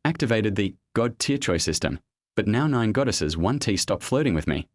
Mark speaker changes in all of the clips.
Speaker 1: activated the God tier choice system, but now 9 goddesses 1T stop flirting with me.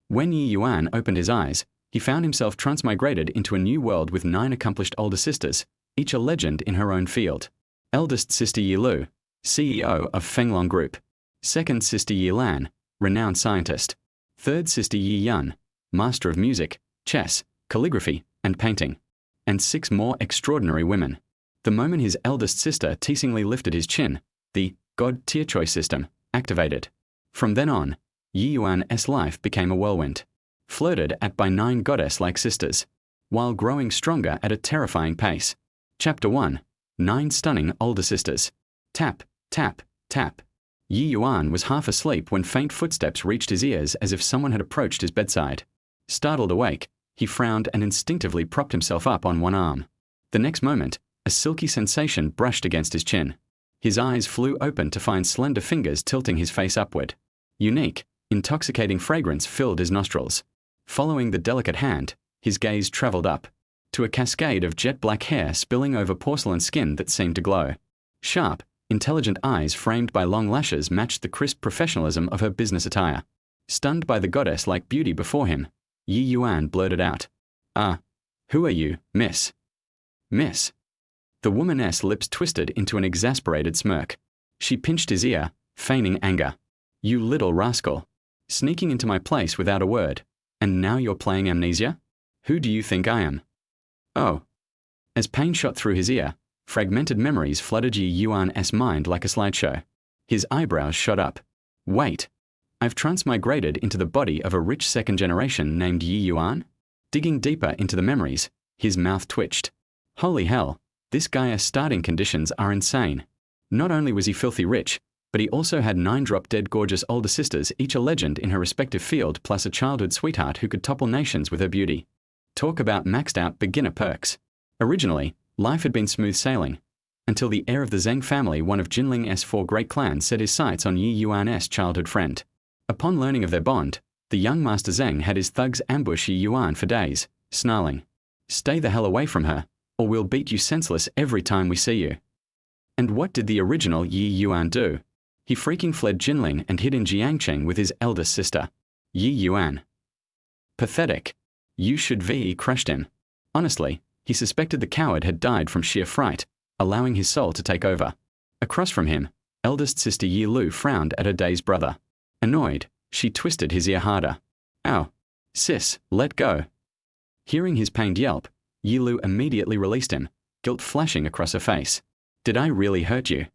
Speaker 1: When Ye Yuan opened his eyes, he found himself transmigrated into a new world with 9 accomplished older sisters, each a legend in her own field. Eldest Sister Ye Lu, CEO of Fenglong Group. Second Sister Ye Lan, renowned scientist. Third Sister Ye Yuan, master of music, chess, calligraphy, and painting. And 6 more extraordinary women. The moment his eldest sister teasingly lifted his chin, the God tier choice system activated. From then on, Ye Yuan's life became a whirlwind. Flirted at by 9 goddess-like sisters, while growing stronger at a terrifying pace. Chapter 1. 9 stunning older sisters. Tap, tap, tap. Ye Yuan was half asleep when faint footsteps reached his ears as if someone had approached his bedside. Startled awake, he frowned and instinctively propped himself up on one arm. The next moment, a silky sensation brushed against his chin. His eyes flew open to find slender fingers tilting his face upward. Unique, intoxicating fragrance filled his nostrils. Following the delicate hand, his gaze traveled up to a cascade of jet-black hair spilling over porcelain skin that seemed to glow. Sharp, intelligent eyes framed by long lashes matched the crisp professionalism of her business attire. Stunned by the goddess-like beauty before him, Ye Yuan blurted out, who are you, miss? Miss? The woman's lips twisted into an exasperated smirk. She pinched his ear, feigning anger. You little rascal. Sneaking into my place without a word. And now you're playing amnesia? Who do you think I am? Oh. As pain shot through his ear, fragmented memories flooded Ye Yuan's mind like a slideshow. His eyebrows shot up. Wait. I've transmigrated into the body of a rich second generation named Ye Yuan? Digging deeper into the memories, his mouth twitched. Holy hell, this guy's starting conditions are insane. Not only was he filthy rich, but he also had 9 drop-dead gorgeous older sisters, each a legend in her respective field, plus a childhood sweetheart who could topple nations with her beauty. Talk about maxed-out beginner perks. Originally, life had been smooth sailing, until the heir of the Zheng family, one of Jinling's 4 great clans, set his sights on Ye Yuan's childhood friend. Upon learning of their bond, the young Master Zheng had his thugs ambush Ye Yuan for days, snarling, "Stay the hell away from her, or we'll beat you senseless every time we see you." And what did the original Ye Yuan do? He freaking fled Jinling and hid in Jiangcheng with his eldest sister, Ye Yuan. Pathetic. You should have crushed him. Honestly, he suspected the coward had died from sheer fright, allowing his soul to take over. Across from him, eldest sister Ye Lu frowned at her dazed brother. Annoyed, she twisted his ear harder. Ow. Sis, let go. Hearing his pained yelp, Ye Lu immediately released him, guilt flashing across her face. Did I really hurt you?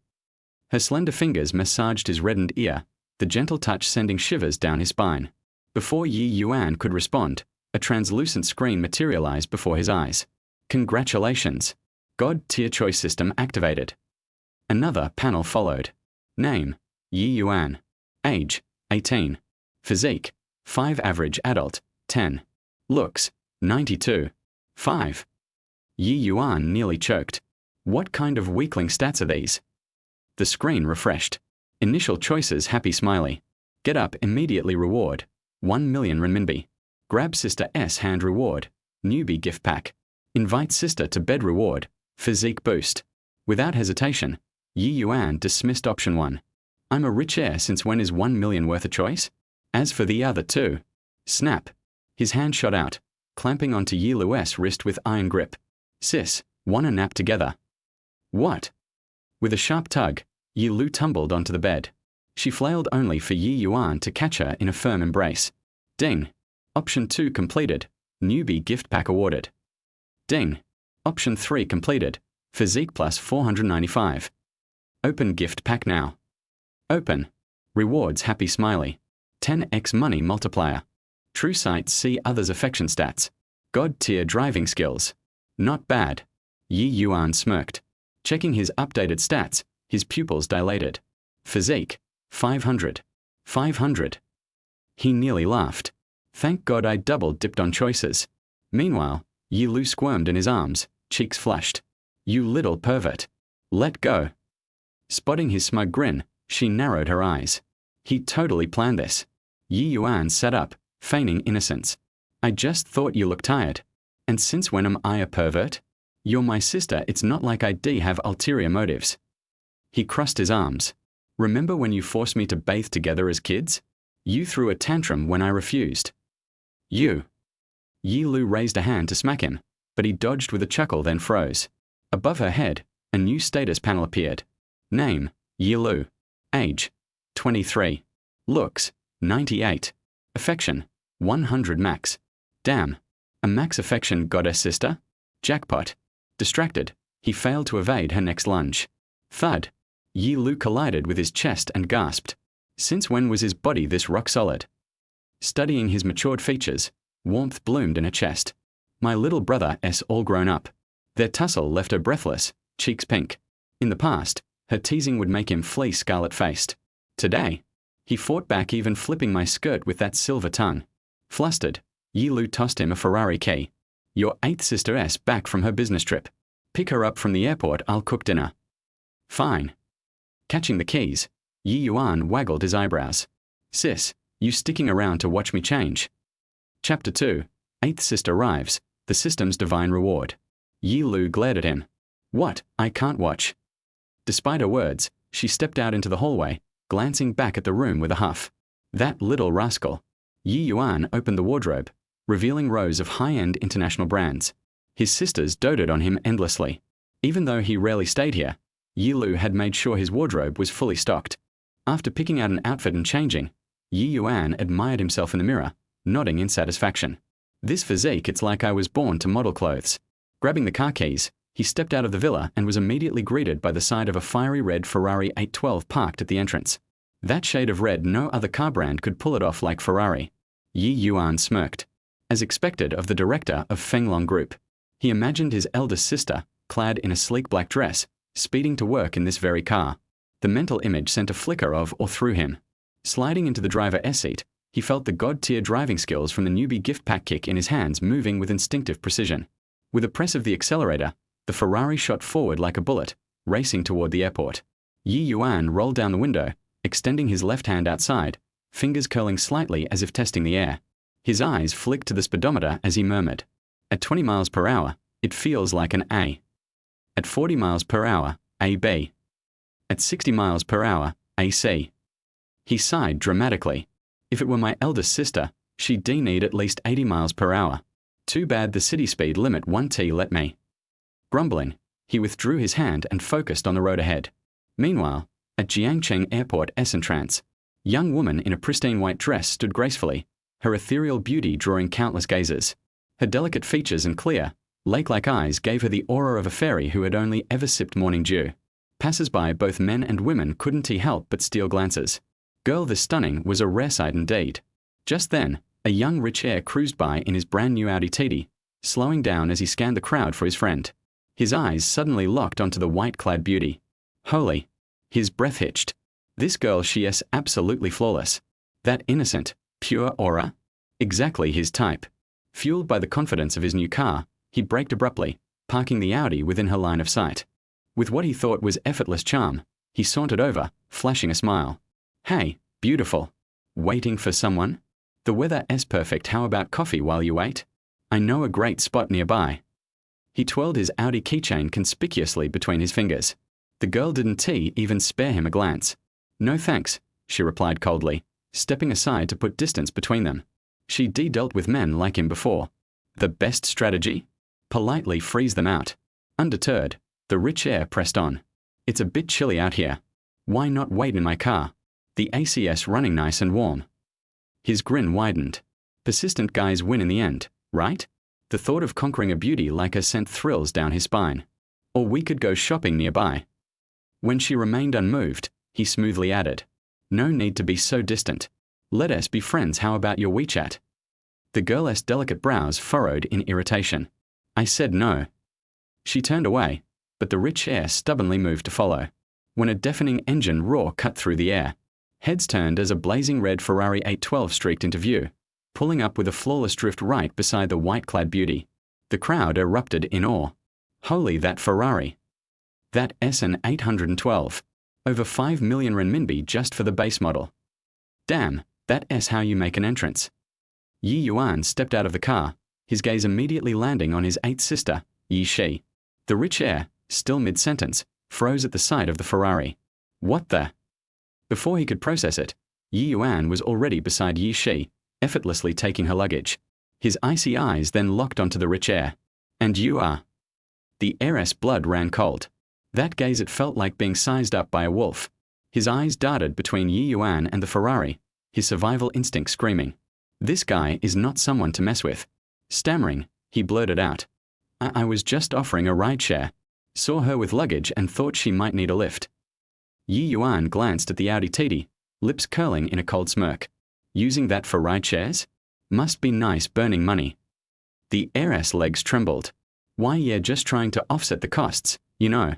Speaker 1: Her slender fingers massaged his reddened ear, the gentle touch sending shivers down his spine. Before Ye Yuan could respond, a translucent screen materialized before his eyes. Congratulations. God tier choice system activated. Another panel followed. Name, Ye Yuan. Age, 18. Physique, 5 average adult, 10. Looks, 92. 5. Ye Yuan nearly choked. What kind of weakling stats are these? The screen refreshed. Initial choices happy smiley. Get up immediately reward. 1 million renminbi. Grab sister S hand reward. Newbie gift pack. Invite sister to bed reward. Physique boost. Without hesitation, Ye Yuan dismissed option 1. I'm a rich heir, since when is 1 million worth a choice? As for the other 2. Snap. His hand shot out, clamping onto Ye Lu's wrist with iron grip. Sis, wanna nap together? What? With a sharp tug, Ye Lu tumbled onto the bed. She flailed only for Ye Yuan to catch her in a firm embrace. Ding. Option 2 completed. Newbie gift pack awarded. Ding. Option 3 completed. Physique plus 495. Open gift pack now. Open. Rewards happy smiley. 10x money multiplier. True sight see others affection stats. God tier driving skills. Not bad. Ye Yuan smirked. Checking his updated stats, his pupils dilated. Physique, 500. 500. He nearly laughed. Thank God I double-dipped on choices. Meanwhile, Ye Lu squirmed in his arms, cheeks flushed. You little pervert. Let go. Spotting his smug grin, she narrowed her eyes. He totally planned this. Ye Yuan sat up, feigning innocence. I just thought you looked tired. And since when am I a pervert? You're my sister, it's not like I have ulterior motives. He crossed his arms. Remember when you forced me to bathe together as kids? You threw a tantrum when I refused. You. Ye Lu raised a hand to smack him, but he dodged with a chuckle, then froze. Above her head, a new status panel appeared. Name, Ye Lu. Age, 23. Looks, 98. Affection, 100 max. Damn. A max affection goddess sister? Jackpot. Distracted, he failed to evade her next lunge. Thud. Ye Lu collided with his chest and gasped. Since when was his body this rock solid? Studying his matured features, warmth bloomed in her chest. My little brother S all grown up. Their tussle left her breathless, cheeks pink. In the past, her teasing would make him flee scarlet-faced. Today, he fought back, even flipping my skirt with that silver tongue. Flustered, Ye Lu tossed him a Ferrari key. Your 8th sister S back from her business trip. Pick her up from the airport, I'll cook dinner. Fine. Catching the keys, Ye Yuan waggled his eyebrows. Sis, you sticking around to watch me change? Chapter 2, 8th sister arrives, the system's divine reward. Ye Lu glared at him. What, I can't watch. Despite her words, she stepped out into the hallway, glancing back at the room with a huff. That little rascal. Ye Yuan opened the wardrobe, revealing rows of high-end international brands. His sisters doted on him endlessly. Even though he rarely stayed here, Ye Lu had made sure his wardrobe was fully stocked. After picking out an outfit and changing, Ye Yuan admired himself in the mirror, nodding in satisfaction. This physique, it's like I was born to model clothes. Grabbing the car keys, he stepped out of the villa and was immediately greeted by the sight of a fiery red Ferrari 812 parked at the entrance. That shade of red, no other car brand could pull it off like Ferrari. Ye Yuan smirked. As expected of the director of Fenglong Group, he imagined his eldest sister, clad in a sleek black dress, speeding to work in this very car. The mental image sent a flicker of or through him. Sliding into the driver S seat, he felt the god-tier driving skills from the newbie gift pack kick in his hands moving with instinctive precision. With a press of the accelerator, the Ferrari shot forward like a bullet, racing toward the airport. Ye Yuan rolled down the window, extending his left hand outside, fingers curling slightly as if testing the air. His eyes flicked to the speedometer as he murmured. At 20 miles per hour, it feels like an A. At 40 miles per hour, AB. At 60 miles per hour, AC. He sighed dramatically. If it were my eldest sister, she'd need at least 80 miles per hour. Too bad the city speed limit 1T let me. Grumbling, he withdrew his hand and focused on the road ahead. Meanwhile, at Jiangcheng Airport S-Entrance, young woman in a pristine white dress stood gracefully, her ethereal beauty drawing countless gazers. Her delicate features and clear, lake-like eyes gave her the aura of a fairy who had only ever sipped morning dew. Passers-by, both men and women, couldn't help but steal glances. Girl this stunning was a rare sight indeed. Just then, a young rich heir cruised by in his brand new Audi TT, slowing down as he scanned the crowd for his friend. His eyes suddenly locked onto the white-clad beauty. Holy! His breath hitched. This girl, she is absolutely flawless. That innocent, pure aura. Exactly his type. Fueled by the confidence of his new car, he braked abruptly, parking the Audi within her line of sight. With what he thought was effortless charm, he sauntered over, flashing a smile. Hey, beautiful. Waiting for someone? The weather is perfect, how about coffee while you wait? I know a great spot nearby. He twirled his Audi keychain conspicuously between his fingers. The girl didn't even spare him a glance. No thanks, she replied coldly, stepping aside to put distance between them. She dealt with men like him before. The best strategy? Politely freeze them out. Undeterred, the rich heir pressed on. It's a bit chilly out here. Why not wait in my car? The ACS running nice and warm. His grin widened. Persistent guys win in the end, right? The thought of conquering a beauty like her sent thrills down his spine. Or we could go shopping nearby. When she remained unmoved, he smoothly added, no need to be so distant. Let us be friends, how about your WeChat? The girl's delicate brows furrowed in irritation. I said no. She turned away, but the rich heir stubbornly moved to follow. When a deafening engine roar cut through the air, heads turned as a blazing red Ferrari 812 streaked into view, pulling up with a flawless drift right beside the white-clad beauty. The crowd erupted in awe. Holy, that Ferrari! That SN 812. Over 5 million renminbi just for the base model. Damn, that is how you make an entrance. Ye Yuan stepped out of the car, his gaze immediately landing on his 8th sister, Ye Shi. The rich heir, still mid-sentence, froze at the sight of the Ferrari. What the? Before he could process it, Ye Yuan was already beside Ye Shi, effortlessly taking her luggage. His icy eyes then locked onto the rich heir. And you are? The heiress' blood ran cold. That gaze, it felt like being sized up by a wolf. His eyes darted between Ye Yuan and the Ferrari, his survival instinct screaming. This guy is not someone to mess with. Stammering, he blurted out, I was just offering a ride share. Saw her with luggage and thought she might need a lift. Ye Yuan glanced at the Audi TT, lips curling in a cold smirk. Using that for ride shares? Must be nice burning money. The heiress' legs trembled. Why, yeah, just trying to offset the costs, you know.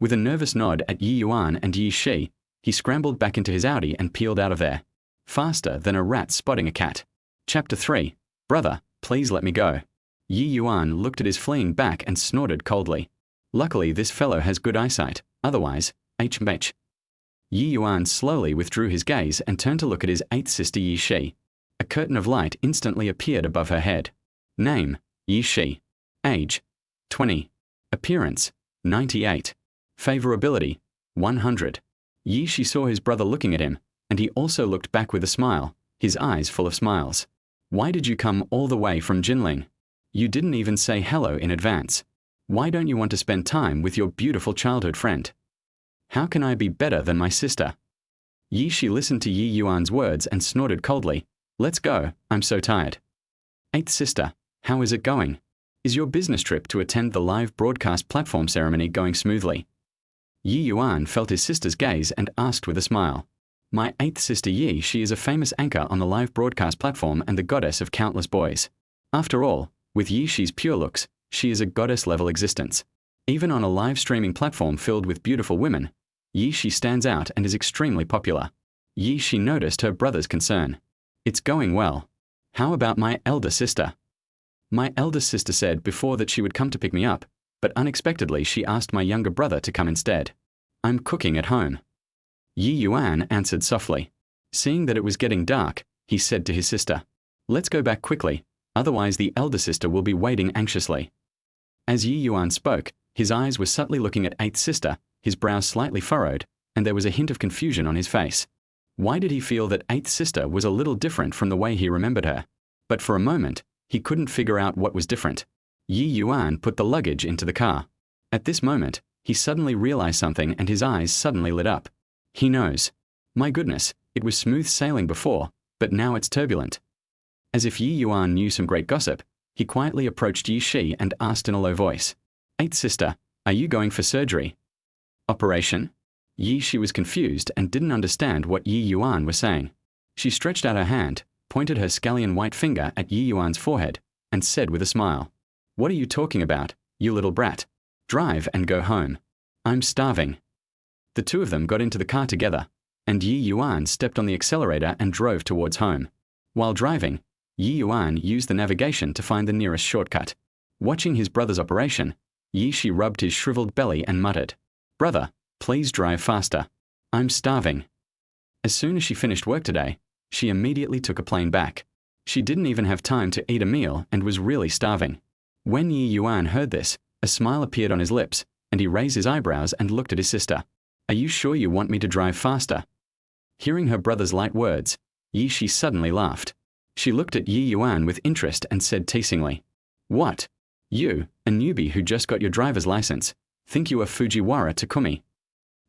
Speaker 1: With a nervous nod at Ye Yuan and Ye Shi, he scrambled back into his Audi and peeled out of there. Faster than a rat spotting a cat. Chapter 3. Brother, please let me go. Ye Yuan looked at his fleeing back and snorted coldly. Luckily this fellow has good eyesight, otherwise, HMH. Ye Yuan slowly withdrew his gaze and turned to look at his eighth sister Ye Shi. A curtain of light instantly appeared above her head. Name, Ye Shi. Age, 20. Appearance, 98. Favorability, 100. Ye Shi saw his brother looking at him, and he also looked back with a smile, his eyes full of smiles. Why did you come all the way from Jinling? You didn't even say hello in advance. Why don't you want to spend time with your beautiful childhood friend? How can I be better than my sister? Ye Shi listened to Ye Yuan's words and snorted coldly. Let's go, I'm so tired. Eighth sister, how is it going? Is your business trip to attend the live broadcast platform ceremony going smoothly? Ye Yuan felt his sister's gaze and asked with a smile. My eighth sister Ye, she is a famous anchor on the live broadcast platform and the goddess of countless boys. After all, with Ye Shi's pure looks, she is a goddess-level existence. Even on a live streaming platform filled with beautiful women, Ye Shi stands out and is extremely popular. Ye Shi noticed her brother's concern. It's going well. How about my elder sister? My eldest sister said before that she would come to pick me up, but unexpectedly she asked my younger brother to come instead. I'm cooking at home. Ye Yuan answered softly. Seeing that it was getting dark, he said to his sister, let's go back quickly, otherwise the elder sister will be waiting anxiously. As Ye Yuan spoke, his eyes were subtly looking at eighth sister, his brows slightly furrowed, and there was a hint of confusion on his face. Why did he feel that eighth sister was a little different from the way he remembered her? But for a moment, he couldn't figure out what was different. Ye Yuan put the luggage into the car. At this moment, he suddenly realized something and his eyes suddenly lit up. He knows. My goodness, it was smooth sailing before, but now it's turbulent. As if Ye Yuan knew some great gossip, he quietly approached Ye Shi and asked in a low voice, Eighth sister, are you going for surgery? Operation? Ye Shi was confused and didn't understand what Ye Yuan was saying. She stretched out her hand, pointed her scallion white finger at Ye Yuan's forehead, and said with a smile, What are you talking about, you little brat? Drive and go home. I'm starving. The two of them got into the car together, and Ye Yuan stepped on the accelerator and drove towards home. While driving, Ye Yuan used the navigation to find the nearest shortcut. Watching his brother's operation, Ye Shi rubbed his shriveled belly and muttered, Brother, please drive faster. I'm starving. As soon as she finished work today, she immediately took a plane back. She didn't even have time to eat a meal and was really starving. When Ye Yuan heard this, a smile appeared on his lips, and he raised his eyebrows and looked at his sister. Are you sure you want me to drive faster? Hearing her brother's light words, Ye Shi suddenly laughed. She looked at Ye Yuan with interest and said teasingly, What? You, a newbie who just got your driver's license, think you are Fujiwara Takumi?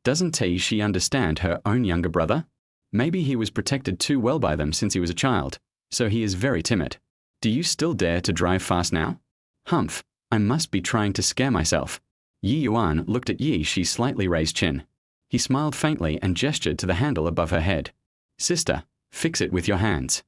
Speaker 1: Doesn't she understand her own younger brother? Maybe he was protected too well by them since he was a child, so he is very timid. Do you still dare to drive fast now? Humph, I must be trying to scare myself. Ye Yuan looked at Ye Shi's slightly raised chin. He smiled faintly and gestured to the handle above her head. Sister, fix it with your hands.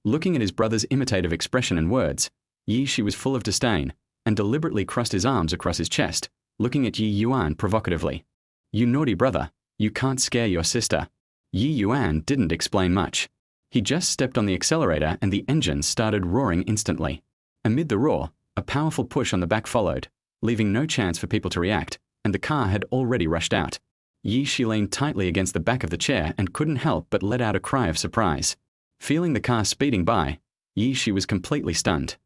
Speaker 1: Looking at his brother's imitative expression and words, Ye Shi was full of disdain, and deliberately crossed his arms across his chest, looking at Ye Yuan provocatively. You naughty brother, you can't scare your sister. Ye Yuan didn't explain much. He just stepped on the accelerator and the engine started roaring instantly. Amid the roar, a powerful push on the back followed, leaving no chance for people to react, and the car had already rushed out. Ye Shi leaned tightly against the back of the chair and couldn't help but let out a cry of surprise. Feeling the car speeding by, Ye Shi was completely stunned.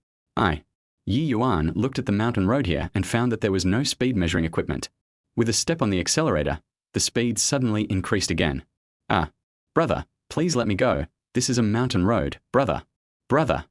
Speaker 1: Ye Yuan looked at the mountain road here and found that there was no speed measuring equipment. With a step on the accelerator, the speed suddenly increased again. Ah, brother, please let me go. This is a mountain road, brother. Brother.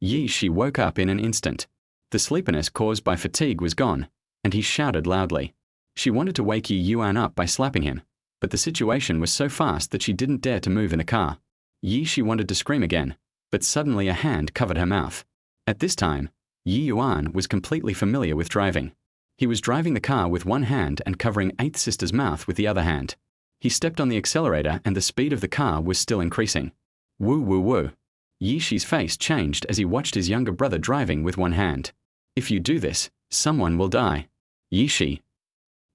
Speaker 1: Ye Shi woke up in an instant. The sleepiness caused by fatigue was gone, and he shouted loudly. She wanted to wake Ye Yuan up by slapping him, but the situation was so fast that she didn't dare to move in the car. Ye Shi wanted to scream again, but suddenly a hand covered her mouth. At this time, Ye Yuan was completely familiar with driving. He was driving the car with one hand and covering Eighth Sister's mouth with the other hand. He stepped on the accelerator and the speed of the car was still increasing. Woo woo woo. Ye Shi's face changed as he watched his younger brother driving with one hand. If you do this, someone will die. Ye Shi.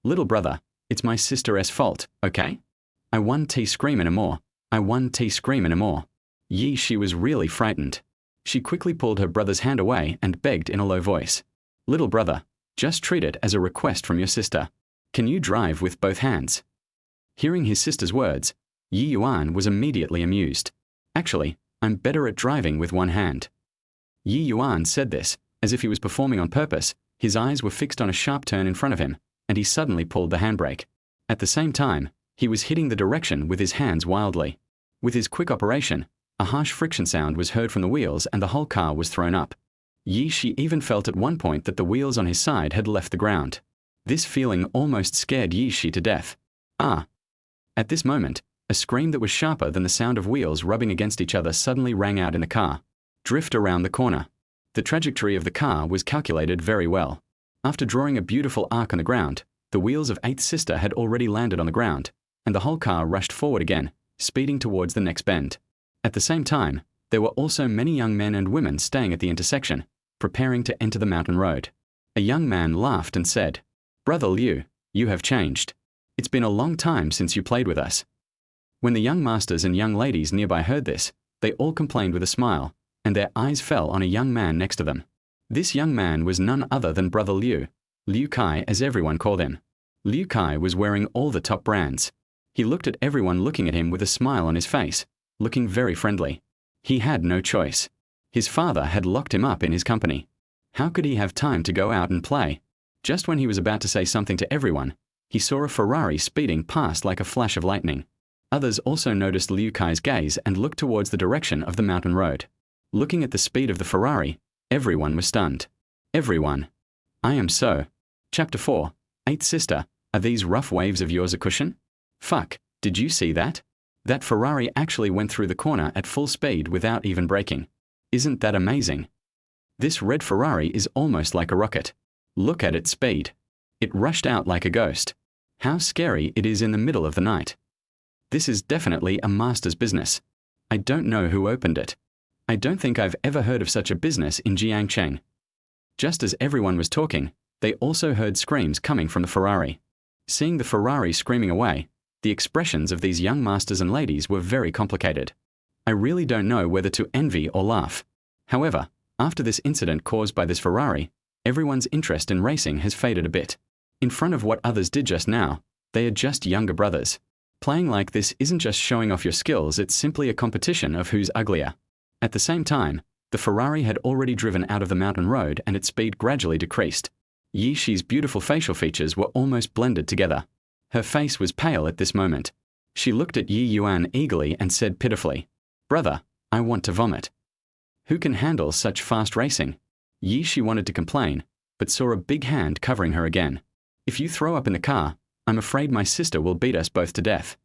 Speaker 1: Little brother, it's my sister's fault, okay? I won't scream anymore. I won't scream anymore. Ye Shi was really frightened. She quickly pulled her brother's hand away and begged in a low voice. Little brother, just treat it as a request from your sister. Can you drive with both hands? Hearing his sister's words, Ye Yuan was immediately amused. Actually, I'm better at driving with one hand. Ye Yuan said this, as if he was performing on purpose. His eyes were fixed on a sharp turn in front of him, and he suddenly pulled the handbrake. At the same time, he was hitting the direction with his hands wildly. With his quick operation, a harsh friction sound was heard from the wheels and the whole car was thrown up. Ye Shi even felt at one point that the wheels on his side had left the ground. This feeling almost scared Ye Shi to death. Ah! At this moment, a scream that was sharper than the sound of wheels rubbing against each other suddenly rang out in the car. Drift around the corner. The trajectory of the car was calculated very well. After drawing a beautiful arc on the ground, the wheels of Eighth Sister had already landed on the ground, and the whole car rushed forward again, speeding towards the next bend. At the same time, there were also many young men and women staying at the intersection, preparing to enter the mountain road. A young man laughed and said, Brother Liu, you have changed. It's been a long time since you played with us. When the young masters and young ladies nearby heard this, they all complained with a smile, and their eyes fell on a young man next to them. This young man was none other than Brother Liu, Liu Kai as everyone called him. Liu Kai was wearing all the top brands. He looked at everyone looking at him with a smile on his face, looking very friendly. He had no choice. His father had locked him up in his company. How could he have time to go out and play? Just when he was about to say something to everyone, he saw a Ferrari speeding past like a flash of lightning. Others also noticed Liu Kai's gaze and looked towards the direction of the mountain road. Looking at the speed of the Ferrari, everyone was stunned. Everyone. I am so. Chapter 4. Eighth Sister, are these rough waves of yours a cushion? Fuck, did you see that? That Ferrari actually went through the corner at full speed without even braking. Isn't that amazing? This red Ferrari is almost like a rocket. Look at its speed. It rushed out like a ghost. How scary it is in the middle of the night. This is definitely a master's business. I don't know who opened it. I don't think I've ever heard of such a business in Jiangcheng. Just as everyone was talking, they also heard screams coming from the Ferrari. Seeing the Ferrari screaming away, the expressions of these young masters and ladies were very complicated. I really don't know whether to envy or laugh. However, after this incident caused by this Ferrari, everyone's interest in racing has faded a bit. In front of what others did just now, they are just younger brothers. Playing like this isn't just showing off your skills, it's simply a competition of who's uglier. At the same time, the Ferrari had already driven out of the mountain road and its speed gradually decreased. Ye Shi's beautiful facial features were almost blended together. Her face was pale at this moment. She looked at Ye Yuan eagerly and said pitifully, Brother, I want to vomit. Who can handle such fast racing? Ye Shi wanted to complain, but saw a big hand covering her again. If you throw up in the car, I'm afraid my sister will beat us both to death.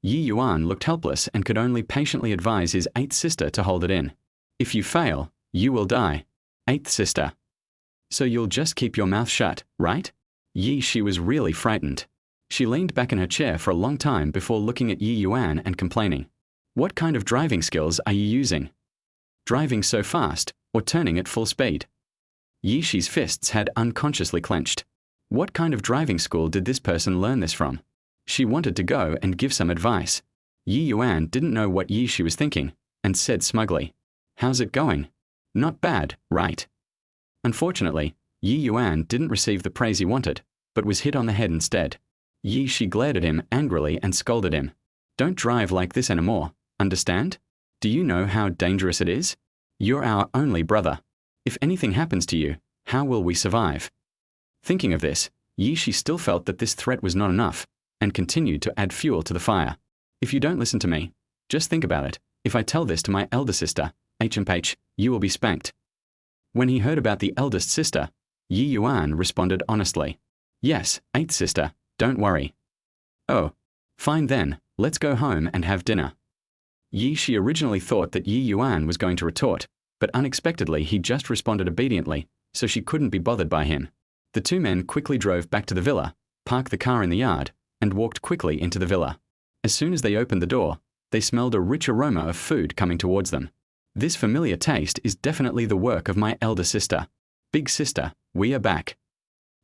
Speaker 1: Ye Yuan looked helpless and could only patiently advise his eighth sister to hold it in. If you fail, you will die. Eighth sister. So you'll just keep your mouth shut, right? Ye Shi was really frightened. She leaned back in her chair for a long time before looking at Ye Yuan and complaining. What kind of driving skills are you using? Driving so fast, or turning at full speed? Ye Shi's fists had unconsciously clenched. What kind of driving school did this person learn this from? She wanted to go and give some advice. Ye Yuan didn't know what Ye Shi was thinking, and said smugly, How's it going? Not bad, right? Unfortunately, Ye Yuan didn't receive the praise he wanted, but was hit on the head instead. Ye Shi glared at him angrily and scolded him. Don't drive like this anymore, understand? Do you know how dangerous it is? You're our only brother. If anything happens to you, how will we survive? Thinking of this, Ye Shi still felt that this threat was not enough, and continued to add fuel to the fire. If you don't listen to me, just think about it. If I tell this to my elder sister, HMH, you will be spanked. When he heard about the eldest sister, Ye Yuan responded honestly. Yes, eighth sister, don't worry. Oh, fine then, let's go home and have dinner. She originally thought that Ye Yuan was going to retort, but unexpectedly he just responded obediently, so she couldn't be bothered by him. The two men quickly drove back to the villa, parked the car in the yard, and walked quickly into the villa. As soon as they opened the door, they smelled a rich aroma of food coming towards them. This familiar taste is definitely the work of my elder sister. Big sister, we are back.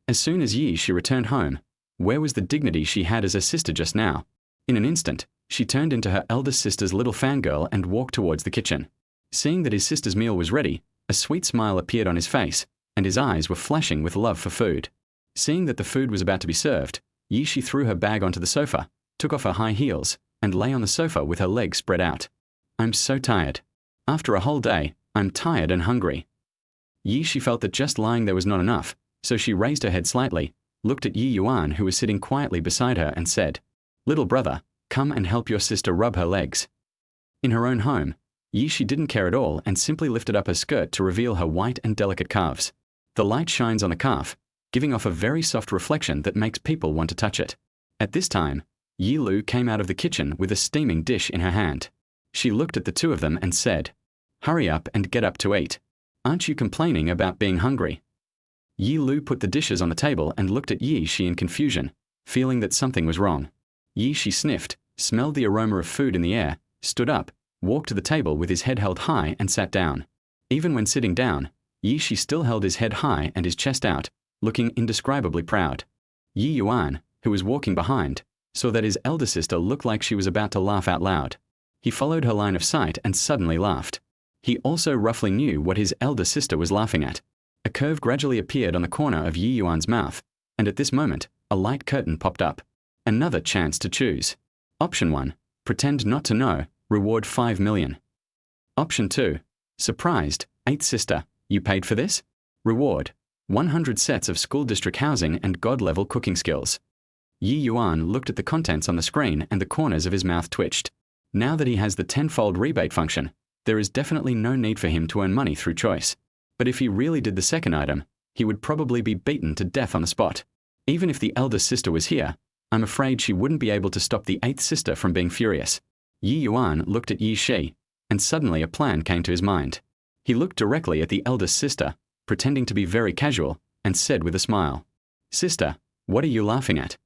Speaker 1: As soon as she returned home, where was the dignity she had as a sister just now? In an instant, she turned into her eldest sister's little fangirl and walked towards the kitchen. Seeing that his sister's meal was ready, a sweet smile appeared on his face, and his eyes were flashing with love for food. Seeing that the food was about to be served, she threw her bag onto the sofa, took off her high heels, and lay on the sofa with her legs spread out. I'm so tired. After a whole day, I'm tired and hungry. She felt that just lying there was not enough, so she raised her head slightly, looked at Ye Yuan who was sitting quietly beside her and said, Little brother, come and help your sister rub her legs. In her own home, she didn't care at all and simply lifted up her skirt to reveal her white and delicate calves. The light shines on the calf, giving off a very soft reflection that makes people want to touch it. At this time, Ye Lu came out of the kitchen with a steaming dish in her hand. She looked at the two of them and said, Hurry up and get up to eat. Aren't you complaining about being hungry? Ye Lu put the dishes on the table and looked at Ye Shi in confusion, feeling that something was wrong. Ye Shi sniffed, smelled the aroma of food in the air, stood up, walked to the table with his head held high and sat down. Even when sitting down, Ye Shi still held his head high and his chest out, looking indescribably proud. Ye Yuan, who was walking behind, saw that his elder sister looked like she was about to laugh out loud. He followed her line of sight and suddenly laughed. He also roughly knew what his elder sister was laughing at. A curve gradually appeared on the corner of Ye Yuan's mouth, and at this moment, a light curtain popped up. Another chance to choose. Option 1, pretend not to know, reward 5 million. Option 2, surprised, 8th sister, you paid for this? Reward, 100 sets of school district housing and god-level cooking skills. Ye Yuan looked at the contents on the screen and the corners of his mouth twitched. Now that he has the tenfold rebate function, there is definitely no need for him to earn money through choice. But if he really did the second item, he would probably be beaten to death on the spot. Even if the eldest sister was here, I'm afraid she wouldn't be able to stop the 8th sister from being furious. Ye Yuan looked at Ye Shi, and suddenly a plan came to his mind. He looked directly at the eldest sister, pretending to be very casual, and said with a smile, Sister, what are you laughing at?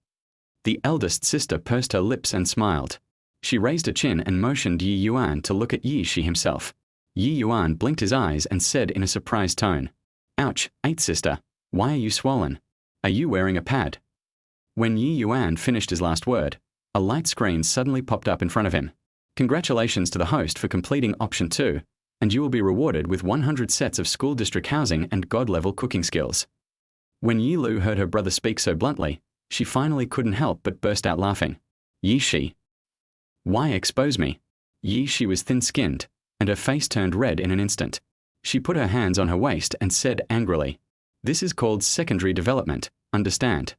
Speaker 1: The eldest sister pursed her lips and smiled. She raised her chin and motioned Ye Yuan to look at Ye Shi himself. Ye Yuan blinked his eyes and said in a surprised tone, Ouch, 8th sister, why are you swollen? Are you wearing a pad? When Ye Yuan finished his last word, a light screen suddenly popped up in front of him. Congratulations to the host for completing option 2, and you will be rewarded with 100 sets of school district housing and god-level cooking skills. When Ye Lu heard her brother speak so bluntly, she finally couldn't help but burst out laughing. Ye Shi. Why expose me? Ye Shi was thin-skinned, and her face turned red in an instant. She put her hands on her waist and said angrily, This is called secondary development, understand?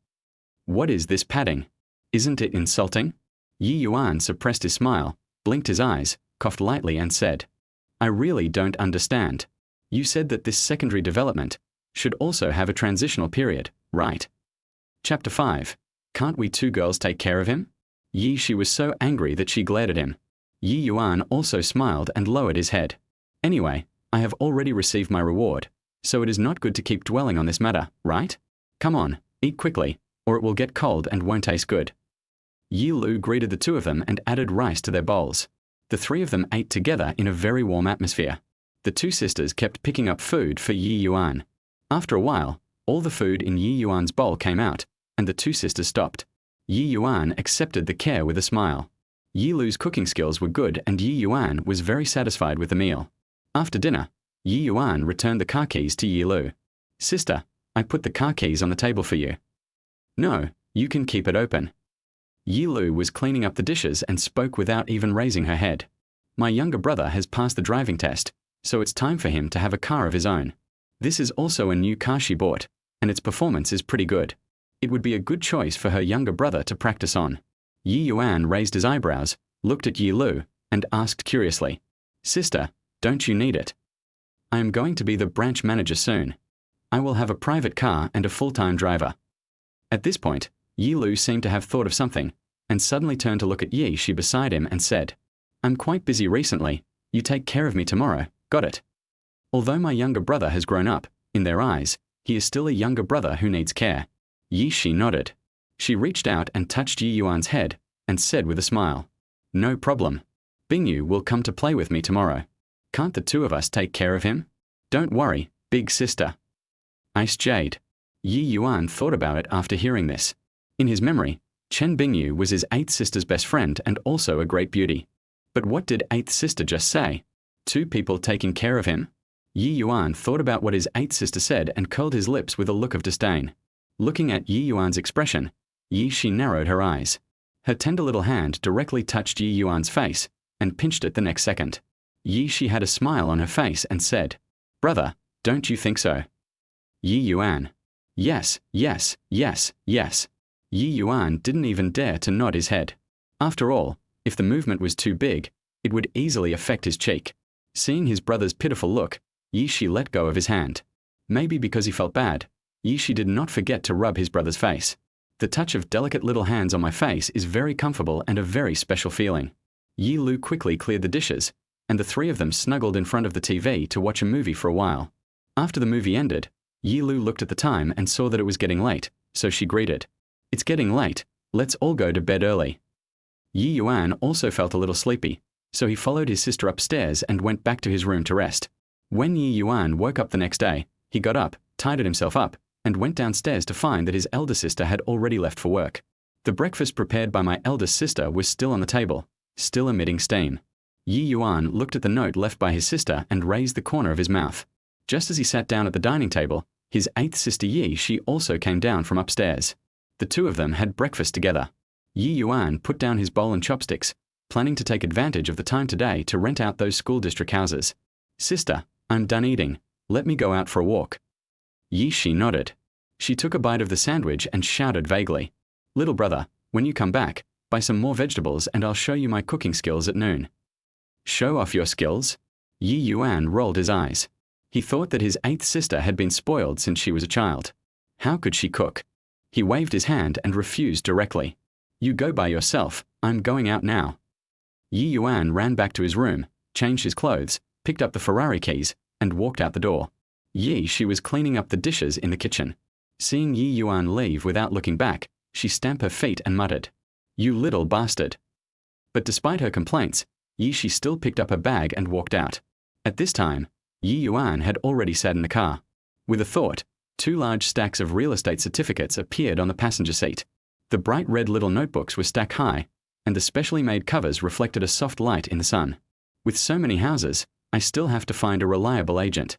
Speaker 1: What is this padding? Isn't it insulting? Ye Yuan suppressed his smile, blinked his eyes, coughed lightly and said, I really don't understand. You said that this secondary development should also have a transitional period, right? Chapter 5. Can't we two girls take care of him? Ye Shi was so angry that she glared at him. Ye Yuan also smiled and lowered his head. Anyway, I have already received my reward, so it is not good to keep dwelling on this matter, right? Come on, eat quickly, or it will get cold and won't taste good. Ye Lu greeted the two of them and added rice to their bowls. The three of them ate together in a very warm atmosphere. The two sisters kept picking up food for Ye Yuan. After a while, all the food in Ye Yuan's bowl came out, and the two sisters stopped. Ye Yuan accepted the care with a smile. Ye Lu's cooking skills were good and Ye Yuan was very satisfied with the meal. After dinner, Ye Yuan returned the car keys to Ye Lu. Sister, I put the car keys on the table for you. No, you can keep it open. Ye Lu was cleaning up the dishes and spoke without even raising her head. My younger brother has passed the driving test, so it's time for him to have a car of his own. This is also a new car she bought, and its performance is pretty good. It would be a good choice for her younger brother to practice on. Ye Yuan raised his eyebrows, looked at Ye Lu, and asked curiously, "Sister, don't you need it? I am going to be the branch manager soon. I will have a private car and a full-time driver." At this point, Ye Lu seemed to have thought of something, and suddenly turned to look at Ye Shi beside him and said, "I'm quite busy recently. You take care of me tomorrow, got it?" Although my younger brother has grown up, in their eyes, he is still a younger brother who needs care. Ye Shi nodded. She reached out and touched Ye Yuan's head, and said with a smile, "No problem. Bingyu will come to play with me tomorrow. Can't the two of us take care of him? Don't worry, big sister." Ice Jade. Ye Yuan thought about it after hearing this. In his memory, Chen Bingyu was his eighth sister's best friend and also a great beauty. But what did eighth sister just say? Two people taking care of him? Ye Yuan thought about what his eighth sister said and curled his lips with a look of disdain. Looking at Ye Yuan's expression, Ye Shi narrowed her eyes. Her tender little hand directly touched Ye Yuan's face and pinched it the next second. Ye Shi had a smile on her face and said, "Brother, don't you think so?" Ye Yuan. Yes, yes, yes, yes. Ye Yuan didn't even dare to nod his head. After all, if the movement was too big, it would easily affect his cheek. Seeing his brother's pitiful look, Ye Shi let go of his hand. Maybe because he felt bad, Ye Shi did not forget to rub his brother's face. The touch of delicate little hands on my face is very comfortable and a very special feeling. Ye Lu quickly cleared the dishes, and the three of them snuggled in front of the TV to watch a movie for a while. After the movie ended, Ye Lu looked at the time and saw that it was getting late, so she greeted, "It's getting late, let's all go to bed early." Ye Yuan also felt a little sleepy, so he followed his sister upstairs and went back to his room to rest. When Ye Yuan woke up the next day, he got up, tidied himself up, and went downstairs to find that his elder sister had already left for work. The breakfast prepared by my eldest sister was still on the table, still emitting steam. Ye Yuan looked at the note left by his sister and raised the corner of his mouth. Just as he sat down at the dining table, his eighth sister Ye Shi also came down from upstairs. The two of them had breakfast together. Ye Yuan put down his bowl and chopsticks, planning to take advantage of the time today to rent out those school district houses. "Sister, I'm done eating. Let me go out for a walk." Ye Shi nodded. She took a bite of the sandwich and shouted vaguely, "Little brother, when you come back, buy some more vegetables and I'll show you my cooking skills at noon." "Show off your skills?" Ye Yuan rolled his eyes. He thought that his eighth sister had been spoiled since she was a child. How could she cook? He waved his hand and refused directly. "You go by yourself, I'm going out now." Ye Yuan ran back to his room, changed his clothes, picked up the Ferrari keys, and walked out the door. Ye Shi was cleaning up the dishes in the kitchen. Seeing Ye Yuan leave without looking back, she stamped her feet and muttered, "You little bastard." But despite her complaints, Ye Shi still picked up her bag and walked out. At this time, Ye Yuan had already sat in the car. With a thought, two large stacks of real estate certificates appeared on the passenger seat. The bright red little notebooks were stacked high, and the specially made covers reflected a soft light in the sun. With so many houses, I still have to find a reliable agent.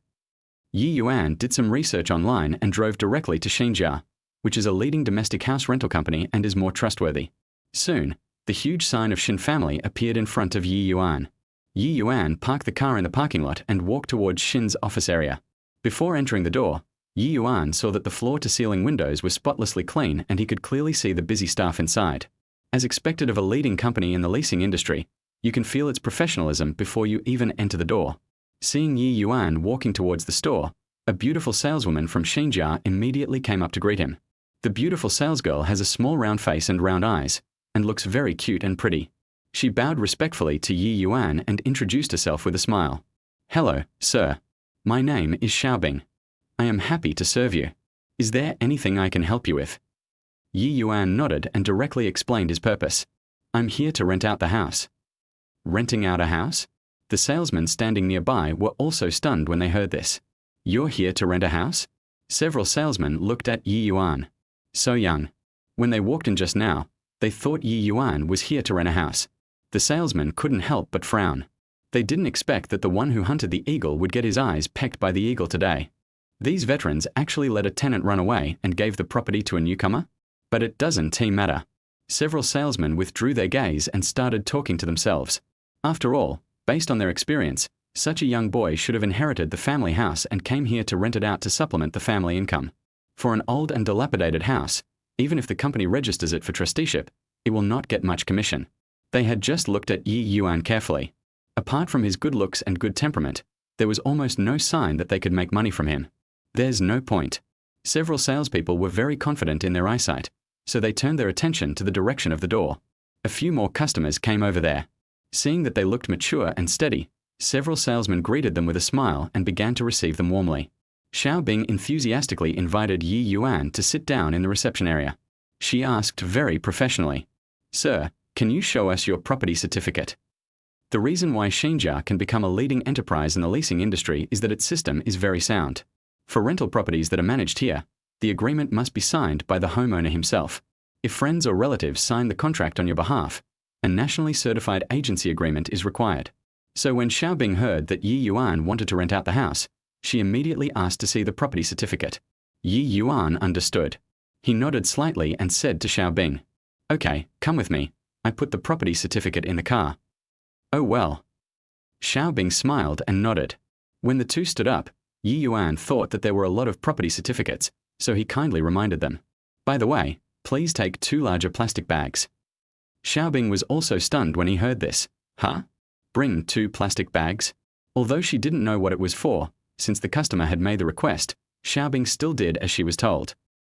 Speaker 1: Ye Yuan did some research online and drove directly to Xinjia, which is a leading domestic house rental company and is more trustworthy. Soon, the huge sign of Xin family appeared in front of Ye Yuan. Ye Yuan parked the car in the parking lot and walked towards Xin's office area. Before entering the door, Ye Yuan saw that the floor-to-ceiling windows were spotlessly clean and he could clearly see the busy staff inside. As expected of a leading company in the leasing industry, you can feel its professionalism before you even enter the door. Seeing Ye Yuan walking towards the store, a beautiful saleswoman from Xinjia immediately came up to greet him. The beautiful salesgirl has a small round face and round eyes, and looks very cute and pretty. She bowed respectfully to Ye Yuan and introduced herself with a smile. "Hello, sir. My name is Xiaobing. I am happy to serve you. Is there anything I can help you with?" Ye Yuan nodded and directly explained his purpose. "I'm here to rent out the house." Renting out a house? The salesmen standing nearby were also stunned when they heard this. "You're here to rent a house?" Several salesmen looked at Ye Yuan. So young. When they walked in just now, they thought Ye Yuan was here to rent a house. The salesmen couldn't help but frown. They didn't expect that the one who hunted the eagle would get his eyes pecked by the eagle today. These veterans actually let a tenant run away and gave the property to a newcomer? But it doesn't matter. Several salesmen withdrew their gaze and started talking to themselves. After all, based on their experience, such a young boy should have inherited the family house and came here to rent it out to supplement the family income. For an old and dilapidated house, even if the company registers it for trusteeship, it will not get much commission. They had just looked at Ye Yuan carefully. Apart from his good looks and good temperament, there was almost no sign that they could make money from him. There's no point. Several salespeople were very confident in their eyesight, so they turned their attention to the direction of the door. A few more customers came over there. Seeing that they looked mature and steady, several salesmen greeted them with a smile and began to receive them warmly. Xiaobing enthusiastically invited Ye Yuan to sit down in the reception area. She asked very professionally, "Sir, can you show us your property certificate?" The reason why Xinjia can become a leading enterprise in the leasing industry is that its system is very sound. For rental properties that are managed here, the agreement must be signed by the homeowner himself. If friends or relatives sign the contract on your behalf, a nationally certified agency agreement is required. So when Xiaobing heard that Ye Yuan wanted to rent out the house, she immediately asked to see the property certificate. Ye Yuan understood. He nodded slightly and said to Xiaobing, "Okay, come with me. I put the property certificate in the car." "Oh well." Xiaobing smiled and nodded. When the two stood up, Ye Yuan thought that there were a lot of property certificates, so he kindly reminded them, "By the way, please take 2 larger plastic bags." Xiaobing was also stunned when he heard this. Huh? Bring 2 plastic bags? Although she didn't know what it was for, since the customer had made the request, Xiaobing still did as she was told.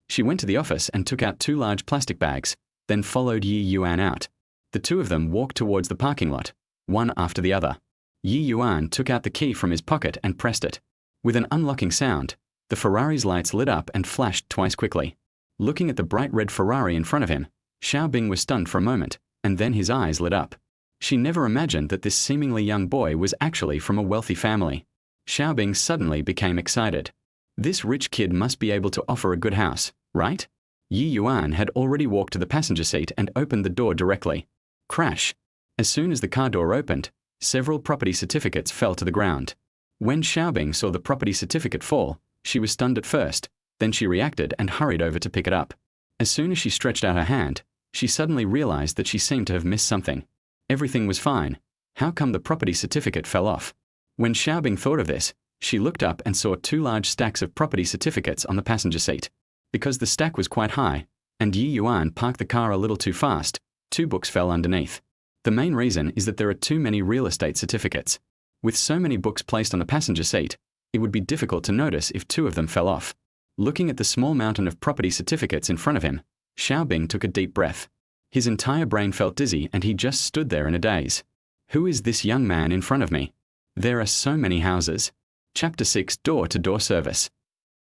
Speaker 1: She went to the office and took out 2 large plastic bags, then followed Ye Yuan out. The two of them walked towards the parking lot, one after the other. Ye Yuan took out the key from his pocket and pressed it. With an unlocking sound, the Ferrari's lights lit up and flashed twice quickly. Looking at the bright red Ferrari in front of him, Xiaobing was stunned for a moment, and then his eyes lit up. She never imagined that this seemingly young boy was actually from a wealthy family. Xiaobing suddenly became excited. This rich kid must be able to offer a good house, right? Ye Yuan had already walked to the passenger seat and opened the door directly. Crash! As soon as the car door opened, several property certificates fell to the ground. When Xiaobing saw the property certificate fall, she was stunned at first, then she reacted and hurried over to pick it up. As soon as she stretched out her hand, she suddenly realized that she seemed to have missed something. Everything was fine. How come the property certificate fell off? When Xiaobing thought of this, she looked up and saw 2 large stacks of property certificates on the passenger seat. Because the stack was quite high, and Ye Yuan parked the car a little too fast, 2 books fell underneath. The main reason is that there are too many real estate certificates. With so many books placed on the passenger seat, it would be difficult to notice if 2 of them fell off. Looking at the small mountain of property certificates in front of him, Xiaobing took a deep breath. His entire brain felt dizzy and he just stood there in a daze. Who is this young man in front of me? There are so many houses. Chapter 6: Door-to-Door Service.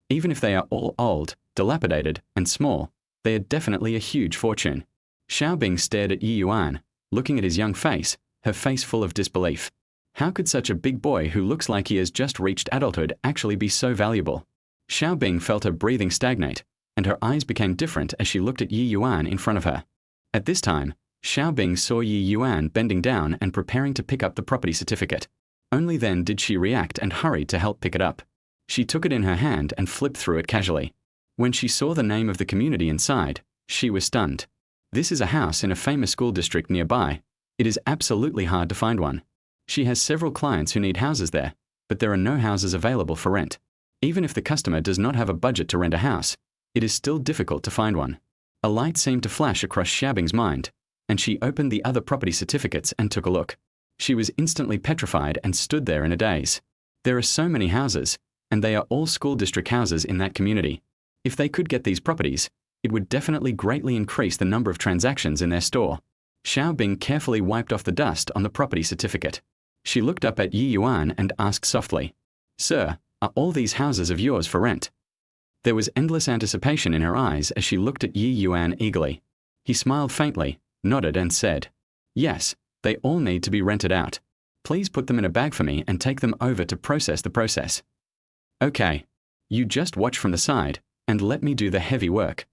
Speaker 1: Even if they are all old, dilapidated, and small, they are definitely a huge fortune. Xiaobing stared at Ye Yuan, looking at his young face, her face full of disbelief. How could such a big boy who looks like he has just reached adulthood actually be so valuable? Xiaobing felt her breathing stagnate, and her eyes became different as she looked at Ye Yuan in front of her. At this time, Xiaobing saw Ye Yuan bending down and preparing to pick up the property certificate. Only then did she react and hurry to help pick it up. She took it in her hand and flipped through it casually. When she saw the name of the community inside, she was stunned. This is a house in a famous school district nearby. It is absolutely hard to find one. She has several clients who need houses there, but there are no houses available for rent. Even if the customer does not have a budget to rent a house, it is still difficult to find one. A light seemed to flash across Xiaobing's mind, and she opened the other property certificates and took a look. She was instantly petrified and stood there in a daze. There are so many houses, and they are all school district houses in that community. If they could get these properties, it would definitely greatly increase the number of transactions in their store. Xiaobing carefully wiped off the dust on the property certificate. She looked up at Ye Yuan and asked softly, "Sir, are all these houses of yours for rent?" There was endless anticipation in her eyes as she looked at Ye Yuan eagerly. He smiled faintly, nodded and said, "Yes, they all need to be rented out. Please put them in a bag for me and take them over to process the process." "Okay. You just watch from the side and let me do the heavy work."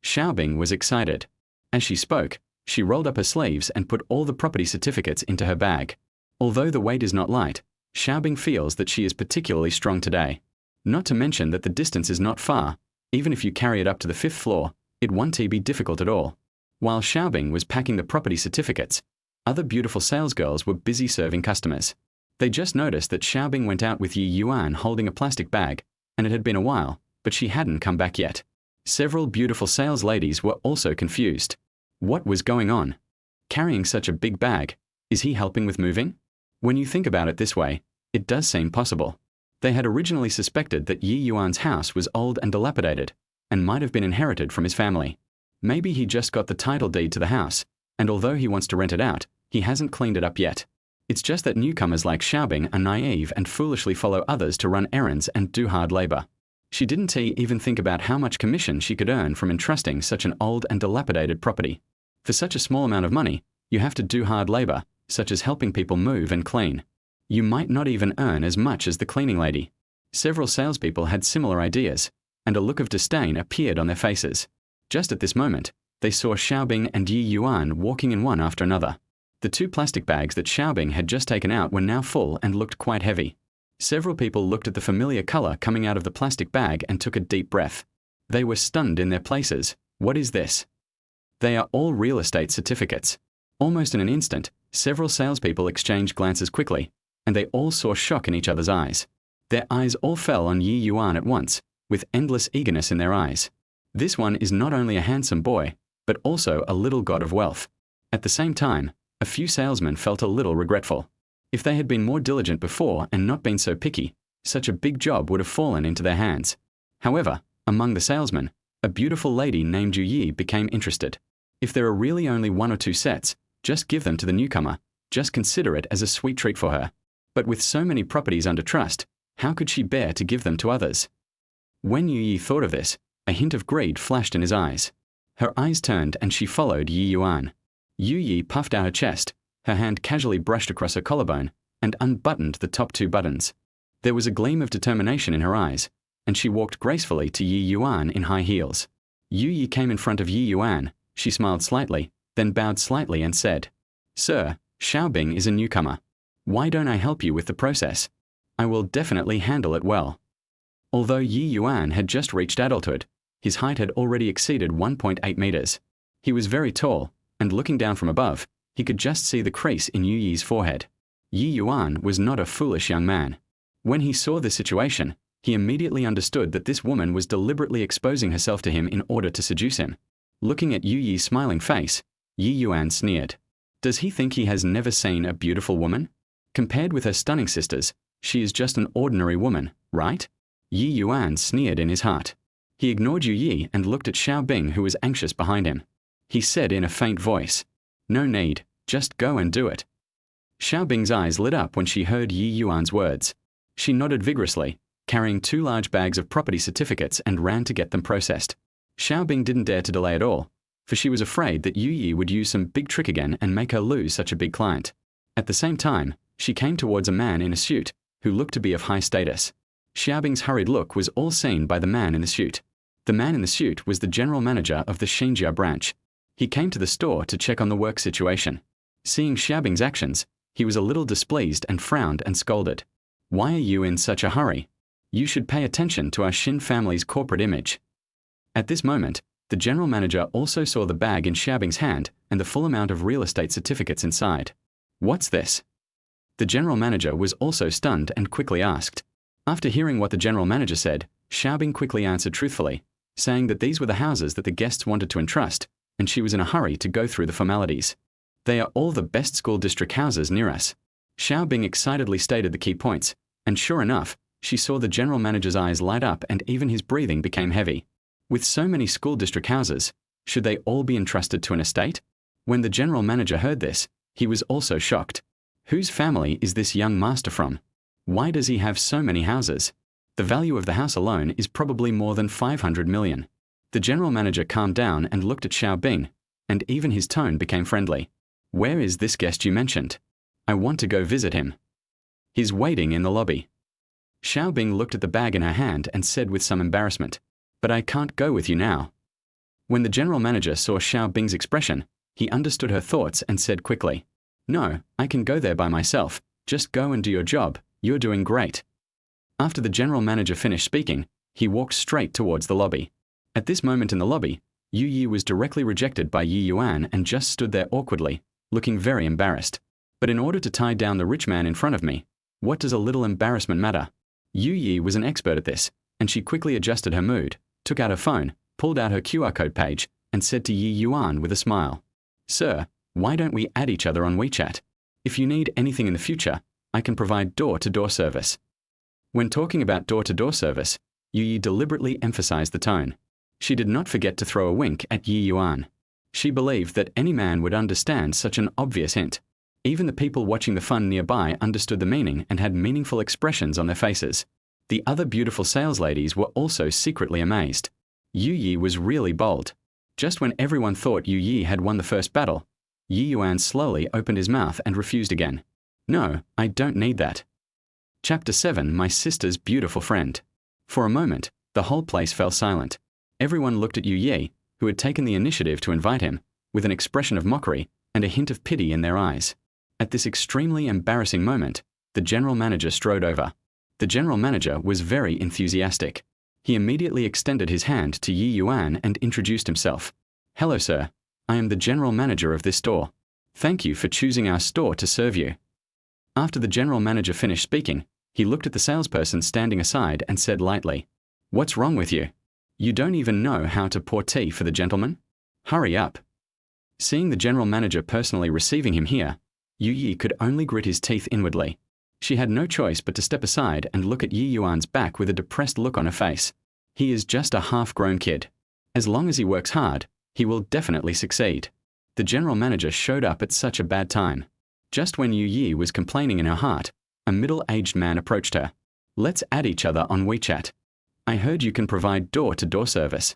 Speaker 1: Xiaobing was excited. As she spoke, she rolled up her sleeves and put all the property certificates into her bag. Although the weight is not light, Xiaobing feels that she is particularly strong today. Not to mention that the distance is not far. Even if you carry it up to the 5th floor, it won't be difficult at all. While Xiaobing was packing the property certificates, other beautiful salesgirls were busy serving customers. They just noticed that Xiaobing went out with Ye Yuan holding a plastic bag, and it had been a while, but she hadn't come back yet. Several beautiful sales ladies were also confused. What was going on? Carrying such a big bag, is he helping with moving? When you think about it this way, it does seem possible. They had originally suspected that Ye Yuan's house was old and dilapidated, and might have been inherited from his family. Maybe he just got the title deed to the house, and although he wants to rent it out, he hasn't cleaned it up yet. It's just that newcomers like Xiaobing are naive and foolishly follow others to run errands and do hard labor. She didn't even think about how much commission she could earn from entrusting such an old and dilapidated property. For such a small amount of money, you have to do hard labor, such as helping people move and clean. You might not even earn as much as the cleaning lady. Several salespeople had similar ideas, and a look of disdain appeared on their faces. Just at this moment, they saw Xiaobing and Ye Yuan walking in one after another. The 2 plastic bags that Xiaobing had just taken out were now full and looked quite heavy. Several people looked at the familiar color coming out of the plastic bag and took a deep breath. They were stunned in their places. What is this? They are all real estate certificates. Almost in an instant, several salespeople exchanged glances quickly, and they all saw shock in each other's eyes. Their eyes all fell on Ye Yuan at once, with endless eagerness in their eyes. This one is not only a handsome boy, but also a little god of wealth. At the same time, a few salesmen felt a little regretful. If they had been more diligent before and not been so picky, such a big job would have fallen into their hands. However, among the salesmen, a beautiful lady named Yi became interested. If there are really only 1 or 2 sets, just give them to the newcomer. Just consider it as a sweet treat for her. But with so many properties under trust, how could she bear to give them to others? When Yi thought of this, a hint of greed flashed in his eyes. Her eyes turned and she followed Ye Yuan. Yi puffed out her chest, her hand casually brushed across her collarbone, and unbuttoned the top 2 buttons. There was a gleam of determination in her eyes, and she walked gracefully to Ye Yuan in high heels. Yi came in front of Ye Yuan. She smiled slightly, then bowed slightly and said, "Sir, Xiaobing is a newcomer. Why don't I help you with the process? I will definitely handle it well." Although Ye Yuan had just reached adulthood, his height had already exceeded 1.8 meters. He was very tall, and looking down from above, he could just see the crease in Yi's forehead. Ye Yuan was not a foolish young man. When he saw the situation, he immediately understood that this woman was deliberately exposing herself to him in order to seduce him. Looking at Yi's smiling face, Ye Yuan sneered. Does he think he has never seen a beautiful woman? Compared with her stunning sisters, she is just an ordinary woman, right? Ye Yuan sneered in his heart. He ignored Yi and looked at Xiaobing, who was anxious behind him. He said in a faint voice, "No need, just go and do it." Xiaobing's eyes lit up when she heard Ye Yuan's words. She nodded vigorously, carrying 2 large bags of property certificates, and ran to get them processed. Xiaobing didn't dare to delay at all, for she was afraid that Yi would use some big trick again and make her lose such a big client. At the same time, she came towards a man in a suit, who looked to be of high status. Xiaobing's hurried look was all seen by the man in the suit. The man in the suit was the general manager of the Xinjia branch. He came to the store to check on the work situation. Seeing Xiaobing's actions, he was a little displeased and frowned and scolded. "Why are you in such a hurry? You should pay attention to our Xin family's corporate image." At this moment, the general manager also saw the bag in Xiaobing's hand and the full amount of real estate certificates inside. "What's this?" The general manager was also stunned and quickly asked. After hearing what the general manager said, Xiaobing quickly answered truthfully, saying that these were the houses that the guests wanted to entrust, and she was in a hurry to go through the formalities. "They are all the best school district houses near us." Xiaobing excitedly stated the key points, and sure enough, she saw the general manager's eyes light up and even his breathing became heavy. With so many school district houses, should they all be entrusted to an estate? When the general manager heard this, he was also shocked. Whose family is this young master from? Why does he have so many houses? The value of the house alone is probably more than 500 million. The general manager calmed down and looked at Xiaobing, and even his tone became friendly. "Where is this guest you mentioned? I want to go visit him." "He's waiting in the lobby." Xiaobing looked at the bag in her hand and said with some embarrassment, "But I can't go with you now." When the general manager saw Xiaobing's expression, he understood her thoughts and said quickly, "No, I can go there by myself. Just go and do your job. You're doing great." After the general manager finished speaking, he walked straight towards the lobby. At this moment in the lobby, Yi was directly rejected by Ye Yuan and just stood there awkwardly, looking very embarrassed. But in order to tie down the rich man in front of me, what does a little embarrassment matter? Yi was an expert at this, and she quickly adjusted her mood, took out her phone, pulled out her QR code page, and said to Ye Yuan with a smile, "Sir, Why don't we add each other on WeChat? If you need anything in the future, I can provide door-to-door service. When talking about door-to-door service, Ye deliberately emphasized the tone. She did not forget to throw a wink at Ye Yuan. She believed that any man would understand such an obvious hint. Even the people watching the fun nearby understood the meaning and had meaningful expressions on their faces. The other beautiful sales ladies were also secretly amazed. Ye was really bold. Just when everyone thought Ye had won the first battle, Ye Yuan slowly opened his mouth and refused again. No, I don't need that. Chapter 7, My Sister's Beautiful Friend. For a moment, the whole place fell silent. Everyone looked at Ye, who had taken the initiative to invite him, with an expression of mockery and a hint of pity in their eyes. At this extremely embarrassing moment, the general manager strode over. The general manager was very enthusiastic. He immediately extended his hand to Ye Yuan and introduced himself. Hello, sir. I am the general manager of this store. Thank you for choosing our store to serve you. After the general manager finished speaking, he looked at the salesperson standing aside and said lightly, What's wrong with you? You don't even know how to pour tea for the gentleman? Hurry up. Seeing the general manager personally receiving him here, Ye could only grit his teeth inwardly. She had no choice but to step aside and look at Ye Yuan's back with a depressed look on her face. He is just a half-grown kid. As long as he works hard, he will definitely succeed. The general manager showed up at such a bad time. Just when Ye was complaining in her heart, a middle-aged man approached her. Let's add each other on WeChat. I heard you can provide door-to-door service.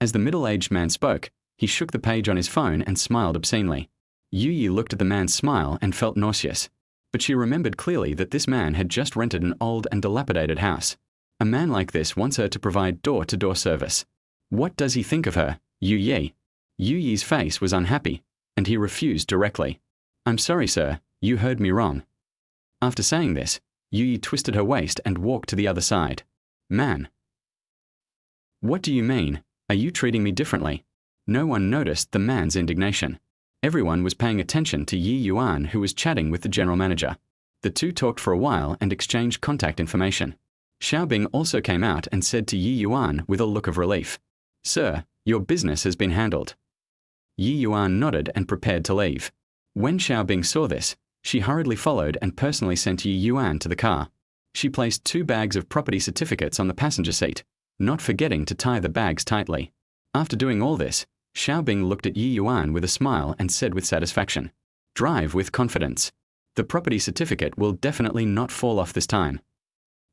Speaker 1: As the middle-aged man spoke, he shook the page on his phone and smiled obscenely. Ye looked at the man's smile and felt nauseous. But she remembered clearly that this man had just rented an old and dilapidated house. A man like this wants her to provide door-to-door service. What does he think of her, Ye? Ye's face was unhappy, and he refused directly. I'm sorry, sir, you heard me wrong. After saying this, Ye twisted her waist and walked to the other side. Man. What do you mean? Are you treating me differently? No one noticed the man's indignation. Everyone was paying attention to Ye Yuan, who was chatting with the general manager. The two talked for a while and exchanged contact information. Xiaobing also came out and said to Ye Yuan with a look of relief, Sir, your business has been handled. Ye Yuan nodded and prepared to leave. When Xiaobing saw this, she hurriedly followed and personally sent Ye Yuan to the car. She placed 2 bags of property certificates on the passenger seat, not forgetting to tie the bags tightly. After doing all this, Xiaobing looked at Ye Yuan with a smile and said with satisfaction, Drive with confidence. The property certificate will definitely not fall off this time.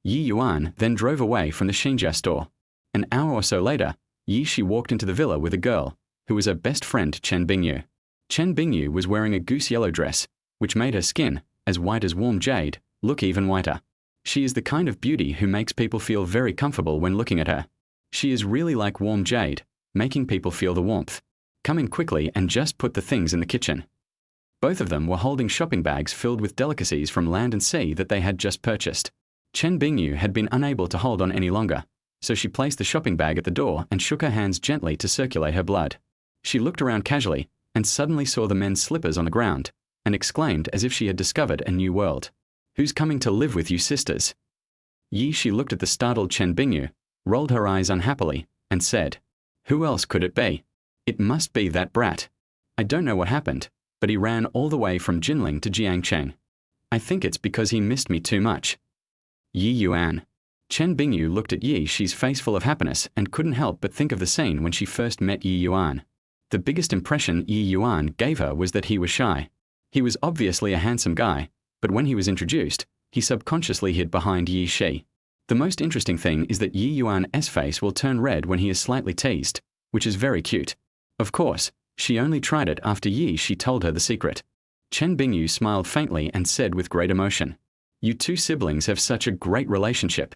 Speaker 1: Ye Yuan then drove away from the Xinjia store. An hour or so later, She walked into the villa with a girl, who was her best friend Chen Bingyu. Chen Bingyu was wearing a goose yellow dress, which made her skin, as white as warm jade, look even whiter. She is the kind of beauty who makes people feel very comfortable when looking at her. She is really like warm jade, making people feel the warmth. Come in quickly and just put the things in the kitchen. Both of them were holding shopping bags filled with delicacies from land and sea that they had just purchased. Chen Bingyu had been unable to hold on any longer, so she placed the shopping bag at the door and shook her hands gently to circulate her blood. She looked around casually and suddenly saw the men's slippers on the ground and exclaimed as if she had discovered a new world. Who's coming to live with you sisters? She looked at the startled Chen Bingyu, rolled her eyes unhappily, and said, Who else could it be? It must be that brat. I don't know what happened, but he ran all the way from Jinling to Jiangcheng. I think it's because he missed me too much. Ye Yuan. Chen Bingyu looked at She's face full of happiness and couldn't help but think of the scene when she first met Ye Yuan. The biggest impression Ye Yuan gave her was that he was shy. He was obviously a handsome guy, but when he was introduced, he subconsciously hid behind Ye Shi. The most interesting thing is that Ye Yuan's face will turn red when he is slightly teased, which is very cute. Of course, she only tried it after Ye Shi told her the secret. Chen Bingyu smiled faintly and said with great emotion, You two siblings have such a great relationship.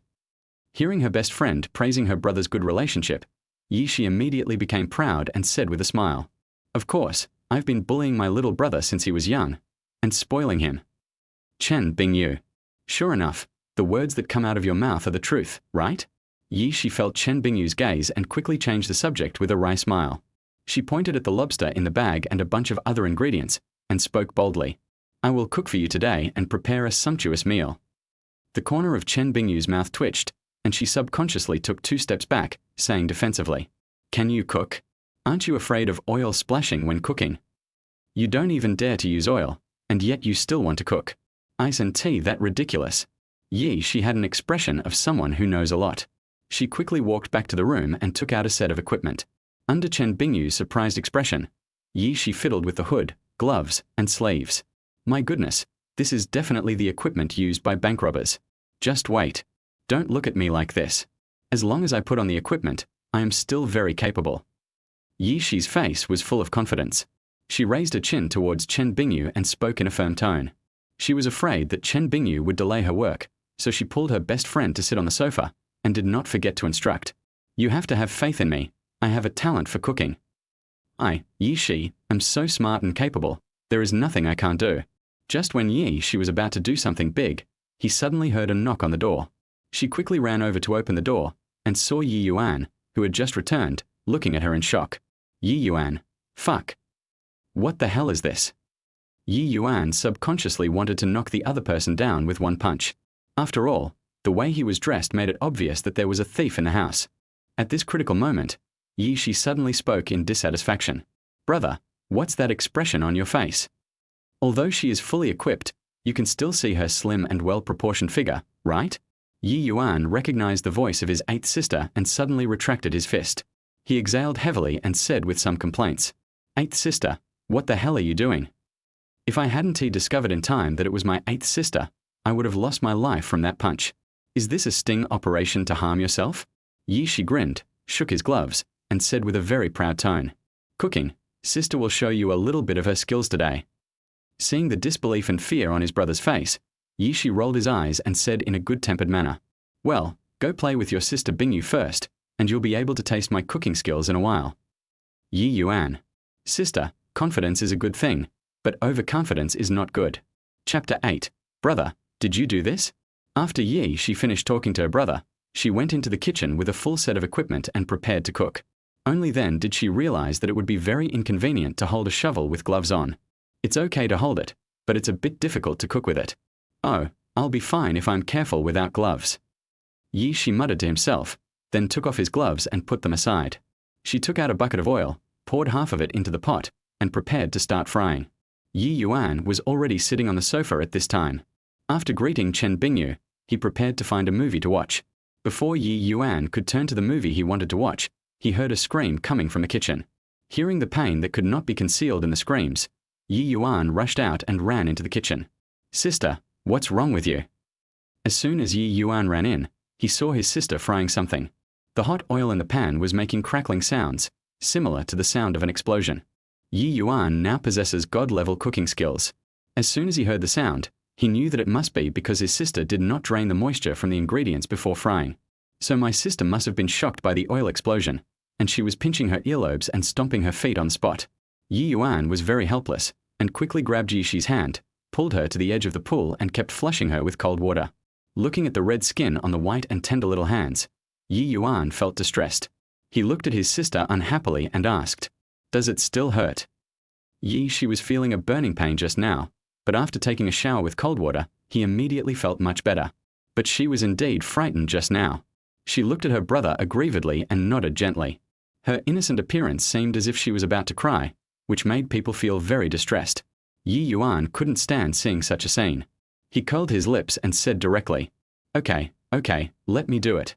Speaker 1: Hearing her best friend praising her brother's good relationship, Ye Shi immediately became proud and said with a smile, Of course, I've been bullying my little brother since he was young, and spoiling him. Chen Bingyu. Sure enough, the words that come out of your mouth are the truth, right? Ye Shi felt Chen Bingyu's gaze and quickly changed the subject with a wry smile. She pointed at the lobster in the bag and a bunch of other ingredients, and spoke boldly. I will cook for you today and prepare a sumptuous meal. The corner of Chen Bingyu's mouth twitched, and she subconsciously took 2 steps back, saying defensively, Can you cook? Aren't you afraid of oil splashing when cooking? You don't even dare to use oil, and yet you still want to cook. Ice and tea, that ridiculous. She had an expression of someone who knows a lot. She quickly walked back to the room and took out a set of equipment. Under Chen Bingyu's surprised expression, she fiddled with the hood, gloves, and sleeves. My goodness, this is definitely the equipment used by bank robbers. Just wait. Don't look at me like this. As long as I put on the equipment, I am still very capable. Shi's face was full of confidence. She raised her chin towards Chen Bingyu and spoke in a firm tone. She was afraid that Chen Bingyu would delay her work, so she pulled her best friend to sit on the sofa and did not forget to instruct. You have to have faith in me. I have a talent for cooking. Shi, am so smart and capable. There is nothing I can't do. Just when she was about to do something big, he suddenly heard a knock on the door. She quickly ran over to open the door and saw Ye Yuan, who had just returned, looking at her in shock. Ye Yuan. Fuck. What the hell is this? Ye Yuan subconsciously wanted to knock the other person down with one punch. After all, the way he was dressed made it obvious that there was a thief in the house. At this critical moment, Shi suddenly spoke in dissatisfaction. Brother, what's that expression on your face? Although she is fully equipped, you can still see her slim and well-proportioned figure, right? Ye Yuan recognized the voice of his eighth sister and suddenly retracted his fist. He exhaled heavily and said with some complaints, Eighth sister, what the hell are you doing? If I hadn't discovered in time that it was my eighth sister, I would have lost my life from that punch. Is this a sting operation to harm yourself? Shi grinned, shook his gloves, and said with a very proud tone, Cooking, sister will show you a little bit of her skills today. Seeing the disbelief and fear on his brother's face, Shi rolled his eyes and said in a good-tempered manner, Well, go play with your sister Bingyu first, and you'll be able to taste my cooking skills in a while. Ye Yuan. Sister, confidence is a good thing, but overconfidence is not good. Chapter 8. Brother, did you do this? After she finished talking to her brother, she went into the kitchen with a full set of equipment and prepared to cook. Only then did she realize that it would be very inconvenient to hold a shovel with gloves on. It's okay to hold it, but it's a bit difficult to cook with it. Oh, I'll be fine if I'm careful without gloves. Shi muttered to himself, then took off his gloves and put them aside. She took out a bucket of oil, poured half of it into the pot, and prepared to start frying. Ye Yuan was already sitting on the sofa at this time. After greeting Chen Bingyu, he prepared to find a movie to watch. Before Ye Yuan could turn to the movie he wanted to watch, he heard a scream coming from the kitchen. Hearing the pain that could not be concealed in the screams, Ye Yuan rushed out and ran into the kitchen. Sister, what's wrong with you? As soon as Ye Yuan ran in, he saw his sister frying something. The hot oil in the pan was making crackling sounds, similar to the sound of an explosion. Ye Yuan now possesses god-level cooking skills. As soon as he heard the sound, he knew that it must be because his sister did not drain the moisture from the ingredients before frying. So my sister must have been shocked by the oil explosion, and she was pinching her earlobes and stomping her feet on the spot. Ye Yuan was very helpless, and quickly grabbed Shi's hand, pulled her to the edge of the pool and kept flushing her with cold water. Looking at the red skin on the white and tender little hands, Ye Yuan felt distressed. He looked at his sister unhappily and asked, Does it still hurt? She was feeling a burning pain just now, but after taking a shower with cold water, he immediately felt much better. But she was indeed frightened just now. She looked at her brother aggrievedly and nodded gently. Her innocent appearance seemed as if she was about to cry, which made people feel very distressed. Ye Yuan couldn't stand seeing such a scene. He curled his lips and said directly, Okay, let me do it.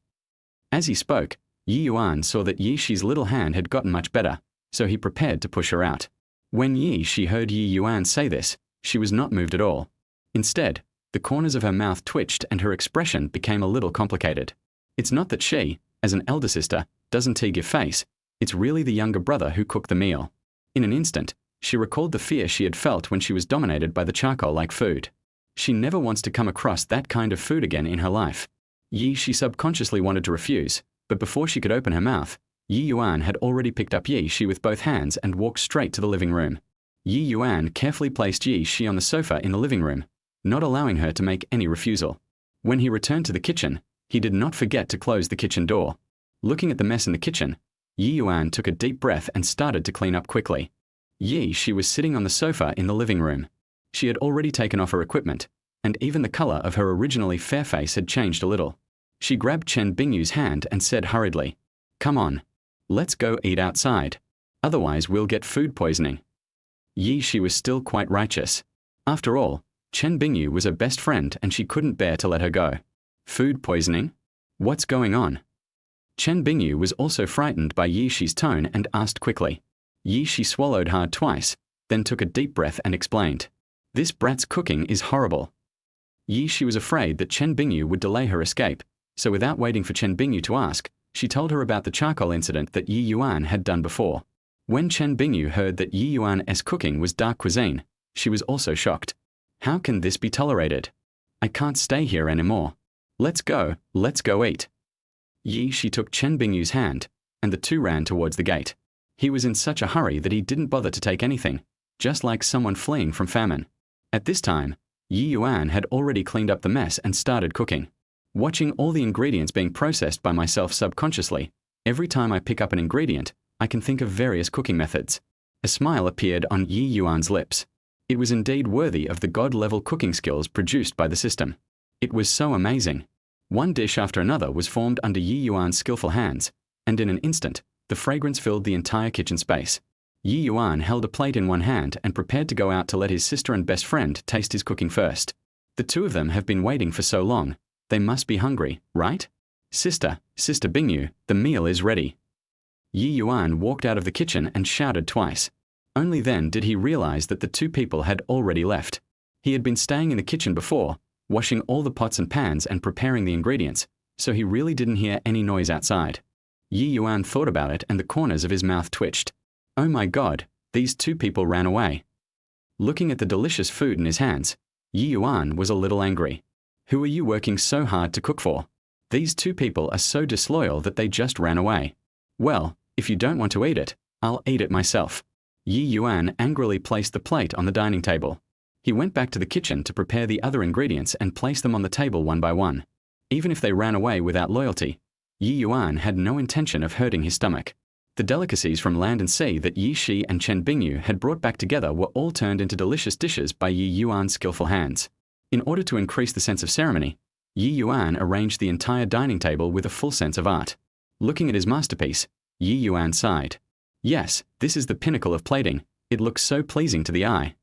Speaker 1: As he spoke, Ye Yuan saw that Shi's little hand had gotten much better, so he prepared to push her out. When she heard Ye Yuan say this, she was not moved at all. Instead, the corners of her mouth twitched and her expression became a little complicated. It's not that she, as an elder sister, doesn't give face, it's really the younger brother who cooked the meal. In an instant, she recalled the fear she had felt when she was dominated by the charcoal-like food. She never wants to come across that kind of food again in her life. She subconsciously wanted to refuse, but before she could open her mouth, Ye Yuan had already picked up Shi with both hands and walked straight to the living room. Ye Yuan carefully placed Shi on the sofa in the living room, not allowing her to make any refusal. When he returned to the kitchen, he did not forget to close the kitchen door. Looking at the mess in the kitchen, Ye Yuan took a deep breath and started to clean up quickly. She was sitting on the sofa in the living room. She had already taken off her equipment, and even the color of her originally fair face had changed a little. She grabbed Chen Bingyu's hand and said hurriedly, Come on. Let's go eat outside. Otherwise we'll get food poisoning. She was still quite righteous. After all, Chen Bingyu was her best friend and she couldn't bear to let her go. Food poisoning? What's going on? Chen Bingyu was also frightened by Shi's tone and asked quickly. Shi swallowed hard twice, then took a deep breath and explained. This brat's cooking is horrible. Shi was afraid that Chen Bingyu would delay her escape, so without waiting for Chen Bingyu to ask, she told her about the charcoal incident that Ye Yuan had done before. When Chen Bingyu heard that Ye Yuan's cooking was dark cuisine, she was also shocked. How can this be tolerated? I can't stay here anymore. Let's go eat. She took Chen Bingyu's hand, and the two ran towards the gate. He was in such a hurry that he didn't bother to take anything, just like someone fleeing from famine. At this time, Ye Yuan had already cleaned up the mess and started cooking. Watching all the ingredients being processed by myself subconsciously, every time I pick up an ingredient, I can think of various cooking methods. A smile appeared on Ye Yuan's lips. It was indeed worthy of the god-level cooking skills produced by the system. It was so amazing. One dish after another was formed under Ye Yuan's skillful hands, and in an instant, the fragrance filled the entire kitchen space. Ye Yuan held a plate in one hand and prepared to go out to let his sister and best friend taste his cooking first. The two of them have been waiting for so long. They must be hungry, right? Sister Bingyu, the meal is ready. Ye Yuan walked out of the kitchen and shouted twice. Only then did he realize that the two people had already left. He had been staying in the kitchen before, washing all the pots and pans and preparing the ingredients, so he really didn't hear any noise outside. Ye Yuan thought about it and the corners of his mouth twitched. Oh my God, these two people ran away. Looking at the delicious food in his hands, Ye Yuan was a little angry. Who are you working so hard to cook for? These two people are so disloyal that they just ran away. Well, if you don't want to eat it, I'll eat it myself. Ye Yuan angrily placed the plate on the dining table. He went back to the kitchen to prepare the other ingredients and place them on the table one by one. Even if they ran away without loyalty, Ye Yuan had no intention of hurting his stomach. The delicacies from land and sea that Ye Shi and Chen Bingyu had brought back together were all turned into delicious dishes by Ye Yuan's skillful hands. In order to increase the sense of ceremony, Ye Yuan arranged the entire dining table with a full sense of art. Looking at his masterpiece, Ye Yuan sighed. Yes, this is the pinnacle of plating. It looks so pleasing to the eye.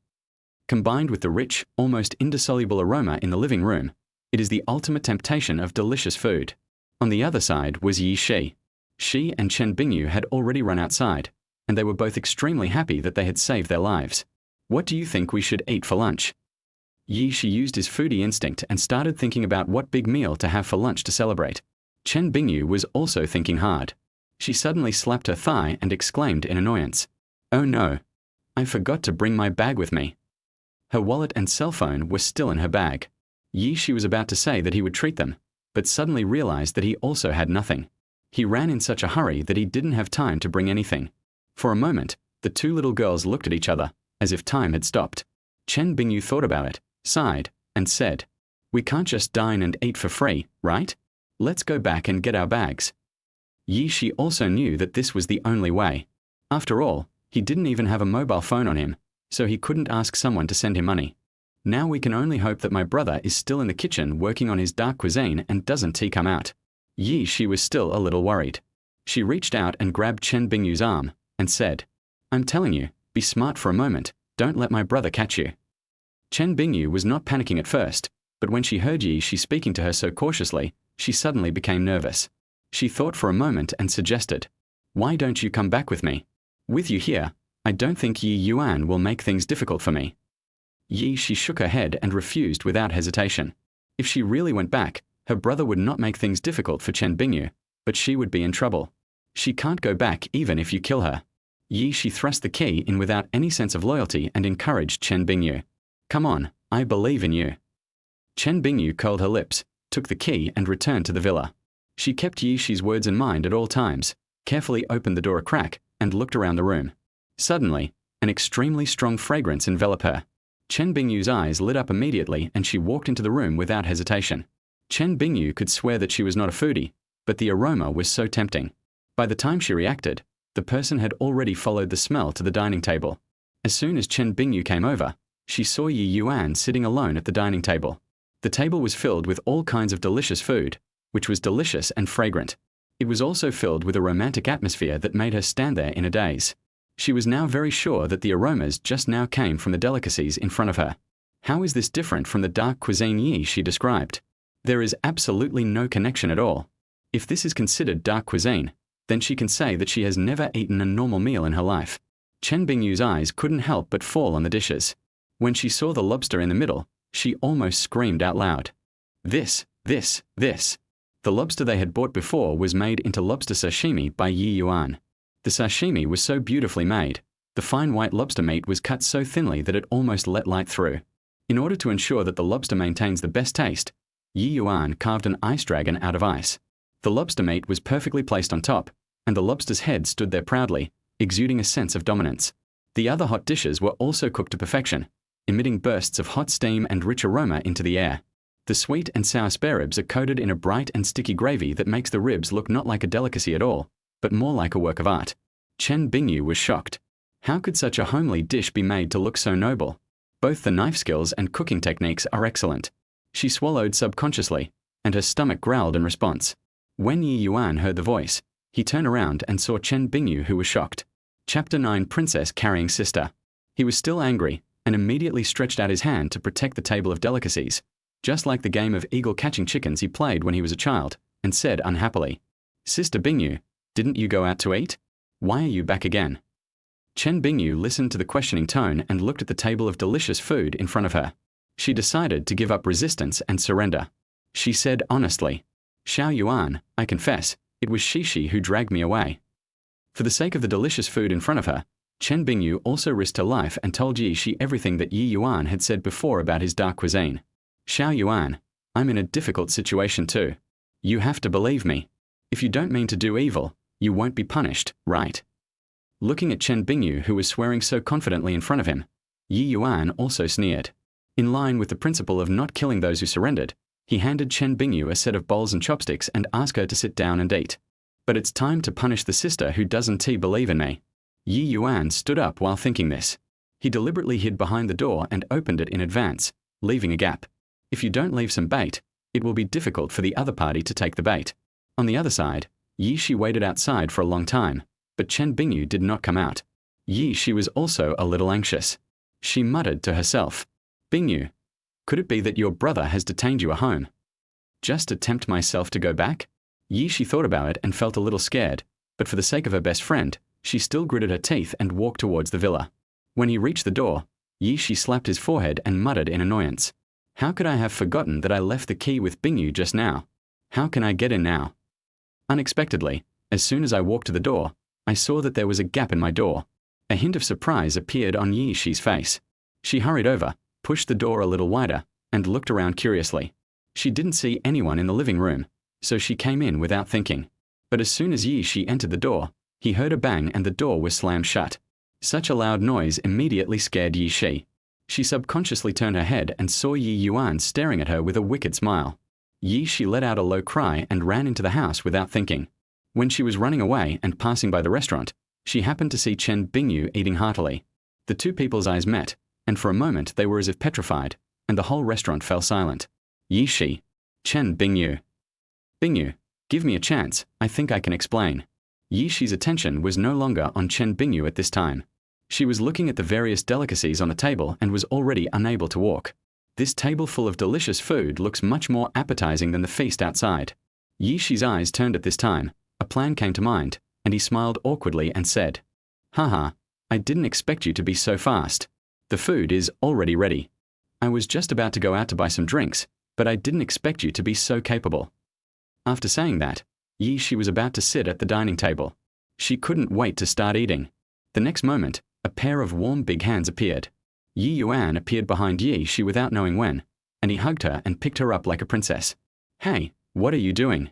Speaker 1: Combined with the rich, almost indissoluble aroma in the living room, it is the ultimate temptation of delicious food. On the other side was Ye Shi. She and Chen Bingyu had already run outside, and they were both extremely happy that they had saved their lives. What do you think we should eat for lunch? Ye Shi used his foodie instinct and started thinking about what big meal to have for lunch to celebrate. Chen Bingyu was also thinking hard. She suddenly slapped her thigh and exclaimed in annoyance. Oh no! I forgot to bring my bag with me. Her wallet and cell phone were still in her bag. Ye Shi was about to say that he would treat them, but suddenly realized that he also had nothing. He ran in such a hurry that he didn't have time to bring anything. For a moment, the two little girls looked at each other, as if time had stopped. Chen Bingyu thought about it, sighed, and said, We can't just dine and eat for free, right? Let's go back and get our bags. Ye Shi also knew that this was the only way. After all, he didn't even have a mobile phone on him, so he couldn't ask someone to send him money. Now we can only hope that my brother is still in the kitchen working on his dark cuisine and doesn't he come out. Ye Shi was still a little worried. She reached out and grabbed Chen Bingyu's arm, and said, I'm telling you, be smart for a moment, don't let my brother catch you. Chen Bingyu was not panicking at first, but when she heard Ye Shi speaking to her so cautiously, she suddenly became nervous. She thought for a moment and suggested, Why don't you come back with me? With you here, I don't think Ye Yuan will make things difficult for me. Ye Shi shook her head and refused without hesitation. If she really went back, her brother would not make things difficult for Chen Bingyu, but she would be in trouble. She can't go back even if you kill her. Ye Shi thrust the key in without any sense of loyalty and encouraged Chen Bingyu. Come on, I believe in you. Chen Bingyu curled her lips, took the key and returned to the villa. She kept Ye Shi's words in mind at all times, carefully opened the door a crack, and looked around the room. Suddenly, an extremely strong fragrance enveloped her. Chen Bingyu's eyes lit up immediately and she walked into the room without hesitation. Chen Bingyu could swear that she was not a foodie, but the aroma was so tempting. By the time she reacted, the person had already followed the smell to the dining table. As soon as Chen Bingyu came over, she saw Ye Yuan sitting alone at the dining table. The table was filled with all kinds of delicious food, which was delicious and fragrant. It was also filled with a romantic atmosphere that made her stand there in a daze. She was now very sure that the aromas just now came from the delicacies in front of her. How is this different from the dark cuisine Ye she described? There is absolutely no connection at all. If this is considered dark cuisine, then she can say that she has never eaten a normal meal in her life. Chen Bingyu's eyes couldn't help but fall on the dishes. When she saw the lobster in the middle, she almost screamed out loud. This. The lobster they had bought before was made into lobster sashimi by Ye Yuan. The sashimi was so beautifully made. The fine white lobster meat was cut so thinly that it almost let light through. In order to ensure that the lobster maintains the best taste, Ye Yuan carved an ice dragon out of ice. The lobster meat was perfectly placed on top, and the lobster's head stood there proudly, exuding a sense of dominance. The other hot dishes were also cooked to perfection, emitting bursts of hot steam and rich aroma into the air. The sweet and sour spare ribs are coated in a bright and sticky gravy that makes the ribs look not like a delicacy at all, but more like a work of art. Chen Bingyu was shocked. How could such a homely dish be made to look so noble? Both the knife skills and cooking techniques are excellent. She swallowed subconsciously, and her stomach growled in response. When Ye Yuan heard the voice, he turned around and saw Chen Bingyu, who was shocked. Chapter 9: Princess Carrying Sister. He was still angry, and immediately stretched out his hand to protect the table of delicacies, just like the game of eagle catching chickens he played when he was a child, and said unhappily, "Sister Bingyu, didn't you go out to eat? Why are you back again?" Chen Bingyu listened to the questioning tone and looked at the table of delicious food in front of her. She decided to give up resistance and surrender. She said honestly, "Xiao Yuan, I confess, it was Shishi who dragged me away." For the sake of the delicious food in front of her, Chen Bingyu also risked her life and told Ye Shi everything that Ye Yuan had said before about his dark cuisine. "Xiao Yuan, I'm in a difficult situation too. You have to believe me. If you don't mean to do evil, you won't be punished, right?" Looking at Chen Bingyu, who was swearing so confidently in front of him, Ye Yuan also sneered. In line with the principle of not killing those who surrendered, he handed Chen Bingyu a set of bowls and chopsticks and asked her to sit down and eat. "But it's time to punish the sister who doesn't believe in me." Ye Yuan stood up while thinking this. He deliberately hid behind the door and opened it in advance, leaving a gap. If you don't leave some bait, it will be difficult for the other party to take the bait. On the other side, Ye Shi waited outside for a long time, but Chen Bingyu did not come out. Ye Shi was also a little anxious. She muttered to herself, "Bingyu, could it be that your brother has detained you at home? Just to tempt myself to go back?" Ye Shi thought about it and felt a little scared, but for the sake of her best friend, she still gritted her teeth and walked towards the villa. When he reached the door, Ye Shi slapped his forehead and muttered in annoyance, "How could I have forgotten that I left the key with Bingyu just now? How can I get in now?" Unexpectedly, as soon as I walked to the door, I saw that there was a gap in my door. A hint of surprise appeared on Ye Shi's face. She hurried over, pushed the door a little wider, and looked around curiously. She didn't see anyone in the living room, so she came in without thinking. But as soon as Ye Shi entered the door, he heard a bang and the door was slammed shut. Such a loud noise immediately scared Ye Shi. She subconsciously turned her head and saw Ye Yuan staring at her with a wicked smile. Ye Shi let out a low cry and ran into the house without thinking. When she was running away and passing by the restaurant, she happened to see Chen Bingyu eating heartily. The two people's eyes met, and for a moment they were as if petrified, and the whole restaurant fell silent. Ye Shi. Chen Bingyu. "Bingyu, give me a chance, I think I can explain." Ye Shi's attention was no longer on Chen Bingyu at this time. She was looking at the various delicacies on the table and was already unable to walk. This table full of delicious food looks much more appetizing than the feast outside. Ye Shi's eyes turned at this time. A plan came to mind, and he smiled awkwardly and said, "Haha, I didn't expect you to be so fast. The food is already ready. I was just about to go out to buy some drinks, but I didn't expect you to be so capable." After saying that, Ye Shi was about to sit at the dining table. She couldn't wait to start eating. The next moment, a pair of warm big hands appeared. Ye Yuan appeared behind Ye Shi without knowing when, and he hugged her and picked her up like a princess. "Hey, what are you doing?"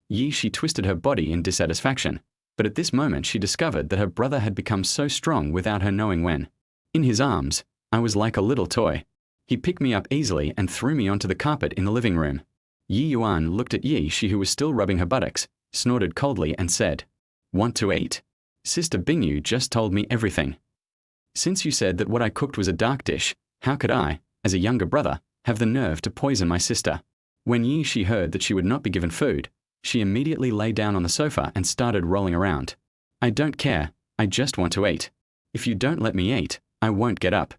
Speaker 1: Ye Shi twisted her body in dissatisfaction, but at this moment she discovered that her brother had become so strong without her knowing when. In his arms, I was like a little toy. He picked me up easily and threw me onto the carpet in the living room. Ye Yuan looked at Ye Shi, who was still rubbing her buttocks, snorted coldly and said, "Want to eat? Sister Bingyu just told me everything. Since you said that what I cooked was a dark dish, how could I, as a younger brother, have the nerve to poison my sister?" When Ye Shi heard that she would not be given food, she immediately lay down on the sofa and started rolling around. "I don't care. I just want to eat. If you don't let me eat, I won't get up.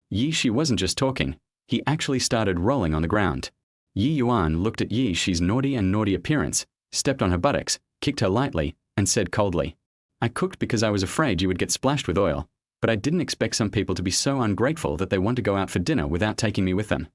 Speaker 1: Ye Shi wasn't just talking, he actually started rolling on the ground. Ye Yuan looked at Ye Shi's naughty appearance, stepped on her buttocks, kicked her lightly, and said coldly, I cooked because I was afraid you would get splashed with oil, but I didn't expect some people to be so ungrateful that they want to go out for dinner without taking me with them.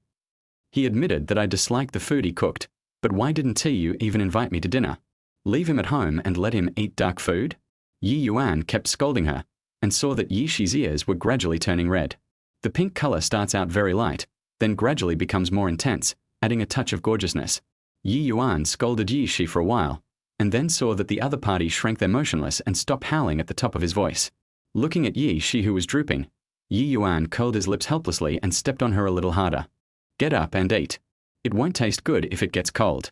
Speaker 1: He admitted that I disliked the food he cooked, but why didn't you even invite me to dinner? Leave him at home and let him eat dark food? Ye Yuan kept scolding her, and saw that Ye Shi's ears were gradually turning red. The pink color starts out very light, then gradually becomes more intense, adding a touch of gorgeousness. Ye Yuan scolded Ye Shi for a while, and then saw that the other party shrank there motionless and stopped howling at the top of his voice. Looking at Ye Shi, who was drooping, Ye Yuan curled his lips helplessly and stepped on her a little harder. Get up and eat. It won't taste good if it gets cold.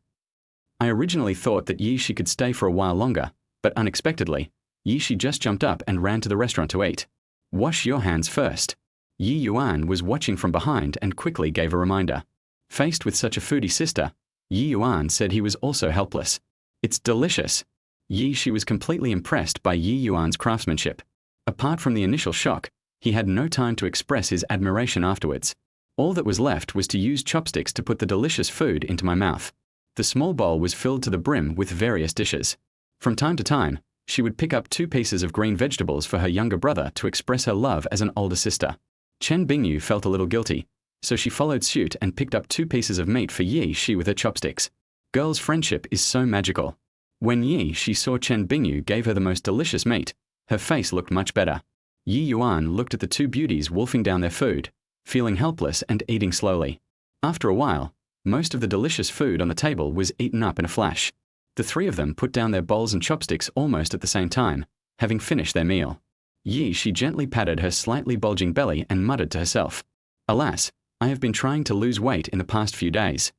Speaker 1: I originally thought that Ye Shi could stay for a while longer, but unexpectedly, Ye Shi just jumped up and ran to the restaurant to eat. Wash your hands first. Ye Yuan was watching from behind and quickly gave a reminder. Faced with such a foodie sister, Ye Yuan said he was also helpless. It's delicious. Ye Shi was completely impressed by Ye Yuan's craftsmanship. Apart from the initial shock, he had no time to express his admiration afterwards. All that was left was to use chopsticks to put the delicious food into my mouth. The small bowl was filled to the brim with various dishes. From time to time, she would pick up 2 pieces of green vegetables for her younger brother to express her love as an older sister. Chen Bingyu felt a little guilty, so she followed suit and picked up 2 pieces of meat for Ye Shi with her chopsticks. Girls' friendship is so magical. When Ye Shi saw Chen Bingyu gave her the most delicious meat, her face looked much better. Ye Yuan looked at the 2 beauties wolfing down their food, feeling helpless and eating slowly. After a while, most of the delicious food on the table was eaten up in a flash. The 3 of them put down their bowls and chopsticks almost at the same time, having finished their meal. Ye Shi gently patted her slightly bulging belly and muttered to herself, Alas, I have been trying to lose weight in the past few days.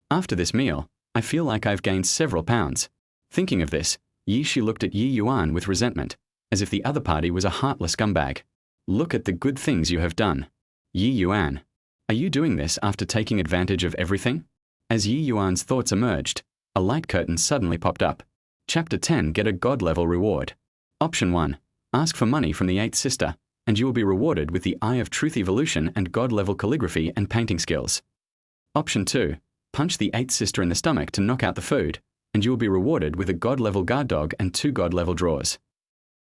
Speaker 1: After this meal, I feel like I've gained several pounds. Thinking of this, Ye Shi looked at Ye Yuan with resentment, as if the other party was a heartless scumbag. Look at the good things you have done. Ye Yuan, are you doing this after taking advantage of everything? As Ye Yuan's thoughts emerged, a light curtain suddenly popped up. Chapter 10, Get a God-level reward. Option 1. Ask for money from the 8th sister, and you will be rewarded with the Eye of Truth evolution and God-level calligraphy and painting skills. Option 2. Punch the 8th sister in the stomach to knock out the food, and you will be rewarded with a God-level guard dog and 2 God-level drawers.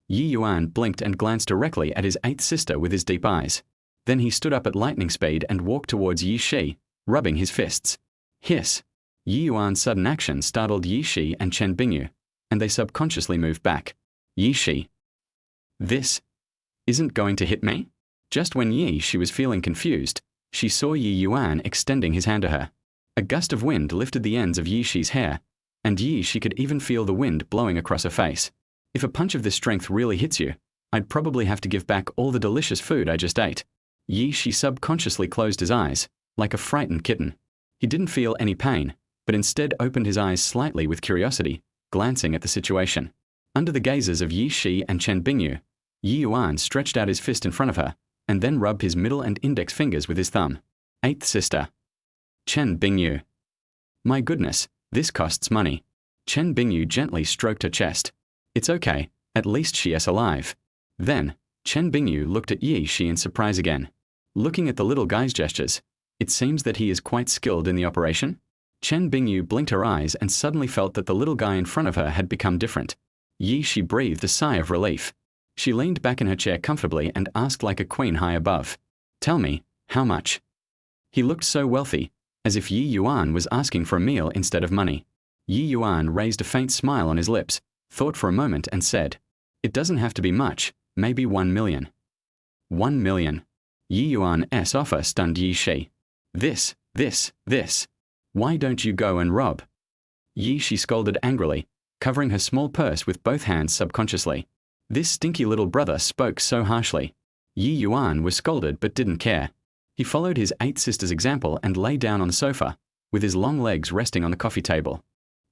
Speaker 1: Ye Yuan blinked and glanced directly at his 8th sister with his deep eyes. Then he stood up at lightning speed and walked towards Ye Shi, rubbing his fists. Hiss! Ye Yuan's sudden action startled Ye Shi and Chen Bingyu, and they subconsciously moved back. Ye Shi. This isn't going to hit me? Just when Ye Shi was feeling confused, she saw Ye Yuan extending his hand to her. A gust of wind lifted the ends of Ye Shi's hair, and Ye Shi could even feel the wind blowing across her face. If a punch of this strength really hits you, I'd probably have to give back all the delicious food I just ate. Ye Shi subconsciously closed his eyes, like a frightened kitten. He didn't feel any pain, but instead opened his eyes slightly with curiosity, glancing at the situation. Under the gazes of Ye Shi and Chen Bingyu, Ye Yuan stretched out his fist in front of her, and then rubbed his middle and index fingers with his thumb. 8th sister. Chen Bingyu. My goodness, this costs money. Chen Bingyu gently stroked her chest. It's okay, at least she is alive. Then, Chen Bingyu looked at Ye Shi in surprise again. Looking at the little guy's gestures, it seems that he is quite skilled in the operation. Chen Bingyu blinked her eyes and suddenly felt that the little guy in front of her had become different. Ye Shi breathed a sigh of relief. She leaned back in her chair comfortably and asked like a queen high above. Tell me, how much? He looked so wealthy, as if Ye Yuan was asking for a meal instead of money. Ye Yuan raised a faint smile on his lips, thought for a moment and said, It doesn't have to be much, maybe 1 million. 1 million. Ye Yuan's offer stunned Ye Shi. This. Why don't you go and rob? Ye Shi scolded angrily, covering her small purse with both hands subconsciously. This stinky little brother spoke so harshly. Ye Yuan was scolded but didn't care. He followed his 8th sister's example and lay down on the sofa, with his long legs resting on the coffee table.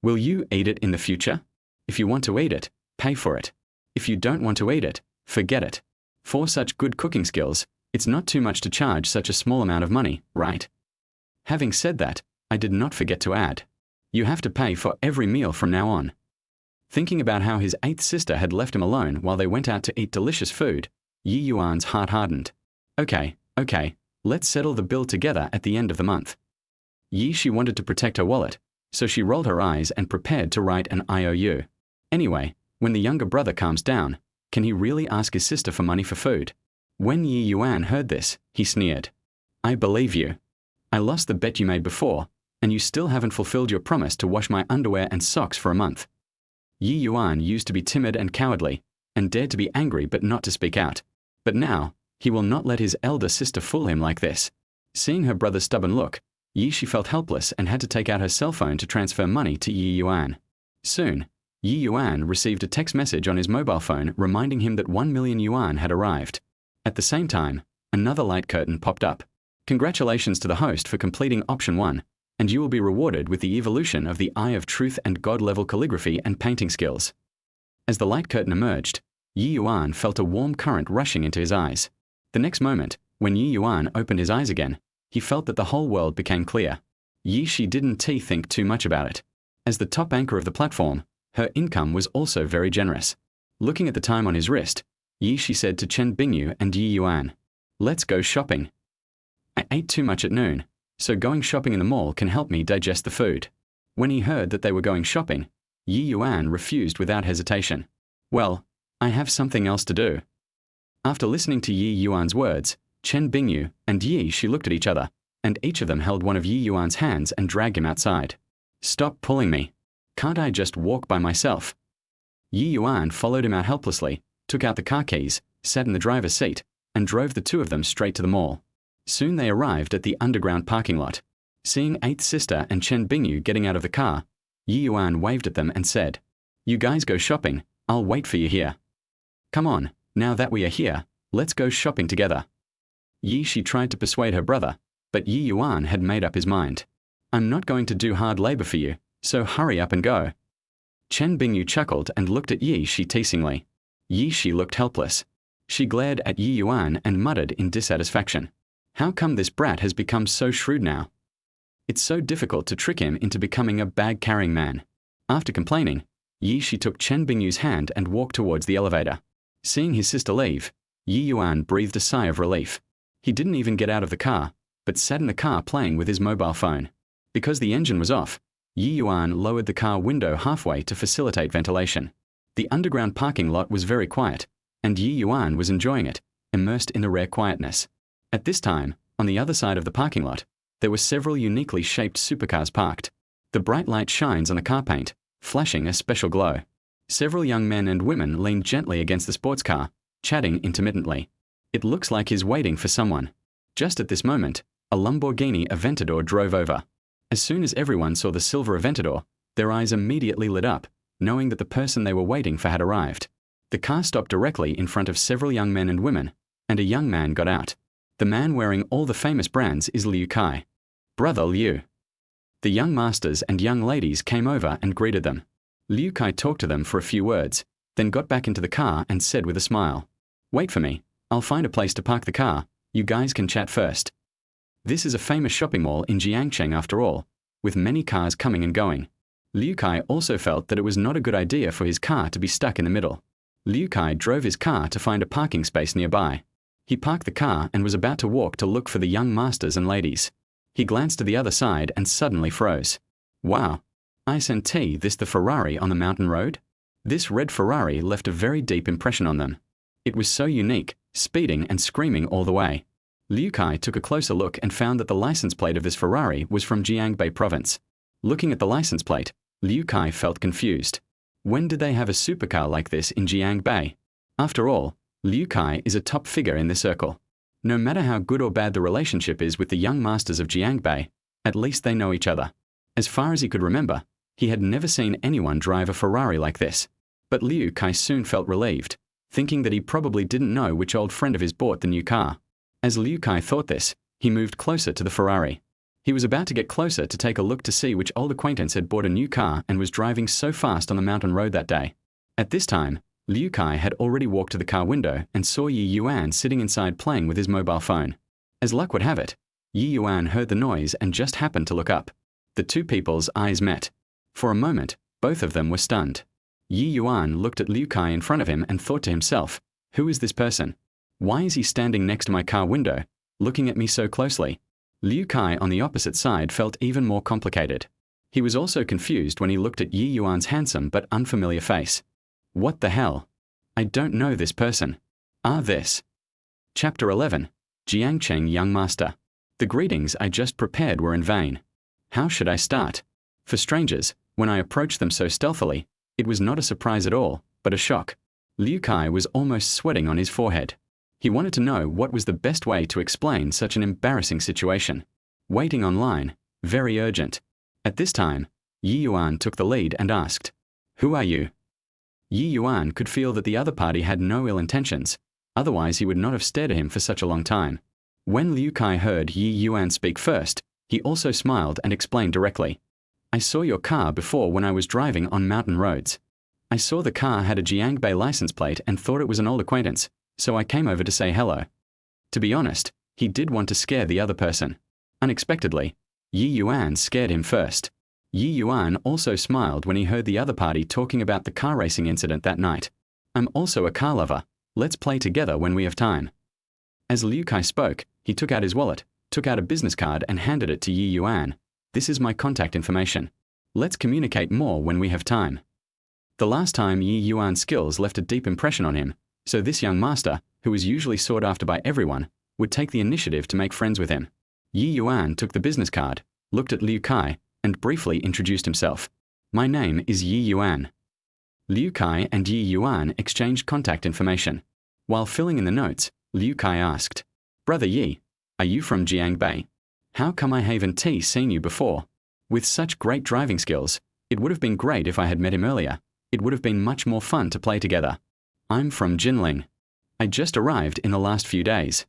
Speaker 1: Will you eat it in the future? If you want to eat it, pay for it. If you don't want to eat it, forget it. For such good cooking skills, it's not too much to charge such a small amount of money, right? Having said that, I did not forget to add. You have to pay for every meal from now on. Thinking about how his eighth sister had left him alone while they went out to eat delicious food, Ye Yuan's heart hardened. Okay, let's settle the bill together at the end of the month. She wanted to protect her wallet, so she rolled her eyes and prepared to write an IOU. Anyway, when the younger brother calms down, can he really ask his sister for money for food? When Ye Yuan heard this, he sneered. I believe you. I lost the bet you made before, and you still haven't fulfilled your promise to wash my underwear and socks for a month. Ye Yuan used to be timid and cowardly, and dared to be angry but not to speak out. But now, he will not let his elder sister fool him like this. Seeing her brother's stubborn look, she felt helpless and had to take out her cell phone to transfer money to Ye Yuan. Soon, Ye Yuan received a text message on his mobile phone reminding him that 1 million yuan had arrived. At the same time, another light curtain popped up. Congratulations to the host for completing option 1, and you will be rewarded with the evolution of the Eye of Truth and God-level calligraphy and painting skills. As the light curtain emerged, Ye Yuan felt a warm current rushing into his eyes. The next moment, when Ye Yuan opened his eyes again, he felt that the whole world became clear. She didn't think too much about it. As the top anchor of the platform, her income was also very generous. Looking at the time on his wrist, she said to Chen Bingyu and Ye Yuan, "Let's go shopping. I ate too much at noon, so going shopping in the mall can help me digest the food." When he heard that they were going shopping, Ye Yuan refused without hesitation. "Well, I have something else to do." After listening to Ye Yuan's words, Chen Bingyu and she looked at each other, and each of them held one of Ye Yuan's hands and dragged him outside. "Stop pulling me. Can't I just walk by myself?" Ye Yuan followed him out helplessly, took out the car keys, sat in the driver's seat, and drove the two of them straight to the mall. Soon they arrived at the underground parking lot. Seeing eighth sister and Chen Bingyu getting out of the car, Ye Yuan waved at them and said, "You guys go shopping, I'll wait for you here." "Come on, now that we are here, let's go shopping together." She tried to persuade her brother, but Ye Yuan had made up his mind. "I'm not going to do hard labor for you, so hurry up and go." Chen Bingyu chuckled and looked at she teasingly. She looked helpless. She glared at Ye Yuan and muttered in dissatisfaction, "How come this brat has become so shrewd now? It's so difficult to trick him into becoming a bag-carrying man." After complaining, she took Chen Bingyu's hand and walked towards the elevator. Seeing his sister leave, Ye Yuan breathed a sigh of relief. He didn't even get out of the car, but sat in the car playing with his mobile phone. Because the engine was off, Ye Yuan lowered the car window halfway to facilitate ventilation. The underground parking lot was very quiet, and Ye Yuan was enjoying it, immersed in the rare quietness. At this time, on the other side of the parking lot, there were several uniquely shaped supercars parked. The bright light shines on the car paint, flashing a special glow. Several young men and women leaned gently against the sports car, chatting intermittently. "It looks like he's waiting for someone." Just at this moment, a Lamborghini Aventador drove over. As soon as everyone saw the silver Aventador, their eyes immediately lit up, knowing that the person they were waiting for had arrived. The car stopped directly in front of several young men and women, and a young man got out. The man wearing all the famous brands is Liu Kai. "Brother Liu." The young masters and young ladies came over and greeted them. Liu Kai talked to them for a few words, then got back into the car and said with a smile, "Wait for me. I'll find a place to park the car. You guys can chat first." This is a famous shopping mall in Jiangcheng after all, with many cars coming and going. Liu Kai also felt that it was not a good idea for his car to be stuck in the middle. Liu Kai drove his car to find a parking space nearby. He parked the car and was about to walk to look for the young masters and ladies. He glanced to the other side and suddenly froze. Wow! Isn't this the Ferrari on the mountain road? This red Ferrari left a very deep impression on them. It was so unique, speeding and screaming all the way. Liu Kai took a closer look and found that the license plate of this Ferrari was from Jiangbei province. Looking at the license plate, Liu Kai felt confused. When did they have a supercar like this in Jiangbei? After all, Liu Kai is a top figure in the circle. No matter how good or bad the relationship is with the young masters of Jiangbei, at least they know each other. As far as he could remember, he had never seen anyone drive a Ferrari like this. But Liu Kai soon felt relieved, thinking that he probably didn't know which old friend of his bought the new car. As Liu Kai thought this, he moved closer to the Ferrari. He was about to get closer to take a look to see which old acquaintance had bought a new car and was driving so fast on the mountain road that day. At this time, Liu Kai had already walked to the car window and saw Ye Yuan sitting inside playing with his mobile phone. As luck would have it, Ye Yuan heard the noise and just happened to look up. The two people's eyes met. For a moment, both of them were stunned. Ye Yuan looked at Liu Kai in front of him and thought to himself, who is this person? Why is he standing next to my car window, looking at me so closely? Liu Kai on the opposite side felt even more complicated. He was also confused when he looked at Ye Yuan's handsome but unfamiliar face. What the hell? I don't know this person. This. Chapter 11. Jiangcheng Young Master. The greetings I just prepared were in vain. How should I start? For strangers, when I approached them so stealthily, it was not a surprise at all, but a shock. Liu Kai was almost sweating on his forehead. He wanted to know what was the best way to explain such an embarrassing situation. Waiting online, very urgent. At this time, Ye Yuan took the lead and asked, "Who are you?" Ye Yuan could feel that the other party had no ill intentions, otherwise he would not have stared at him for such a long time. When Liu Kai heard Ye Yuan speak first, he also smiled and explained directly. I saw your car before when I was driving on mountain roads. I saw the car had a Jiangbei license plate and thought it was an old acquaintance, so I came over to say hello. To be honest, he did want to scare the other person. Unexpectedly, Ye Yuan scared him first. Ye Yuan also smiled when he heard the other party talking about the car racing incident that night. I'm also a car lover. Let's play together when we have time. As Liu Kai spoke, he took out his wallet, took out a business card and handed it to Ye Yuan. This is my contact information. Let's communicate more when we have time. The last time Ye Yuan's skills left a deep impression on him, so this young master, who was usually sought after by everyone, would take the initiative to make friends with him. Ye Yuan took the business card, looked at Liu Kai, and briefly introduced himself. My name is Ye Yuan. Liu Kai and Ye Yuan exchanged contact information. While filling in the notes, Liu Kai asked, Brother Ye, are you from Jiangbei? How come I haven't seen you before? With such great driving skills, it would have been great if I had met him earlier. It would have been much more fun to play together. I'm from Jinling. I just arrived in the last few days.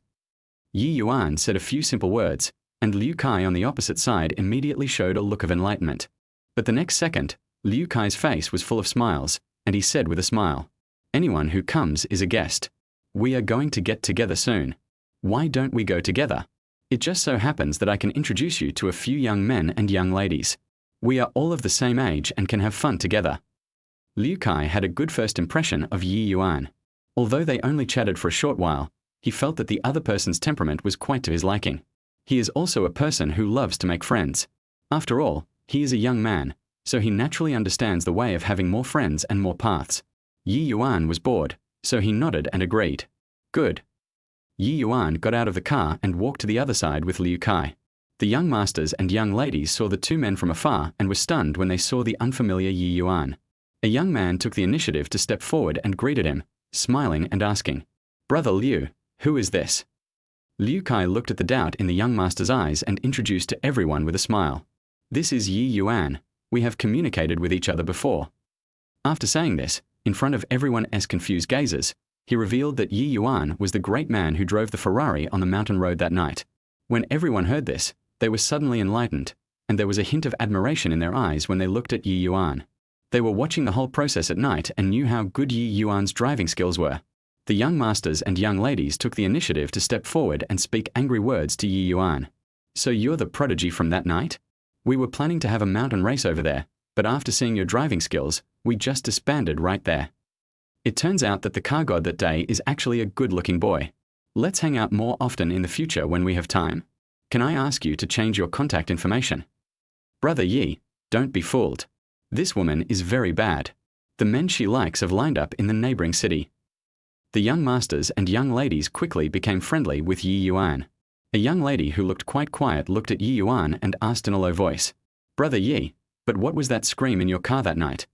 Speaker 1: Ye Yuan said a few simple words, and Liu Kai on the opposite side immediately showed a look of enlightenment. But the next second, Liu Kai's face was full of smiles, and he said with a smile, Anyone who comes is a guest. We are going to get together soon. Why don't we go together? It just so happens that I can introduce you to a few young men and young ladies. We are all of the same age and can have fun together. Liu Kai had a good first impression of Ye Yuan. Although they only chatted for a short while, he felt that the other person's temperament was quite to his liking. He is also a person who loves to make friends. After all, he is a young man, so he naturally understands the way of having more friends and more paths. Ye Yuan was bored, so he nodded and agreed. Good. Ye Yuan got out of the car and walked to the other side with Liu Kai. The young masters and young ladies saw the two men from afar and were stunned when they saw the unfamiliar Ye Yuan. A young man took the initiative to step forward and greeted him, smiling and asking, Brother Liu, who is this? Liu Kai looked at the doubt in the young master's eyes and introduced to everyone with a smile. This is Ye Yuan. We have communicated with each other before. After saying this, in front of everyone's confused gazes, he revealed that Ye Yuan was the great man who drove the Ferrari on the mountain road that night. When everyone heard this, they were suddenly enlightened, and there was a hint of admiration in their eyes when they looked at Ye Yuan. They were watching the whole process at night and knew how good Ye Yuan's driving skills were. The young masters and young ladies took the initiative to step forward and speak angry words to Ye Yuan. So you're the prodigy from that night? We were planning to have a mountain race over there, but after seeing your driving skills, we just disbanded right there. It turns out that the car god that day is actually a good-looking boy. Let's hang out more often in the future when we have time. Can I ask you to change your contact information? Brother Ye, don't be fooled. This woman is very bad. The men she likes have lined up in the neighboring city. The young masters and young ladies quickly became friendly with Ye Yuan. A young lady who looked quite quiet looked at Ye Yuan and asked in a low voice, Brother Ye, but what was that scream in your car that night?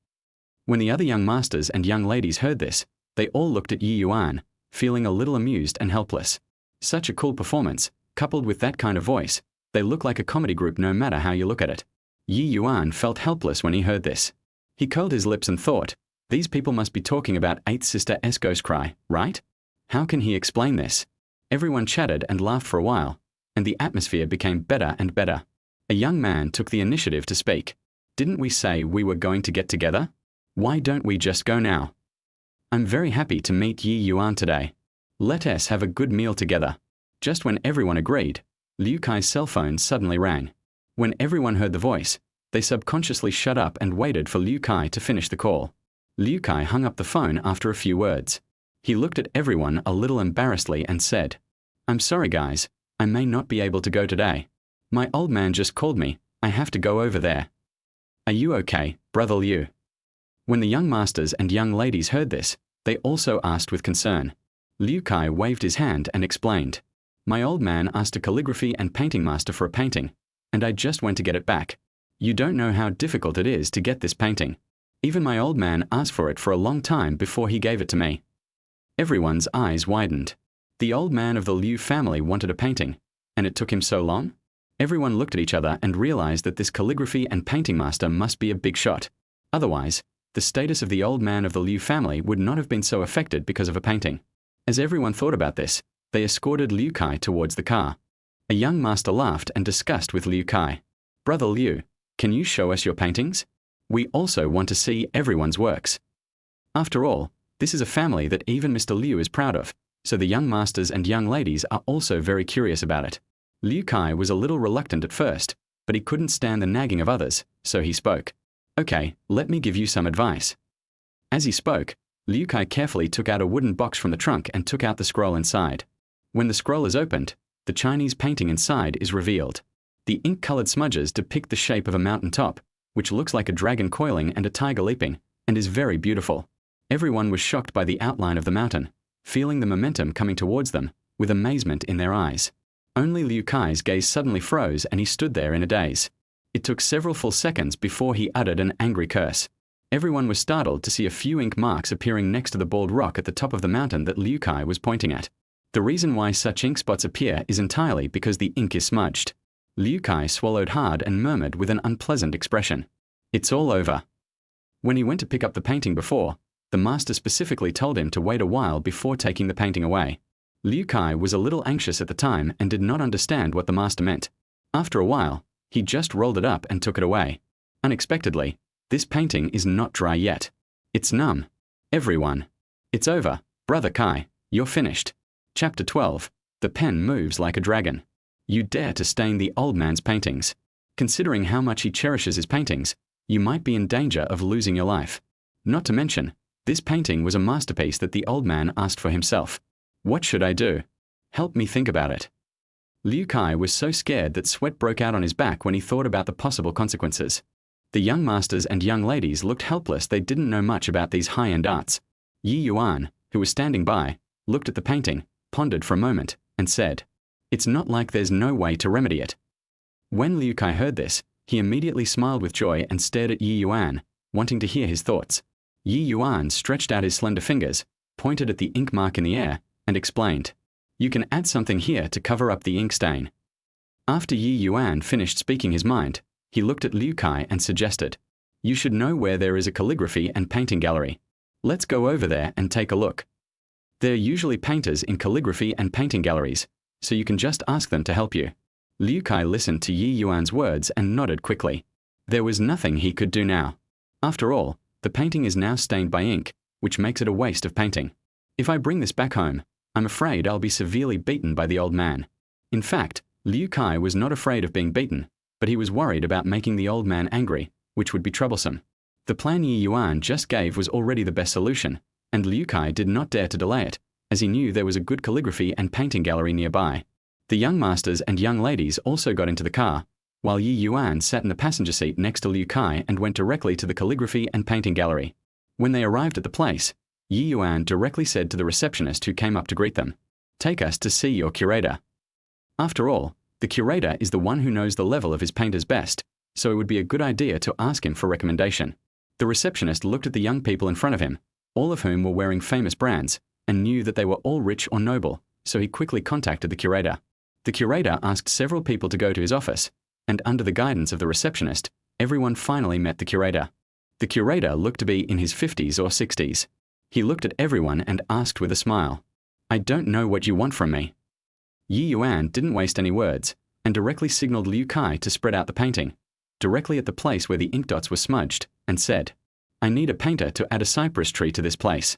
Speaker 1: When the other young masters and young ladies heard this, they all looked at Ye Yuan, feeling a little amused and helpless. Such a cool performance, coupled with that kind of voice, they look like a comedy group no matter how you look at it. Ye Yuan felt helpless when he heard this. He curled his lips and thought, these people must be talking about Eighth Sister's ghost cry, right? How can he explain this? Everyone chatted and laughed for a while, and the atmosphere became better and better. A young man took the initiative to speak. Didn't we say we were going to get together? Why don't we just go now? I'm very happy to meet Ye Yuan today. Let us have a good meal together. Just when everyone agreed, Liu Kai's cell phone suddenly rang. When everyone heard the voice, they subconsciously shut up and waited for Liu Kai to finish the call. Liu Kai hung up the phone after a few words. He looked at everyone a little embarrassedly and said, "I'm sorry guys, I may not be able to go today. My old man just called me, I have to go over there." "Are you okay, Brother Liu?" When the young masters and young ladies heard this, they also asked with concern. Liu Kai waved his hand and explained, "My old man asked a calligraphy and painting master for a painting, and I just went to get it back. You don't know how difficult it is to get this painting. Even my old man asked for it for a long time before he gave it to me." Everyone's eyes widened. The old man of the Liu family wanted a painting, and it took him so long? Everyone looked at each other and realized that this calligraphy and painting master must be a big shot. Otherwise, the status of the old man of the Liu family would not have been so affected because of a painting. As everyone thought about this, they escorted Liu Kai towards the car. A young master laughed and discussed with Liu Kai, "Brother Liu, can you show us your paintings? We also want to see everyone's works." After all, this is a family that even Mr. Liu is proud of, so the young masters and young ladies are also very curious about it. Liu Kai was a little reluctant at first, but he couldn't stand the nagging of others, so he spoke. "Okay, let me give you some advice." As he spoke, Liu Kai carefully took out a wooden box from the trunk and took out the scroll inside. When the scroll is opened, the Chinese painting inside is revealed. The ink-colored smudges depict the shape of a mountain top, which looks like a dragon coiling and a tiger leaping, and is very beautiful. Everyone was shocked by the outline of the mountain, feeling the momentum coming towards them, with amazement in their eyes. Only Liu Kai's gaze suddenly froze and he stood there in a daze. It took several full seconds before he uttered an angry curse. Everyone was startled to see a few ink marks appearing next to the bald rock at the top of the mountain that Liu Kai was pointing at. The reason why such ink spots appear is entirely because the ink is smudged. Liu Kai swallowed hard and murmured with an unpleasant expression, "It's all over." When he went to pick up the painting before, the master specifically told him to wait a while before taking the painting away. Liu Kai was a little anxious at the time and did not understand what the master meant. After a while, he just rolled it up and took it away. Unexpectedly, this painting is not dry yet. It's numb. Everyone. "It's over, Brother Kai, you're finished." Chapter 12. The pen moves like a dragon. You dare to stain the old man's paintings. Considering how much he cherishes his paintings, you might be in danger of losing your life. Not to mention, this painting was a masterpiece that the old man asked for himself. What should I do? Help me think about it. Liu Kai was so scared that sweat broke out on his back when he thought about the possible consequences. The young masters and young ladies looked helpless. They didn't know much about these high-end arts. Ye Yuan, who was standing by, looked at the painting, pondered for a moment, and said, "It's not like there's no way to remedy it." When Liu Kai heard this, he immediately smiled with joy and stared at Ye Yuan, wanting to hear his thoughts. Ye Yuan stretched out his slender fingers, pointed at the ink mark in the air, and explained, "You can add something here to cover up the ink stain." After Ye Yuan finished speaking his mind, he looked at Liu Kai and suggested, "You should know where there is a calligraphy and painting gallery. Let's go over there and take a look. There are usually painters in calligraphy and painting galleries, so you can just ask them to help you." Liu Kai listened to Ye Yuan's words and nodded quickly. There was nothing he could do now. After all, the painting is now stained by ink, which makes it a waste of painting. If I bring this back home, I'm afraid I'll be severely beaten by the old man. In fact, Liu Kai was not afraid of being beaten, but he was worried about making the old man angry, which would be troublesome. The plan Ye Yuan just gave was already the best solution, and Liu Kai did not dare to delay it, as he knew there was a good calligraphy and painting gallery nearby. The young masters and young ladies also got into the car, while Ye Yuan sat in the passenger seat next to Liu Kai and went directly to the calligraphy and painting gallery. When they arrived at the place, Ye Yuan directly said to the receptionist who came up to greet them, "Take us to see your curator." After all, the curator is the one who knows the level of his painters best, so it would be a good idea to ask him for recommendation. The receptionist looked at the young people in front of him, all of whom were wearing famous brands, and knew that they were all rich or noble, so he quickly contacted the curator. The curator asked several people to go to his office, and under the guidance of the receptionist, everyone finally met the curator. The curator looked to be in his 50s or 60s. He looked at everyone and asked with a smile, "I don't know what you want from me." Ye Yuan didn't waste any words, and directly signaled Liu Kai to spread out the painting, directly at the place where the ink dots were smudged, and said, "I need a painter to add a cypress tree to this place."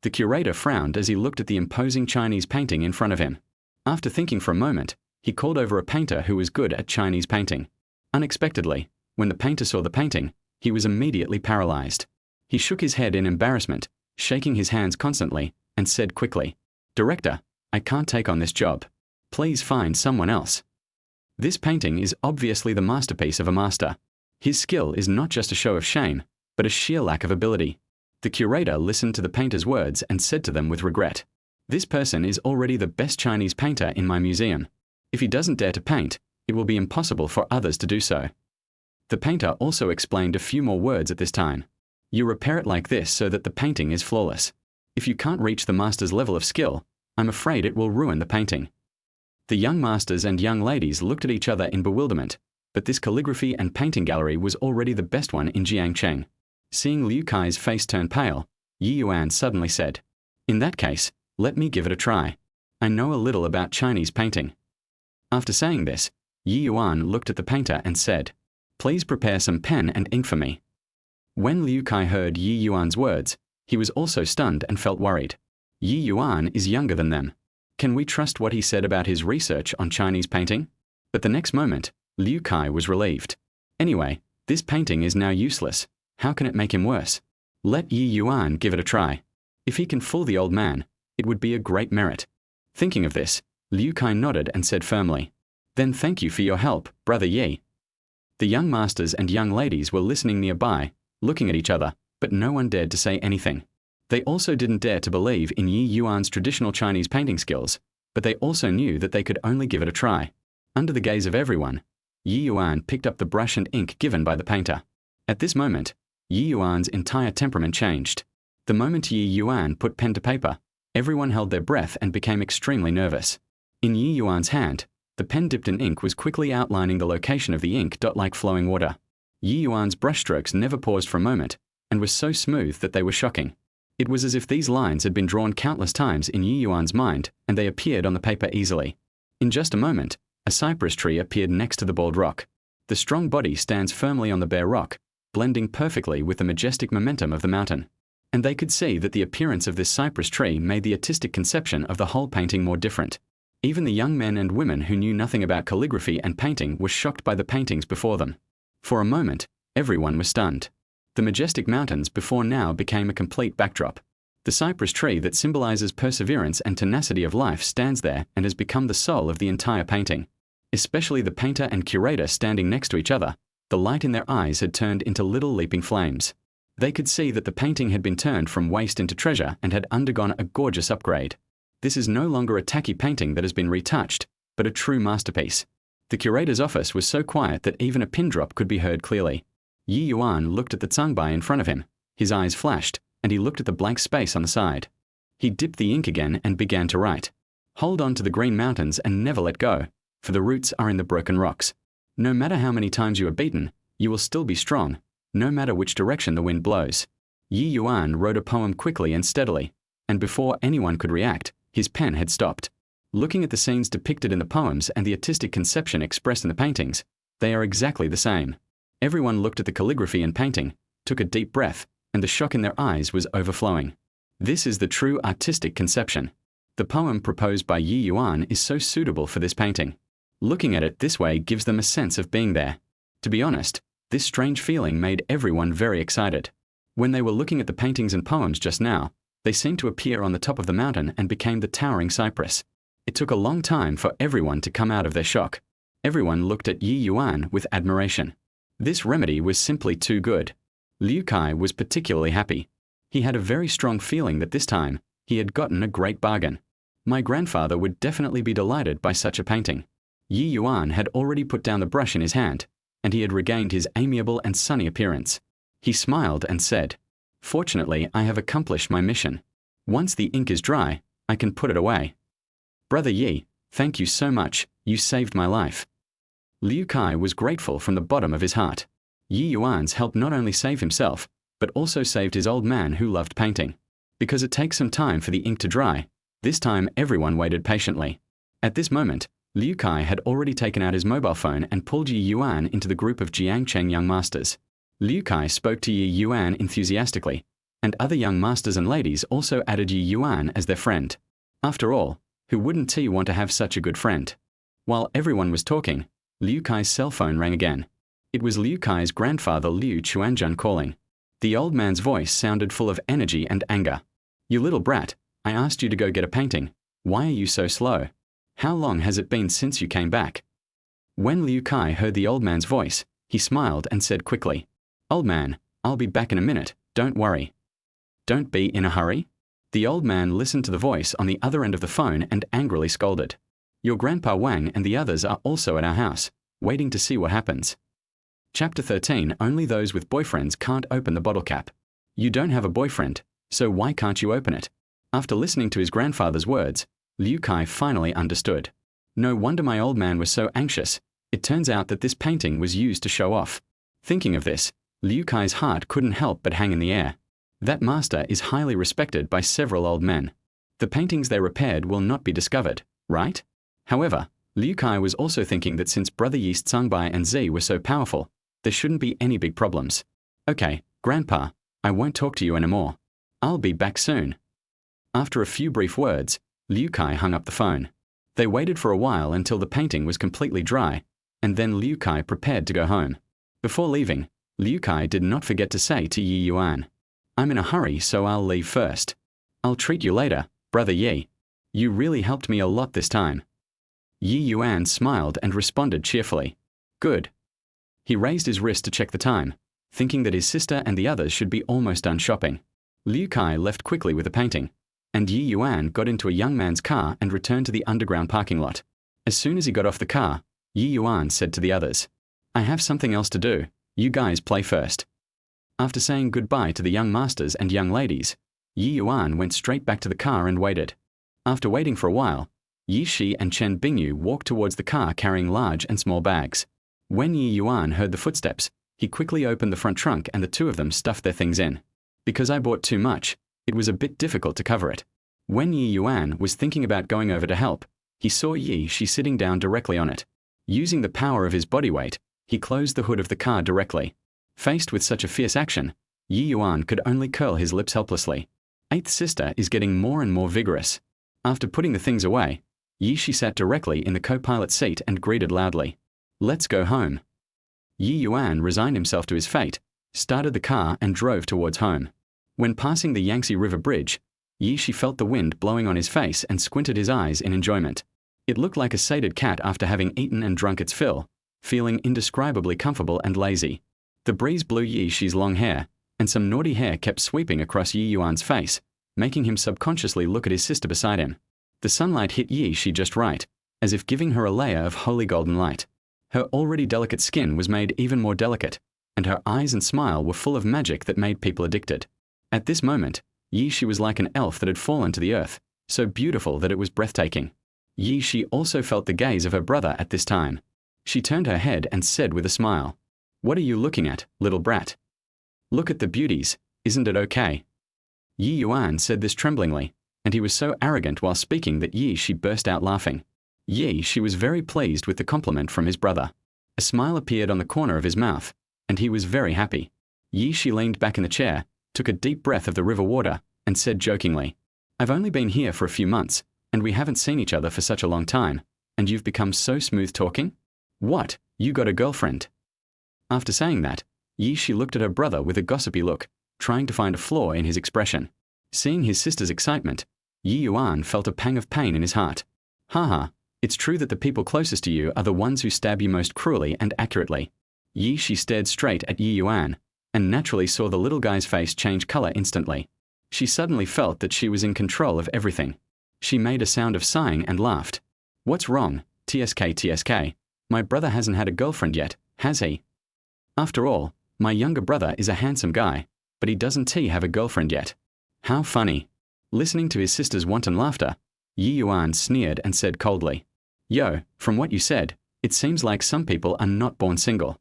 Speaker 1: The curator frowned as he looked at the imposing Chinese painting in front of him. After thinking for a moment, he called over a painter who was good at Chinese painting. Unexpectedly, when the painter saw the painting, he was immediately paralyzed. He shook his head in embarrassment, shaking his hands constantly, and said quickly, "Director, I can't take on this job. Please find someone else." This painting is obviously the masterpiece of a master. His skill is not just a show of shame, but a sheer lack of ability. The curator listened to the painter's words and said to them with regret, "This person is already the best Chinese painter in my museum. If he doesn't dare to paint, it will be impossible for others to do so." The painter also explained a few more words at this time. "You repair it like this so that the painting is flawless. If you can't reach the master's level of skill, I'm afraid it will ruin the painting." The young masters and young ladies looked at each other in bewilderment, but this calligraphy and painting gallery was already the best one in Jiangcheng. Seeing Liu Kai's face turn pale, Ye Yuan suddenly said, "In that case, let me give it a try. I know a little about Chinese painting." After saying this, Ye Yuan looked at the painter and said, "Please prepare some pen and ink for me." When Liu Kai heard Ye Yuan's words, he was also stunned and felt worried. Ye Yuan is younger than them. Can we trust what he said about his research on Chinese painting? But the next moment, Liu Kai was relieved. Anyway, this painting is now useless. How can it make him worse? Let Ye Yuan give it a try. If he can fool the old man, it would be a great merit. Thinking of this, Liu Kai nodded and said firmly, "Then thank you for your help, Brother Ye." The young masters and young ladies were listening nearby, looking at each other, but no one dared to say anything. They also didn't dare to believe in Ye Yuan's traditional Chinese painting skills, but they also knew that they could only give it a try. Under the gaze of everyone, Ye Yuan picked up the brush and ink given by the painter. At this moment, Ye Yuan's entire temperament changed. The moment Ye Yuan put pen to paper, everyone held their breath and became extremely nervous. In Ye Yuan's hand, the pen dipped in ink was quickly outlining the location of the ink like flowing water. Ye Yuan's brushstrokes never paused for a moment, and were so smooth that they were shocking. It was as if these lines had been drawn countless times in Ye Yuan's mind, and they appeared on the paper easily. In just a moment, a cypress tree appeared next to the bald rock. The strong body stands firmly on the bare rock, blending perfectly with the majestic momentum of the mountain. And they could see that the appearance of this cypress tree made the artistic conception of the whole painting more different. Even the young men and women who knew nothing about calligraphy and painting were shocked by the paintings before them. For a moment, everyone was stunned. The majestic mountains before now became a complete backdrop. The cypress tree that symbolizes perseverance and tenacity of life stands there and has become the soul of the entire painting. Especially the painter and curator standing next to each other, the light in their eyes had turned into little leaping flames. They could see that the painting had been turned from waste into treasure and had undergone a gorgeous upgrade. This is no longer a tacky painting that has been retouched, but a true masterpiece. The curator's office was so quiet that even a pin drop could be heard clearly. Ye Yuan looked at the zangbai in front of him. His eyes flashed, and he looked at the blank space on the side. He dipped the ink again and began to write. "Hold on to the green mountains and never let go, for the roots are in the broken rocks. No matter how many times you are beaten, you will still be strong, no matter which direction the wind blows." Ye Yuan wrote a poem quickly and steadily, and before anyone could react, his pen had stopped. Looking at the scenes depicted in the poems and the artistic conception expressed in the paintings, they are exactly the same. Everyone looked at the calligraphy and painting, took a deep breath, and the shock in their eyes was overflowing. This is the true artistic conception. The poem proposed by Ye Yuan is so suitable for this painting. Looking at it this way gives them a sense of being there. To be honest, this strange feeling made everyone very excited. When they were looking at the paintings and poems just now, they seemed to appear on the top of the mountain and became the towering cypress. It took a long time for everyone to come out of their shock. Everyone looked at Ye Yuan with admiration. This remedy was simply too good. Liu Kai was particularly happy. He had a very strong feeling that this time, he had gotten a great bargain. My grandfather would definitely be delighted by such a painting. Ye Yuan had already put down the brush in his hand, and he had regained his amiable and sunny appearance. He smiled and said, "Fortunately, I have accomplished my mission. Once the ink is dry, I can put it away. Brother Ye, thank you so much, you saved my life." Liu Kai was grateful from the bottom of his heart. Ye Yuan's help not only saved himself, but also saved his old man who loved painting. Because it takes some time for the ink to dry, this time everyone waited patiently. At this moment, Liu Kai had already taken out his mobile phone and pulled Ye Yuan into the group of Jiangcheng young masters. Liu Kai spoke to Ye Yuan enthusiastically, and other young masters and ladies also added Ye Yuan as their friend. After all, who wouldn't he want to have such a good friend? While everyone was talking, Liu Kai's cell phone rang again. It was Liu Kai's grandfather Liu Chuanjun calling. The old man's voice sounded full of energy and anger. You little brat, I asked you to go get a painting. Why are you so slow? How long has it been since you came back? When Liu Kai heard the old man's voice, he smiled and said quickly, Old man, I'll be back in a minute, don't worry. Don't be in a hurry. The old man listened to the voice on the other end of the phone and angrily scolded. Your grandpa Wang and the others are also at our house, waiting to see what happens. Chapter 13. Only those with boyfriends can't open the bottle cap. You don't have a boyfriend, so why can't you open it? After listening to his grandfather's words, Liu Kai finally understood. No wonder my old man was so anxious. It turns out that this painting was used to show off. Thinking of this, Liu Kai's heart couldn't help but hang in the air. That master is highly respected by several old men. The paintings they repaired will not be discovered, right? However, Liu Kai was also thinking that since Brother Yeast Sangbai and Z were so powerful, there shouldn't be any big problems. Okay, Grandpa, I won't talk to you anymore. I'll be back soon. After a few brief words, Liu Kai hung up the phone. They waited for a while until the painting was completely dry, and then Liu Kai prepared to go home. Before leaving, Liu Kai did not forget to say to Ye Yuan, I'm in a hurry, so I'll leave first. I'll treat you later, Brother Ye. You really helped me a lot this time. Ye Yuan smiled and responded cheerfully. Good. He raised his wrist to check the time, thinking that his sister and the others should be almost done shopping. Liu Kai left quickly with the painting, and Ye Yuan got into a young man's car and returned to the underground parking lot. As soon as he got off the car, Ye Yuan said to the others, I have something else to do. You guys play first. After saying goodbye to the young masters and young ladies, Ye Yuan went straight back to the car and waited. After waiting for a while, Yi Shi and Chen Bingyu walked towards the car carrying large and small bags. When Ye Yuan heard the footsteps, he quickly opened the front trunk and the two of them stuffed their things in. Because I bought too much, it was a bit difficult to cover it. When Ye Yuan was thinking about going over to help, he saw Yi Shi sitting down directly on it. Using the power of his body weight, he closed the hood of the car directly. Faced with such a fierce action, Ye Yuan could only curl his lips helplessly. Eighth sister is getting more and more vigorous. After putting the things away, Yi Shi sat directly in the co-pilot seat and greeted loudly, Let's go home. Ye Yuan resigned himself to his fate, started the car and drove towards home. When passing the Yangtze River Bridge, Yi Shi felt the wind blowing on his face and squinted his eyes in enjoyment. It looked like a sated cat after having eaten and drunk its fill, feeling indescribably comfortable and lazy. The breeze blew Yi Shi's long hair, and some naughty hair kept sweeping across Ye Yuan's face, making him subconsciously look at his sister beside him. The sunlight hit Yi Shi just right, as if giving her a layer of holy golden light. Her already delicate skin was made even more delicate, and her eyes and smile were full of magic that made people addicted. At this moment, Yi Shi was like an elf that had fallen to the earth, so beautiful that it was breathtaking. Yi Shi also felt the gaze of her brother at this time. She turned her head and said with a smile, What are you looking at, little brat? Look at the beauties, isn't it okay? Ye Yuan said this tremblingly, and he was so arrogant while speaking that Yi Shi burst out laughing. Yi Shi was very pleased with the compliment from his brother. A smile appeared on the corner of his mouth, and he was very happy. Yi Shi leaned back in the chair, took a deep breath of the river water, and said jokingly, I've only been here for a few months, and we haven't seen each other for such a long time, and you've become so smooth talking? What, you got a girlfriend? After saying that, Yi Shi looked at her brother with a gossipy look, trying to find a flaw in his expression. Seeing his sister's excitement, Ye Yuan felt a pang of pain in his heart. Haha, it's true that the people closest to you are the ones who stab you most cruelly and accurately. Yi Shi stared straight at Ye Yuan, and naturally saw the little guy's face change color instantly. She suddenly felt that she was in control of everything. She made a sound of sighing and laughed. What's wrong, TSK? My brother hasn't had a girlfriend yet, has he? After all, my younger brother is a handsome guy, but he doesn't have a girlfriend yet. How funny. Listening to his sister's wanton laughter, Ye Yuan sneered and said coldly, Yo, from what you said, it seems like some people are not born single.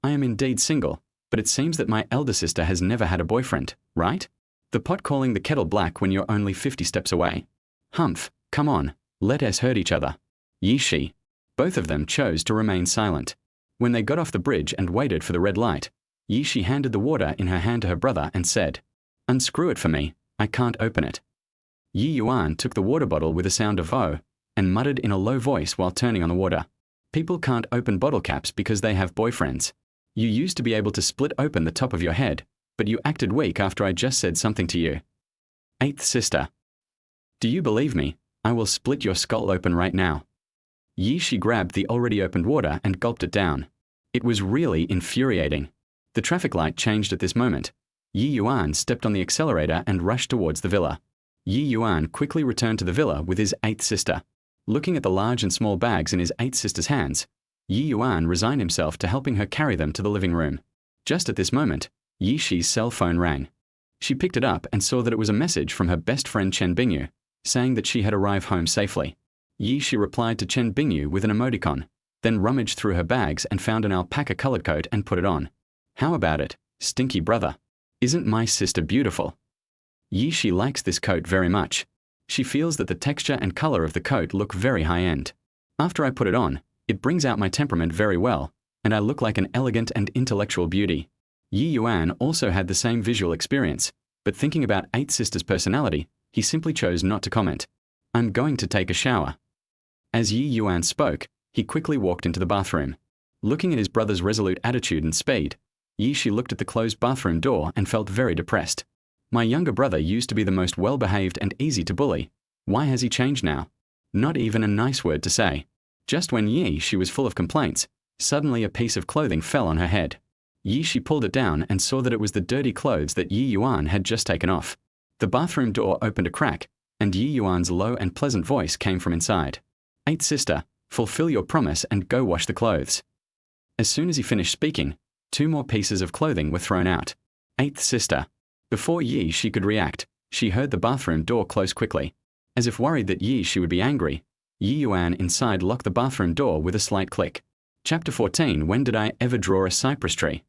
Speaker 1: I am indeed single, but it seems that my elder sister has never had a boyfriend, right? The pot calling the kettle black when you're only 50 steps away. Humph, come on, let us hurt each other. Yi Shi. Both of them chose to remain silent. When they got off the bridge and waited for the red light, Yi Shi handed the water in her hand to her brother and said, Unscrew it for me, I can't open it. Ye Yuan took the water bottle with a sound of "oh" and muttered in a low voice while turning on the water. People can't open bottle caps because they have boyfriends. You used to be able to split open the top of your head, but you acted weak after I just said something to you. Eighth sister. Do you believe me? I will split your skull open right now. She grabbed the already opened water and gulped it down. It was really infuriating. The traffic light changed at this moment. Ye Yuan stepped on the accelerator and rushed towards the villa. Ye Yuan quickly returned to the villa with his eighth sister. Looking at the large and small bags in his eighth sister's hands, Ye Yuan resigned himself to helping her carry them to the living room. Just at this moment, Ye Shi's cell phone rang. She picked it up and saw that it was a message from her best friend Chen Bingyu, saying that she had arrived home safely. Ye Shi replied to Chen Bingyu with an emoticon, then rummaged through her bags and found an alpaca-colored coat and put it on. How about it, stinky brother? Isn't my sister beautiful? Ye Shi likes this coat very much. She feels that the texture and color of the coat look very high-end. After I put it on, it brings out my temperament very well, and I look like an elegant and intellectual beauty. Ye Yuan also had the same visual experience, but thinking about Eighth Sister's personality, he simply chose not to comment. I'm going to take a shower. As Ye Yuan spoke, he quickly walked into the bathroom. Looking at his brother's resolute attitude and speed, Ye Shi looked at the closed bathroom door and felt very depressed. My younger brother used to be the most well-behaved and easy to bully. Why has he changed now? Not even a nice word to say. Just when Ye Shi was full of complaints, suddenly a piece of clothing fell on her head. Ye Shi pulled it down and saw that it was the dirty clothes that Ye Yuan had just taken off. The bathroom door opened a crack, and Ye Yuan's low and pleasant voice came from inside. Eighth sister, fulfill your promise and go wash the clothes. As soon as he finished speaking, 2 more pieces of clothing were thrown out. Eighth sister. Before Ye Shi could react, she heard the bathroom door close quickly. As if worried that Ye Shi would be angry, Ye Yuan inside locked the bathroom door with a slight click. Chapter 14. When did I ever draw a cypress tree?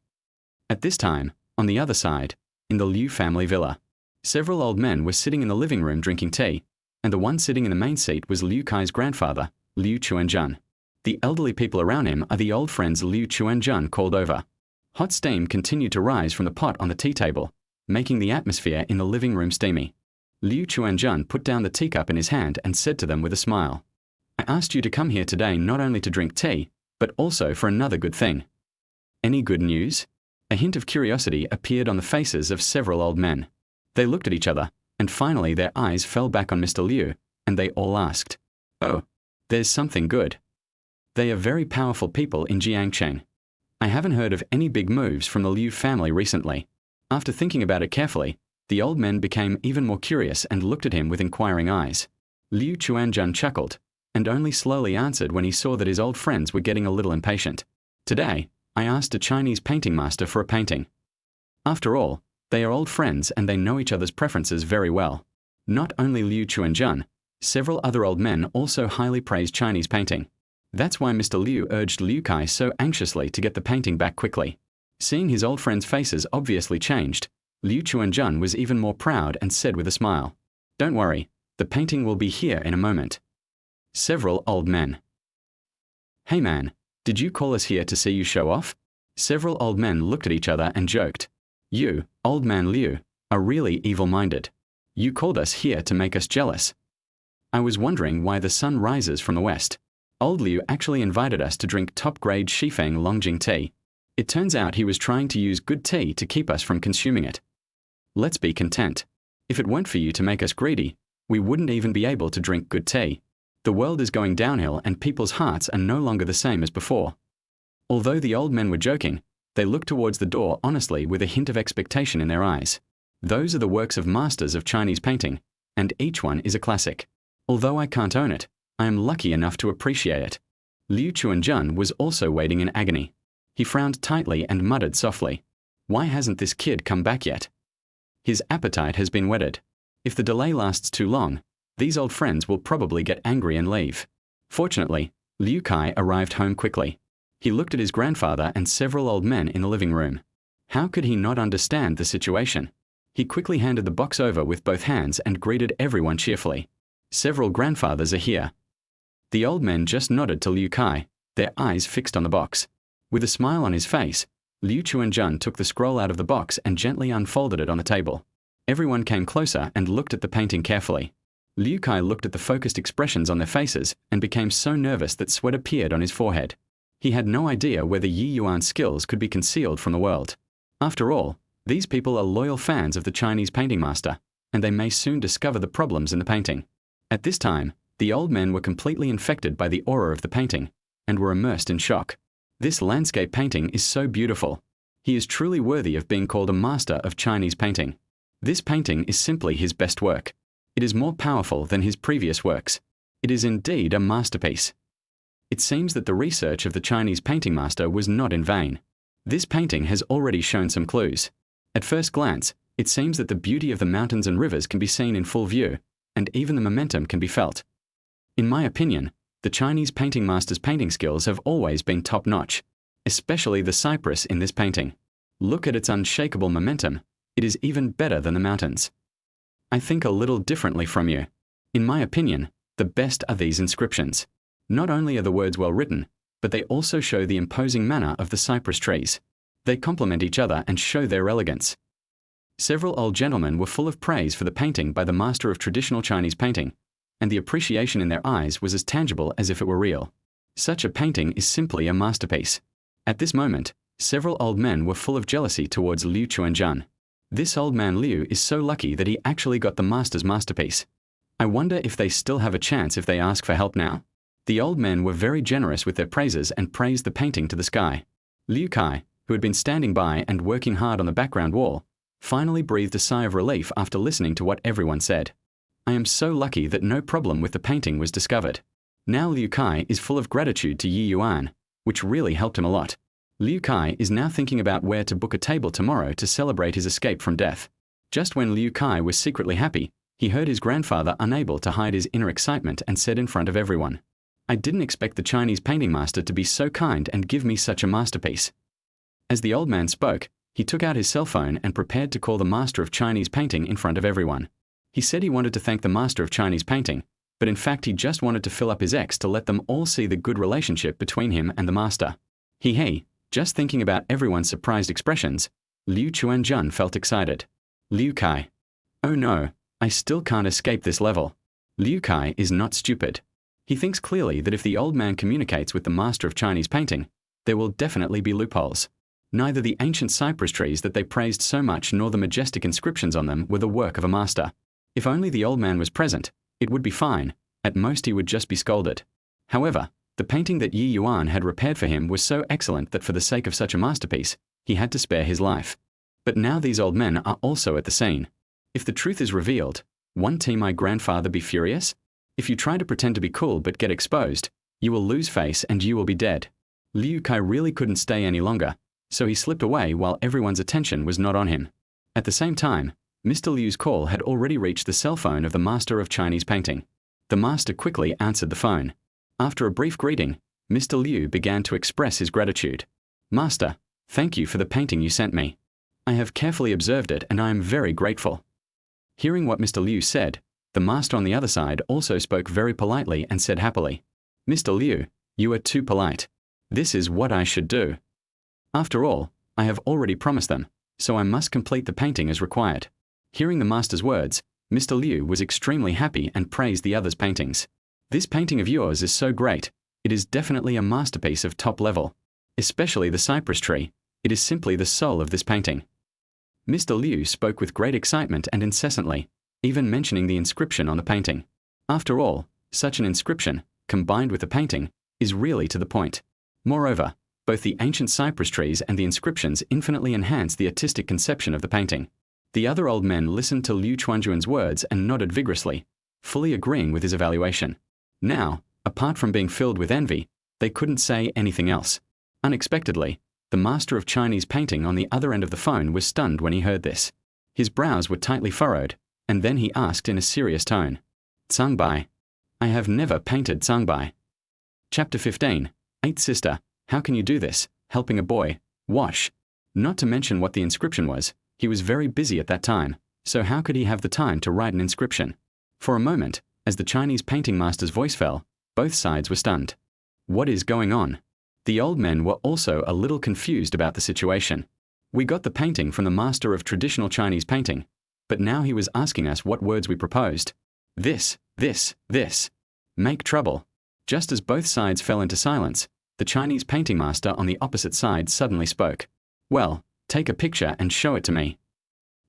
Speaker 1: At this time, on the other side, in the Liu family villa, several old men were sitting in the living room drinking tea, and the one sitting in the main seat was Liu Kai's grandfather, Liu Chuanjun. The elderly people around him are the old friends Liu Chuanjun called over. Hot steam continued to rise from the pot on the tea table, making the atmosphere in the living room steamy. Liu Chuanjun put down the teacup in his hand and said to them with a smile, I asked you to come here today not only to drink tea, but also for another good thing. Any good news? A hint of curiosity appeared on the faces of several old men. They looked at each other, and finally their eyes fell back on Mr. Liu, and they all asked, Oh, there's something good. They are very powerful people in Jiangcheng. I haven't heard of any big moves from the Liu family recently. After thinking about it carefully, the old men became even more curious and looked at him with inquiring eyes. Liu Chuanjun chuckled, and only slowly answered when he saw that his old friends were getting a little impatient. Today, I asked a Chinese painting master for a painting. After all, they are old friends and they know each other's preferences very well. Not only Liu Chuanjun, several other old men also highly praised Chinese painting. That's why Mr. Liu urged Liu Kai so anxiously to get the painting back quickly. Seeing his old friends' faces obviously changed, Liu Chuanjun was even more proud and said with a smile, Don't worry, the painting will be here in a moment. Several old men. Hey man, did you call us here to see you show off? Several old men looked at each other and joked. You, old man Liu, are really evil-minded. You called us here to make us jealous. I was wondering why the sun rises from the west. Old Liu actually invited us to drink top-grade Shifeng Longjing tea. It turns out he was trying to use good tea to keep us from consuming it. Let's be content. If it weren't for you to make us greedy, we wouldn't even be able to drink good tea. The world is going downhill and people's hearts are no longer the same as before. Although the old men were joking, they looked towards the door honestly with a hint of expectation in their eyes. Those are the works of masters of Chinese painting, and each one is a classic. Although I can't own it, I am lucky enough to appreciate it. Liu Chuanjun was also waiting in agony. He frowned tightly and muttered softly, Why hasn't this kid come back yet? His appetite has been whetted. If the delay lasts too long, these old friends will probably get angry and leave. Fortunately, Liu Kai arrived home quickly. He looked at his grandfather and several old men in the living room. How could he not understand the situation? He quickly handed the box over with both hands and greeted everyone cheerfully. Several grandfathers are here. The old men just nodded to Liu Kai, their eyes fixed on the box. With a smile on his face, Liu Chuanjun took the scroll out of the box and gently unfolded it on the table. Everyone came closer and looked at the painting carefully. Liu Kai looked at the focused expressions on their faces and became so nervous that sweat appeared on his forehead. He had no idea whether Ye Yuan's skills could be concealed from the world. After all, These people are loyal fans of the Chinese painting master, and they may soon discover the problems in the painting. At this time, the old men were completely infected by the aura of the painting, and were immersed in shock. This landscape painting is so beautiful. He is truly worthy of being called a master of Chinese painting. This painting is simply his best work. It is more powerful than his previous works. It is indeed a masterpiece. It seems that the research of the Chinese painting master was not in vain. This painting has already shown some clues. At first glance, it seems that the beauty of the mountains and rivers can be seen in full view, and even the momentum can be felt. In my opinion, the Chinese painting master's painting skills have always been top-notch, especially the cypress in this painting. Look at its unshakable momentum. It is even better than the mountains. I think a little differently from you. In my opinion, the best are these inscriptions. Not only are the words well written, but they also show the imposing manner of the cypress trees. They complement each other and show their elegance. Several old gentlemen were full of praise for the painting by the master of traditional Chinese painting, and the appreciation in their eyes was as tangible as if it were real. Such a painting is simply a masterpiece. At this moment, several old men were full of jealousy towards Liu Chuanjun. This old man Liu is so lucky that he actually got the master's masterpiece. I wonder if they still have a chance if they ask for help now. The old men were very generous with their praises and praised the painting to the sky. Liu Kai, who had been standing by and working hard on the background wall, finally breathed a sigh of relief after listening to what everyone said. I am so lucky that no problem with the painting was discovered. Now Liu Kai is full of gratitude to Ye Yuan, which really helped him a lot. Liu Kai is now thinking about where to book a table tomorrow to celebrate his escape from death. Just when Liu Kai was secretly happy, he heard his grandfather unable to hide his inner excitement and said in front of everyone, "I didn't expect the Chinese painting master to be so kind and give me such a masterpiece." As the old man spoke, he took out his cell phone and prepared to call the master of Chinese painting in front of everyone. He said he wanted to thank the master of Chinese painting, but in fact he just wanted to fill up his ex to let them all see the good relationship between him and the master. Just thinking about everyone's surprised expressions, Liu Chuanjun felt excited. Liu Kai. Oh no, I still can't escape this level. Liu Kai is not stupid. He thinks clearly that if the old man communicates with the master of Chinese painting, there will definitely be loopholes. Neither the ancient cypress trees that they praised so much nor the majestic inscriptions on them were the work of a master. If only the old man was present, it would be fine. At most he would just be scolded. However, the painting that Ye Yuan had repaired for him was so excellent that for the sake of such a masterpiece, he had to spare his life. But now these old men are also at the scene. If the truth is revealed, won't my grandfather be furious? If you try to pretend to be cool but get exposed, you will lose face and you will be dead. Liu Kai really couldn't stay any longer, so he slipped away while everyone's attention was not on him. At the same time, Mr. Liu's call had already reached the cell phone of the master of Chinese painting. The master quickly answered the phone. After a brief greeting, Mr. Liu began to express his gratitude. "Master, thank you for the painting you sent me. I have carefully observed it and I am very grateful." Hearing what Mr. Liu said, the master on the other side also spoke very politely and said happily, "Mr. Liu, you are too polite. This is what I should do. After all, I have already promised them, so I must complete the painting as required." Hearing the master's words, Mr. Liu was extremely happy and praised the other's paintings. "This painting of yours is so great. It is definitely a masterpiece of top level. Especially the cypress tree. It is simply the soul of this painting." Mr. Liu spoke with great excitement and incessantly, even mentioning the inscription on the painting. After all, such an inscription, combined with the painting, is really to the point. Moreover, both the ancient cypress trees and the inscriptions infinitely enhance the artistic conception of the painting. The other old men listened to Liu Chuanjun's words and nodded vigorously, fully agreeing with his evaluation. Now, apart from being filled with envy, they couldn't say anything else. Unexpectedly, the master of Chinese painting on the other end of the phone was stunned when he heard this. His brows were tightly furrowed, and then he asked in a serious tone, "Zhangbai? I have never painted Zhangbai." Chapter 15. 8th Sister, how can you do this, helping a boy wash? Not to mention what the inscription was, he was very busy at that time, so how could he have the time to write an inscription? For a moment, as the Chinese painting master's voice fell, both sides were stunned. What is going on? The old men were also a little confused about the situation. We got the painting from the master of traditional Chinese painting, but now he was asking us what words we proposed. This. Make trouble. Just as both sides fell into silence, the Chinese painting master on the opposite side suddenly spoke. "Well, Take a picture and show it to me.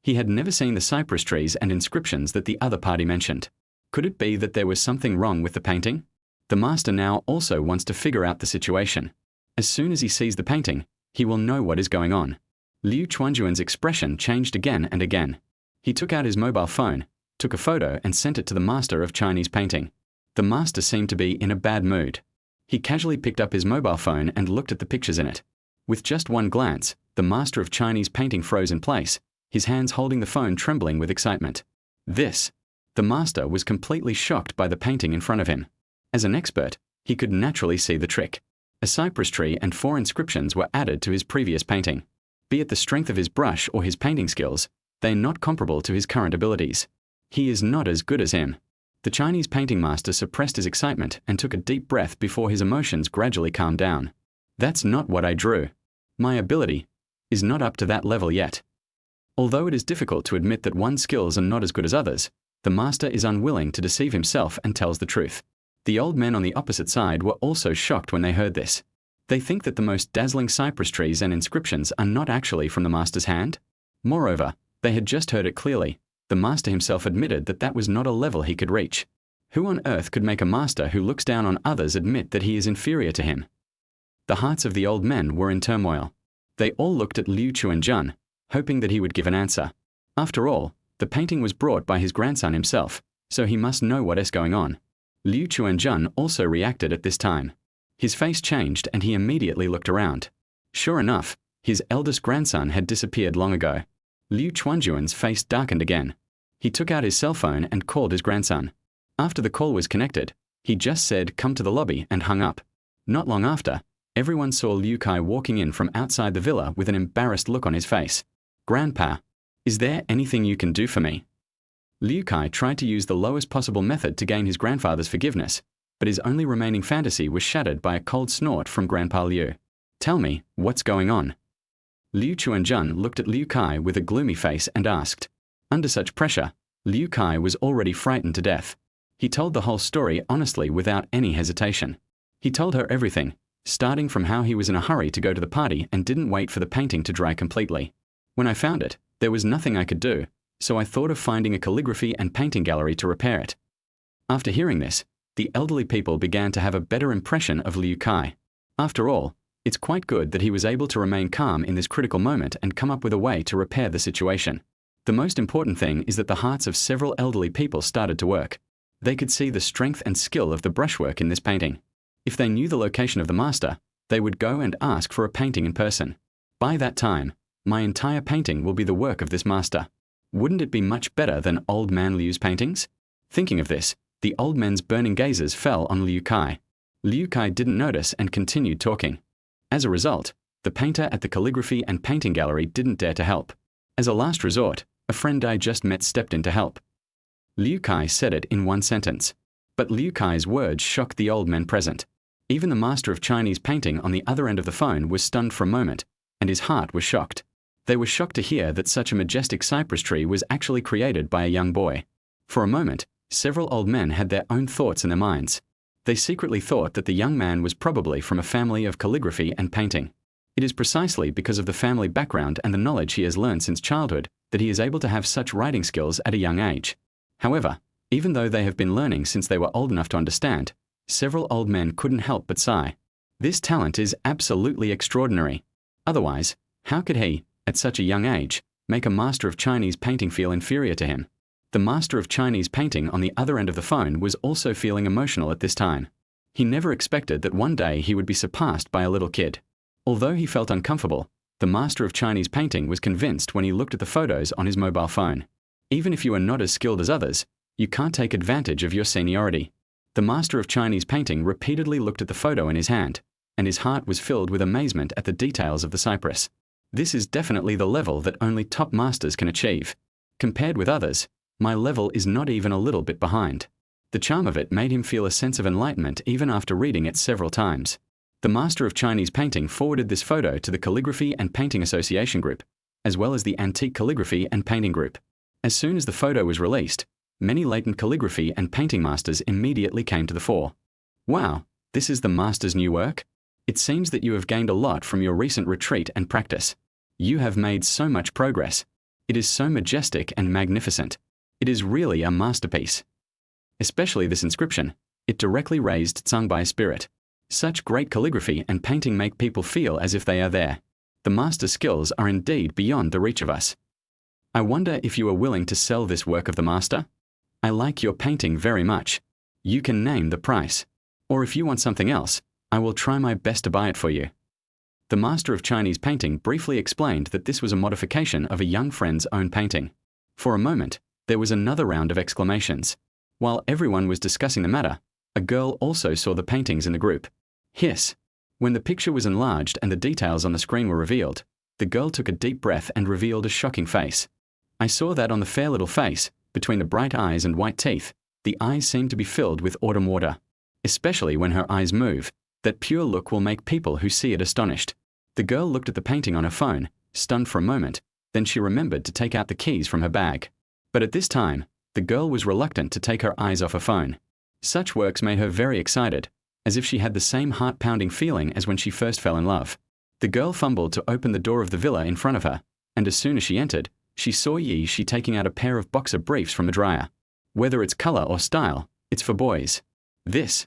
Speaker 1: He had never seen the cypress trees and inscriptions that the other party mentioned. Could it be that there was something wrong with the painting? The master now also wants to figure out the situation. As soon as he sees the painting, he will know what is going on. Liu Chuanjuan's expression changed again and again. He took out his mobile phone, took a photo and sent it to the master of Chinese painting. The master seemed to be in a bad mood. He casually picked up his mobile phone and looked at the pictures in it. With just one glance, the master of Chinese painting froze in place, his hands holding the phone trembling with excitement. The master was completely shocked by the painting in front of him. As an expert, he could naturally see the trick. A cypress tree and 4 inscriptions were added to his previous painting. Be it the strength of his brush or his painting skills, they are not comparable to his current abilities. He is not as good as him. The Chinese painting master suppressed his excitement and took a deep breath before his emotions gradually calmed down. That's not what I drew. My ability is not up to that level yet. Although it is difficult to admit that one's skills are not as good as others, the master is unwilling to deceive himself and tells the truth. The old men on the opposite side were also shocked when they heard this. They think that the most dazzling cypress trees and inscriptions are not actually from the master's hand. Moreover, they had just heard it clearly. The master himself admitted that that was not a level he could reach. Who on earth could make a master who looks down on others admit that he is inferior to him? The hearts of the old men were in turmoil. They all looked at Liu Chuanjun, hoping that he would give an answer. After all, the painting was brought by his grandson himself, so he must know what is going on. Liu Chuanjun also reacted at this time. His face changed and he immediately looked around. Sure enough, his eldest grandson had disappeared long ago. Liu Chuanjuan's face darkened again. He took out his cell phone and called his grandson. After the call was connected, he just said, "Come to the lobby," and hung up. Not long after, everyone saw Liu Kai walking in from outside the villa with an embarrassed look on his face. "Grandpa, is there anything you can do for me?" Liu Kai tried to use the lowest possible method to gain his grandfather's forgiveness, but his only remaining fantasy was shattered by a cold snort from Grandpa Liu. "Tell me, what's going on?" Liu Chuanjun looked at Liu Kai with a gloomy face and asked. Under such pressure, Liu Kai was already frightened to death. He told the whole story honestly without any hesitation. He told her everything, starting from how he was in a hurry to go to the party and didn't wait for the painting to dry completely. When I found it, there was nothing I could do, so I thought of finding a calligraphy and painting gallery to repair it. After hearing this, the elderly people began to have a better impression of Liu Kai. After all, it's quite good that he was able to remain calm in this critical moment and come up with a way to repair the situation. The most important thing is that the hearts of several elderly people started to work. They could see the strength and skill of the brushwork in this painting. If they knew the location of the master, they would go and ask for a painting in person. By that time, my entire painting will be the work of this master. Wouldn't it be much better than old man Liu's paintings? Thinking of this, the old men's burning gazes fell on Liu Kai. Liu Kai didn't notice and continued talking. As a result, the painter at the calligraphy and painting gallery didn't dare to help. As a last resort, a friend I just met stepped in to help. Liu Kai said it in one sentence. But Liu Kai's words shocked the old men present. Even the master of Chinese painting on the other end of the phone was stunned for a moment, and his heart was shocked. They were shocked to hear that such a majestic cypress tree was actually created by a young boy. For a moment, several old men had their own thoughts in their minds. They secretly thought that the young man was probably from a family of calligraphy and painting. It is precisely because of the family background and the knowledge he has learned since childhood that he is able to have such writing skills at a young age. However, even though they have been learning since they were old enough to understand, several old men couldn't help but sigh. This talent is absolutely extraordinary. Otherwise, how could he, at such a young age, make a master of Chinese painting feel inferior to him? The master of Chinese painting on the other end of the phone was also feeling emotional at this time. He never expected that one day he would be surpassed by a little kid. Although he felt uncomfortable, the master of Chinese painting was convinced when he looked at the photos on his mobile phone. Even if you are not as skilled as others, you can't take advantage of your seniority. The master of Chinese painting repeatedly looked at the photo in his hand, and his heart was filled with amazement at the details of the cypress. This is definitely the level that only top masters can achieve. Compared with others, my level is not even a little bit behind. The charm of it made him feel a sense of enlightenment even after reading it several times. The master of Chinese painting forwarded this photo to the Calligraphy and Painting Association group, as well as the Antique Calligraphy and Painting group. As soon as the photo was released, many latent calligraphy and painting masters immediately came to the fore. Wow, this is the master's new work? It seems that you have gained a lot from your recent retreat and practice. You have made so much progress. It is so majestic and magnificent. It is really a masterpiece. Especially this inscription. It directly raised Tsangbai spirit. Such great calligraphy and painting make people feel as if they are there. The master's skills are indeed beyond the reach of us. I wonder if you are willing to sell this work of the master? I like your painting very much. You can name the price. Or if you want something else, I will try my best to buy it for you. The master of Chinese painting briefly explained that this was a modification of a young friend's own painting. For a moment, there was another round of exclamations. While everyone was discussing the matter, a girl also saw the paintings in the group. Hiss. When the picture was enlarged and the details on the screen were revealed, the girl took a deep breath and revealed a shocking face. I saw that on the fair little face, between the bright eyes and white teeth, the eyes seemed to be filled with autumn water. Especially when her eyes move, that pure look will make people who see it astonished. The girl looked at the painting on her phone, stunned for a moment, then she remembered to take out the keys from her bag. But at this time, the girl was reluctant to take her eyes off her phone. Such works made her very excited, as if she had the same heart-pounding feeling as when she first fell in love. The girl fumbled to open the door of the villa in front of her, and as soon as she entered, she saw Ye taking out a pair of boxer briefs from the dryer. Whether it's color or style, it's for boys. This.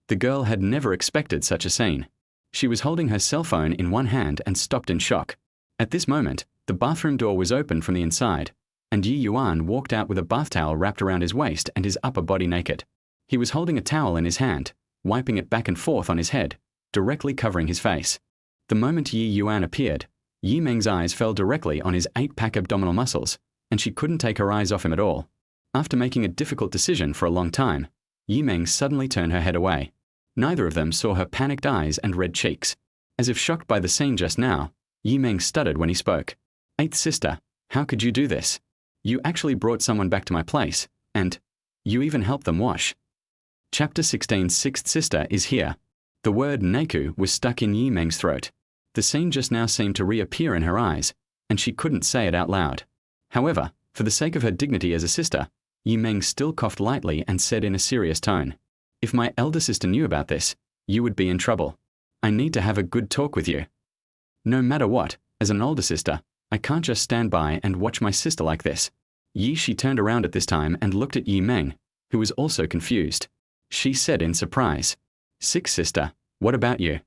Speaker 1: The girl had never expected such a scene. She was holding her cell phone in one hand and stopped in shock. At this moment, the bathroom door was opened from the inside, and Ye Yuan walked out with a bath towel wrapped around his waist and his upper body naked. He was holding a towel in his hand, wiping it back and forth on his head, directly covering his face. The moment Ye Yuan appeared, Yi Meng's eyes fell directly on his 8-pack abdominal muscles, and she couldn't take her eyes off him at all. After making a difficult decision for a long time, Yi Meng suddenly turned her head away. Neither of them saw her panicked eyes and red cheeks. As if shocked by the scene just now, Yi Meng stuttered when he spoke. "Eighth sister, how could you do this? You actually brought someone back to my place, and you even helped them wash." Chapter 16 Sixth Sister is here. The word Neiku was stuck in Yi Meng's throat. The scene just now seemed to reappear in her eyes, and she couldn't say it out loud. However, for the sake of her dignity as a sister, Yi Meng still coughed lightly and said in a serious tone, "If my elder sister knew about this, you would be in trouble. I need to have a good talk with you. No matter what, as an older sister, I can't just stand by and watch my sister like this." She turned around at this time and looked at Yi Meng, who was also confused. She said in surprise, "Sixth sister, what about you?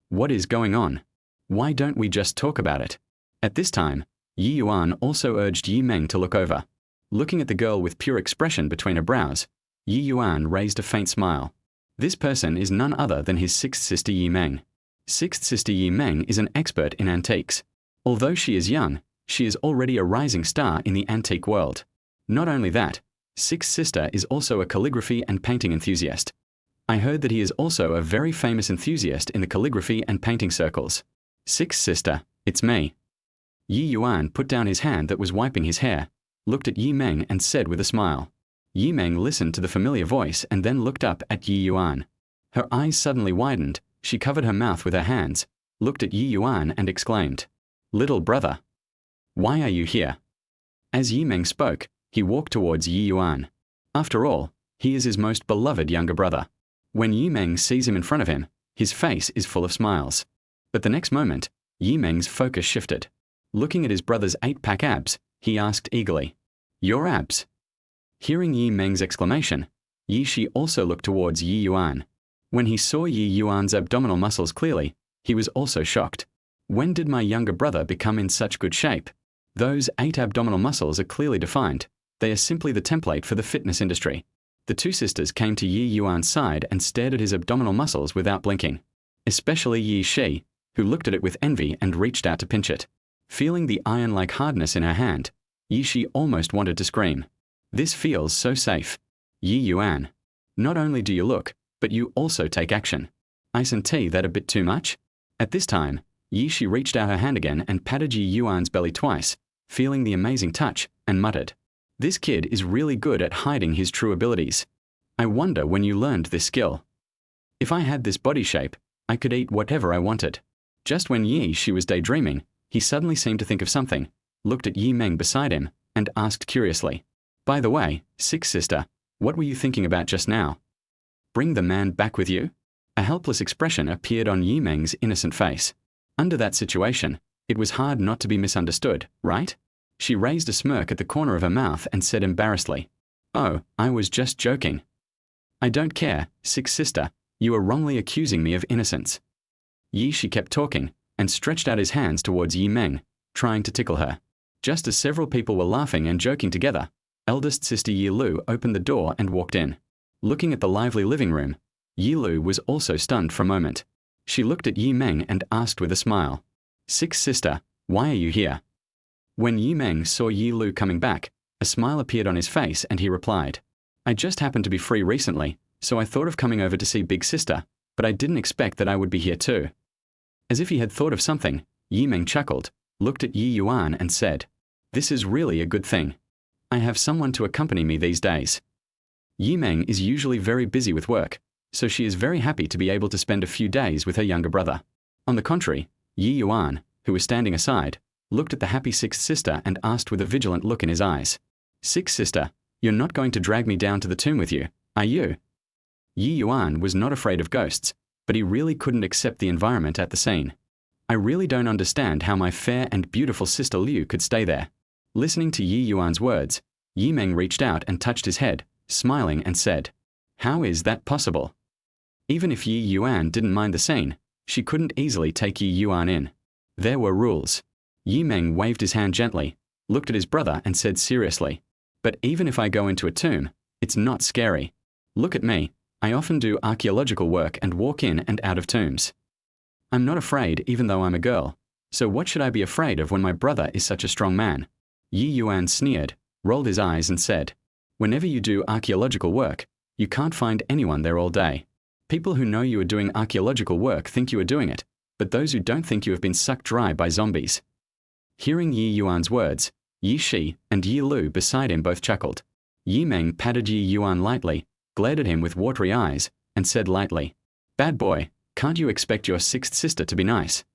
Speaker 1: What is going on? Why don't we just talk about it?" At this time, Ye Yuan also urged Yi Meng to look over. Looking at the girl with pure expression between her brows, Ye Yuan raised a faint smile. This person is none other than his sixth sister Yi Meng. Sixth sister Yi Meng is an expert in antiques. Although she is young, she is already a rising star in the antique world. Not only that, sixth sister is also a calligraphy and painting enthusiast. I heard that he is also a very famous enthusiast in the calligraphy and painting circles. "Sixth sister, it's me." Ye Yuan put down his hand that was wiping his hair, looked at Yi Meng and said with a smile. Yi Meng listened to the familiar voice and then looked up at Ye Yuan. Her eyes suddenly widened, she covered her mouth with her hands, looked at Ye Yuan and exclaimed, "Little brother, why are you here?" As Yi Meng spoke, he walked towards Ye Yuan. After all, he is his most beloved younger brother. When Yi Meng sees him in front of him, his face is full of smiles. But the next moment, Yi Meng's focus shifted. Looking at his brother's 8-pack abs, he asked eagerly, "Your abs?" Hearing Yi Meng's exclamation, Shi also looked towards Ye Yuan. When he saw Ye Yuan's abdominal muscles clearly, he was also shocked. When did my younger brother become in such good shape? Those 8 abdominal muscles are clearly defined. They are simply the template for the fitness industry. The two sisters came to Ye Yuan's side and stared at his abdominal muscles without blinking. Especially Yi Shi, who looked at it with envy and reached out to pinch it. Feeling the iron-like hardness in her hand, Yi Shi almost wanted to scream. "This feels so safe. Ye Yuan, not only do you look, but you also take action. Ice and tea that a bit too much?" At this time, Yi Shi reached out her hand again and patted Ye Yuan's belly twice, feeling the amazing touch, and muttered, "This kid is really good at hiding his true abilities. I wonder when you learned this skill. If I had this body shape, I could eat whatever I wanted." Just when Yi Shi was daydreaming, he suddenly seemed to think of something, looked at Yi Meng beside him, and asked curiously, "By the way, sixth sister, what were you thinking about just now? Bring the man back with you?" A helpless expression appeared on Yi Meng's innocent face. Under that situation, it was hard not to be misunderstood, right? She raised a smirk at the corner of her mouth and said embarrassedly, "Oh, I was just joking." "I don't care, sixth sister. You are wrongly accusing me of innocence." Ye Shi kept talking and stretched out his hands towards Ye Meng, trying to tickle her. Just as several people were laughing and joking together, eldest sister Ye Lu opened the door and walked in. Looking at the lively living room, Ye Lu was also stunned for a moment. She looked at Ye Meng and asked with a smile, "Sixth sister, why are you here?" When Ye Meng saw Ye Lu coming back, a smile appeared on his face and he replied, "I just happened to be free recently, so I thought of coming over to see big sister, but I didn't expect that I would be here too." As if he had thought of something, Ye Meng chuckled, looked at Ye Yuan and said, "This is really a good thing. I have someone to accompany me these days." Ye Meng is usually very busy with work, so she is very happy to be able to spend a few days with her younger brother. On the contrary, Ye Yuan, who was standing aside, looked at the happy sixth sister and asked with a vigilant look in his eyes, "Sixth sister, you're not going to drag me down to the tomb with you, are you?" Ye Yuan was not afraid of ghosts, but he really couldn't accept the environment at the scene. "I really don't understand how my fair and beautiful sister Liu could stay there." Listening to Ye Yuan's words, Ye Meng reached out and touched his head, smiling and said, "How is that possible?" Even if Ye Yuan didn't mind the scene, she couldn't easily take Ye Yuan in. There were rules. Ye Meng waved his hand gently, looked at his brother and said seriously, "But even if I go into a tomb, it's not scary. Look at me, I often do archaeological work and walk in and out of tombs. I'm not afraid even though I'm a girl, so what should I be afraid of when my brother is such a strong man?" Ye Yuan sneered, rolled his eyes and said, "Whenever you do archaeological work, you can't find anyone there all day. People who know you are doing archaeological work think you are doing it, but those who don't think you have been sucked dry by zombies." Hearing Ye Yuan's words, Ye Shi and Ye Lu beside him both chuckled. Ye Meng patted Ye Yuan lightly, glared at him with watery eyes, and said lightly, "Bad boy, can't you expect your sixth sister to be nice?"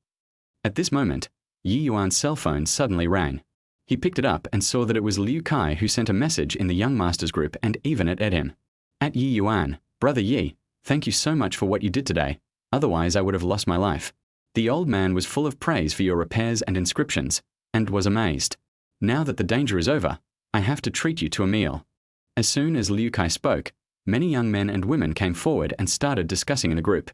Speaker 1: At this moment, Ye Yuan's cell phone suddenly rang. He picked it up and saw that it was Liu Kai who sent a message in the Young Masters group and even at him. "At Ye Yuan, Brother Ye, thank you so much for what you did today, otherwise I would have lost my life. The old man was full of praise for your repairs and inscriptions, and was amazed. Now that the danger is over, I have to treat you to a meal." As soon as Liu Kai spoke, many young men and women came forward and started discussing in a group.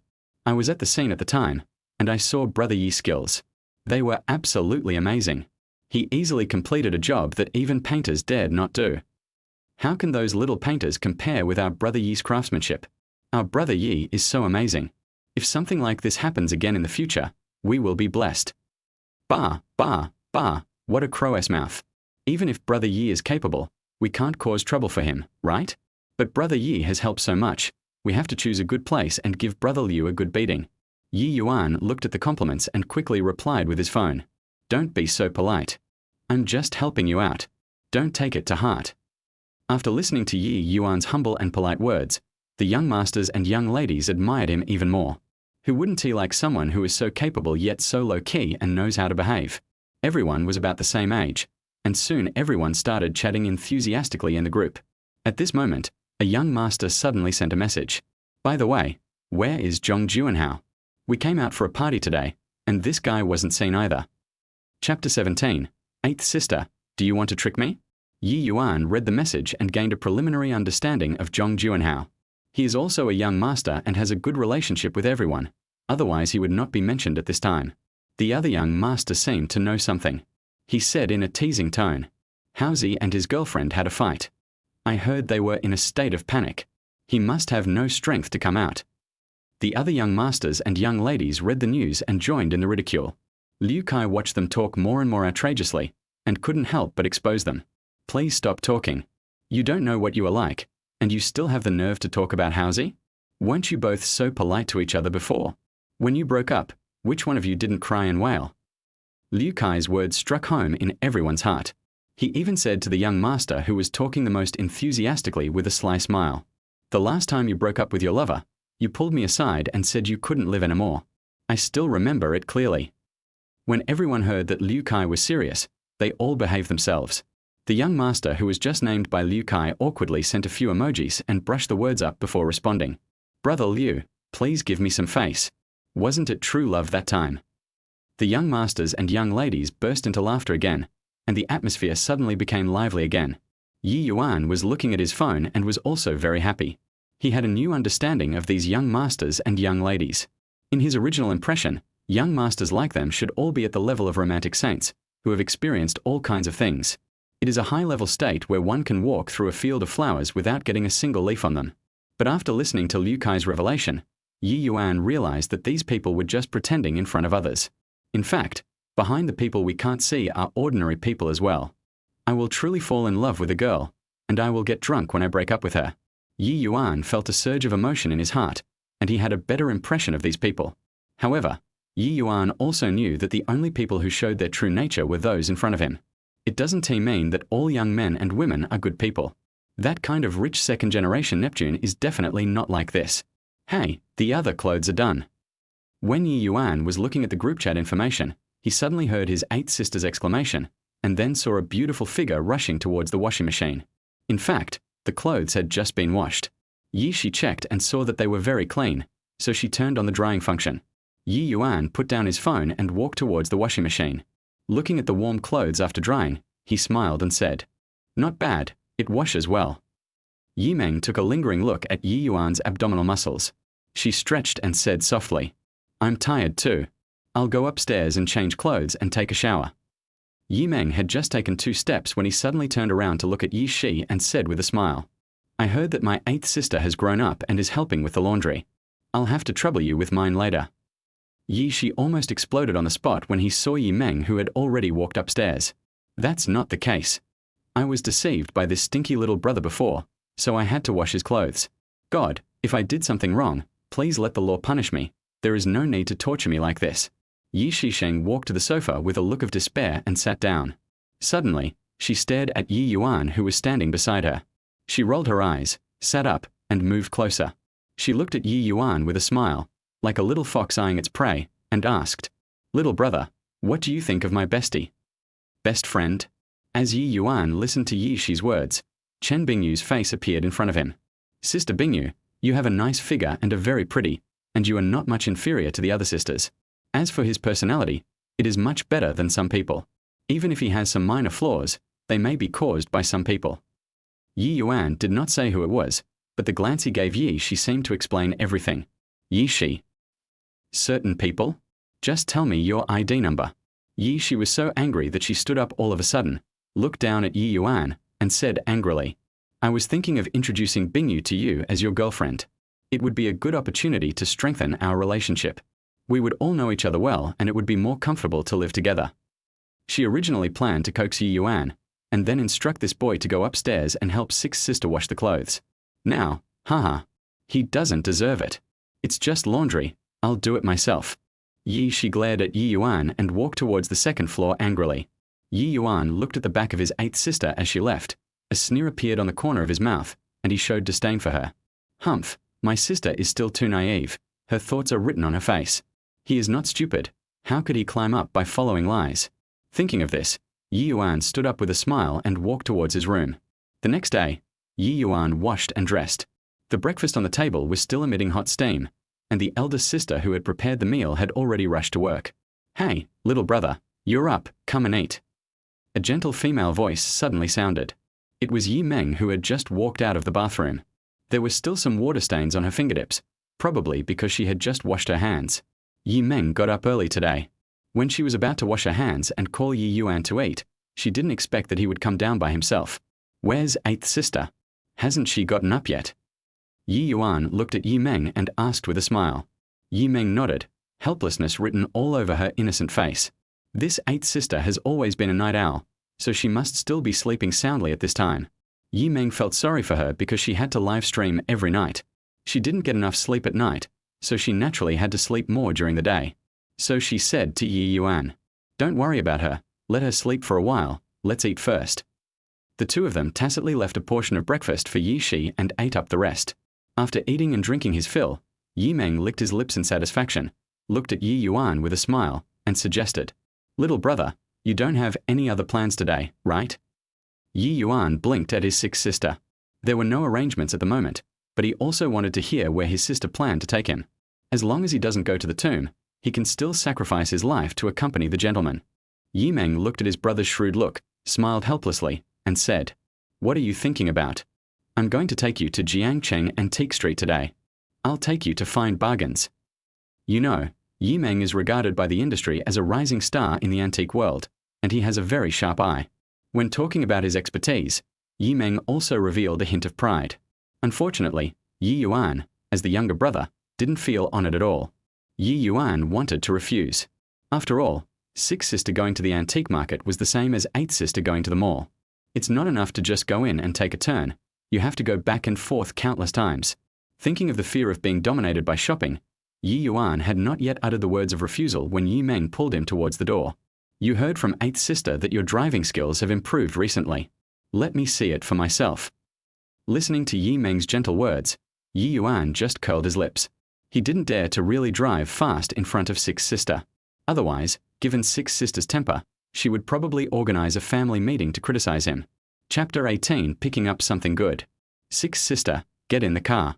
Speaker 1: I was at the scene at the time, and I saw Brother Ye's skills. They were absolutely amazing. He easily completed a job that even painters dared not do. How can those little painters compare with our Brother Ye's craftsmanship? Our Brother Ye is so amazing. If something like this happens again in the future, we will be blessed. Bah, bah, bah, what a crow's mouth. Even if Brother Ye is capable, we can't cause trouble for him, right? But Brother Ye has helped so much, we have to choose a good place and give Brother Liu a good beating. Ye Yuan looked at the compliments and quickly replied with his phone. "Don't be so polite. I'm just helping you out. Don't take it to heart." After listening to Ye Yuan's humble and polite words, the young masters and young ladies admired him even more. Who wouldn't he like someone who is so capable yet so low-key and knows how to behave? Everyone was about the same age, and soon everyone started chatting enthusiastically in the group. At this moment, a young master suddenly sent a message. "By the way, where is Zhong Juanhao? We came out for a party today, and this guy wasn't seen either." Chapter 17, Eighth Sister, Do You Want to Trick Me? Ye Yuan read the message and gained a preliminary understanding of Zhong Juanhao. He is also a young master and has a good relationship with everyone, otherwise he would not be mentioned at this time. The other young master seemed to know something. He said in a teasing tone, "Haozi and his girlfriend had a fight. I heard they were in a state of panic. He must have no strength to come out." The other young masters and young ladies read the news and joined in the ridicule. Liu Kai watched them talk more and more outrageously, and couldn't help but expose them. "Please stop talking. You don't know what you are like, and you still have the nerve to talk about Haozi? Weren't you both so polite to each other before? When you broke up, which one of you didn't cry and wail?" Liu Kai's words struck home in everyone's heart. He even said to the young master who was talking the most enthusiastically with a sly smile, "The last time you broke up with your lover, you pulled me aside and said you couldn't live anymore. I still remember it clearly." When everyone heard that Liu Kai was serious, they all behaved themselves. The young master who was just named by Liu Kai awkwardly sent a few emojis and brushed the words up before responding. "Brother Liu, please give me some face. Wasn't it true love that time?" The young masters and young ladies burst into laughter again, and the atmosphere suddenly became lively again. Ye Yuan was looking at his phone and was also very happy. He had a new understanding of these young masters and young ladies. In his original impression, young masters like them should all be at the level of romantic saints, who have experienced all kinds of things. It is a high-level state where one can walk through a field of flowers without getting a single leaf on them. But after listening to Liu Kai's revelation, Ye Yuan realized that these people were just pretending in front of others. In fact, behind the people we can't see are ordinary people as well. I will truly fall in love with a girl, and I will get drunk when I break up with her. Ye Yuan felt a surge of emotion in his heart, and he had a better impression of these people. However, Ye Yuan also knew that the only people who showed their true nature were those in front of him. It doesn't mean that all young men and women are good people. That kind of rich second-generation Neptune is definitely not like this. Hey, the other clothes are done. When Ye Yuan was looking at the group chat information, he suddenly heard his 8 sisters' exclamation, and then saw a beautiful figure rushing towards the washing machine. In fact, the clothes had just been washed. Ye Shi checked and saw that they were very clean, so she turned on the drying function. Ye Yuan put down his phone and walked towards the washing machine. Looking at the warm clothes after drying, he smiled and said, "Not bad, it washes well." Yi Meng took a lingering look at Ye Yuan's abdominal muscles. She stretched and said softly, "I'm tired too. I'll go upstairs and change clothes and take a shower." Yi Meng had just taken 2 steps when he suddenly turned around to look at Yi Shi and said with a smile, "I heard that my 8th sister has grown up and is helping with the laundry. I'll have to trouble you with mine later." Yi Shi almost exploded on the spot when he saw Yi Meng, who had already walked upstairs. "That's not the case. I was deceived by this stinky little brother before, so I had to wash his clothes. God, if I did something wrong, please let the law punish me. There is no need to torture me like this." Yi Shisheng walked to the sofa with a look of despair and sat down. Suddenly, she stared at Ye Yuan, who was standing beside her. She rolled her eyes, sat up, and moved closer. She looked at Ye Yuan with a smile, like a little fox eyeing its prey, and asked, "Little brother, what do you think of my bestie?" "Best friend?" As Ye Yuan listened to Yi Shi's words, Chen Bingyu's face appeared in front of him. "Sister Bingyu, you have a nice figure and are very pretty, and you are not much inferior to the other sisters. As for his personality, it is much better than some people. Even if he has some minor flaws, they may be caused by some people." Ye Yuan did not say who it was, but the glance he gave Yi Shi seemed to explain everything. "Yi Shi. Certain people? Just tell me your ID number." Yi Shi was so angry that she stood up all of a sudden, looked down at Ye Yuan, and said angrily, "I was thinking of introducing Bingyu to you as your girlfriend. It would be a good opportunity to strengthen our relationship. We would all know each other well, and it would be more comfortable to live together." She originally planned to coax Ye Yuan, and then instruct this boy to go upstairs and help 6th sister wash the clothes. Now, haha, he doesn't deserve it. It's just laundry, I'll do it myself. Yi Shi glared at Ye Yuan and walked towards the 2nd floor angrily. Ye Yuan looked at the back of his 8th sister as she left. A sneer appeared on the corner of his mouth, and he showed disdain for her. "Humph, my sister is still too naive. Her thoughts are written on her face. He is not stupid. How could he climb up by following lies?" Thinking of this, Ye Yuan stood up with a smile and walked towards his room. The next day, Ye Yuan washed and dressed. The breakfast on the table was still emitting hot steam, and the eldest sister who had prepared the meal had already rushed to work. "Hey, little brother, you're up, come and eat." A gentle female voice suddenly sounded. It was Yi Meng, who had just walked out of the bathroom. There were still some water stains on her fingertips, probably because she had just washed her hands. Yi Meng got up early today. When she was about to wash her hands and call Ye Yuan to eat, she didn't expect that he would come down by himself. "Where's 8th sister? Hasn't she gotten up yet?" Ye Yuan looked at Yi Meng and asked with a smile. Yi Meng nodded, helplessness written all over her innocent face. This 8th sister has always been a night owl, so she must still be sleeping soundly at this time. Yi Meng felt sorry for her because she had to live stream every night. She didn't get enough sleep at night, so she naturally had to sleep more during the day. So she said to Ye Yuan, "Don't worry about her, let her sleep for a while, let's eat first." The two of them tacitly left a portion of breakfast for Yi Shi and ate up the rest. After eating and drinking his fill, Yi Meng licked his lips in satisfaction, looked at Ye Yuan with a smile, and suggested, "Little brother, you don't have any other plans today, right?" Ye Yuan blinked at his 6th sister. There were no arrangements at the moment, but he also wanted to hear where his sister planned to take him. As long as he doesn't go to the tomb, he can still sacrifice his life to accompany the gentleman. Ye Meng looked at his brother's shrewd look, smiled helplessly, and said, "What are you thinking about? I'm going to take you to Jiangcheng Antique Street today. I'll take you to find bargains." You know, Ye Meng is regarded by the industry as a rising star in the antique world, and he has a very sharp eye. When talking about his expertise, Ye Meng also revealed a hint of pride. Unfortunately, Ye Yuan, as the younger brother, didn't feel honored at all. Ye Yuan wanted to refuse. After all, sixth sister going to the antique market was the same as eighth sister going to the mall. It's not enough to just go in and take a turn. You have to go back and forth countless times. Thinking of the fear of being dominated by shopping, Ye Yuan had not yet uttered the words of refusal when Ye Meng pulled him towards the door. "You heard from eighth sister that your driving skills have improved recently. Let me see it for myself." Listening to Ye Meng's gentle words, Ye Yuan just curled his lips. He didn't dare to really drive fast in front of sixth sister. Otherwise, given sixth sister's temper, she would probably organize a family meeting to criticize him. Chapter 18, Picking Up Something Good. Sixth sister, get in the car.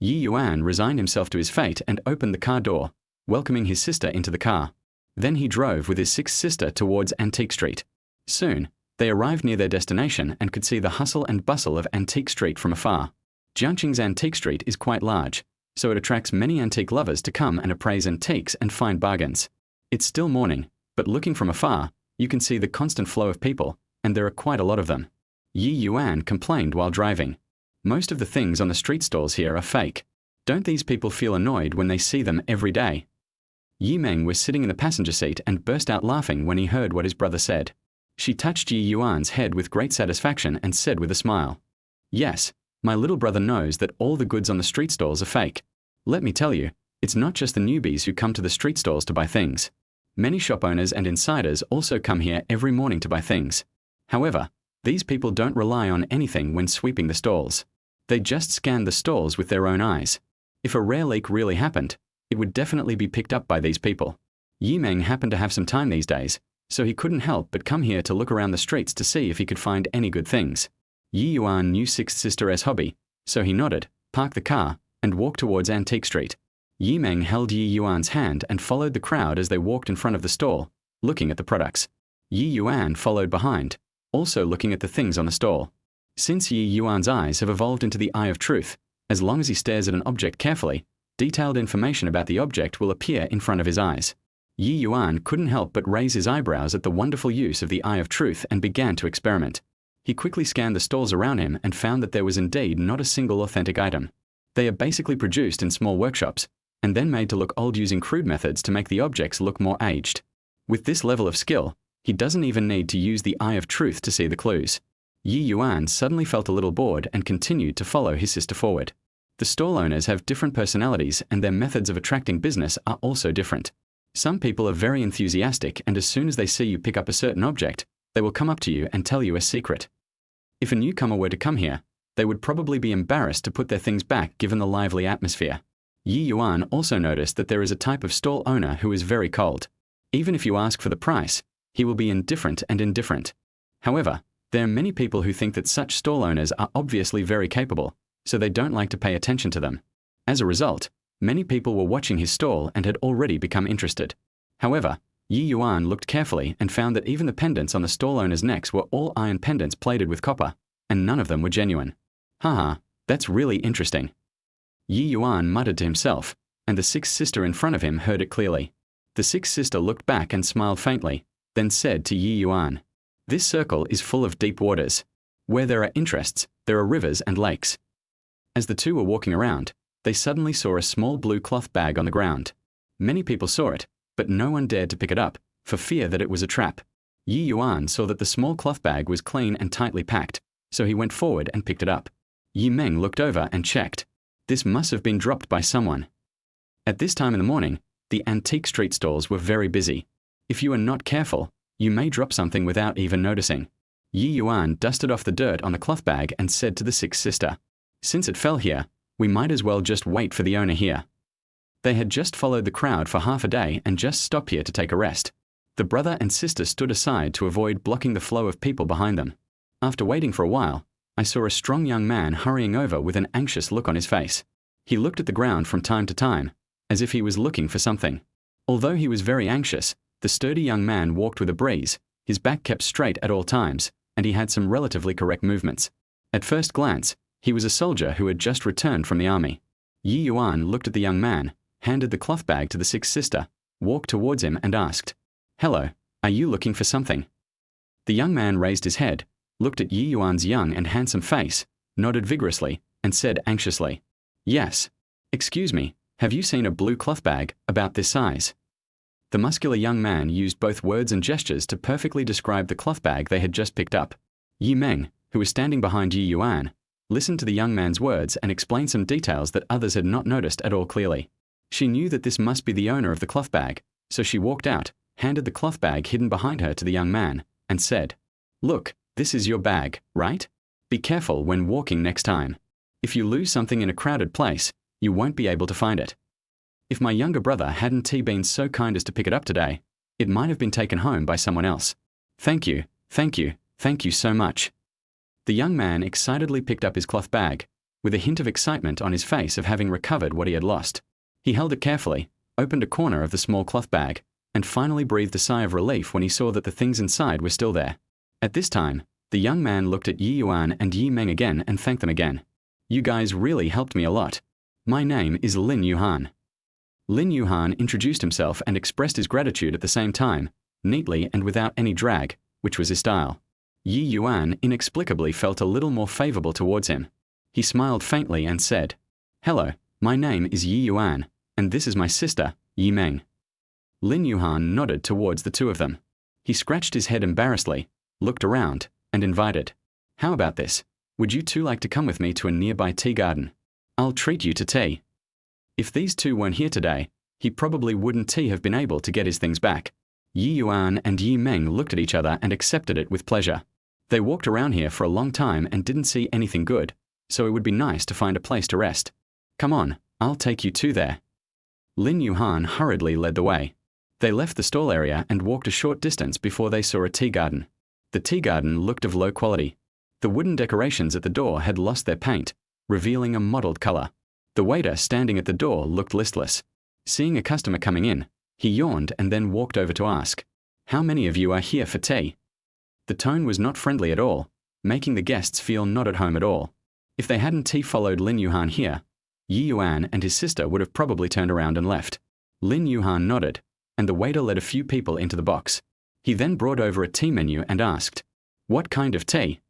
Speaker 1: Ye Yuan resigned himself to his fate and opened the car door, welcoming his sister into the car. Then he drove with his sixth sister towards Antique Street. Soon, they arrived near their destination and could see the hustle and bustle of Antique Street from afar. Jiangcheng's Antique Street is quite large, so it attracts many antique lovers to come and appraise antiques and find bargains. It's still morning, but looking from afar, you can see the constant flow of people, and there are quite a lot of them. Ye Yuan complained while driving. "Most of the things on the street stalls here are fake. Don't these people feel annoyed when they see them every day?" Ye Meng was sitting in the passenger seat and burst out laughing when he heard what his brother said. She touched Ye Yuan's head with great satisfaction and said with a smile, "Yes, my little brother knows that all the goods on the street stalls are fake. Let me tell you, it's not just the newbies who come to the street stalls to buy things. Many shop owners and insiders also come here every morning to buy things. However, these people don't rely on anything when sweeping the stalls. They just scan the stalls with their own eyes. If a rare leak really happened, it would definitely be picked up by these people." Ye Meng happened to have some time these days, so he couldn't help but come here to look around the streets to see if he could find any good things. Ye Yuan knew sixth sister's hobby, so he nodded, parked the car, and walked towards Antique Street. Ye Meng held Ye Yuan's hand and followed the crowd as they walked in front of the stall, looking at the products. Ye Yuan followed behind, also looking at the things on the stall. Since Ye Yuan's eyes have evolved into the eye of truth, as long as he stares at an object carefully, detailed information about the object will appear in front of his eyes. Ye Yuan couldn't help but raise his eyebrows at the wonderful use of the eye of truth and began to experiment. He quickly scanned the stalls around him and found that there was indeed not a single authentic item. They are basically produced in small workshops, and then made to look old using crude methods to make the objects look more aged. With this level of skill, he doesn't even need to use the eye of truth to see the clues. Ye Yuan suddenly felt a little bored and continued to follow his sister forward. The stall owners have different personalities and their methods of attracting business are also different. Some people are very enthusiastic, and as soon as they see you pick up a certain object, they will come up to you and tell you a secret. If a newcomer were to come here, they would probably be embarrassed to put their things back given the lively atmosphere. Ye Yuan also noticed that there is a type of stall owner who is very cold. Even if you ask for the price, he will be indifferent and indifferent. However, there are many people who think that such stall owners are obviously very capable, so they don't like to pay attention to them. As a result, many people were watching his stall and had already become interested. However, Ye Yuan looked carefully and found that even the pendants on the stall owners' necks were all iron pendants plated with copper, and none of them were genuine. Haha, that's really interesting. Ye Yuan muttered to himself, and the sixth sister in front of him heard it clearly. The sixth sister looked back and smiled faintly, then said to Ye Yuan, "This circle is full of deep waters. Where there are interests, there are rivers and lakes." As the two were walking around, they suddenly saw a small blue cloth bag on the ground. Many people saw it, but no one dared to pick it up, for fear that it was a trap. Ye Yuan saw that the small cloth bag was clean and tightly packed, so he went forward and picked it up. Ye Meng looked over and checked. This must have been dropped by someone. At this time in the morning, the antique street stalls were very busy. If you are not careful, you may drop something without even noticing. Ye Yuan dusted off the dirt on the cloth bag and said to the sixth sister, "Since it fell here, we might as well just wait for the owner here." They had just followed the crowd for half a day and just stopped here to take a rest. The brother and sister stood aside to avoid blocking the flow of people behind them. After waiting for a while, I saw a strong young man hurrying over with an anxious look on his face. He looked at the ground from time to time, as if he was looking for something. Although he was very anxious, the sturdy young man walked with a breeze, his back kept straight at all times, and he had some relatively correct movements. At first glance, he was a soldier who had just returned from the army. Ye Yuan looked at the young man, handed the cloth bag to the sick sister, walked towards him and asked, "Hello, are you looking for something?" The young man raised his head, looked at Ye Yuan's young and handsome face, nodded vigorously, and said anxiously, "Yes. Excuse me, have you seen a blue cloth bag about this size?" The muscular young man used both words and gestures to perfectly describe the cloth bag they had just picked up. Ye Meng, who was standing behind Ye Yuan, listened to the young man's words and explained some details that others had not noticed at all clearly. She knew that this must be the owner of the cloth bag, so she walked out, handed the cloth bag hidden behind her to the young man, and said, "Look, this is your bag, right? Be careful when walking next time. If you lose something in a crowded place, you won't be able to find it. If my younger brother hadn't been so kind as to pick it up today, it might have been taken home by someone else. Thank you, thank you, thank you so much." The young man excitedly picked up his cloth bag, with a hint of excitement on his face of having recovered what he had lost. He held it carefully, opened a corner of the small cloth bag, and finally breathed a sigh of relief when he saw that the things inside were still there. At this time, the young man looked at Ye Yuan and Ye Meng again and thanked them again. "You guys really helped me a lot. My name is Lin Yuan." Lin Yuan introduced himself and expressed his gratitude at the same time, neatly and without any drag, which was his style. Ye Yuan inexplicably felt a little more favorable towards him. He smiled faintly and said, "Hello, my name is Ye Yuan, and this is my sister, Ye Meng." Lin Yuan nodded towards the two of them. He scratched his head embarrassedly, looked around, and invited, "How about this? Would you two like to come with me to a nearby tea garden? I'll treat you to tea." If these two weren't here today, he probably wouldn't have been able to get his things back. Ye Yuan and Ye Meng looked at each other and accepted it with pleasure. They walked around here for a long time and didn't see anything good, so it would be nice to find a place to rest. "Come on, I'll take you two there." Lin Yuan hurriedly led the way. They left the stall area and walked a short distance before they saw a tea garden. The tea garden looked of low quality. The wooden decorations at the door had lost their paint, revealing a mottled color. The waiter standing at the door looked listless. Seeing a customer coming in, he yawned and then walked over to ask, "How many of you are here for tea?" The tone was not friendly at all, making the guests feel not at home at all. If they hadn't followed Lin Yuan here, Ye Yuan and his sister would have probably turned around and left. Lin Yuan nodded, and the waiter led a few people into the box. He then brought over a tea menu and asked, "What kind of tea?"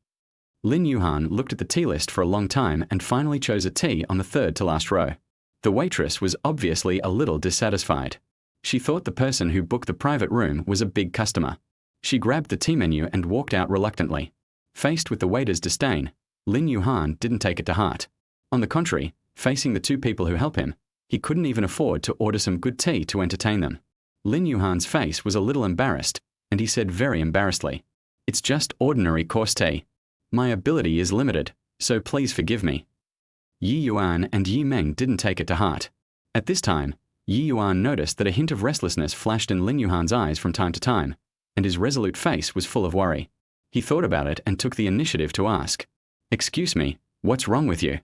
Speaker 1: Lin Yuan looked at the tea list for a long time and finally chose a tea on the third to last row. The waitress was obviously a little dissatisfied. She thought the person who booked the private room was a big customer. She grabbed the tea menu and walked out reluctantly. Faced with the waiter's disdain, Lin Yuan didn't take it to heart. On the contrary, facing the two people who helped him, he couldn't even afford to order some good tea to entertain them. Lin Yuan's face was a little embarrassed, and he said very embarrassedly, "It's just ordinary coarse tea. My ability is limited, so please forgive me." Ye Yuan and Ye Meng didn't take it to heart. At this time, Ye Yuan noticed that a hint of restlessness flashed in Lin Yuan's eyes from time to time, and his resolute face was full of worry. He thought about it and took the initiative to ask, "Excuse me, what's wrong with you?"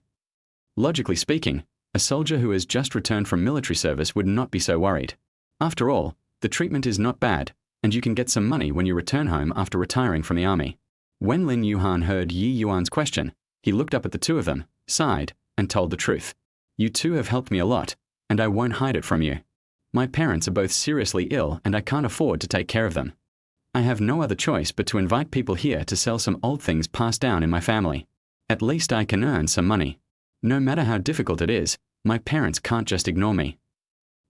Speaker 1: Logically speaking, a soldier who has just returned from military service would not be so worried. After all, the treatment is not bad, and you can get some money when you return home after retiring from the army. When Lin Yuan heard Ye Yuan's question, he looked up at the two of them, sighed, and told the truth. "You two have helped me a lot, and I won't hide it from you. My parents are both seriously ill and I can't afford to take care of them. I have no other choice but to invite people here to sell some old things passed down in my family. At least I can earn some money. No matter how difficult it is, my parents can't just ignore me."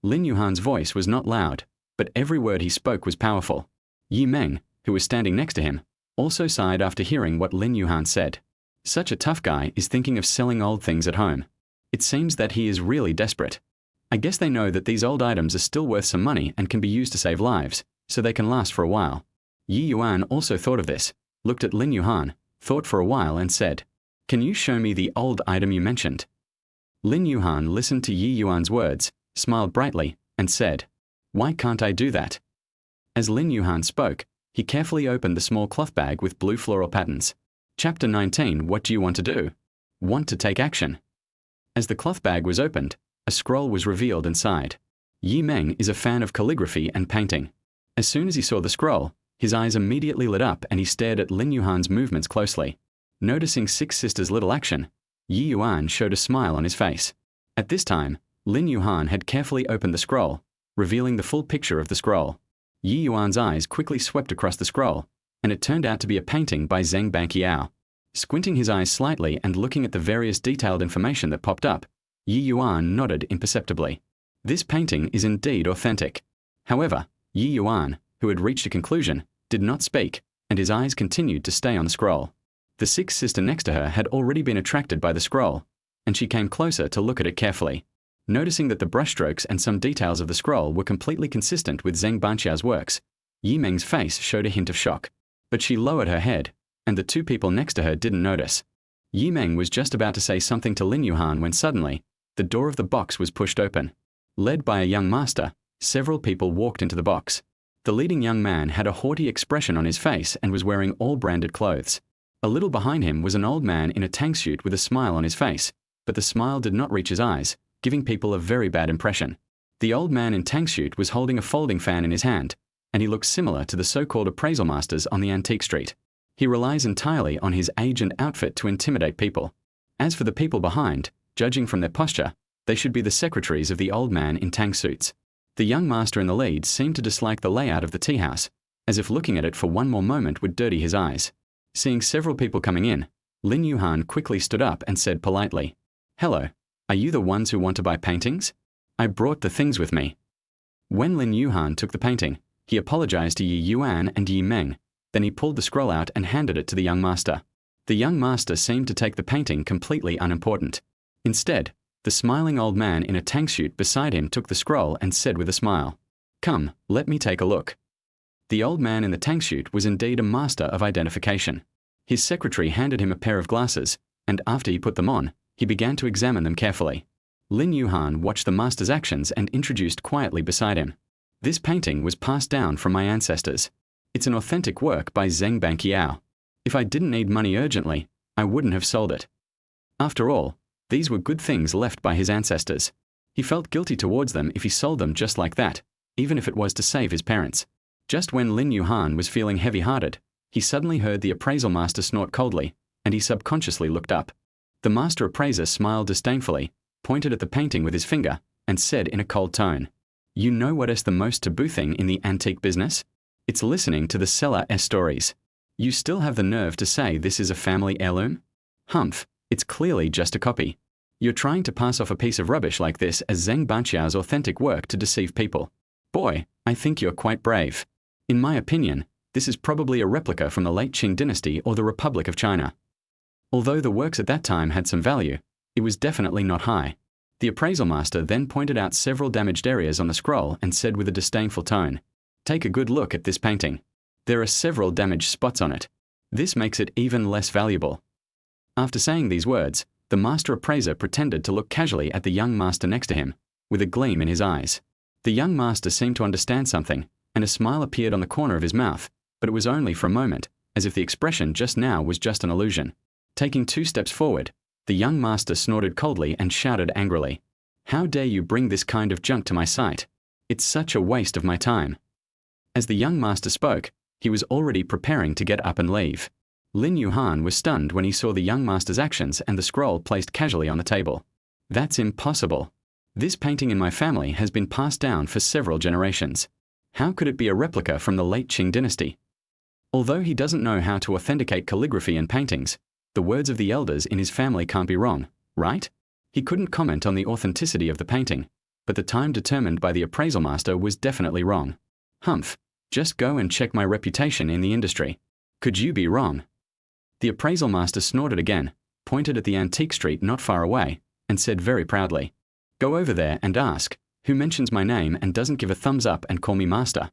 Speaker 1: Lin Yuan's voice was not loud, but every word he spoke was powerful. Ye Meng, who was standing next to him, also sighed after hearing what Lin Yuan said. Such a tough guy is thinking of selling old things at home. It seems that he is really desperate. I guess they know that these old items are still worth some money and can be used to save lives, so they can last for a while. Ye Yuan also thought of this, looked at Lin Yuan, thought for a while and said, "Can you show me the old item you mentioned?" Lin Yuan listened to Ye Yuan's words, smiled brightly, and said, "Why can't I do that?" As Lin Yuan spoke, he carefully opened the small cloth bag with blue floral patterns. Chapter 19. What do you want to do? Want to take action. As the cloth bag was opened, a scroll was revealed inside. Yi Meng is a fan of calligraphy and painting. As soon as he saw the scroll, his eyes immediately lit up and he stared at Lin Yuhan's movements closely. Noticing Six Sisters' little action, Ye Yuan showed a smile on his face. At this time, Lin Yuan had carefully opened the scroll, revealing the full picture of the scroll. Ye Yuan's eyes quickly swept across the scroll, and it turned out to be a painting by Zheng Banqiao. Squinting his eyes slightly and looking at the various detailed information that popped up, Ye Yuan nodded imperceptibly. This painting is indeed authentic. However, Ye Yuan, who had reached a conclusion, did not speak, and his eyes continued to stay on the scroll. The sixth sister next to her had already been attracted by the scroll, and she came closer to look at it carefully. Noticing that the brushstrokes and some details of the scroll were completely consistent with Zheng Banqiao's works, Yi Meng's face showed a hint of shock. But she lowered her head, and the two people next to her didn't notice. Yi Meng was just about to say something to Lin Yuan when suddenly, the door of the box was pushed open. Led by a young master, several people walked into the box. The leading young man had a haughty expression on his face and was wearing all branded clothes. A little behind him was an old man in a tank suit with a smile on his face, but the smile did not reach his eyes, giving people a very bad impression. The old man in tank suit was holding a folding fan in his hand, and he looked similar to the so-called appraisal masters on the antique street. He relies entirely on his age and outfit to intimidate people. As for the people behind, judging from their posture, they should be the secretaries of the old man in tank suits. The young master in the lead seemed to dislike the layout of the tea house, as if looking at it for one more moment would dirty his eyes. Seeing several people coming in, Lin Yuan quickly stood up and said politely, "Hello, are you the ones who want to buy paintings? I brought the things with me." When Lin Yuan took the painting, he apologized to Ye Yuan and Yi Meng, then he pulled the scroll out and handed it to the young master. The young master seemed to take the painting completely unimportant. Instead, the smiling old man in a tank suit beside him took the scroll and said with a smile, "Come, let me take a look." The old man in the tank suit was indeed a master of identification. His secretary handed him a pair of glasses, and after he put them on, he began to examine them carefully. Lin Yuan watched the master's actions and introduced quietly beside him. "This painting was passed down from my ancestors. It's an authentic work by Zheng Banqiao. If I didn't need money urgently, I wouldn't have sold it." After all, these were good things left by his ancestors. He felt guilty towards them if he sold them just like that, even if it was to save his parents. Just when Lin Yuan was feeling heavy-hearted, he suddenly heard the appraisal master snort coldly, and he subconsciously looked up. The master appraiser smiled disdainfully, pointed at the painting with his finger, and said in a cold tone, "You know what is the most taboo thing in the antique business? It's listening to the seller's stories. You still have the nerve to say this is a family heirloom? Humph, it's clearly just a copy. You're trying to pass off a piece of rubbish like this as Zheng Banqiao's authentic work to deceive people. Boy, I think you're quite brave. In my opinion, this is probably a replica from the late Qing dynasty or the Republic of China." Although the works at that time had some value, it was definitely not high. The appraisal master then pointed out several damaged areas on the scroll and said with a disdainful tone, "Take a good look at this painting. There are several damaged spots on it. This makes it even less valuable." After saying these words, the master appraiser pretended to look casually at the young master next to him, with a gleam in his eyes. The young master seemed to understand something, and a smile appeared on the corner of his mouth, but it was only for a moment, as if the expression just now was just an illusion. Taking 2 steps forward, the young master snorted coldly and shouted angrily, "How dare you bring this kind of junk to my sight? It's such a waste of my time." As the young master spoke, he was already preparing to get up and leave. Lin Yuan was stunned when he saw the young master's actions and the scroll placed casually on the table. "That's impossible. This painting in my family has been passed down for several generations. How could it be a replica from the late Qing dynasty?" Although he doesn't know how to authenticate calligraphy and paintings, the words of the elders in his family can't be wrong, right? He couldn't comment on the authenticity of the painting, but the time determined by the appraisal master was definitely wrong. "Humph, just go and check my reputation in the industry. Could you be wrong?" The appraisal master snorted again, pointed at the antique street not far away, and said very proudly, "Go over there and ask, who mentions my name and doesn't give a thumbs up and call me master?"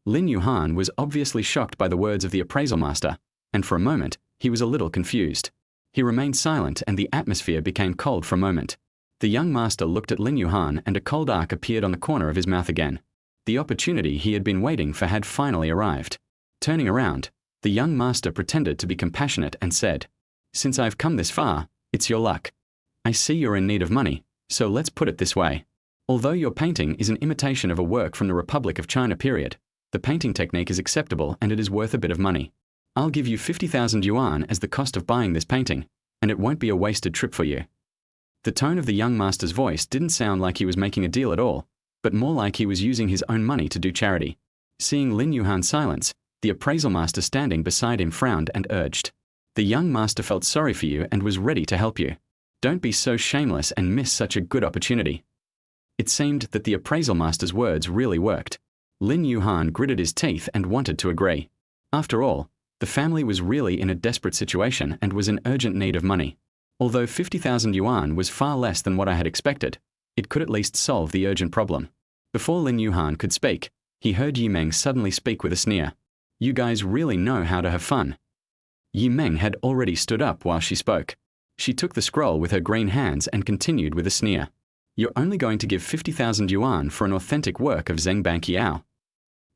Speaker 1: Lin Yuan was obviously shocked by the words of the appraisal master, and for a moment, he was a little confused. He remained silent and the atmosphere became cold for a moment. The young master looked at Lin Yuan and a cold arc appeared on the corner of his mouth again. The opportunity he had been waiting for had finally arrived. Turning around, the young master pretended to be compassionate and said, "Since I've come this far, it's your luck. I see you're in need of money, so let's put it this way. Although your painting is an imitation of a work from the Republic of China period, the painting technique is acceptable and it is worth a bit of money. I'll give you 50,000 yuan as the cost of buying this painting, and it won't be a wasted trip for you." The tone of the young master's voice didn't sound like he was making a deal at all, but more like he was using his own money to do charity. Seeing Lin Yuhan silence, the appraisal master standing beside him frowned and urged. The young master felt sorry for you and was ready to help you. Don't be so shameless and miss such a good opportunity. It seemed that the appraisal master's words really worked. Lin Yuhan gritted his teeth and wanted to agree. After all, the family was really in a desperate situation and was in urgent need of money. Although 50,000 yuan was far less than what I had expected, it could at least solve the urgent problem. Before Lin Yuhan could speak, he heard Ye Meng suddenly speak with a sneer. "You guys really know how to have fun." Ye Meng had already stood up while she spoke. She took the scroll with her green hands and continued with a sneer. "You're only going to give 50,000 yuan for an authentic work of Zheng Banqiao."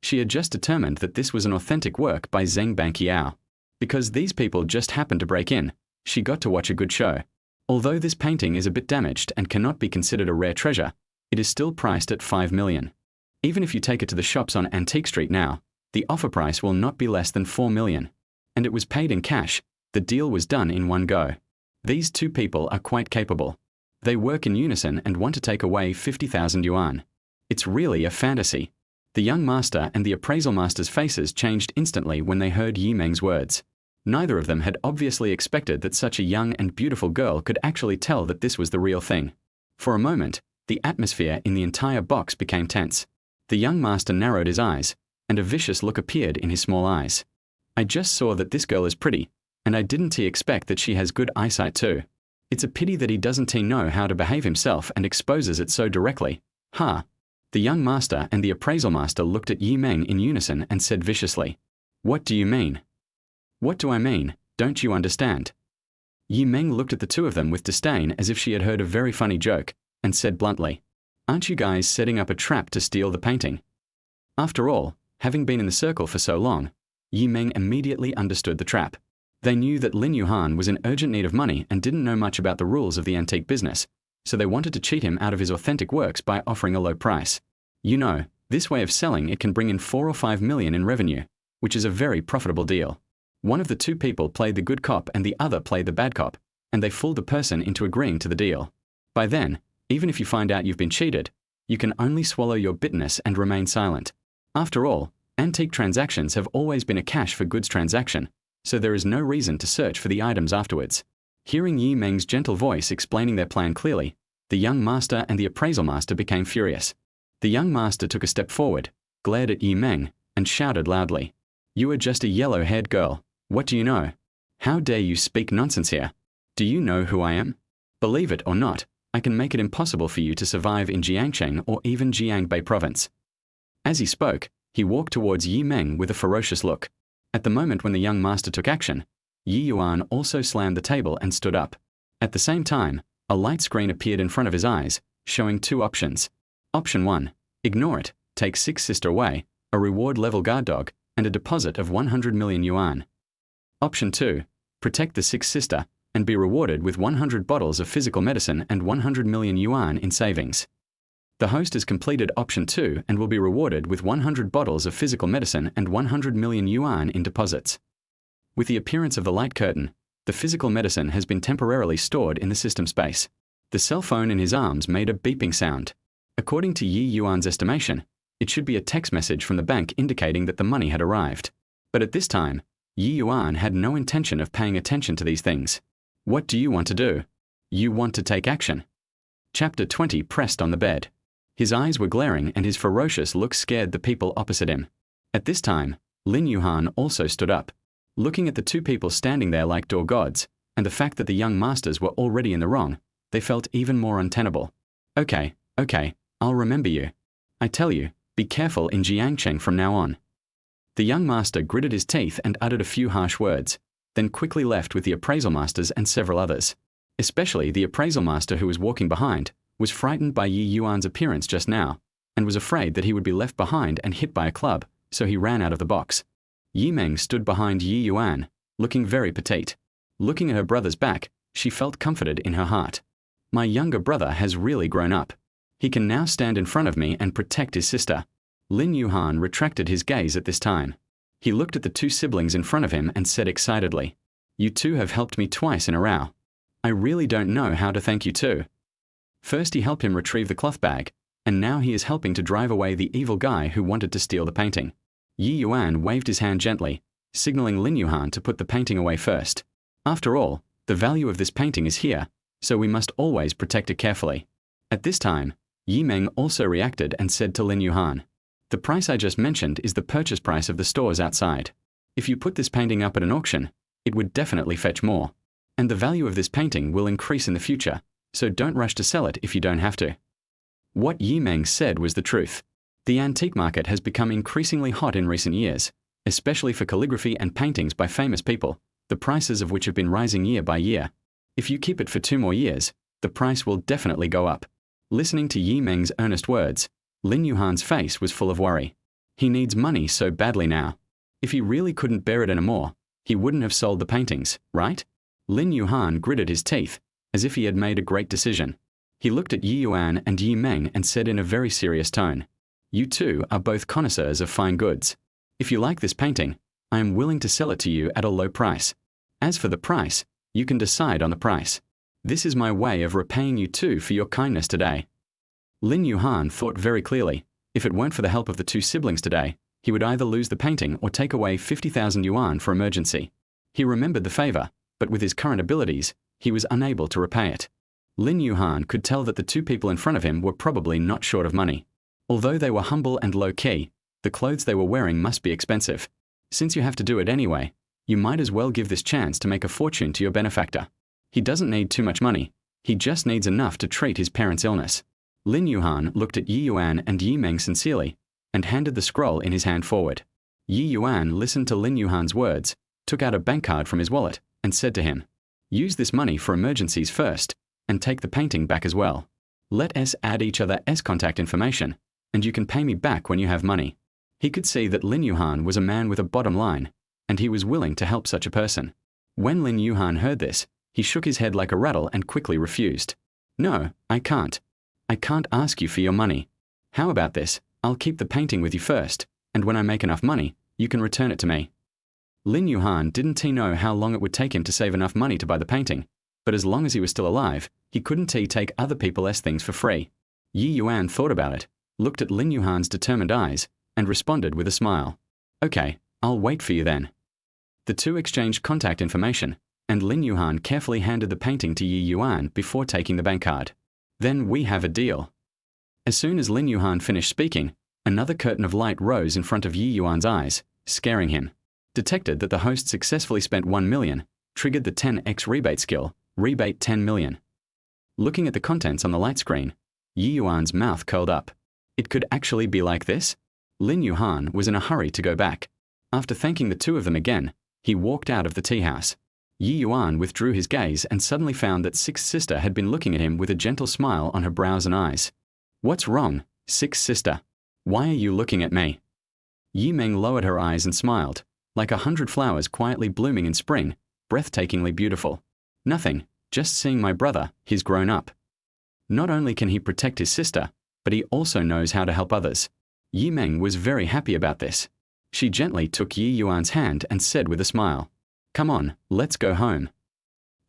Speaker 1: She had just determined that this was an authentic work by Zheng Banqiao. Because these people just happened to break in, she got to watch a good show. Although this painting is a bit damaged and cannot be considered a rare treasure, it is still priced at 5 million. Even if you take it to the shops on Antique Street now, the offer price will not be less than 4 million. And it was paid in cash. The deal was done in one go. These two people are quite capable. They work in unison and want to take away 50,000 yuan. It's really a fantasy. The young master and the appraisal master's faces changed instantly when they heard Ye Meng's words. Neither of them had obviously expected that such a young and beautiful girl could actually tell that this was the real thing. For a moment, the atmosphere in the entire box became tense. The young master narrowed his eyes, and a vicious look appeared in his small eyes. "I just saw that this girl is pretty, and I didn't expect that she has good eyesight too. It's a pity that he doesn't know how to behave himself and exposes it so directly. Ha!" The young master and the appraisal master looked at Ye Meng in unison and said viciously, "What do you mean?" "What do I mean? Don't you understand?" Ye Meng looked at the two of them with disdain as if she had heard a very funny joke, and said bluntly, "Aren't you guys setting up a trap to steal the painting?" After all, having been in the circle for so long, Ye Meng immediately understood the trap. They knew that Lin Yuhan was in urgent need of money and didn't know much about the rules of the antique business, so they wanted to cheat him out of his authentic works by offering a low price. You know, this way of selling it can bring in 4 or 5 million in revenue, which is a very profitable deal. One of the two people played the good cop and the other played the bad cop, and they fooled the person into agreeing to the deal. By then, even if you find out you've been cheated, you can only swallow your bitterness and remain silent. After all, antique transactions have always been a cash for goods transaction, so there is no reason to search for the items afterwards. Hearing Ye Meng's gentle voice explaining their plan clearly, the young master and the appraisal master became furious. The young master took a step forward, glared at Ye Meng, and shouted loudly, "You are just a yellow-haired girl. What do you know? How dare you speak nonsense here? Do you know who I am? Believe it or not, I can make it impossible for you to survive in Jiangcheng or even Jiangbei province." As he spoke, he walked towards Ye Meng with a ferocious look. At the moment when the young master took action, Ye Yuan also slammed the table and stood up. At the same time, a light screen appeared in front of his eyes, showing two options. Option 1, ignore it, take 6 sister away, a reward level guard dog, and a deposit of 100 million yuan. Option 2, protect the 6th sister, and be rewarded with 100 bottles of physical medicine and 100 million yuan in savings. The host has completed option 2 and will be rewarded with 100 bottles of physical medicine and 100 million yuan in deposits. With the appearance of the light curtain, the physical medicine has been temporarily stored in the system space. The cell phone in his arms made a beeping sound. According to Ye Yuan's estimation, it should be a text message from the bank indicating that the money had arrived. But at this time, Ye Yuan had no intention of paying attention to these things. What do you want to do? You want to take action. Chapter 20 pressed on the bed. His eyes were glaring and his ferocious look scared the people opposite him. At this time, Lin Yuhan also stood up. Looking at the two people standing there like door gods, and the fact that the young masters were already in the wrong, they felt even more untenable. Okay, I'll remember you. I tell you, be careful in Jiangcheng from now on. The young master gritted his teeth and uttered a few harsh words, then quickly left with the appraisal masters and several others. Especially the appraisal master who was walking behind, was frightened by Ye Yuan's appearance just now, and was afraid that he would be left behind and hit by a club, so he ran out of the box. Ye Meng stood behind Ye Yuan, looking very petite. Looking at her brother's back, she felt comforted in her heart. My younger brother has really grown up. He can now stand in front of me and protect his sister. Lin Yuan retracted his gaze at this time. He looked at the two siblings in front of him and said excitedly, "You two have helped me twice in a row. I really don't know how to thank you two." First he helped him retrieve the cloth bag, and now he is helping to drive away the evil guy who wanted to steal the painting. Ye Yuan waved his hand gently, signaling Lin Yuan to put the painting away first. After all, the value of this painting is here, so we must always protect it carefully. At this time, Yi Meng also reacted and said to Lin Yuan, "The price I just mentioned is the purchase price of the stores outside. If you put this painting up at an auction, it would definitely fetch more. And the value of this painting will increase in the future, so don't rush to sell it if you don't have to." What Yi Meng said was the truth. The antique market has become increasingly hot in recent years, especially for calligraphy and paintings by famous people, the prices of which have been rising year by year. If you keep it for 2 more years, the price will definitely go up. Listening to Yi Meng's earnest words, Lin Yuan's face was full of worry. He needs money so badly now. If he really couldn't bear it anymore, he wouldn't have sold the paintings, right? Lin Yuan gritted his teeth, as if he had made a great decision. He looked at Ye Yuan and Yi Meng and said in a very serious tone, "You two are both connoisseurs of fine goods. If you like this painting, I am willing to sell it to you at a low price. As for the price, you can decide on the price. This is my way of repaying you two for your kindness today." Lin Yuan thought very clearly. If it weren't for the help of the two siblings today, he would either lose the painting or take away 50,000 yuan for emergency. He remembered the favor, but with his current abilities, he was unable to repay it. Lin Yuan could tell that the two people in front of him were probably not short of money. Although they were humble and low-key, the clothes they were wearing must be expensive. Since you have to do it anyway, you might as well give this chance to make a fortune to your benefactor. He doesn't need too much money. He just needs enough to treat his parents' illness. Lin Yuan looked at Ye Yuan and Yi Meng sincerely, and handed the scroll in his hand forward. Ye Yuan listened to Lin Yuan's words, took out a bank card from his wallet, and said to him, "Use this money for emergencies first, and take the painting back as well. Let us add each other's contact information, and you can pay me back when you have money." He could see that Lin Yuan was a man with a bottom line, and he was willing to help such a person. When Lin Yuan heard this, he shook his head like a rattle and quickly refused. "No, I can't. I can't ask you for your money. How about this? I'll keep the painting with you first, and when I make enough money, you can return it to me." Lin Yuan didn't know how long it would take him to save enough money to buy the painting, but as long as he was still alive, he couldn't take other people's things for free. Ye Yuan thought about it, looked at Lin Yuan's determined eyes, and responded with a smile. "Okay, I'll wait for you then." The two exchanged contact information, and Lin Yuan carefully handed the painting to Ye Yuan before taking the bank card. "Then we have a deal." As soon as Lin Yuan finished speaking, another curtain of light rose in front of Ye Yuan's eyes, scaring him. Detected that the host successfully spent 1 million, triggered the 10x rebate skill, rebate 10 million. Looking at the contents on the light screen, Ye Yuan's mouth curled up. It could actually be like this? Lin Yuan was in a hurry to go back. After thanking the two of them again, he walked out of the tea house. Ye Yuan withdrew his gaze and suddenly found that Sixth Sister had been looking at him with a gentle smile on her brows and eyes. "What's wrong, Sixth Sister? Why are you looking at me?" Yi Meng lowered her eyes and smiled, like 100 flowers quietly blooming in spring, breathtakingly beautiful. "Nothing, just seeing my brother, he's grown up. Not only can he protect his sister, but he also knows how to help others." Yi Meng was very happy about this. She gently took Ye Yuan's hand and said with a smile, "Come on, let's go home."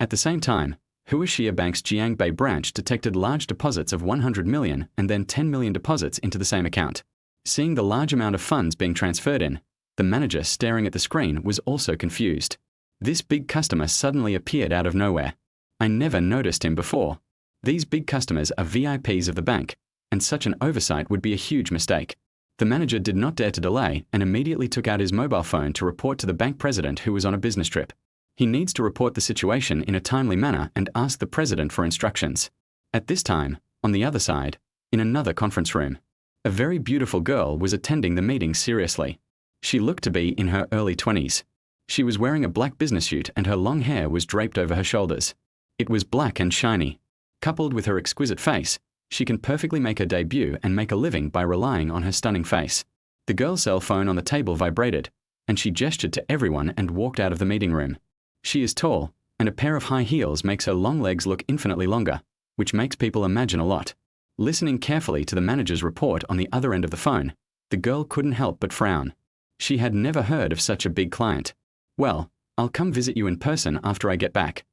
Speaker 1: At the same time, Huaxia Bank's Jiangbei branch detected large deposits of 100 million and then 10 million deposits into the same account. Seeing the large amount of funds being transferred in, the manager staring at the screen was also confused. This big customer suddenly appeared out of nowhere. I never noticed him before. These big customers are VIPs of the bank, and such an oversight would be a huge mistake. The manager did not dare to delay and immediately took out his mobile phone to report to the bank president who was on a business trip. He needs to report the situation in a timely manner and ask the president for instructions. At this time, on the other side, in another conference room, a very beautiful girl was attending the meeting seriously. She looked to be in her early 20s. She was wearing a black business suit and her long hair was draped over her shoulders. It was black and shiny. Coupled with her exquisite face, she can perfectly make her debut and make a living by relying on her stunning face. The girl's cell phone on the table vibrated, and she gestured to everyone and walked out of the meeting room. She is tall, and a pair of high heels makes her long legs look infinitely longer, which makes people imagine a lot. Listening carefully to the manager's report on the other end of the phone, the girl couldn't help but frown. She had never heard of such a big client. Well, I'll come visit you in person after I get back.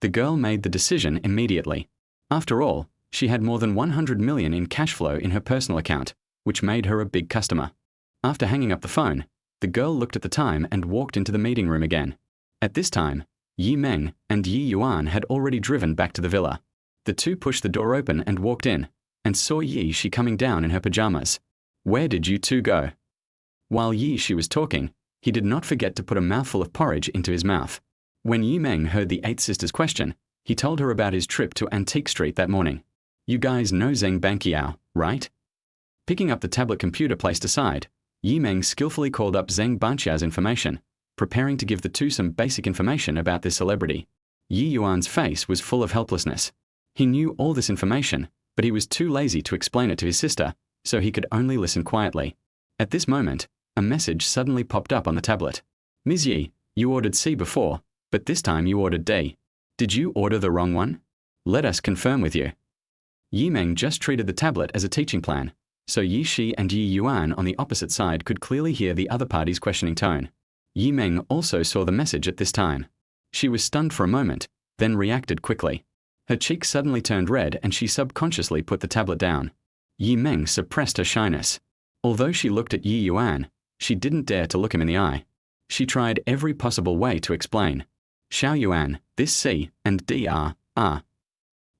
Speaker 1: The girl made the decision immediately. After all, she had more than 100 million in cash flow in her personal account, which made her a big customer. After hanging up the phone, the girl looked at the time and walked into the meeting room again. At this time, Ye Meng and Ye Yuan had already driven back to the villa. The two pushed the door open and walked in, and saw Ye Shi coming down in her pajamas. Where did you two go? While Ye Shi was talking, he did not forget to put a mouthful of porridge into his mouth. When Ye Meng heard the 8 sisters' question, he told her about his trip to Antique Street that morning. You guys know Zheng Banqiao, right? Picking up the tablet computer placed aside, Ye Meng skillfully called up Zheng Banqiao's information, preparing to give the two some basic information about this celebrity. Ye Yuan's face was full of helplessness. He knew all this information, but he was too lazy to explain it to his sister, so he could only listen quietly. At this moment, a message suddenly popped up on the tablet. Ms. Ye, you ordered C before, but this time you ordered D. Did you order the wrong one? Let us confirm with you. Ye Meng just treated the tablet as a teaching plan, so Ye Shi and Ye Yuan on the opposite side could clearly hear the other party's questioning tone. Ye Meng also saw the message at this time. She was stunned for a moment, then reacted quickly. Her cheeks suddenly turned red and she subconsciously put the tablet down. Ye Meng suppressed her shyness. Although she looked at Ye Yuan, she didn't dare to look him in the eye. She tried every possible way to explain. Xiao Yuan, this C and D are.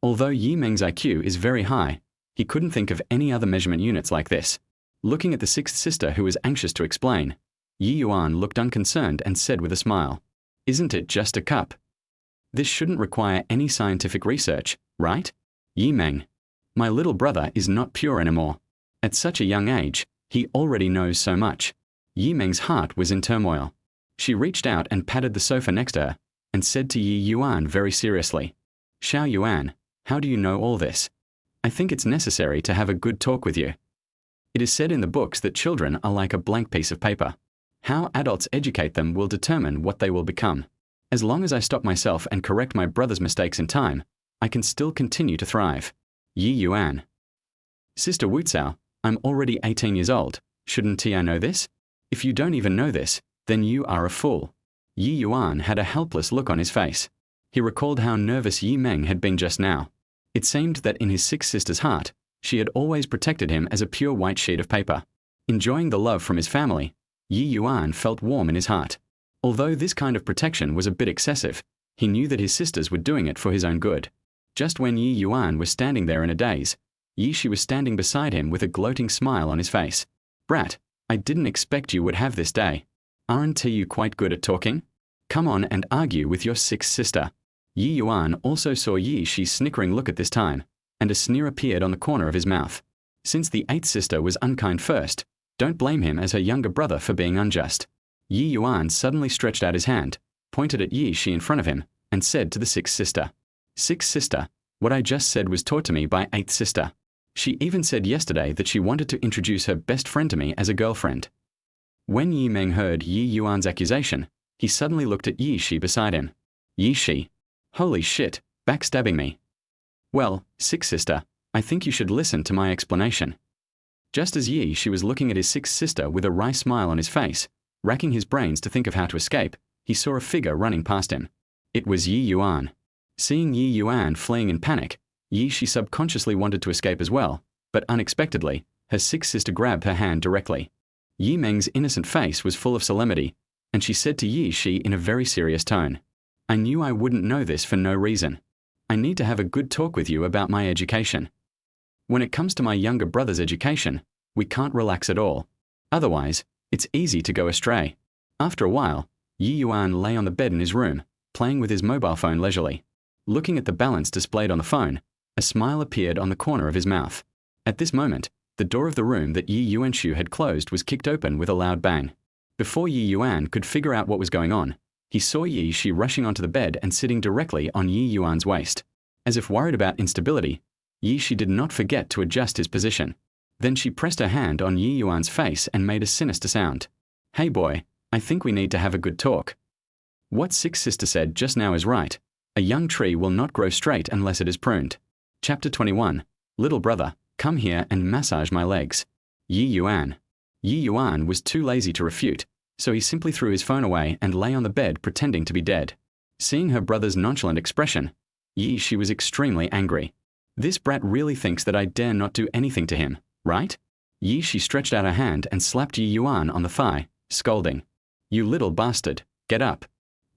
Speaker 1: Although Ye Meng's IQ is very high, he couldn't think of any other measurement units like this. Looking at the 6th sister who was anxious to explain, Ye Yuan looked unconcerned and said with a smile, Isn't it just a cup? This shouldn't require any scientific research, right? Ye Meng, my little brother is not pure anymore. At such a young age, he already knows so much. Ye Meng's heart was in turmoil. She reached out and patted the sofa next to her, and said to Ye Yuan very seriously, Xiao Yuan, how do you know all this? I think it's necessary to have a good talk with you. It is said in the books that children are like a blank piece of paper. How adults educate them will determine what they will become. As long as I stop myself and correct my brother's mistakes in time, I can still continue to thrive. Ye Yuan. Sister Wu Cao, I'm already 18 years old. Shouldn't I know this? If you don't even know this, then you are a fool. Ye Yuan had a helpless look on his face. He recalled how nervous Ye Meng had been just now. It seemed that in his 6 sister's heart, she had always protected him as a pure white sheet of paper. Enjoying the love from his family, Ye Yuan felt warm in his heart. Although this kind of protection was a bit excessive, he knew that his sisters were doing it for his own good. Just when Ye Yuan was standing there in a daze, Ye Shi was standing beside him with a gloating smile on his face. Brat, I didn't expect you would have this day. Aren't you quite good at talking? Come on and argue with your 6th sister. Ye Yuan also saw Ye Shi's snickering look at this time, and a sneer appeared on the corner of his mouth. Since the 8th sister was unkind first, don't blame him as her younger brother for being unjust. Ye Yuan suddenly stretched out his hand, pointed at Ye Shi in front of him, and said to the 6th sister, 6th sister, what I just said was taught to me by 8th sister. She even said yesterday that she wanted to introduce her best friend to me as a girlfriend. When Ye Meng heard Ye Yuan's accusation, he suddenly looked at Ye Shi beside him. Ye Shi. Holy shit, backstabbing me. Well, 6th sister, I think you should listen to my explanation. Just as Ye Shi was looking at his 6th sister with a wry smile on his face, racking his brains to think of how to escape, he saw a figure running past him. It was Ye Yuan. Seeing Ye Yuan fleeing in panic, Ye Shi subconsciously wanted to escape as well, but unexpectedly, her 6th sister grabbed her hand directly. Ye Meng's innocent face was full of solemnity, and she said to Ye Shi in a very serious tone, I knew I wouldn't know this for no reason. I need to have a good talk with you about my education. When it comes to my younger brother's education, we can't relax at all. Otherwise, it's easy to go astray. After a while, Ye Yuan lay on the bed in his room, playing with his mobile phone leisurely. Looking at the balance displayed on the phone, a smile appeared on the corner of his mouth. At this moment, the door of the room that Ye Yuanshu had closed was kicked open with a loud bang. Before Ye Yuan could figure out what was going on, he saw Ye Shi rushing onto the bed and sitting directly on Ye Yuan's waist. As if worried about instability, Ye Shi did not forget to adjust his position. Then she pressed her hand on Ye Yuan's face and made a sinister sound. Hey boy, I think we need to have a good talk. What 6th sister said just now is right. A young tree will not grow straight unless it is pruned. Chapter 21. Little brother, come here and massage my legs. Ye Yuan. Ye Yuan was too lazy to refute, so he simply threw his phone away and lay on the bed pretending to be dead. Seeing her brother's nonchalant expression, she was extremely angry. This brat really thinks that I dare not do anything to him, right? She stretched out her hand and slapped Ye Yuan on the thigh, scolding. You little bastard, get up.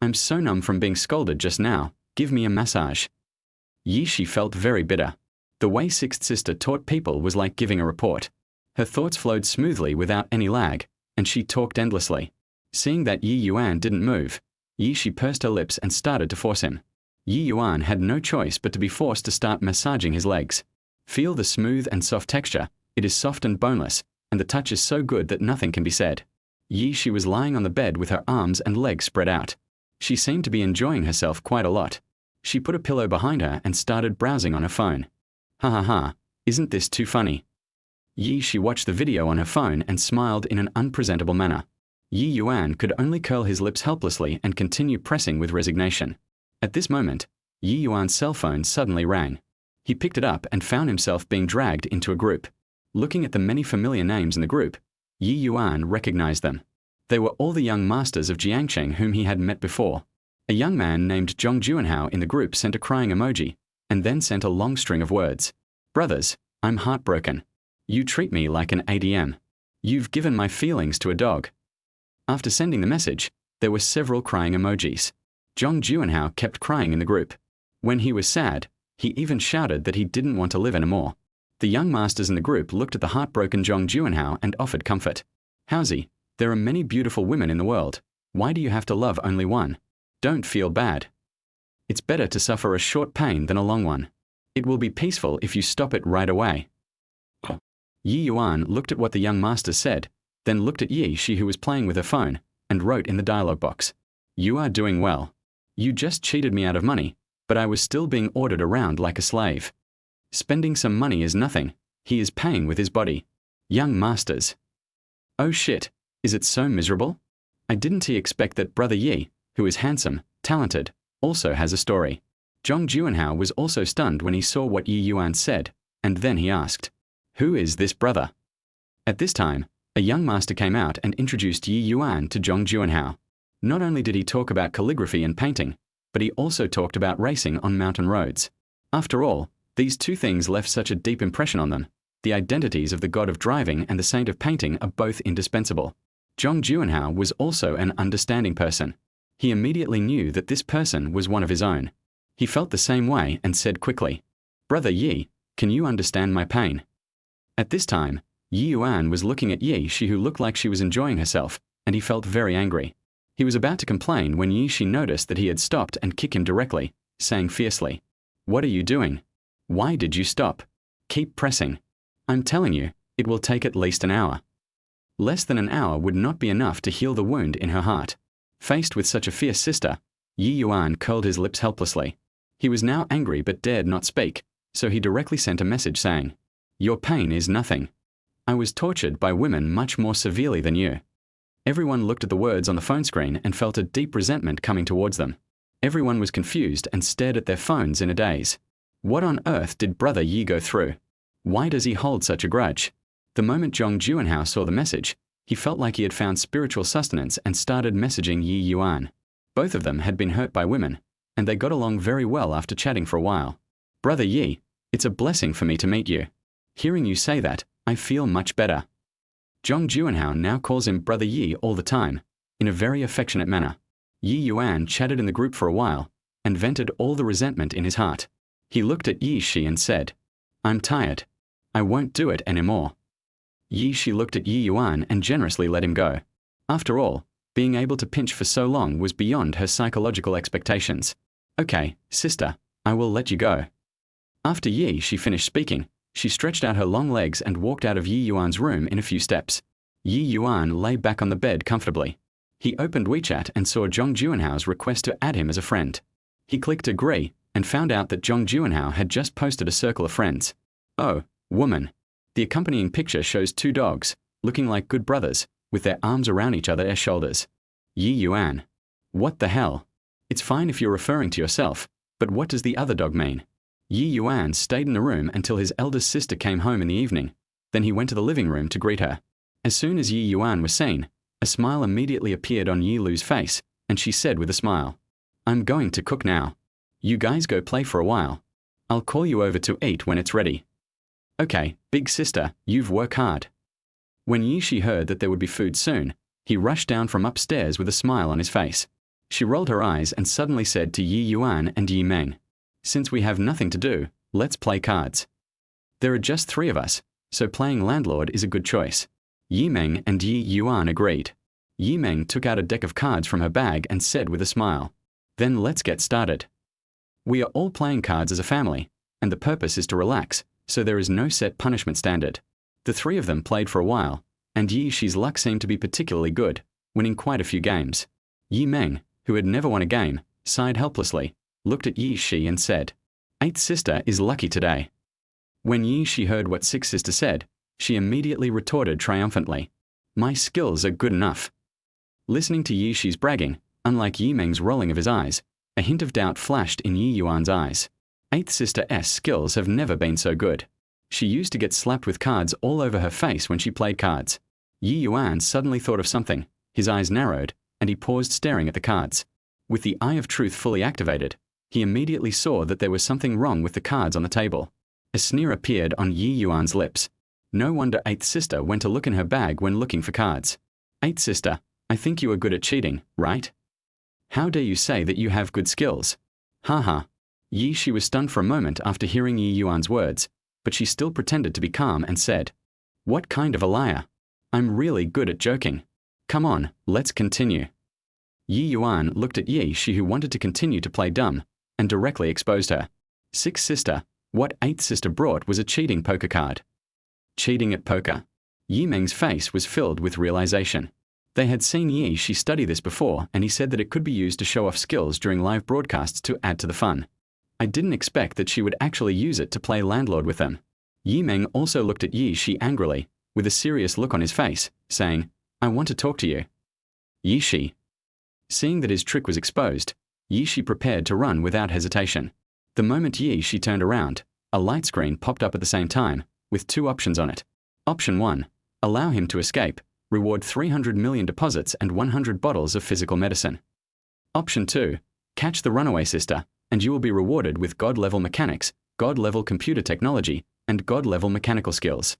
Speaker 1: I'm so numb from being scolded just now, give me a massage. She felt very bitter. The way Sixth Sister taught people was like giving a report. Her thoughts flowed smoothly without any lag, and she talked endlessly. Seeing that Ye Yuan didn't move, she pursed her lips and started to force him. Ye Yuan had no choice but to be forced to start massaging his legs. Feel the smooth and soft texture, it is soft and boneless, and the touch is so good that nothing can be said. She was lying on the bed with her arms and legs spread out. She seemed to be enjoying herself quite a lot. She put a pillow behind her and started browsing on her phone. Ha ha ha, isn't this too funny? She watched the video on her phone and smiled in an unpresentable manner. Ye Yuan could only curl his lips helplessly and continue pressing with resignation. At this moment, Ye Yuan's cell phone suddenly rang. He picked it up and found himself being dragged into a group. Looking at the many familiar names in the group, Ye Yuan recognized them. They were all the young masters of Jiangcheng whom he had met before. A young man named Zhong Juanhao in the group sent a crying emoji, and then sent a long string of words. Brothers, I'm heartbroken. You treat me like an ADM. You've given my feelings to a dog. After sending the message, there were several crying emojis. Zhong Juanhao kept crying in the group. When he was sad, he even shouted that he didn't want to live anymore. The young masters in the group looked at the heartbroken Zhong Juanhao and offered comfort. Howsy, there are many beautiful women in the world. Why do you have to love only one? Don't feel bad. It's better to suffer a short pain than a long one. It will be peaceful if you stop it right away. Ye Yuan looked at what the young master said, then looked at She who was playing with her phone, and wrote in the dialogue box. You are doing well. You just cheated me out of money, but I was still being ordered around like a slave. Spending some money is nothing. He is paying with his body. Young masters. Oh shit, is it so miserable? I didn't expect that brother Ye, who is handsome, talented, also has a story. Zhong Juanhao was also stunned when he saw what Ye Yuan said, and then he asked, who is this brother? At this time, a young master came out and introduced Ye Yuan to Zhong Juanhao. Not only did he talk about calligraphy and painting, but he also talked about racing on mountain roads. After all, these two things left such a deep impression on them. The identities of the god of driving and the saint of painting are both indispensable. Zhong Juanhao was also an understanding person. He immediately knew that this person was one of his own. He felt the same way and said quickly, Brother Ye, can you understand my pain? At this time, Ye Yuan was looking at She who looked like she was enjoying herself, and he felt very angry. He was about to complain when She noticed that he had stopped and kicked him directly, saying fiercely, What are you doing? Why did you stop? Keep pressing. I'm telling you, it will take at least an hour. Less than an hour would not be enough to heal the wound in her heart. Faced with such a fierce sister, Ye Yuan curled his lips helplessly. He was now angry but dared not speak, so he directly sent a message saying, Your pain is nothing. I was tortured by women much more severely than you. Everyone looked at the words on the phone screen and felt a deep resentment coming towards them. Everyone was confused and stared at their phones in a daze. What on earth did brother Ye go through? Why does he hold such a grudge? The moment Zhong Juanhao saw the message, he felt like he had found spiritual sustenance and started messaging Ye Yuan. Both of them had been hurt by women, and they got along very well after chatting for a while. Brother Ye, it's a blessing for me to meet you. Hearing you say that, I feel much better. Zhong Juanhao now calls him Brother Ye all the time, in a very affectionate manner. Ye Yuan chatted in the group for a while, and vented all the resentment in his heart. He looked at She and said, I'm tired. I won't do it anymore. She looked at Ye Yuan and generously let him go. After all, being able to pinch for so long was beyond her psychological expectations. Okay, sister, I will let you go. After She finished speaking, she stretched out her long legs and walked out of Ye Yuan's room in a few steps. Ye Yuan lay back on the bed comfortably. He opened WeChat and saw Zhong Juanhao's request to add him as a friend. He clicked agree and found out that Zhong Juanhao had just posted a circle of friends. Oh, woman. The accompanying picture shows two dogs, looking like good brothers, with their arms around each other's shoulders. Ye Yuan. What the hell? It's fine if you're referring to yourself, but what does the other dog mean? Ye Yuan stayed in the room until his eldest sister came home in the evening. Then he went to the living room to greet her. As soon as Ye Yuan was seen, a smile immediately appeared on Ye Lu's face, and she said with a smile, "I'm going to cook now. You guys go play for a while. I'll call you over to eat when it's ready." "Okay, big sister, you've worked hard." When Ye Shi heard that there would be food soon, he rushed down from upstairs with a smile on his face. She rolled her eyes and suddenly said to Ye Yuan and Ye Meng, "Since we have nothing to do, let's play cards. There are just 3 of us, so playing landlord is a good choice." Ye Meng and Ye Yuan agreed. Ye Meng took out a deck of cards from her bag and said with a smile, "Then let's get started. We are all playing cards as a family, and the purpose is to relax, so there is no set punishment standard." The 3 of them played for a while, and Ye Shi's luck seemed to be particularly good, winning quite a few games. Ye Meng, who had never won a game, sighed helplessly, looked at Ye Shi and said, "Eighth sister is lucky today." When Ye Shi heard what Sixth sister said, she immediately retorted triumphantly, "My skills are good enough." Listening to Ye Shi's bragging, unlike Ye Meng's rolling of his eyes, a hint of doubt flashed in Ye Yuan's eyes. Eighth sister's skills have never been so good. She used to get slapped with cards all over her face when she played cards. Ye Yuan suddenly thought of something, his eyes narrowed, and he paused staring at the cards. With the eye of truth fully activated, he immediately saw that there was something wrong with the cards on the table. A sneer appeared on Ye Yuan's lips. No wonder Eighth sister went to look in her bag when looking for cards. "Eighth sister, I think you are good at cheating, right? How dare you say that you have good skills?" "Ha ha." Ye Shi was stunned for a moment after hearing Ye Yuan's words, but she still pretended to be calm and said, "What kind of a liar? I'm really good at joking. Come on, let's continue." Ye Yuan looked at Ye Shi, who wanted to continue to play dumb, and directly exposed her. "Sixth sister, what Eighth sister brought was a cheating poker card." Cheating at poker. Ye Meng's face was filled with realization. They had seen Ye Shi study this before, and he said that it could be used to show off skills during live broadcasts to add to the fun. I didn't expect that she would actually use it to play landlord with them. Ye Meng also looked at Ye Shi angrily, with a serious look on his face, saying, "I want to talk to you." Ye Shi. Seeing that his trick was exposed, Ye Shi prepared to run without hesitation. The moment Ye Shi turned around, a light screen popped up at the same time, with 2 options on it. Option 1, allow him to escape, reward 300 million deposits and 100 bottles of physical medicine. Option 2, catch the runaway sister, and you will be rewarded with God-level mechanics, God-level computer technology, and God-level mechanical skills.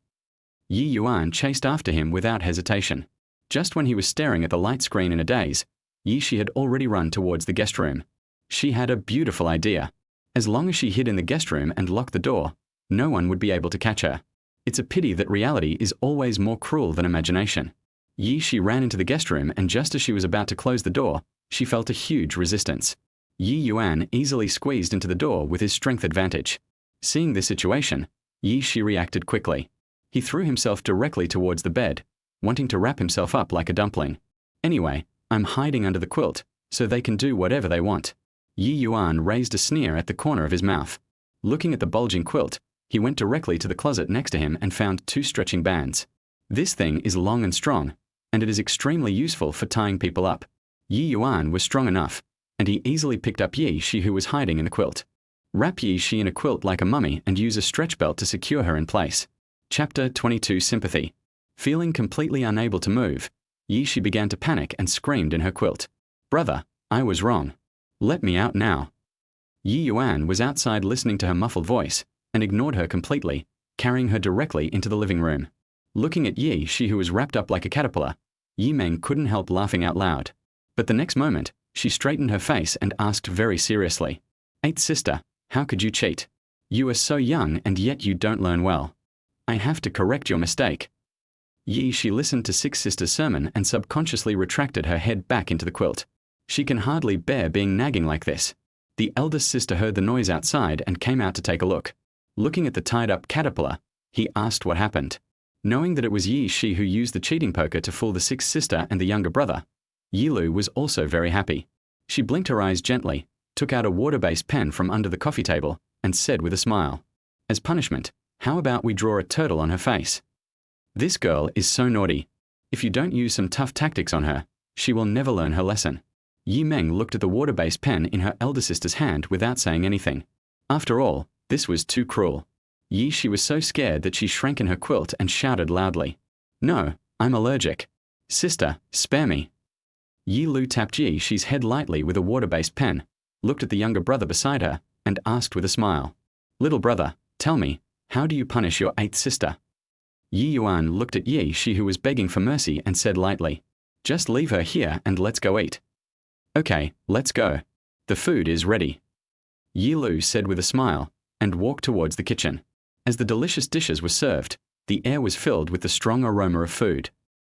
Speaker 1: Ye Yuan chased after him without hesitation. Just when he was staring at the light screen in a daze, Ye Shi had already run towards the guest room. She had a beautiful idea. As long as she hid in the guest room and locked the door, no one would be able to catch her. It's a pity that reality is always more cruel than imagination. Ye Shi ran into the guest room, and just as she was about to close the door, she felt a huge resistance. Ye Yuan easily squeezed into the door with his strength advantage. Seeing this situation, Ye Shi reacted quickly. He threw himself directly towards the bed, wanting to wrap himself up like a dumpling. "Anyway, I'm hiding under the quilt, so they can do whatever they want." Ye Yuan raised a sneer at the corner of his mouth. Looking at the bulging quilt, he went directly to the closet next to him and found 2 stretching bands. "This thing is long and strong, and it is extremely useful for tying people up." Ye Yuan was strong enough, and he easily picked up Ye Shi, who was hiding in the quilt. Wrap Ye Shi in a quilt like a mummy and use a stretch belt to secure her in place. Chapter 22 Sympathy. Feeling completely unable to move, Ye Shi began to panic and screamed in her quilt, "Brother, I was wrong. Let me out now." Ye Yuan was outside listening to her muffled voice, and ignored her completely, carrying her directly into the living room. Looking at Ye Shi, who was wrapped up like a caterpillar, Ye Meng couldn't help laughing out loud. But the next moment, she straightened her face and asked very seriously, "Eighth sister, how could you cheat? You are so young and yet you don't learn well. I have to correct your mistake." Ye Shi listened to Sixth sister's sermon and subconsciously retracted her head back into the quilt. She can hardly bear being nagging like this. The eldest sister heard the noise outside and came out to take a look. Looking at the tied-up caterpillar, he asked what happened. Knowing that it was Ye Shi who used the cheating poker to fool the sixth sister and the younger brother, Ye Lu was also very happy. She blinked her eyes gently, took out a water-based pen from under the coffee table, and said with a smile, "As punishment, how about we draw a turtle on her face? This girl is so naughty. If you don't use some tough tactics on her, she will never learn her lesson." Ye Meng looked at the water-based pen in her elder sister's hand without saying anything. After all, This was too cruel. She was so scared that she shrank in her quilt and shouted loudly, "No, I'm allergic. Sister, spare me." Ye Lu tapped She's head lightly with a water-based pen, looked at the younger brother beside her, and asked with a smile, "Little brother, tell me, how do you punish your 8th sister?" Ye Yuan looked at She who was begging for mercy and said lightly, "Just leave her here and let's go eat." "Okay, let's go. The food is ready," Ye Lu said with a smile, and walked towards the kitchen. As the delicious dishes were served, the air was filled with the strong aroma of food.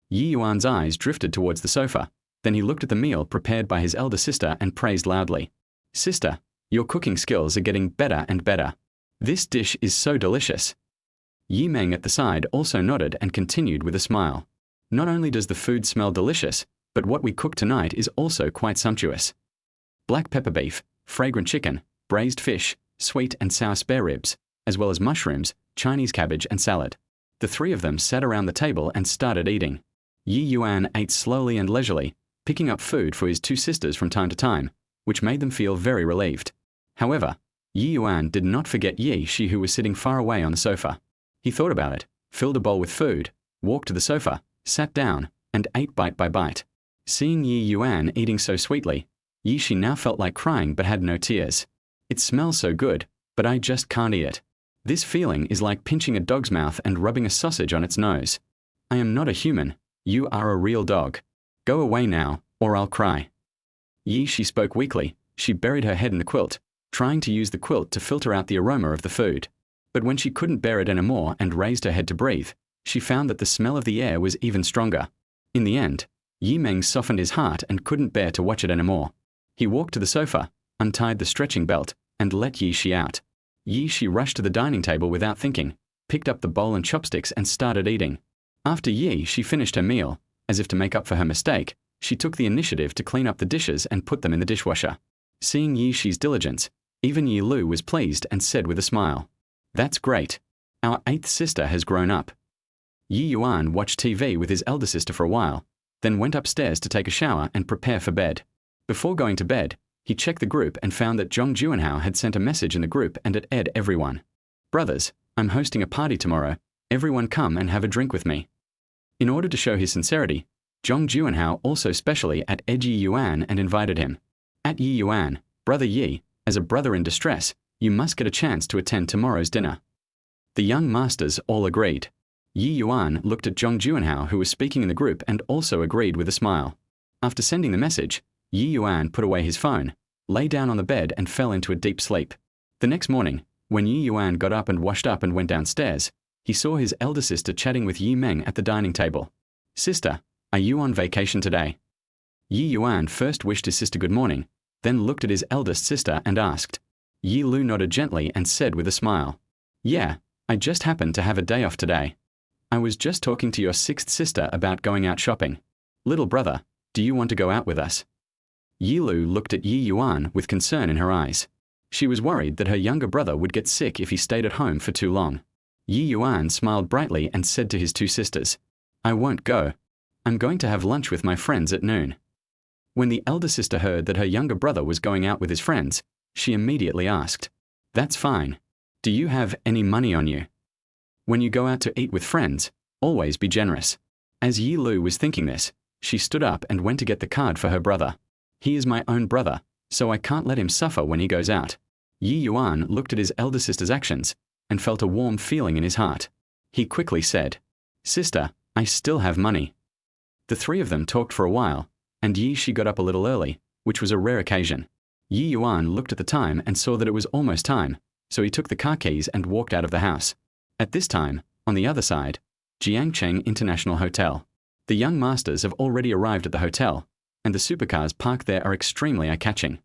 Speaker 1: Ye Yuan's eyes drifted towards the sofa, then he looked at the meal prepared by his elder sister and praised loudly, "Sister, your cooking skills are getting better and better. This dish is so delicious." Ye Meng at the side also nodded and continued with a smile, "Not only does the food smell delicious, but what we cook tonight is also quite sumptuous. Black pepper beef, fragrant chicken, braised fish, sweet and sour spare ribs, as well as mushrooms, Chinese cabbage and salad." The three of them sat around the table and started eating. Ye Yuan ate slowly and leisurely, picking up food for his 2 sisters from time to time, which made them feel very relieved. However, Ye Yuan did not forget She who was sitting far away on the sofa. He thought about it, filled a bowl with food, walked to the sofa, sat down, and ate bite by bite. Seeing Ye Yuan eating so sweetly, She now felt like crying but had no tears. "It smells so good, but I just can't eat it. This feeling is like pinching a dog's mouth and rubbing a sausage on its nose. I am not a human. You are a real dog. Go away now, or I'll cry." She spoke weakly. She buried her head in the quilt, trying to use the quilt to filter out the aroma of the food. But when she couldn't bear it anymore and raised her head to breathe, she found that the smell of the air was even stronger. In the end, Ye Meng softened his heart and couldn't bear to watch it anymore. He walked to the sofa, untied the stretching belt, and let She out. She rushed to the dining table without thinking, picked up the bowl and chopsticks and started eating. After she finished her meal, as if to make up for her mistake, she took the initiative to clean up the dishes and put them in the dishwasher. Seeing She's diligence, even Ye Lu was pleased and said with a smile, "That's great. Our 8th sister has grown up." Ye Yuan watched TV with his elder sister for a while, then went upstairs to take a shower and prepare for bed. Before going to bed, he checked the group and found that Zhong Juanhao had sent a message in the group and it aired everyone. "Brothers, I'm hosting a party tomorrow. Everyone come and have a drink with me." In order to show his sincerity, Zhong Juanhao also specially at Ye Yuan and invited him. "At Ye Yuan, Brother Ye, as a brother in distress, you must get a chance to attend tomorrow's dinner." The young masters all agreed. Ye Yuan looked at Zhong Juanhao who was speaking in the group and also agreed with a smile. After sending the message, Ye Yuan put away his phone, lay down on the bed and fell into a deep sleep. The next morning, when Ye Yuan got up and washed up and went downstairs, he saw his elder sister chatting with Ye Meng at the dining table. "Sister, are you on vacation today?" Ye Yuan first wished his sister good morning, then looked at his eldest sister and asked. Ye Lu nodded gently and said with a smile, "Yeah, I just happened to have a day off today. I was just talking to your 6th sister about going out shopping. Little brother, do you want to go out with us?" Ye Lu looked at Ye Yuan with concern in her eyes. She was worried that her younger brother would get sick if he stayed at home for too long. Ye Yuan smiled brightly and said to his 2 sisters, "I won't go. I'm going to have lunch with my friends at noon." When the elder sister heard that her younger brother was going out with his friends, she immediately asked, "That's fine. Do you have any money on you? When you go out to eat with friends, always be generous." As Ye Lu was thinking this, she stood up and went to get the card for her brother. "He is my own brother, so I can't let him suffer when he goes out." Ye Yuan looked at his elder sister's actions and felt a warm feeling in his heart. He quickly said, "Sister, I still have money." The 3 of them talked for a while, and she got up a little early, which was a rare occasion. Ye Yuan looked at the time and saw that it was almost time, so he took the car keys and walked out of the house. At this time, on the other side, Jiangcheng International Hotel. The young masters have already arrived at the hotel, and the supercars parked there are extremely eye-catching.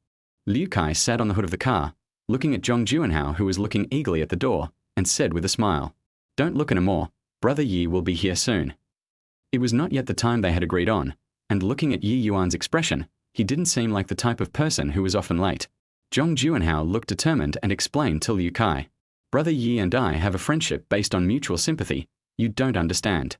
Speaker 1: Liu Kai sat on the hood of the car, looking at Zhong Juanhao who was looking eagerly at the door, and said with a smile, "Don't look anymore. Brother Ye will be here soon." It was not yet the time they had agreed on, and looking at Ye Yuan's expression, he didn't seem like the type of person who was often late. Zhong Juanhao looked determined and explained to Liu Kai, "Brother Ye and I have a friendship based on mutual sympathy. You don't understand."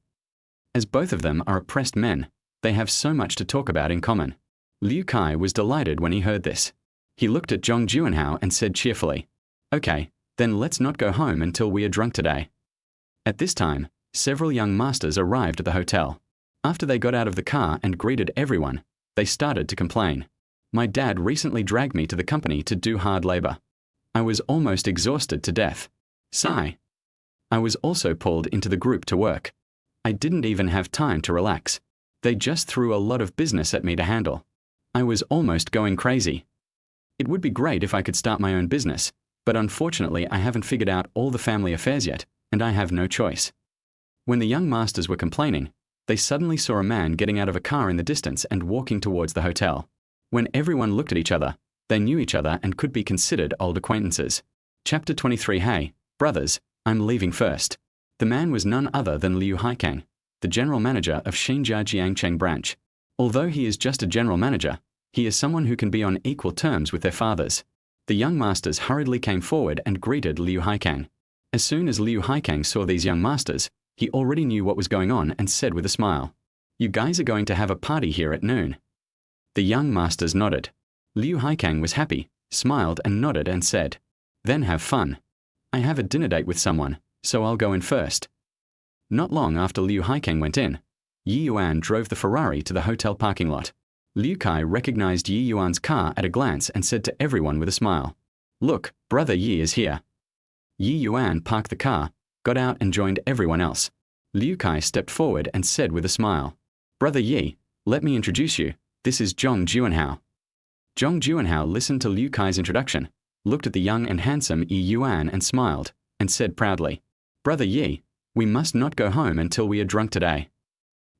Speaker 1: As both of them are oppressed men, they have so much to talk about in common. Liu Kai was delighted when he heard this. He looked at Zhong Juanhao and said cheerfully, "Okay, Then let's not go home until we are drunk today. At this time, several young masters arrived at the hotel. After they got out of the car and greeted everyone, they started to complain. My dad recently dragged me to the company to do hard labor. I was almost exhausted to death. Sigh. I was also pulled into the group to work. I didn't even have time to relax. They just threw a lot of business at me to handle. I was almost going crazy. It would be great if I could start my own business, but unfortunately I haven't figured out all the family affairs yet, and I have no choice. When the young masters were complaining, they suddenly saw a man getting out of a car in the distance and walking towards the hotel. When everyone looked at each other, they knew each other and could be considered old acquaintances. Chapter 23. Hey, brothers, I'm leaving first. The man was none other than Liu Haikang, the general manager of Xinjia Jiangcheng branch. Although he is just a general manager, he is someone who can be on equal terms with their fathers. The young masters hurriedly came forward and greeted Liu Haikang. As soon as Liu Haikang saw these young masters, he already knew what was going on and said with a smile, "You guys are going to have a party here at noon." The young masters nodded. Liu Haikang was happy, smiled and nodded and said, "Then have fun. I have a dinner date with someone, so I'll go in first." Not long after Liu Haikang went in, Ye Yuan drove the Ferrari to the hotel parking lot. Liu Kai recognized Ye Yuan's car at a glance and said to everyone with a smile, "Look, brother Ye is here." Ye Yuan parked the car, got out and joined everyone else. Liu Kai stepped forward and said with a smile, "Brother Ye, let me introduce you. This is Zhong Juanhao." Zhong Juanhao listened to Liu Kai's introduction, looked at the young and handsome Ye Yuan and smiled, and said proudly, "Brother Ye, we must not go home until we are drunk today."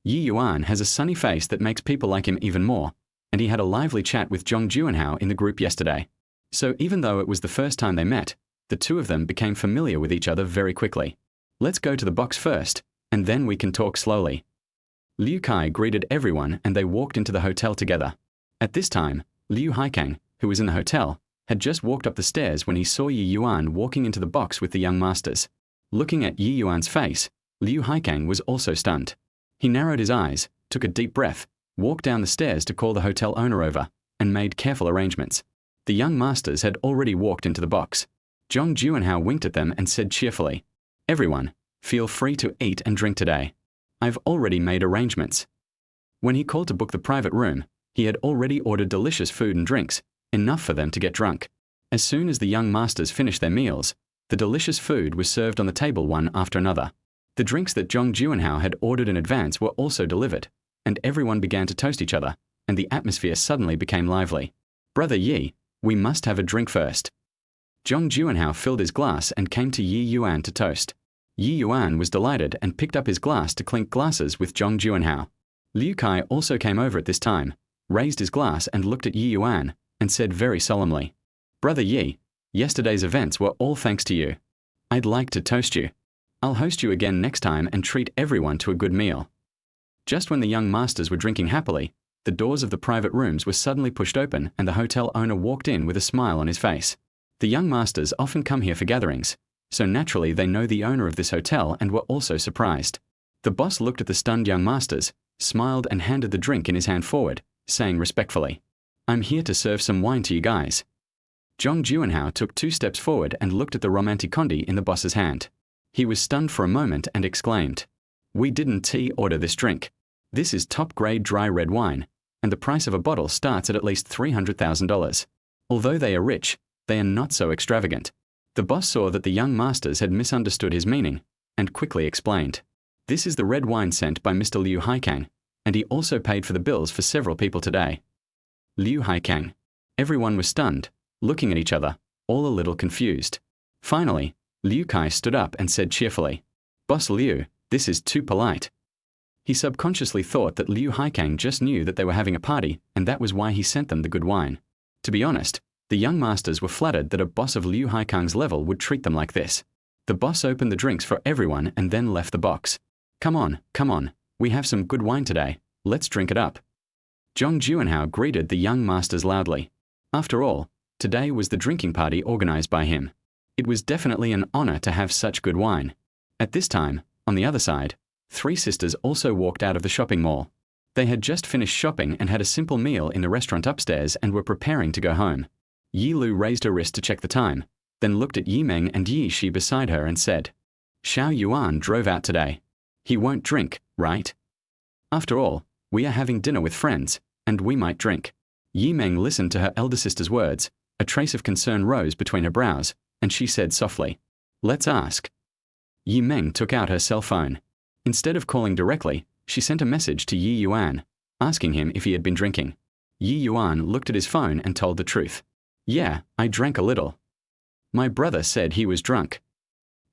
Speaker 1: Ye Yuan has a sunny face that makes people like him even more, and he had a lively chat with Zhong Juanhao in the group yesterday. So even though it was the first time they met, the two of them became familiar with each other very quickly. "Let's go to the box first, and then we can talk slowly." Liu Kai greeted everyone and they walked into the hotel together. At this time, Liu Haikang, who was in the hotel, had just walked up the stairs when he saw Ye Yuan walking into the box with the young masters. Looking at Ye Yuan's face, Liu Haikang was also stunned. He narrowed his eyes, took a deep breath, walked down the stairs to call the hotel owner over, and made careful arrangements. The young masters had already walked into the box. Zhong Juanhao winked at them and said cheerfully, "Everyone, feel free to eat and drink today. I've already made arrangements." When he called to book the private room, he had already ordered delicious food and drinks, enough for them to get drunk. As soon as the young masters finished their meals, the delicious food was served on the table one after another. The drinks that Zhong Juanhao had ordered in advance were also delivered, and everyone began to toast each other, and the atmosphere suddenly became lively. "Brother Ye, we must have a drink first." Zhong Juanhao filled his glass and came to Ye Yuan to toast. Ye Yuan was delighted and picked up his glass to clink glasses with Zhong Juanhao. Liu Kai also came over at this time, raised his glass and looked at Ye Yuan, and said very solemnly, "Brother Ye, yesterday's events were all thanks to you. I'd like to toast you. I'll host you again next time and treat everyone to a good meal." Just when the young masters were drinking happily, the doors of the private rooms were suddenly pushed open and the hotel owner walked in with a smile on his face. The young masters often come here for gatherings, so naturally they know the owner of this hotel and were also surprised. The boss looked at the stunned young masters, smiled and handed the drink in his hand forward, saying respectfully, "I'm here to serve some wine to you guys." Zhong Juanhao took 2 steps forward and looked at the romanticondi in the boss's hand. He was stunned for a moment and exclaimed, "We didn't order this drink. This is top-grade dry red wine, and the price of a bottle starts at least $300,000. Although they are rich, they are not so extravagant." The boss saw that the young masters had misunderstood his meaning, and quickly explained, "This is the red wine sent by Mr. Liu Haikang, and he also paid for the bills for several people today." Liu Haikang. Everyone was stunned, looking at each other, all a little confused. Finally, Liu Kai stood up and said cheerfully, "Boss Liu, this is too polite." He subconsciously thought that Liu Haikang just knew that they were having a party, and that was why he sent them the good wine. To be honest, the young masters were flattered that a boss of Liu Haikang's level would treat them like this. The boss opened the drinks for everyone and then left the box. Come on, we have some good wine today, let's drink it up." Zhong Juanhao greeted the young masters loudly. After all, today was the drinking party organized by him. It was definitely an honor to have such good wine. At this time, on the other side, 3 sisters also walked out of the shopping mall. They had just finished shopping and had a simple meal in the restaurant upstairs and were preparing to go home. Yi Lu raised her wrist to check the time, then looked at Ye Meng and Ye Shi beside her and said, "Xiao Yuan drove out today. He won't drink, right? After all, we are having dinner with friends, and we might drink." Ye Meng listened to her elder sister's words. A trace of concern rose between her brows, and she said softly, "Let's ask." Ye Meng took out her cell phone. Instead of calling directly, she sent a message to Ye Yuan, asking him if he had been drinking. Ye Yuan looked at his phone and told the truth. "Yeah, I drank a little. My brother said he was drunk."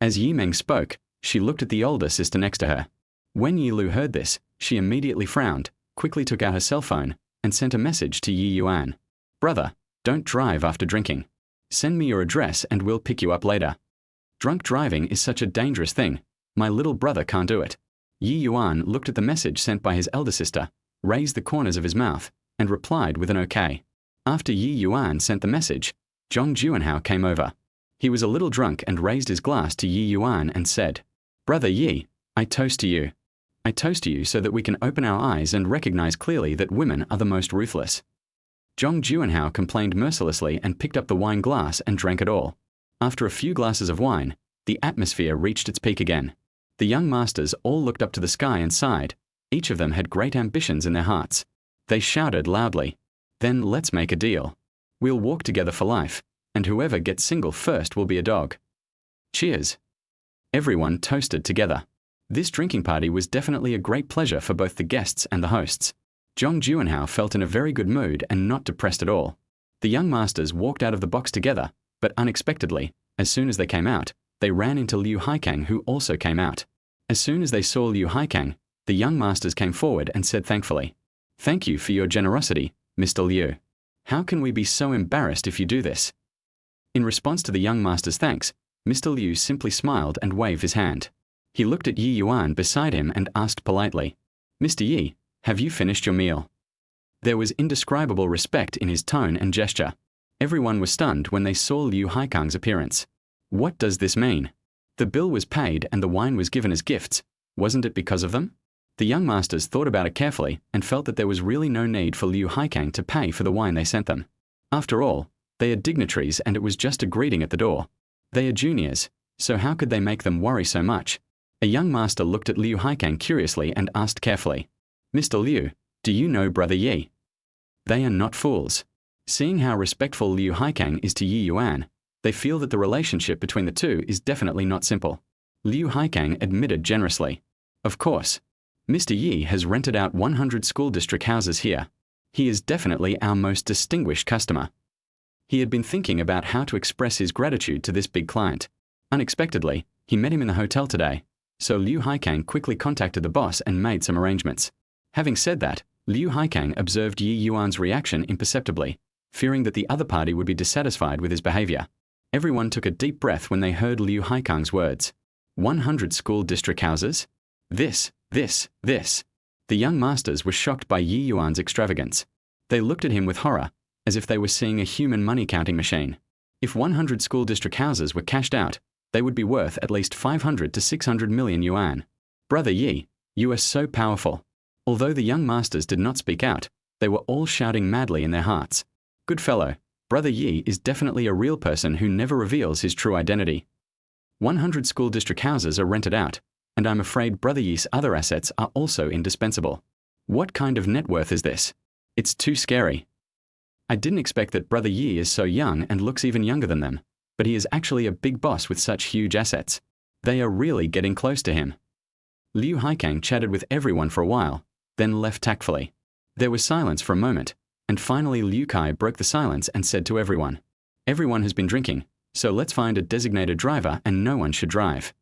Speaker 1: As Ye Meng spoke, she looked at the older sister next to her. When Ye Lu heard this, she immediately frowned, quickly took out her cell phone, and sent a message to Ye Yuan. "Brother, don't drive after drinking. Send me your address and we'll pick you up later. Drunk driving is such a dangerous thing. My little brother can't do it." Ye Yuan looked at the message sent by his elder sister, raised the corners of his mouth, and replied with an okay. After Ye Yuan sent the message, Zhong Juanhao came over. He was a little drunk and raised his glass to Ye Yuan and said, "Brother Ye, I toast to you. I toast to you so that we can open our eyes and recognize clearly that women are the most ruthless." Zhong Juanhao complained mercilessly and picked up the wine glass and drank it all. After a few glasses of wine, the atmosphere reached its peak again. The young masters all looked up to the sky and sighed. Each of them had great ambitions in their hearts. They shouted loudly, "Then let's make a deal. We'll walk together for life, and whoever gets single first will be a dog." Cheers! Everyone toasted together. This drinking party was definitely a great pleasure for both the guests and the hosts. Zhong Juanhao felt in a very good mood and not depressed at all. The young masters walked out of the box together, but unexpectedly, as soon as they came out, they ran into Liu Haikang, who also came out. As soon as they saw Liu Haikang, the young masters came forward and said thankfully, "Thank you for your generosity, Mr. Liu. How can we be so embarrassed if you do this?" In response to the young master's thanks, Mr. Liu simply smiled and waved his hand. He looked at Ye Yuan beside him and asked politely, "Mr. Ye, have you finished your meal?" There was indescribable respect in his tone and gesture. Everyone was stunned when they saw Liu Haikang's appearance. What does this mean? The bill was paid and the wine was given as gifts. Wasn't it because of them? The young masters thought about it carefully and felt that there was really no need for Liu Haikang to pay for the wine they sent them. After all, they are dignitaries and it was just a greeting at the door. They are juniors, so how could they make them worry so much? A young master looked at Liu Haikang curiously and asked carefully, "Mr. Liu, do you know Brother Ye?" They are not fools. Seeing how respectful Liu Haikang is to Ye Yuan, they feel that the relationship between the two is definitely not simple. Liu Haikang admitted generously, "Of course. Mr. Ye has rented out 100 school district houses here. He is definitely our most distinguished customer." He had been thinking about how to express his gratitude to this big client. Unexpectedly, he met him in the hotel today, so Liu Haikang quickly contacted the boss and made some arrangements. Having said that, Liu Haikang observed Ye Yuan's reaction imperceptibly, fearing that the other party would be dissatisfied with his behavior. Everyone took a deep breath when they heard Liu Haikang's words. 100 school district houses? This. The young masters were shocked by Ye Yuan's extravagance. They looked at him with horror, as if they were seeing a human money-counting machine. If 100 school district houses were cashed out, they would be worth at least 500 to 600 million yuan. Brother Ye, you are so powerful. Although the young masters did not speak out, they were all shouting madly in their hearts. Good fellow, Brother Ye is definitely a real person who never reveals his true identity. 100 school district houses are rented out, and I'm afraid Brother Ye's other assets are also indispensable. What kind of net worth is this? It's too scary. I didn't expect that Brother Ye is so young and looks even younger than them, but he is actually a big boss with such huge assets. They are really getting close to him. Liu Haikang chatted with everyone for a while, then left tactfully. There was silence for a moment, and finally Liu Kai broke the silence and said to everyone, "Everyone has been drinking, so let's find a designated driver and no one should drive."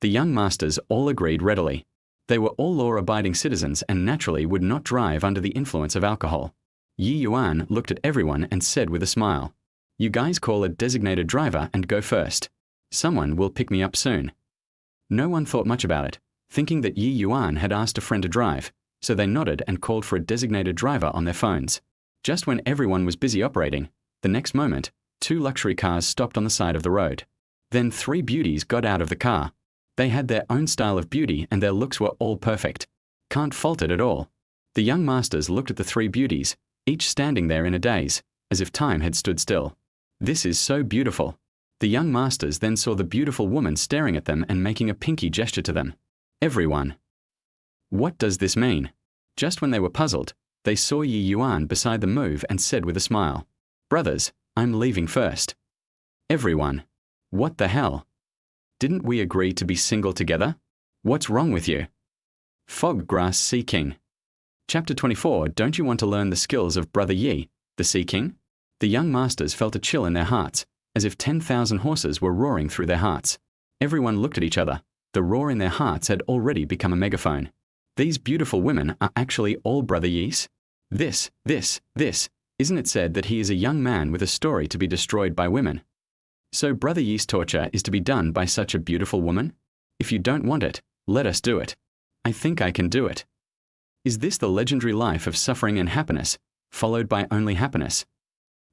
Speaker 1: The young masters all agreed readily. They were all law-abiding citizens and naturally would not drive under the influence of alcohol. Ye Yuan looked at everyone and said with a smile, "You guys call a designated driver and go first. Someone will pick me up soon." No one thought much about it, thinking that Ye Yuan had asked a friend to drive, so they nodded and called for a designated driver on their phones. Just when everyone was busy operating, the next moment, 2 luxury cars stopped on the side of the road. Then 3 beauties got out of the car. They had their own style of beauty and their looks were all perfect. Can't fault it at all. The young masters looked at the 3 beauties, each standing there in a daze, as if time had stood still. This is so beautiful. The young masters then saw the beautiful woman staring at them and making a pinky gesture to them. Everyone. What does this mean? Just when they were puzzled, they saw Ye Yuan beside the move and said with a smile, "Brothers, I'm leaving first." Everyone. What the hell? Didn't we agree to be single together? What's wrong with you? Fog Grass Sea King. Chapter 24. Don't you want to learn the skills of Brother Ye, the Sea King? The young masters felt a chill in their hearts, as if 10,000 horses were roaring through their hearts. Everyone looked at each other. The roar in their hearts had already become a megaphone. These beautiful women are actually all Brother Ye's? This. Isn't it said that he is a young man with a story to be destroyed by women? So Brother Ye's torture is to be done by such a beautiful woman? If you don't want it, let us do it. I think I can do it. Is this the legendary life of suffering and happiness, followed by only happiness?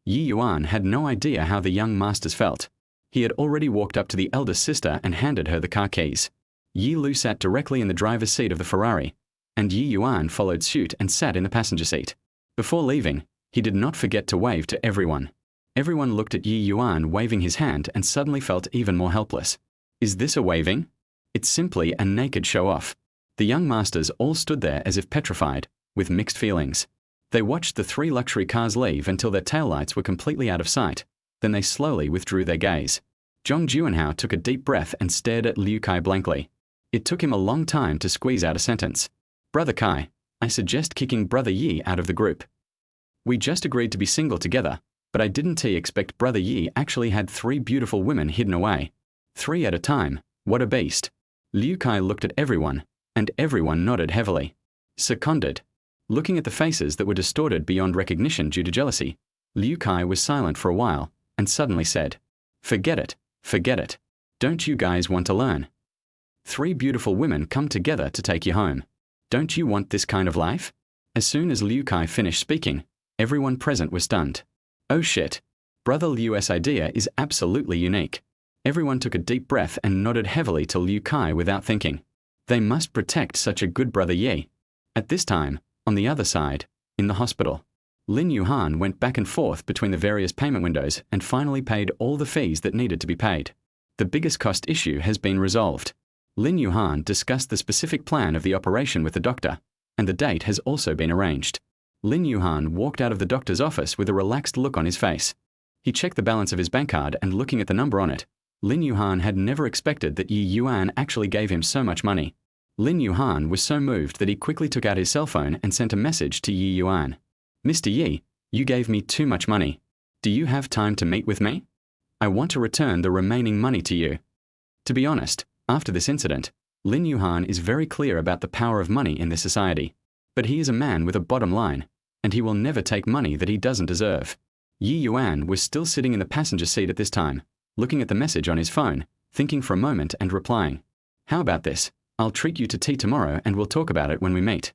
Speaker 1: Ye Yuan had no idea how the young masters felt. He had already walked up to the eldest sister and handed her the car keys. Yi Lu sat directly in the driver's seat of the Ferrari, and Ye Yuan followed suit and sat in the passenger seat. Before leaving, he did not forget to wave to everyone. Everyone looked at Ye Yuan waving his hand and suddenly felt even more helpless. Is this a waving? It's simply a naked show-off. The young masters all stood there as if petrified, with mixed feelings. They watched the 3 luxury cars leave until their taillights were completely out of sight. Then they slowly withdrew their gaze. Zhong Juanhao took a deep breath and stared at Liu Kai blankly. It took him a long time to squeeze out a sentence. Brother Kai, I suggest kicking Brother Yi out of the group. We just agreed to be single together, but I didn't expect Brother Yi actually had 3 beautiful women hidden away. 3 at a time, what a beast. Liu Kai looked at everyone, and everyone nodded heavily. Seconded. Looking at the faces that were distorted beyond recognition due to jealousy, Liu Kai was silent for a while, and suddenly said, Forget it. Don't you guys want to learn? 3 beautiful women come together to take you home. Don't you want this kind of life? As soon as Liu Kai finished speaking, everyone present was stunned. Oh shit. Brother Liu's idea is absolutely unique. Everyone took a deep breath and nodded heavily to Liu Kai without thinking. They must protect such a good Brother Ye. At this time, on the other side, in the hospital, Lin Yuhan went back and forth between the various payment windows and finally paid all the fees that needed to be paid. The biggest cost issue has been resolved. Lin Yuhan discussed the specific plan of the operation with the doctor, and the date has also been arranged. Lin Yuhan walked out of the doctor's office with a relaxed look on his face. He checked the balance of his bank card and looking at the number on it, Lin Yuhan had never expected that Ye Yuan actually gave him so much money. Lin Yuhan was so moved that he quickly took out his cell phone and sent a message to Ye Yuan. Mr. Ye, you gave me too much money. Do you have time to meet with me? I want to return the remaining money to you. To be honest, after this incident, Lin Yuhan is very clear about the power of money in this society. But he is a man with a bottom line, and he will never take money that he doesn't deserve. Ye Yuan was still sitting in the passenger seat at this time, looking at the message on his phone, thinking for a moment and replying, How about this? I'll treat you to tea tomorrow and we'll talk about it when we meet.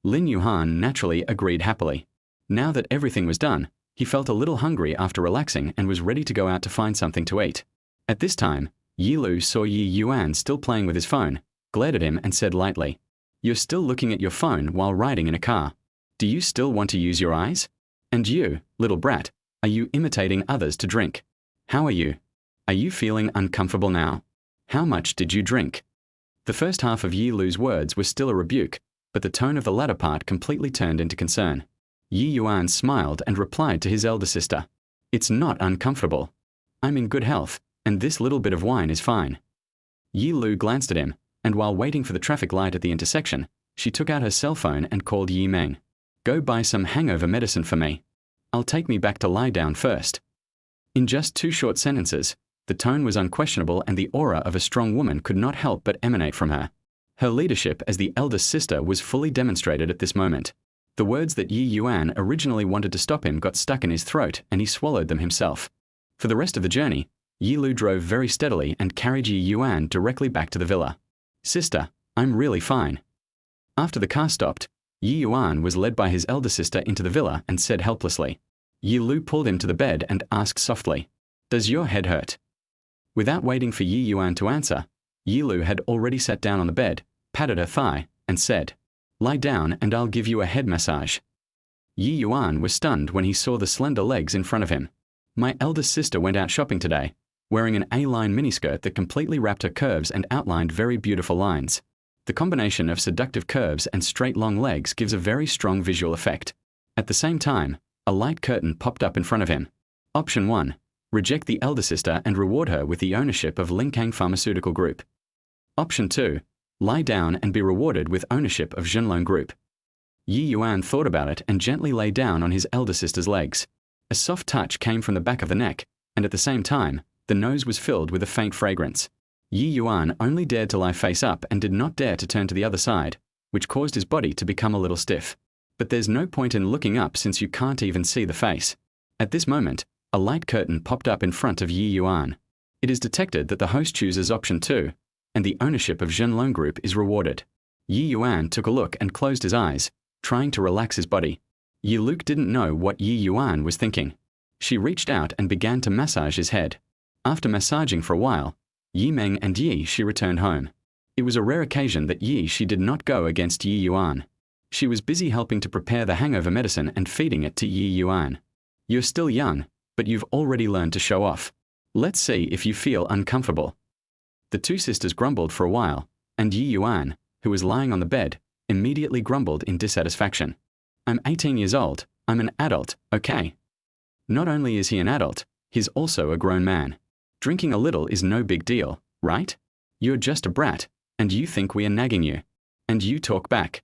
Speaker 1: Lin Yuhan naturally agreed happily. Now that everything was done, he felt a little hungry after relaxing and was ready to go out to find something to eat. At this time, Yi Lu saw Ye Yuan still playing with his phone, glared at him and said lightly, You're still looking at your phone while riding in a car. Do you still want to use your eyes? And you, little brat, are you imitating others to drink? How are you? Are you feeling uncomfortable now? How much did you drink? The first half of Yi Lu's words was still a rebuke, but the tone of the latter part completely turned into concern. Ye Yuan smiled and replied to his elder sister, It's not uncomfortable. I'm in good health, and this little bit of wine is fine. Yi Lu glanced at him, and while waiting for the traffic light at the intersection, she took out her cell phone and called Yi Meng. Go buy some hangover medicine for me. I'll take me back to lie down first. In just 2 short sentences, the tone was unquestionable and the aura of a strong woman could not help but emanate from her. Her leadership as the eldest sister was fully demonstrated at this moment. The words that Ye Yuan originally wanted to stop him got stuck in his throat and he swallowed them himself. For the rest of the journey, Yi Lu drove very steadily and carried Ye Yuan directly back to the villa. Sister, I'm really fine. After the car stopped, Ye Yuan was led by his elder sister into the villa and said helplessly. Yi Lu pulled him to the bed and asked softly, Does your head hurt? Without waiting for Ye Yuan to answer, Yi Lu had already sat down on the bed, patted her thigh, and said, Lie down and I'll give you a head massage. Ye Yuan was stunned when he saw the slender legs in front of him. My eldest sister went out shopping today, wearing an A-line miniskirt that completely wrapped her curves and outlined very beautiful lines. The combination of seductive curves and straight long legs gives a very strong visual effect. At the same time, a light curtain popped up in front of him. Option 1. Reject the elder sister and reward her with the ownership of Linkang Pharmaceutical Group. Option 2. Lie down and be rewarded with ownership of Fenglong Group. Ye Yuan thought about it and gently lay down on his elder sister's legs. A soft touch came from the back of the neck, and at the same time, the nose was filled with a faint fragrance. Ye Yuan only dared to lie face up and did not dare to turn to the other side, which caused his body to become a little stiff. But there's no point in looking up since you can't even see the face. At this moment, a light curtain popped up in front of Ye Yuan. It is detected that the host chooses option 2, and the ownership of Fenglong Group is rewarded. Ye Yuan took a look and closed his eyes, trying to relax his body. Ye Luke didn't know what Ye Yuan was thinking. She reached out and began to massage his head. After massaging for a while, Ye Meng and Ye Shi returned home. It was a rare occasion that Ye Shi did not go against Ye Yuan. She was busy helping to prepare the hangover medicine and feeding it to Ye Yuan. You're still young, but you've already learned to show off. Let's see if you feel uncomfortable. The two sisters grumbled for a while, and Ye Yuan, who was lying on the bed, immediately grumbled in dissatisfaction. I'm 18 years old, I'm an adult, okay? Not only is he an adult, he's also a grown man. Drinking a little is no big deal, right? You're just a brat, and you think we are nagging you. And you talk back.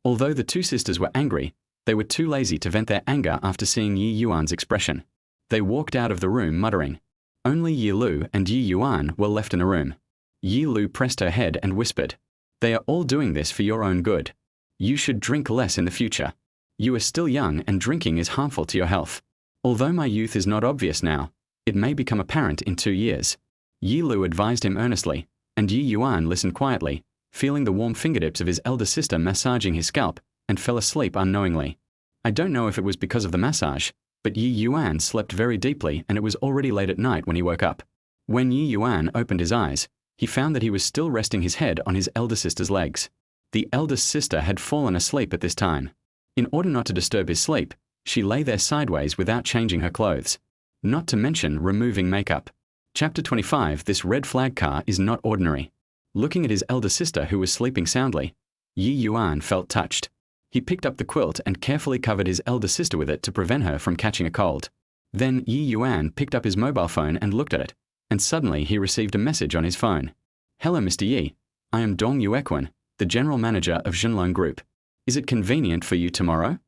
Speaker 1: Although the two sisters were angry, they were too lazy to vent their anger after seeing Ye Yuan's expression. They walked out of the room muttering. Only Ye Lu and Ye Yuan were left in the room. Ye Lu pressed her head and whispered, "They are all doing this for your own good. You should drink less in the future. You are still young and drinking is harmful to your health. Although my youth is not obvious now, it may become apparent in 2 years." Ye Lu advised him earnestly, and Ye Yuan listened quietly, feeling the warm fingertips of his elder sister massaging his scalp, and fell asleep unknowingly. I don't know if it was because of the massage, but Ye Yuan slept very deeply and it was already late at night when he woke up. When Ye Yuan opened his eyes, he found that he was still resting his head on his elder sister's legs. The eldest sister had fallen asleep at this time. In order not to disturb his sleep, she lay there sideways without changing her clothes. Not to mention removing makeup. Chapter 25. This red flag car is not ordinary. Looking at his elder sister who was sleeping soundly, Ye Yuan felt touched. He picked up the quilt and carefully covered his elder sister with it to prevent her from catching a cold. Then Ye Yuan picked up his mobile phone and looked at it, and suddenly he received a message on his phone. "Hello Mr. Ye, I am Dong Yuequan, the General Manager of Fenglong Group. Is it convenient for you tomorrow?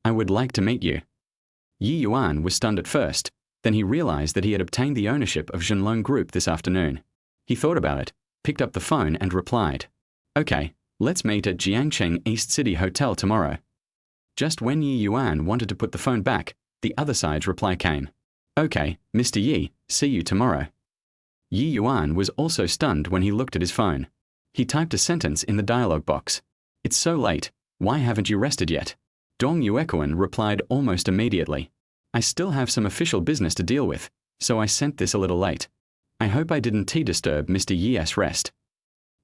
Speaker 1: I would like to meet you." Ye Yuan was stunned at first, then he realized that he had obtained the ownership of Fenglong Group this afternoon. He thought about it, picked up the phone and replied, "Okay, let's meet at Jiangcheng East City Hotel tomorrow." Just when Ye Yuan wanted to put the phone back, the other side's reply came. "Okay, Mr. Ye, see you tomorrow." Ye Yuan was also stunned when he looked at his phone. He typed a sentence in the dialog box. "It's so late, why haven't you rested yet?" Dong Yuequan replied almost immediately. "I still have some official business to deal with, so I sent this a little late. I hope I didn't disturb Mr. Ye's rest."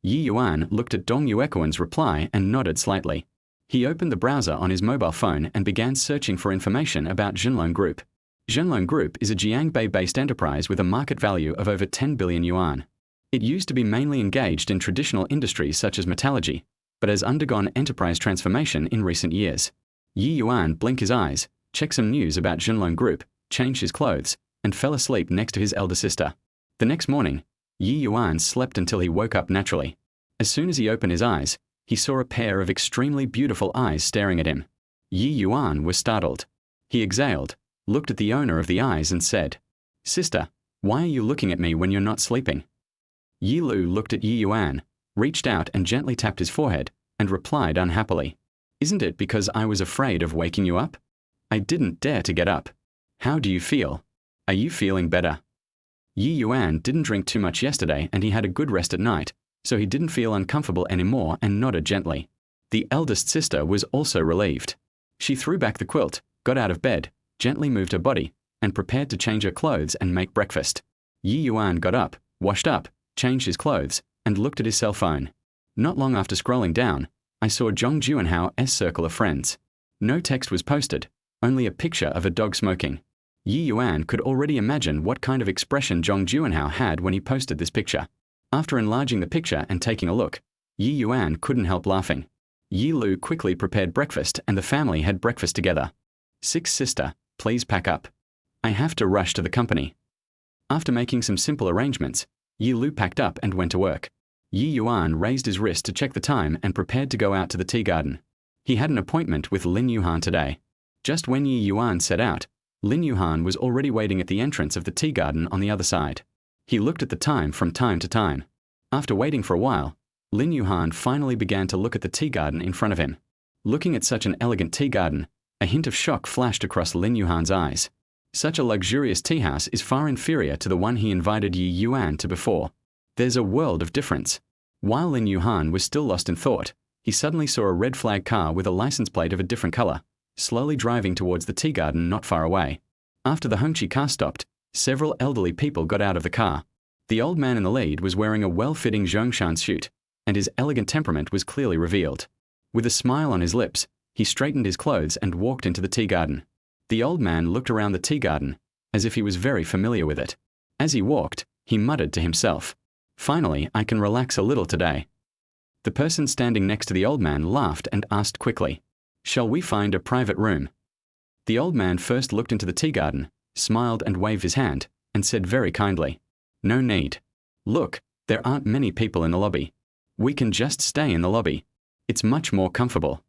Speaker 1: Ye Yuan looked at Dong Yuequan's reply and nodded slightly. He opened the browser on his mobile phone and began searching for information about Fenglong Group. Fenglong Group is a Jiangbei-based enterprise with a market value of over 10 billion yuan. It used to be mainly engaged in traditional industries such as metallurgy, but has undergone enterprise transformation in recent years. Ye Yuan blinked his eyes, checked some news about Fenglong Group, changed his clothes, and fell asleep next to his elder sister. The next morning, Ye Yuan slept until he woke up naturally. As soon as he opened his eyes, he saw a pair of extremely beautiful eyes staring at him. Ye Yuan was startled. He exhaled, looked at the owner of the eyes and said, "Sister, why are you looking at me when you're not sleeping?" Ye Lu looked at Ye Yuan, reached out and gently tapped his forehead, and replied unhappily, "Isn't it because I was afraid of waking you up? I didn't dare to get up. How do you feel? Are you feeling better?" Ye Yuan didn't drink too much yesterday and he had a good rest at night, so he didn't feel uncomfortable anymore and nodded gently. The eldest sister was also relieved. She threw back the quilt, got out of bed, gently moved her body, and prepared to change her clothes and make breakfast. Ye Yuan got up, washed up, changed his clothes, and looked at his cell phone. Not long after scrolling down, I saw Zhong Juanhao's circle of friends. No text was posted, only a picture of a dog smoking. Ye Yuan could already imagine what kind of expression Zhong Juanhao had when he posted this picture. After enlarging the picture and taking a look, Ye Yuan couldn't help laughing. Yi Lu quickly prepared breakfast and the family had breakfast together. Sister, please pack up. I have to rush to the company. After making some simple arrangements, Yi Lu packed up and went to work. Ye Yuan raised his wrist to check the time and prepared to go out to the tea garden. He had an appointment with Lin Yuhan today. Just when Ye Yuan set out, Lin Yuhan was already waiting at the entrance of the tea garden on the other side. He looked at the time from time to time. After waiting for a while, Lin Yuhan finally began to look at the tea garden in front of him. Looking at such an elegant tea garden, a hint of shock flashed across Lin Yuhan's eyes. Such a luxurious tea house is far inferior to the one he invited Ye Yuan to before. There's a world of difference. While Lin Yuhan was still lost in thought, he suddenly saw a red flag car with a license plate of a different color, slowly driving towards the tea garden not far away. After the Hongqi car stopped, several elderly people got out of the car. The old man in the lead was wearing a well-fitting Zhongshan suit, and his elegant temperament was clearly revealed. With a smile on his lips, he straightened his clothes and walked into the tea garden. The old man looked around the tea garden, as if he was very familiar with it. As he walked, he muttered to himself, "Finally, I can relax a little today." The person standing next to the old man laughed and asked quickly, "Shall we find a private room?" The old man first looked into the tea garden, smiled and waved his hand, and said very kindly, "No need. Look, there aren't many people in the lobby. We can just stay in the lobby. It's much more comfortable.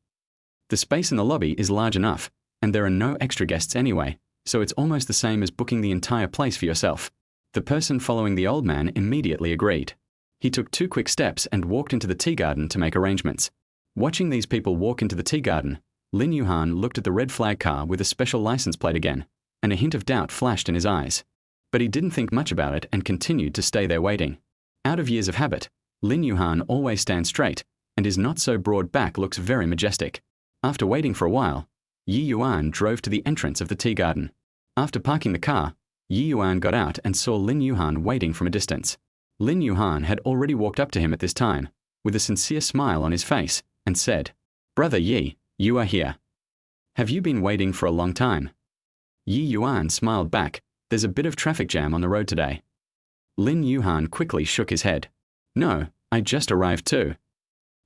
Speaker 1: The space in the lobby is large enough, and there are no extra guests anyway, so it's almost the same as booking the entire place for yourself." The person following the old man immediately agreed. He took 2 quick steps and walked into the tea garden to make arrangements. Watching these people walk into the tea garden, Lin Yuhan looked at the red flag car with a special license plate again, and a hint of doubt flashed in his eyes. But he didn't think much about it and continued to stay there waiting. Out of years of habit, Lin Yuhan always stands straight, and his not-so-broad back looks very majestic. After waiting for a while, Ye Yuan drove to the entrance of the tea garden. After parking the car, Ye Yuan got out and saw Lin Yuhan waiting from a distance. Lin Yuhan had already walked up to him at this time, with a sincere smile on his face, and said, "Brother Ye, you are here. Have you been waiting for a long time?" Ye Yuan smiled back, "There's a bit of traffic jam on the road today." Lin Yuhan quickly shook his head. "No, I just arrived too."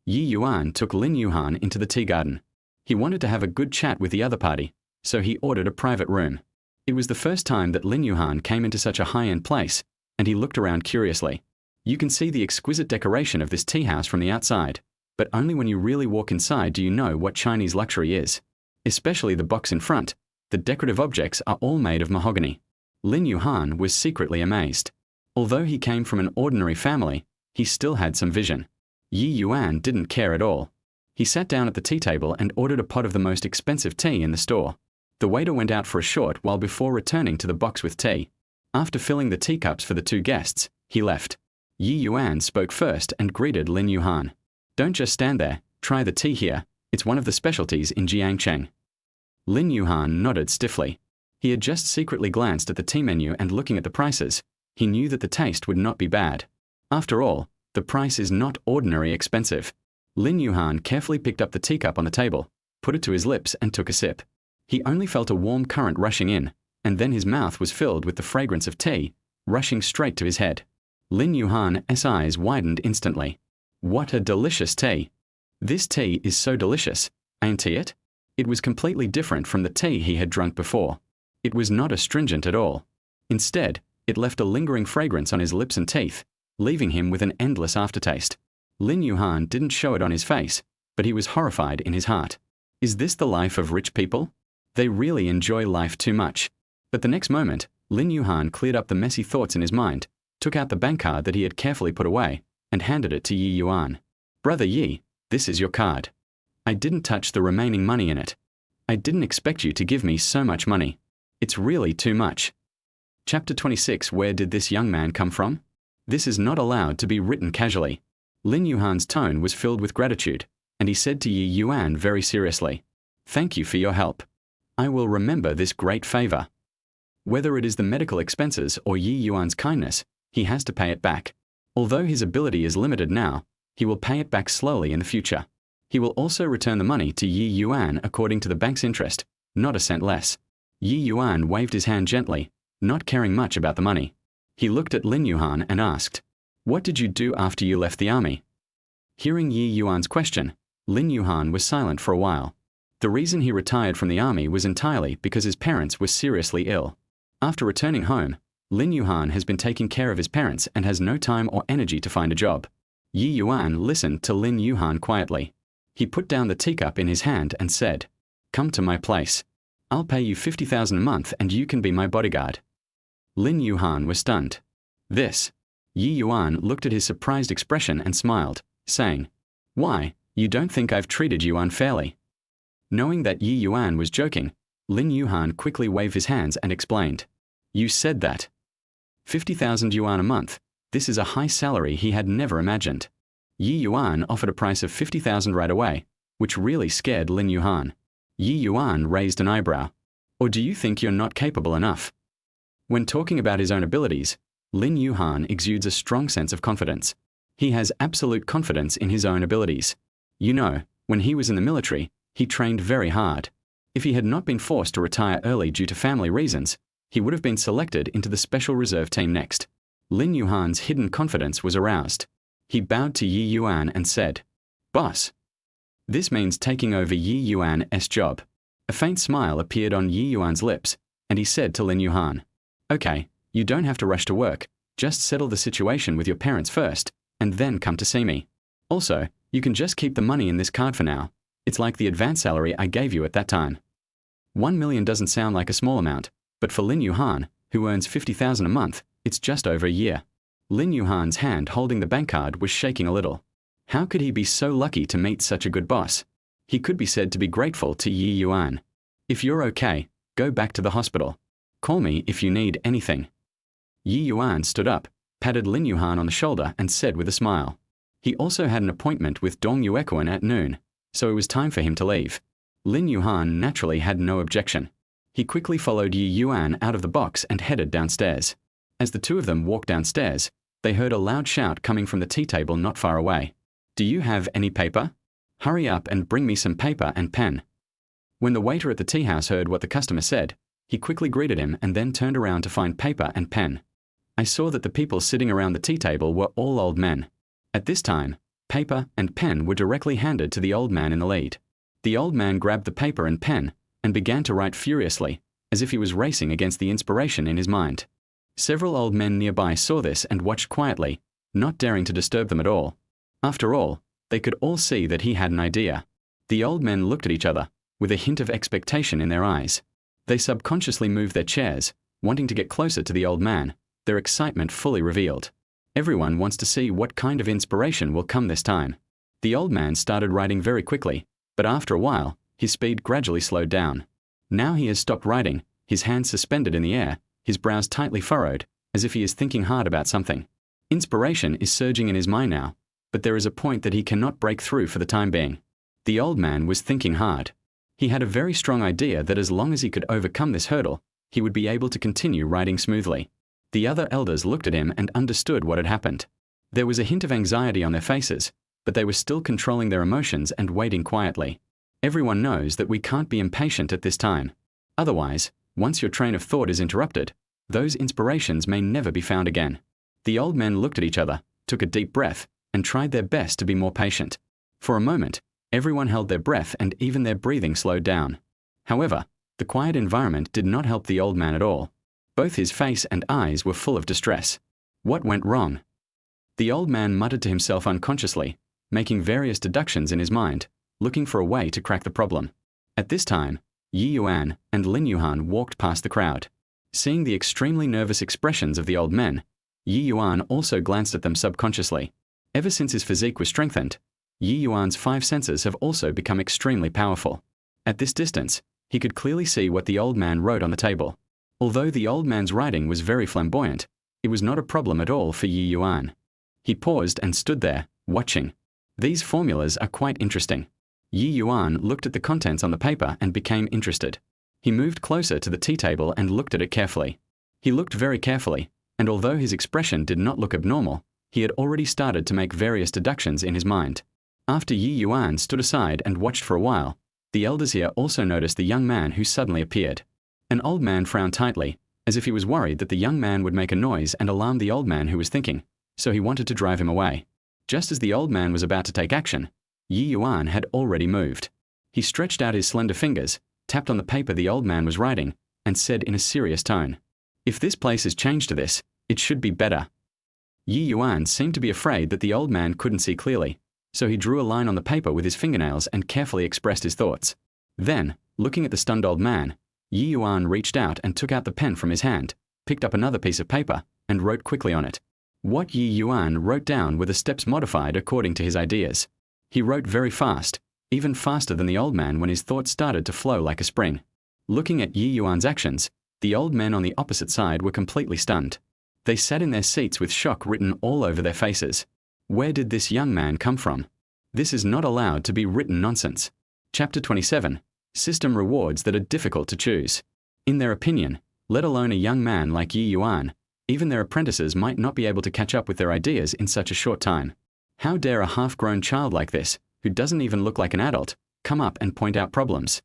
Speaker 1: Ye Yuan took Lin Yuhan into the tea garden. He wanted to have a good chat with the other party, so he ordered a private room. It was the first time that Lin Yuhan came into such a high-end place, and he looked around curiously. You can see the exquisite decoration of this tea house from the outside, but only when you really walk inside do you know what Chinese luxury is. Especially the box in front, the decorative objects are all made of mahogany. Lin Yuhan was secretly amazed. Although he came from an ordinary family, he still had some vision. Ye Yuan didn't care at all. He sat down at the tea table and ordered a pot of the most expensive tea in the store. The waiter went out for a short while before returning to the box with tea. After filling the teacups for the 2 guests, he left. Ye Yuan spoke first and greeted Lin Yuhan. "Don't just stand there, try the tea here. It's one of the specialties in Jiangcheng." Lin Yuhan nodded stiffly. He had just secretly glanced at the tea menu and looking at the prices, he knew that the taste would not be bad. After all, the price is not ordinary expensive. Lin Yuhan carefully picked up the teacup on the table, put it to his lips and took a sip. He only felt a warm current rushing in, and then his mouth was filled with the fragrance of tea, rushing straight to his head. Lin Yuhan's eyes widened instantly. What a delicious tea! This tea is so delicious, ain't it? It was completely different from the tea he had drunk before. It was not astringent at all. Instead, it left a lingering fragrance on his lips and teeth, leaving him with an endless aftertaste. Lin Yuhan didn't show it on his face, but he was horrified in his heart. Is this the life of rich people? They really enjoy life too much. But the next moment, Lin Yuhan cleared up the messy thoughts in his mind, took out the bank card that he had carefully put away, and handed it to Ye Yuan. "Brother Ye, this is your card. I didn't touch the remaining money in it. I didn't expect you to give me so much money. It's really too much." Chapter 26. Where did this young man come from? This is not allowed to be written casually. Lin Yuhan's tone was filled with gratitude, and he said to Ye Yuan very seriously, "Thank you for your help. I will remember this great favor." Whether it is the medical expenses or Ye Yuan's kindness, he has to pay it back. Although his ability is limited now, he will pay it back slowly in the future. He will also return the money to Ye Yuan according to the bank's interest, not a cent less. Ye Yuan waved his hand gently, not caring much about the money. He looked at Lin Yuan and asked, "What did you do after you left the army?" Hearing Ye Yuan's question, Lin Yuan was silent for a while. The reason he retired from the army was entirely because his parents were seriously ill. After returning home, Lin Yuan has been taking care of his parents and has no time or energy to find a job. Ye Yuan listened to Lin Yuan quietly. He put down the teacup in his hand and said, "Come to my place. I'll pay you 50,000 a month and you can be my bodyguard." Lin Yuan was stunned. This. Ye Yuan looked at his surprised expression and smiled, saying, "Why, you don't think I've treated you unfairly?" Knowing that Ye Yuan was joking, Lin Yuan quickly waved his hands and explained, "You said that. 50,000 yuan a month, this is a high salary he had never imagined." Ye Yuan offered a price of 50,000 right away, which really scared Lin Yuan. Ye Yuan raised an eyebrow. "Or do you think you're not capable enough?" When talking about his own abilities, Lin Yuan exudes a strong sense of confidence. He has absolute confidence in his own abilities. You know, when he was in the military, he trained very hard. If he had not been forced to retire early due to family reasons, he would have been selected into the special reserve team next. Lin Yuan's hidden confidence was aroused. He bowed to Ye Yuan and said, "Boss." This means taking over Ye Yuan's job. A faint smile appeared on Ye Yuan's lips, and he said to Lin Yuan, "Okay, you don't have to rush to work. Just settle the situation with your parents first, and then come to see me. Also, you can just keep the money in this card for now. It's like the advance salary I gave you at that time." 1 million doesn't sound like a small amount, but for Lin Yuan, who earns 50,000 a month, it's just over a year. Lin Yuan's hand holding the bank card was shaking a little. How could he be so lucky to meet such a good boss? He could be said to be grateful to Ye Yuan. "If you're okay, go back to the hospital. Call me if you need anything." Ye Yuan stood up, patted Lin Yuan on the shoulder and said with a smile. He also had an appointment with Dong Yuekuan at noon, so it was time for him to leave. Lin Yuan naturally had no objection. He quickly followed Ye Yuan out of the box and headed downstairs. As the two of them walked downstairs, they heard a loud shout coming from the tea table not far away. "Do you have any paper? Hurry up and bring me some paper and pen." When the waiter at the tea house heard what the customer said, he quickly greeted him and then turned around to find paper and pen. I saw that the people sitting around the tea table were all old men. At this time, paper and pen were directly handed to the old man in the lead. The old man grabbed the paper and pen and began to write furiously, as if he was racing against the inspiration in his mind. Several old men nearby saw this and watched quietly, not daring to disturb them at all. After all, they could all see that he had an idea. The old men looked at each other, with a hint of expectation in their eyes. They subconsciously moved their chairs, wanting to get closer to the old man, their excitement fully revealed. Everyone wants to see what kind of inspiration will come this time. The old man started writing very quickly, but after a while, his speed gradually slowed down. Now he has stopped writing, his hands suspended in the air, his brows tightly furrowed, as if he is thinking hard about something. Inspiration is surging in his mind now, but there is a point that he cannot break through for the time being. The old man was thinking hard. He had a very strong idea that as long as he could overcome this hurdle, he would be able to continue writing smoothly. The other elders looked at him and understood what had happened. There was a hint of anxiety on their faces, but they were still controlling their emotions and waiting quietly. Everyone knows that we can't be impatient at this time. Otherwise, once your train of thought is interrupted, those inspirations may never be found again. The old men looked at each other, took a deep breath, and tried their best to be more patient. For a moment, everyone held their breath and even their breathing slowed down. However, the quiet environment did not help the old man at all. Both his face and eyes were full of distress. What went wrong? The old man muttered to himself unconsciously, making various deductions in his mind, looking for a way to crack the problem. At this time, Ye Yuan and Lin Yuan walked past the crowd. Seeing the extremely nervous expressions of the old men, Ye Yuan also glanced at them subconsciously. Ever since his physique was strengthened, Ye Yuan's 5 senses have also become extremely powerful. At this distance, he could clearly see what the old man wrote on the table. Although the old man's writing was very flamboyant, it was not a problem at all for Ye Yuan. He paused and stood there, watching. These formulas are quite interesting. Ye Yuan looked at the contents on the paper and became interested. He moved closer to the tea table and looked at it carefully. He looked very carefully, and although his expression did not look abnormal, he had already started to make various deductions in his mind. After Ye Yuan stood aside and watched for a while, the elders here also noticed the young man who suddenly appeared. An old man frowned tightly, as if he was worried that the young man would make a noise and alarm the old man who was thinking, so he wanted to drive him away. Just as the old man was about to take action, Ye Yuan had already moved. He stretched out his slender fingers, tapped on the paper the old man was writing, and said in a serious tone, "If this place is changed to this, it should be better." Ye Yuan seemed to be afraid that the old man couldn't see clearly, so he drew a line on the paper with his fingernails and carefully expressed his thoughts. Then, looking at the stunned old man, Ye Yuan reached out and took out the pen from his hand, picked up another piece of paper, and wrote quickly on it. What Ye Yuan wrote down were the steps modified according to his ideas. He wrote very fast, even faster than the old man when his thoughts started to flow like a spring. Looking at Ye Yuan's actions, the old men on the opposite side were completely stunned. They sat in their seats with shock written all over their faces. Where did this young man come from? This is not allowed to be written nonsense. Chapter 27. System rewards that are difficult to choose. In their opinion, let alone a young man like Ye Yuan, even their apprentices might not be able to catch up with their ideas in such a short time. How dare a half-grown child like this, who doesn't even look like an adult, come up and point out problems?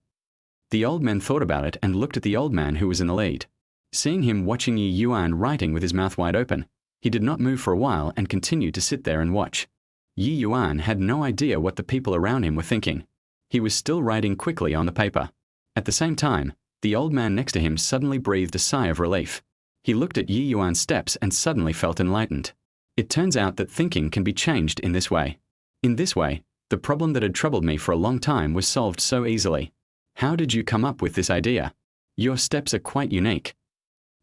Speaker 1: The old men thought about it and looked at the old man who was in the lead. Seeing him watching Ye Yuan writing with his mouth wide open, he did not move for a while and continued to sit there and watch. Ye Yuan had no idea what the people around him were thinking. He was still writing quickly on the paper. At the same time, the old man next to him suddenly breathed a sigh of relief. He looked at Ye Yuan's steps and suddenly felt enlightened. It turns out that thinking can be changed in this way. In this way, the problem that had troubled me for a long time was solved so easily. How did you come up with this idea? Your steps are quite unique.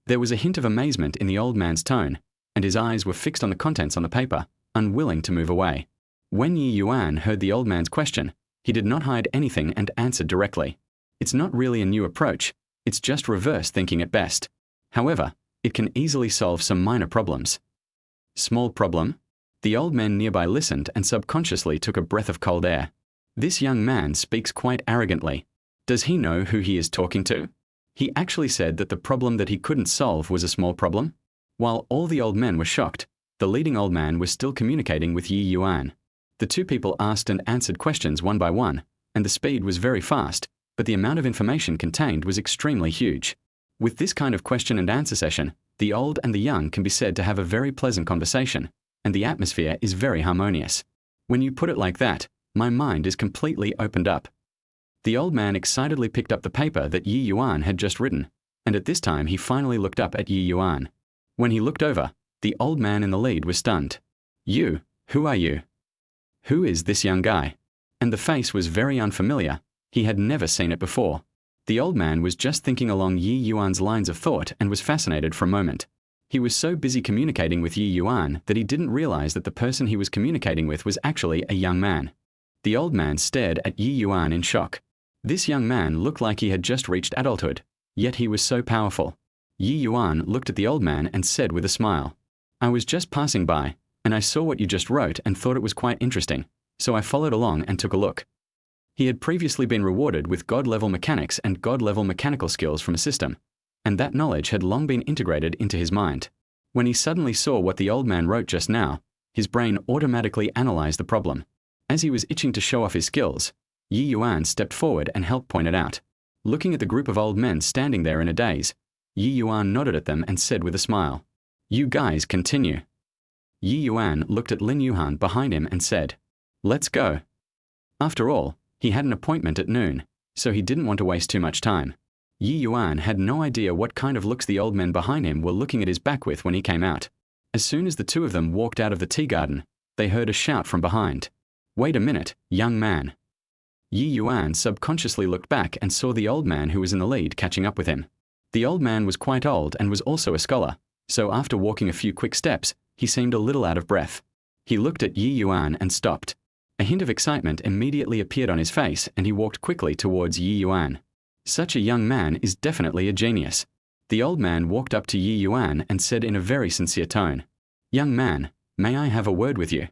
Speaker 1: There was a hint of amazement in the old man's tone, and his eyes were fixed on the contents on the paper, unwilling to move away. When Ye Yuan heard the old man's question, he did not hide anything and answered directly. It's not really a new approach, it's just reverse thinking at best. However, it can easily solve some minor problems. Small problem? The old men nearby listened and subconsciously took a breath of cold air. This young man speaks quite arrogantly. Does he know who he is talking to? He actually said that the problem that he couldn't solve was a small problem. While all the old men were shocked, the leading old man was still communicating with Ye Yuan. The two people asked and answered questions one by one, and the speed was very fast, but the amount of information contained was extremely huge. With this kind of question and answer session, the old and the young can be said to have a very pleasant conversation, and the atmosphere is very harmonious. When you put it like that, my mind is completely opened up. The old man excitedly picked up the paper that Ye Yuan had just written, and at this time he finally looked up at Ye Yuan. When he looked over, the old man in the lead was stunned. "You, who are you? Who is this young guy?" And the face was very unfamiliar. He had never seen it before. The old man was just thinking along Ye Yuan's lines of thought and was fascinated for a moment. He was so busy communicating with Ye Yuan that he didn't realize that the person he was communicating with was actually a young man. The old man stared at Ye Yuan in shock. This young man looked like he had just reached adulthood, yet he was so powerful. Ye Yuan looked at the old man and said with a smile, "I was just passing by, and I saw what you just wrote and thought it was quite interesting, so I followed along and took a look." He had previously been rewarded with God-level mechanics and God-level mechanical skills from a system, and that knowledge had long been integrated into his mind. When he suddenly saw what the old man wrote just now, his brain automatically analyzed the problem. As he was itching to show off his skills, Ye Yuan stepped forward and helped point it out. Looking at the group of old men standing there in a daze, Ye Yuan nodded at them and said with a smile, "You guys continue." Ye Yuan looked at Lin Yuhan behind him and said, "Let's go." After all, he had an appointment at noon, so he didn't want to waste too much time. Ye Yuan had no idea what kind of looks the old men behind him were looking at his back with when he came out. As soon as the two of them walked out of the tea garden, they heard a shout from behind. "Wait a minute, young man." Ye Yuan subconsciously looked back and saw the old man who was in the lead catching up with him. The old man was quite old and was also a scholar, so after walking a few quick steps, he seemed a little out of breath. He looked at Ye Yuan and stopped. A hint of excitement immediately appeared on his face and he walked quickly towards Ye Yuan. Such a young man is definitely a genius. The old man walked up to Ye Yuan and said in a very sincere tone, "Young man, may I have a word with you?"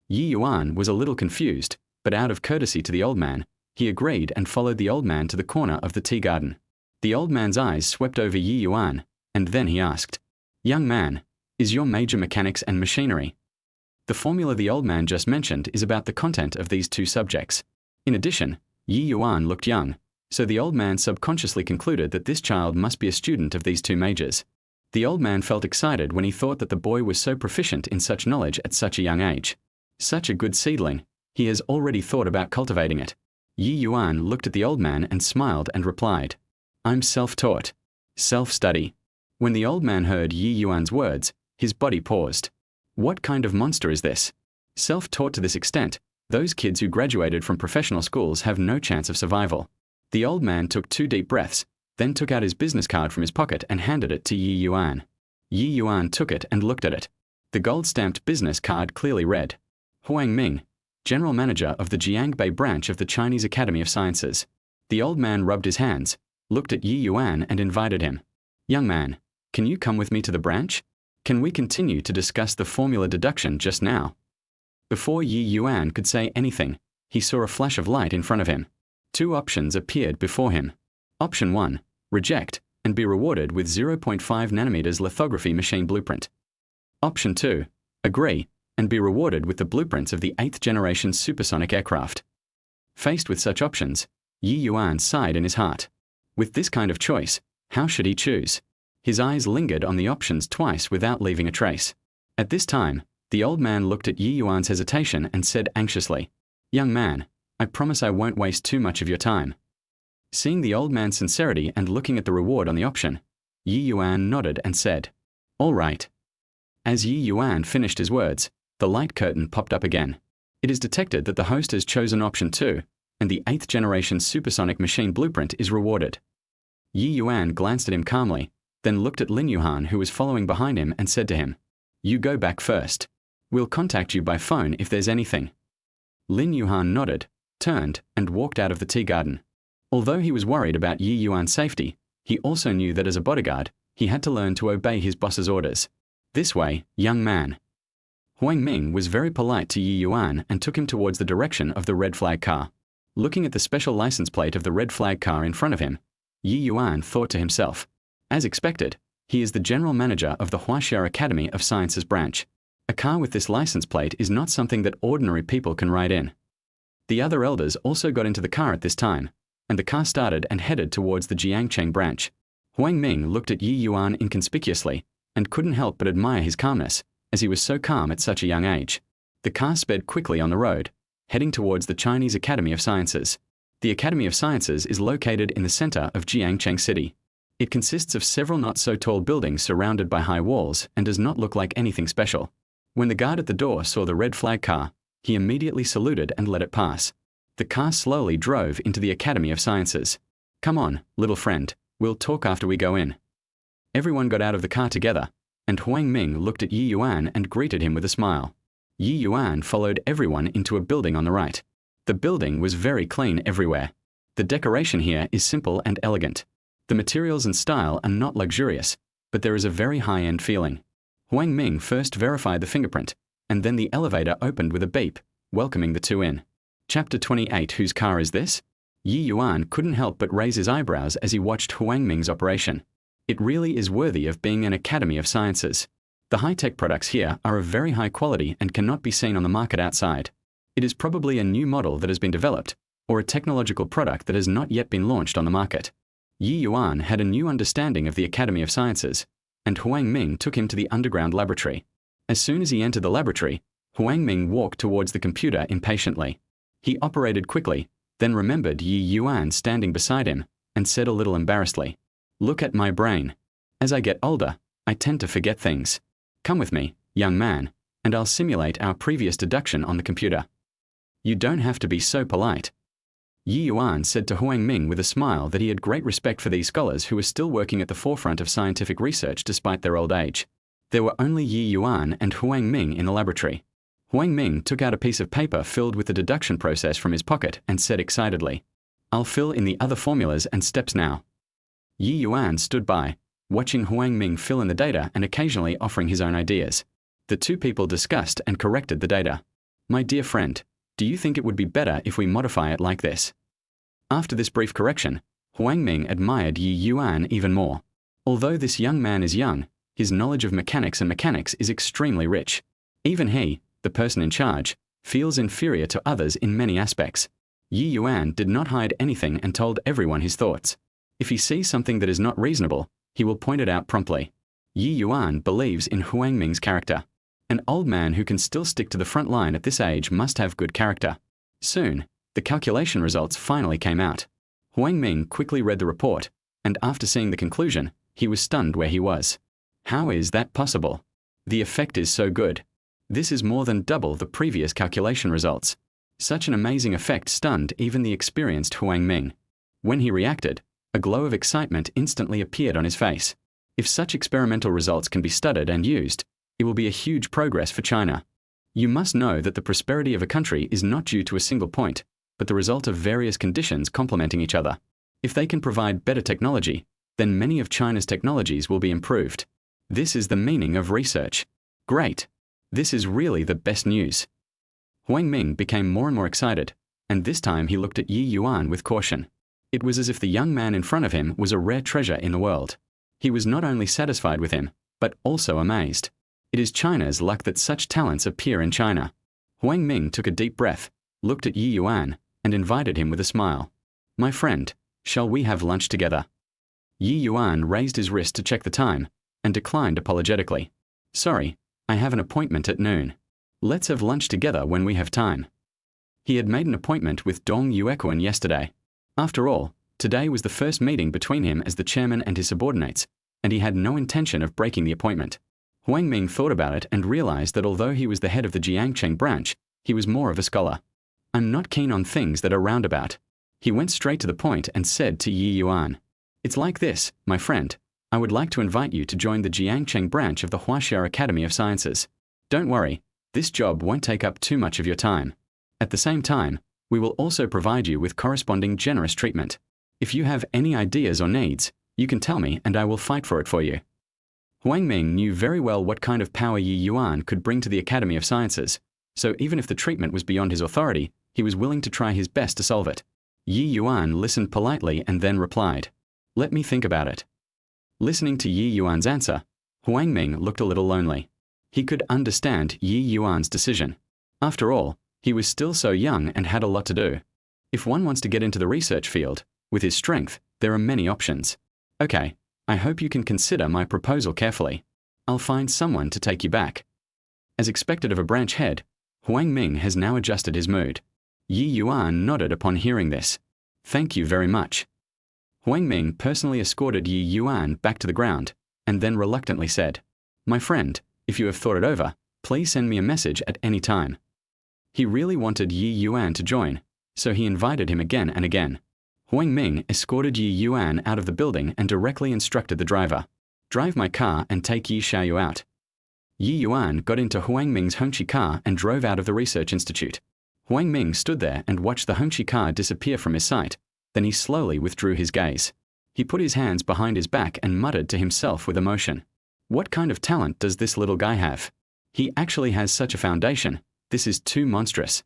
Speaker 1: Ye Yuan was a little confused, but out of courtesy to the old man, he agreed and followed the old man to the corner of the tea garden. The old man's eyes swept over Ye Yuan, and then he asked, "Young man, is your major mechanics and machinery?" The formula the old man just mentioned is about the content of these two subjects. In addition, Ye Yuan looked young, So the old man subconsciously concluded that this child must be a student of these two majors. The old man felt excited when he thought that the boy was so proficient in such knowledge at such a young age. Such a good seedling, he has already thought about cultivating it. Ye Yuan looked at the old man and smiled and replied, "I'm self-taught. Self-study." When the old man heard Ye Yuan's words, his body paused. What kind of monster is this? Self-taught to this extent, those kids who graduated from professional schools have no chance of survival. The old man took 2 deep breaths, then took out his business card from his pocket and handed it to Ye Yuan. Ye Yuan took it and looked at it. The gold-stamped business card clearly read, Huang Ming, General Manager of the Jiangbei branch of the Chinese Academy of Sciences. The old man rubbed his hands, looked at Ye Yuan and invited him. "Young man, can you come with me to the branch? Can we continue to discuss the formula deduction just now?" Before Ye Yuan could say anything, he saw a flash of light in front of him. 2 options appeared before him. Option 1, reject and be rewarded with 0.5 nanometers lithography machine blueprint. Option 2, agree and be rewarded with the blueprints of the 8th generation supersonic aircraft. Faced with such options, Ye Yuan sighed in his heart. With this kind of choice, how should he choose? His eyes lingered on the options twice without leaving a trace. At this time, the old man looked at Ye Yuan's hesitation and said anxiously, "Young man, I promise I won't waste too much of your time." Seeing the old man's sincerity and looking at the reward on the option, Ye Yuan nodded and said, "All right." As Ye Yuan finished his words, the light curtain popped up again. It is detected that the host has chosen option 2, and the 8th generation supersonic machine blueprint is rewarded. Ye Yuan glanced at him calmly, then looked at Lin Yuhan who was following behind him and said to him, "You go back first. We'll contact you by phone if there's anything." Lin Yuhan nodded, turned, and walked out of the tea garden. Although he was worried about Ye Yuan's safety, he also knew that as a bodyguard, he had to learn to obey his boss's orders. "This way, young man." Huang Ming was very polite to Ye Yuan and took him towards the direction of the red flag car. Looking at the special license plate of the red flag car in front of him, Ye Yuan thought to himself, as expected, he is the general manager of the Huaxia Academy of Sciences branch. A car with this license plate is not something that ordinary people can ride in. The other elders also got into the car at this time, and the car started and headed towards the Jiangcheng branch. Huang Ming looked at Ye Yuan inconspicuously and couldn't help but admire his calmness, as he was so calm at such a young age. The car sped quickly on the road, heading towards the Chinese Academy of Sciences. The Academy of Sciences is located in the center of Jiangcheng City. It consists of several not-so-tall buildings surrounded by high walls and does not look like anything special. When the guard at the door saw the red flag car, he immediately saluted and let it pass. The car slowly drove into the Academy of Sciences. "Come on, little friend, we'll talk after we go in." Everyone got out of the car together, and Huang Ming looked at Ye Yuan and greeted him with a smile. Ye Yuan followed everyone into a building on the right. The building was very clean everywhere. The decoration here is simple and elegant. The materials and style are not luxurious, but there is a very high-end feeling. Huang Ming first verified the fingerprint, and then the elevator opened with a beep, welcoming the two in. Chapter 28. Whose car is this? Ye Yuan couldn't help but raise his eyebrows as he watched Huang Ming's operation. It really is worthy of being an Academy of Sciences. The high-tech products here are of very high quality and cannot be seen on the market outside. It is probably a new model that has been developed, or a technological product that has not yet been launched on the market. Ye Yuan had a new understanding of the Academy of Sciences, and Huang Ming took him to the underground laboratory. As soon as he entered the laboratory, Huang Ming walked towards the computer impatiently. He operated quickly, then remembered Ye Yuan standing beside him, and said a little embarrassedly, "Look at my brain. As I get older, I tend to forget things. Come with me, young man, and I'll simulate our previous deduction on the computer." "You don't have to be so polite." Ye Yuan said to Huang Ming with a smile that he had great respect for these scholars who were still working at the forefront of scientific research despite their old age. There were only Ye Yuan and Huang Ming in the laboratory. Huang Ming took out a piece of paper filled with the deduction process from his pocket and said excitedly, "I'll fill in the other formulas and steps now." Ye Yuan stood by, watching Huang Ming fill in the data and occasionally offering his own ideas. The two people discussed and corrected the data. "My dear friend, do you think it would be better if we modify it like this?" After this brief correction, Huang Ming admired Ye Yuan even more. Although this young man is young, his knowledge of mechanics is extremely rich. Even he, the person in charge, feels inferior to others in many aspects. Ye Yuan did not hide anything and told everyone his thoughts. If he sees something that is not reasonable, he will point it out promptly. Ye Yuan believes in Huang Ming's character. An old man who can still stick to the front line at this age must have good character. Soon, the calculation results finally came out. Huang Ming quickly read the report, and after seeing the conclusion, he was stunned where he was. How is that possible? The effect is so good. This is more than double the previous calculation results. Such an amazing effect stunned even the experienced Huang Ming. When he reacted, a glow of excitement instantly appeared on his face. If such experimental results can be studied and used, it will be a huge progress for China. You must know that the prosperity of a country is not due to a single point, but the result of various conditions complementing each other. If they can provide better technology, then many of China's technologies will be improved. This is the meaning of research. Great! This is really the best news. Huang Ming became more and more excited, and this time he looked at Ye Yuan with caution. It was as if the young man in front of him was a rare treasure in the world. He was not only satisfied with him, but also amazed. It is China's luck that such talents appear in China. Huang Ming took a deep breath, looked at Ye Yuan, and invited him with a smile. My friend, shall we have lunch together? Ye Yuan raised his wrist to check the time, and declined apologetically. Sorry, I have an appointment at noon. Let's have lunch together when we have time. He had made an appointment with Dong Yuan yesterday. After all, today was the first meeting between him as the chairman and his subordinates, and he had no intention of breaking the appointment. Huang Ming thought about it and realized that although he was the head of the Jiangcheng branch, he was more of a scholar. I'm not keen on things that are roundabout. He went straight to the point and said to Ye Yuan, It's like this, my friend. I would like to invite you to join the Jiangcheng branch of the Huaxia Academy of Sciences. Don't worry, this job won't take up too much of your time. At the same time, we will also provide you with corresponding generous treatment. If you have any ideas or needs, you can tell me and I will fight for it for you. Huang Ming knew very well what kind of power Ye Yuan could bring to the Academy of Sciences, so even if the treatment was beyond his authority, he was willing to try his best to solve it. Ye Yuan listened politely and then replied, Let me think about it. Listening to Ye Yuan's answer, Huang Ming looked a little lonely. He could understand Ye Yuan's decision. After all, he was still so young and had a lot to do. If one wants to get into the research field, with his strength, there are many options. Okay, I hope you can consider my proposal carefully. I'll find someone to take you back. As expected of a branch head, Huang Ming has now adjusted his mood. Ye Yuan nodded upon hearing this. Thank you very much. Huang Ming personally escorted Ye Yuan back to the ground, and then reluctantly said, My friend, if you have thought it over, please send me a message at any time. He really wanted Ye Yuan to join, so he invited him again and again. Huang Ming escorted Ye Yuan out of the building and directly instructed the driver, Drive my car and take Ye Xiaoyu out. Ye Yuan got into Huang Ming's Hongqi car and drove out of the research institute. Huang Ming stood there and watched the Hongqi car disappear from his sight. Then he slowly withdrew his gaze. He put his hands behind his back and muttered to himself with emotion. What kind of talent does this little guy have? He actually has such a foundation. This is too monstrous.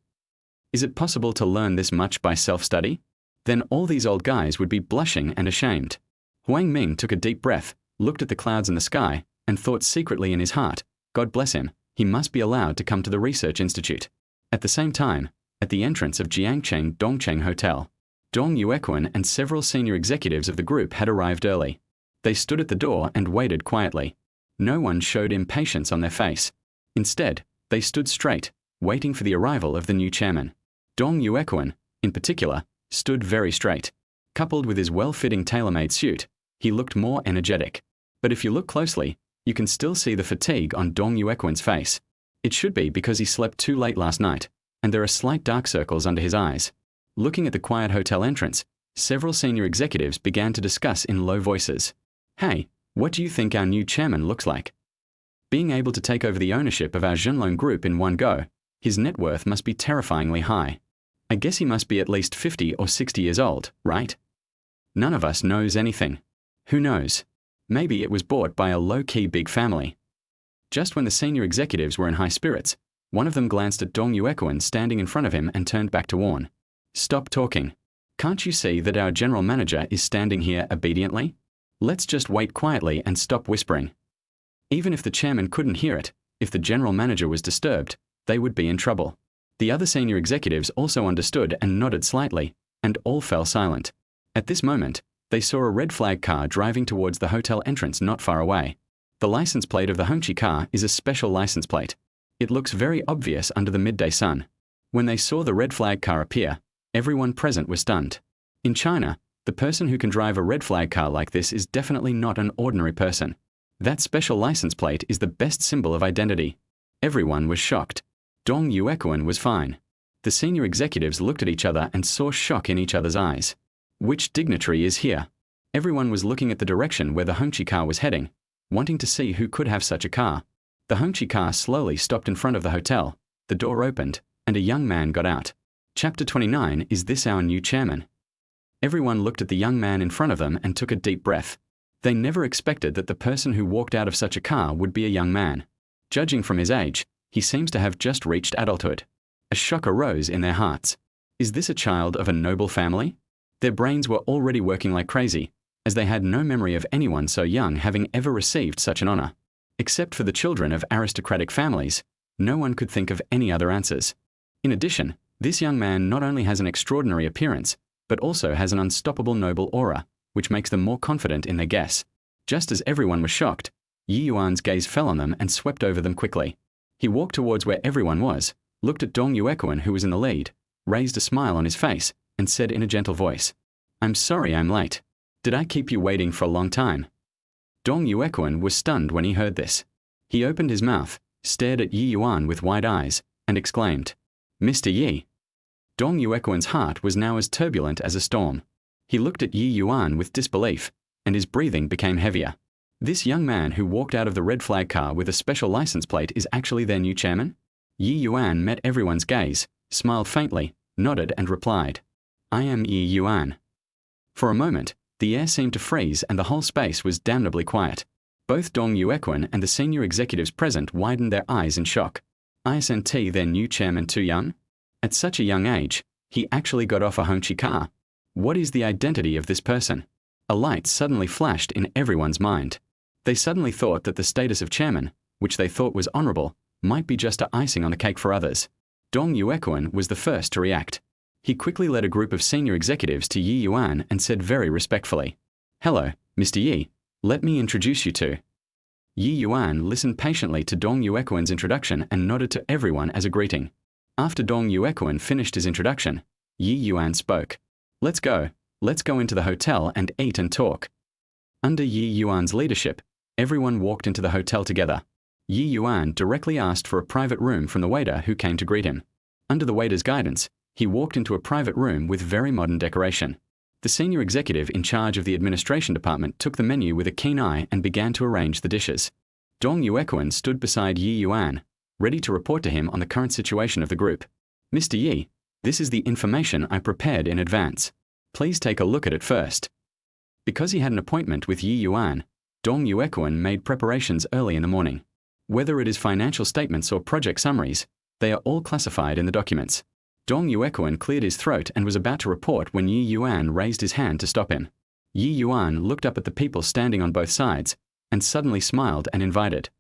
Speaker 1: Is it possible to learn this much by self-study? Then all these old guys would be blushing and ashamed. Huang Ming took a deep breath, looked at the clouds in the sky, and thought secretly in his heart, God bless him, he must be allowed to come to the research institute. At the same time, at the entrance of Jiangcheng Dongcheng Hotel, Dong Yuan and several senior executives of the group had arrived early. They stood at the door and waited quietly. No one showed impatience on their face. Instead, they stood straight, waiting for the arrival of the new chairman. Dong Yuan, in particular, stood very straight. Coupled with his well-fitting tailor-made suit, he looked more energetic. But if you look closely, you can still see the fatigue on Dong Yuan's face. It should be because he slept too late last night, and there are slight dark circles under his eyes. Looking at the quiet hotel entrance, several senior executives began to discuss in low voices. Hey, what do you think our new chairman looks like? Being able to take over the ownership of our Zhenlong group in one go, his net worth must be terrifyingly high. I guess he must be at least 50 or 60 years old, right? None of us knows anything. Who knows? Maybe it was bought by a low-key big family. Just when the senior executives were in high spirits, one of them glanced at Dong Yuan standing in front of him and turned back to warn. Stop talking. Can't you see that our general manager is standing here obediently? Let's just wait quietly and stop whispering. Even if the chairman couldn't hear it, if the general manager was disturbed, they would be in trouble. The other senior executives also understood and nodded slightly, and all fell silent. At this moment, they saw a red flag car driving towards the hotel entrance not far away. The license plate of the Hongqi car is a special license plate. It looks very obvious under the midday sun. When they saw the red flag car appear, everyone present was stunned. In China, the person who can drive a red flag car like this is definitely not an ordinary person. That special license plate is the best symbol of identity. Everyone was shocked. Dong Yuan was fine. The senior executives looked at each other and saw shock in each other's eyes. Which dignitary is here? Everyone was looking at the direction where the Hongqi car was heading, wanting to see who could have such a car. The Hongqi car slowly stopped in front of the hotel, the door opened, and a young man got out. Chapter 29. Is this our new chairman? Everyone looked at the young man in front of them and took a deep breath. They never expected that the person who walked out of such a car would be a young man. Judging from his age, he seems to have just reached adulthood. A shock arose in their hearts. Is this a child of a noble family? Their brains were already working like crazy, as they had no memory of anyone so young having ever received such an honor. Except for the children of aristocratic families, no one could think of any other answers. In addition, this young man not only has an extraordinary appearance, but also has an unstoppable noble aura, which makes them more confident in their guess. Just as everyone was shocked, Ye Yuan's gaze fell on them and swept over them quickly. He walked towards where everyone was, looked at Dong Yuan who was in the lead, raised a smile on his face, and said in a gentle voice, "I'm sorry I'm late. Did I keep you waiting for a long time?" Dong Yuan was stunned when he heard this. He opened his mouth, stared at Ye Yuan with wide eyes, and exclaimed, "Mr. Ye." Dong Yuan's heart was now as turbulent as a storm. He looked at Ye Yuan with disbelief, and his breathing became heavier. This young man who walked out of the red flag car with a special license plate is actually their new chairman? Ye Yuan met everyone's gaze, smiled faintly, nodded and replied, "I am Ye Yuan." For a moment, the air seemed to freeze and the whole space was damnably quiet. Both Dong Yuan and the senior executives present widened their eyes in shock. Isn't their new chairman too young? At such a young age, he actually got off a Hongqi car. What is the identity of this person? A light suddenly flashed in everyone's mind. They suddenly thought that the status of chairman, which they thought was honorable, might be just a icing on the cake for others. Dong Yuan was the first to react. He quickly led a group of senior executives to Ye Yuan and said very respectfully, "Hello, Mr. Ye, let me introduce you to." Ye Yuan listened patiently to Dong Yuan's introduction and nodded to everyone as a greeting. After Dong Yuan finished his introduction, Ye Yuan spoke. Let's go into the hotel and eat and talk." Under Ye Yuan's leadership, everyone walked into the hotel together. Ye Yuan directly asked for a private room from the waiter who came to greet him. Under the waiter's guidance, he walked into a private room with very modern decoration. The senior executive in charge of the administration department took the menu with a keen eye and began to arrange the dishes. Dong Yuan stood beside Ye Yuan, ready to report to him on the current situation of the group. "Mr. Ye, this is the information I prepared in advance. Please take a look at it first." Because he had an appointment with Ye Yuan, Dong Yuan made preparations early in the morning. Whether it is financial statements or project summaries, they are all classified in the documents. Dong Yuan cleared his throat and was about to report when Ye Yuan raised his hand to stop him. Ye Yuan looked up at the people standing on both sides, and suddenly smiled and invited,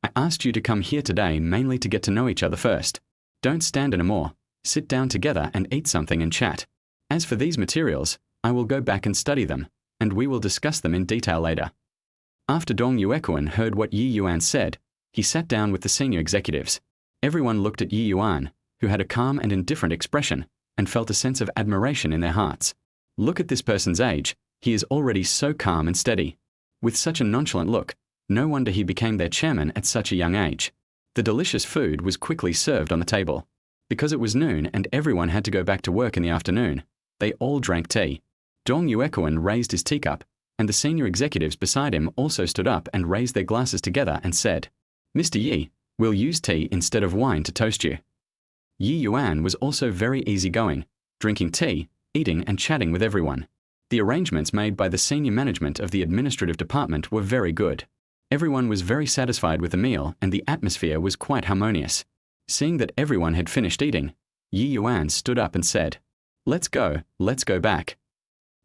Speaker 1: "I asked you to come here today mainly to get to know each other first. Don't stand anymore. Sit down together and eat something and chat. As for these materials, I will go back and study them, and we will discuss them in detail later." After Dong Yuan heard what Ye Yuan said, he sat down with the senior executives. Everyone looked at Ye Yuan, who had a calm and indifferent expression, and felt a sense of admiration in their hearts. Look at this person's age, he is already so calm and steady. With such a nonchalant look, no wonder he became their chairman at such a young age. The delicious food was quickly served on the table. Because it was noon and everyone had to go back to work in the afternoon, they all drank tea. Dong Yuan raised his teacup, and the senior executives beside him also stood up and raised their glasses together and said, "Mr. Ye, we'll use tea instead of wine to toast you." Ye Yuan was also very easygoing, drinking tea, eating and chatting with everyone. The arrangements made by the senior management of the administrative department were very good. Everyone was very satisfied with the meal and the atmosphere was quite harmonious. Seeing that everyone had finished eating, Ye Yuan stood up and said, let's go back."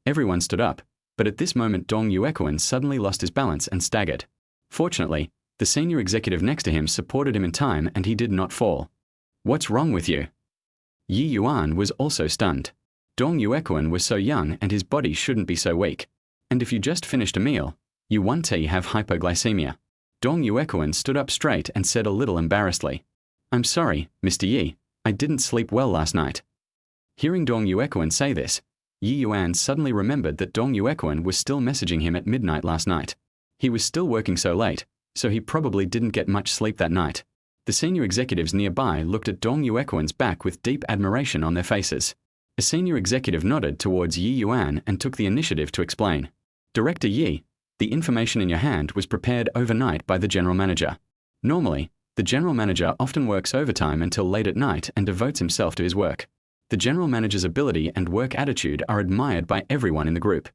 Speaker 1: Everyone stood up, but at this moment Dong Yuan suddenly lost his balance and staggered. Fortunately, the senior executive next to him supported him in time and he did not fall. "What's wrong with you?" Ye Yuan was also stunned. Dong Yuan was so young and his body shouldn't be so weak. And if you just finished a meal, you won't have hypoglycemia. Dong Yuan stood up straight and said a little embarrassedly, "I'm sorry, Mr. Ye, I didn't sleep well last night." Hearing Dong Yuan say this, Ye Yuan suddenly remembered that Dong Yuan was still messaging him at midnight last night. He was still working so late, so he probably didn't get much sleep that night. The senior executives nearby looked at Dong Yuan's back with deep admiration on their faces. A senior executive nodded towards Ye Yuan and took the initiative to explain. "Director Ye, the information in your hand was prepared overnight by the general manager. Normally, the general manager often works overtime until late at night and devotes himself to his work. The general manager's ability and work attitude are admired by everyone in the group.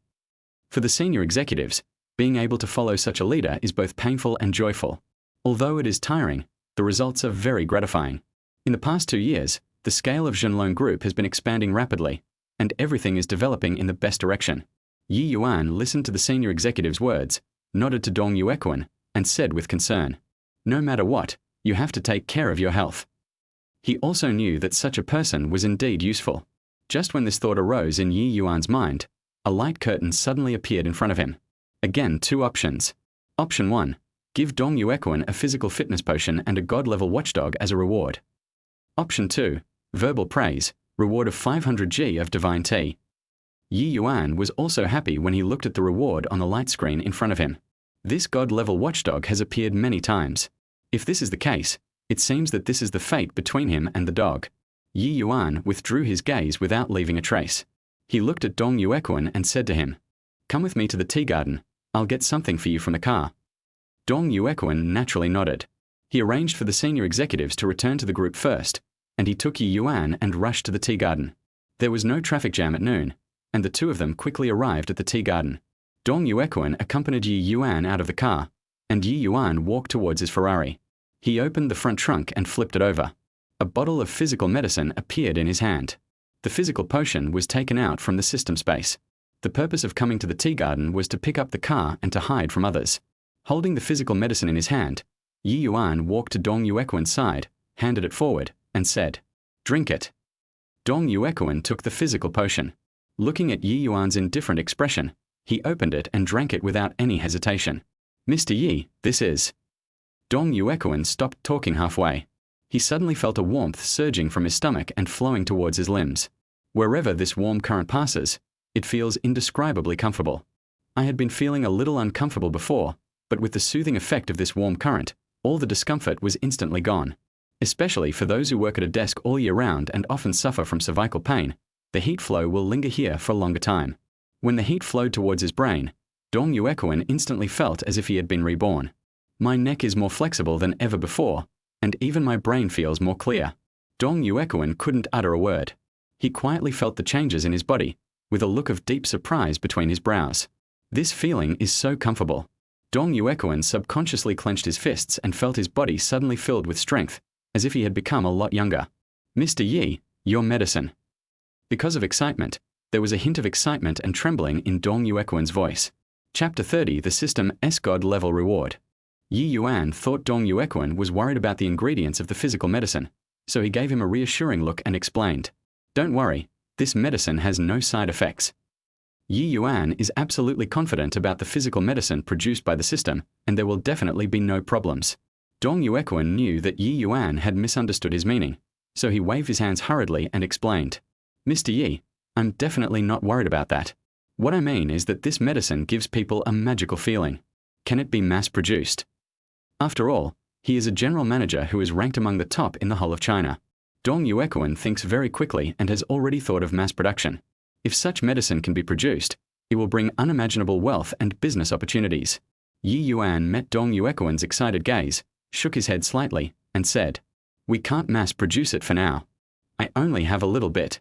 Speaker 1: For the senior executives, being able to follow such a leader is both painful and joyful. Although it is tiring, the results are very gratifying. In the past 2 years, the scale of Fenglong Group has been expanding rapidly, and everything is developing in the best direction." Ye Yuan listened to the senior executive's words, nodded to Dong Yuan, and said with concern, "No matter what, you have to take care of your health." He also knew that such a person was indeed useful. Just when this thought arose in Ye Yuan's mind, a light curtain suddenly appeared in front of him. Again, 2 options. Option 1. Give Dong Yuan a physical fitness potion and a god-level watchdog as a reward. Option 2. Verbal praise, reward of 500 G of divine tea. Ye Yuan was also happy when he looked at the reward on the light screen in front of him. This god-level watchdog has appeared many times. If this is the case, it seems that this is the fate between him and the dog. Ye Yuan withdrew his gaze without leaving a trace. He looked at Dong Yuan and said to him, "Come with me to the tea garden. I'll get something for you from the car." Dong Yuan naturally nodded. He arranged for the senior executives to return to the group first, and he took Ye Yuan and rushed to the tea garden. There was no traffic jam at noon, and the 2 of them quickly arrived at the tea garden. Dong Yuan accompanied Ye Yuan out of the car, and Ye Yuan walked towards his Ferrari. He opened the front trunk and flipped it over. A bottle of physical medicine appeared in his hand. The physical potion was taken out from the system space. The purpose of coming to the tea garden was to pick up the car and to hide from others. Holding the physical medicine in his hand, Ye Yuan walked to Dong Yuan's side, handed it forward, and said, "Drink it." Dong Yuan took the physical potion. Looking at Ye Yuan's indifferent expression, he opened it and drank it without any hesitation. "Mr. Ye, this is..." Dong Yuan stopped talking halfway. He suddenly felt a warmth surging from his stomach and flowing towards his limbs. Wherever this warm current passes, it feels indescribably comfortable. I had been feeling a little uncomfortable before, but with the soothing effect of this warm current, all the discomfort was instantly gone. Especially for those who work at a desk all year round and often suffer from cervical pain, the heat flow will linger here for a longer time. When the heat flowed towards his brain, Dong Yuan instantly felt as if he had been reborn. "My neck is more flexible than ever before, and even my brain feels more clear." Dong Yuan couldn't utter a word. He quietly felt the changes in his body, with a look of deep surprise between his brows. This feeling is so comfortable. Dong Yuan subconsciously clenched his fists and felt his body suddenly filled with strength, as if he had become a lot younger. "Mr. Ye, your medicine." Because of excitement, there was a hint of excitement and trembling in Dong Yuan's voice. Chapter 30, the system's God-level reward. Ye Yuan thought Dong Yuan was worried about the ingredients of the physical medicine, so he gave him a reassuring look and explained, "Don't worry, this medicine has no side effects." Ye Yuan is absolutely confident about the physical medicine produced by the system, and there will definitely be no problems. Dong Yuan knew that Ye Yuan had misunderstood his meaning, so he waved his hands hurriedly and explained, "Mr. Ye, I'm definitely not worried about that. What I mean is that this medicine gives people a magical feeling. Can it be mass-produced?" After all, he is a general manager who is ranked among the top in the whole of China. Dong Yuan thinks very quickly and has already thought of mass production. If such medicine can be produced, it will bring unimaginable wealth and business opportunities. Ye Yuan met Dong Yuan's excited gaze, shook his head slightly, and said, "We can't mass produce it for now. I only have a little bit."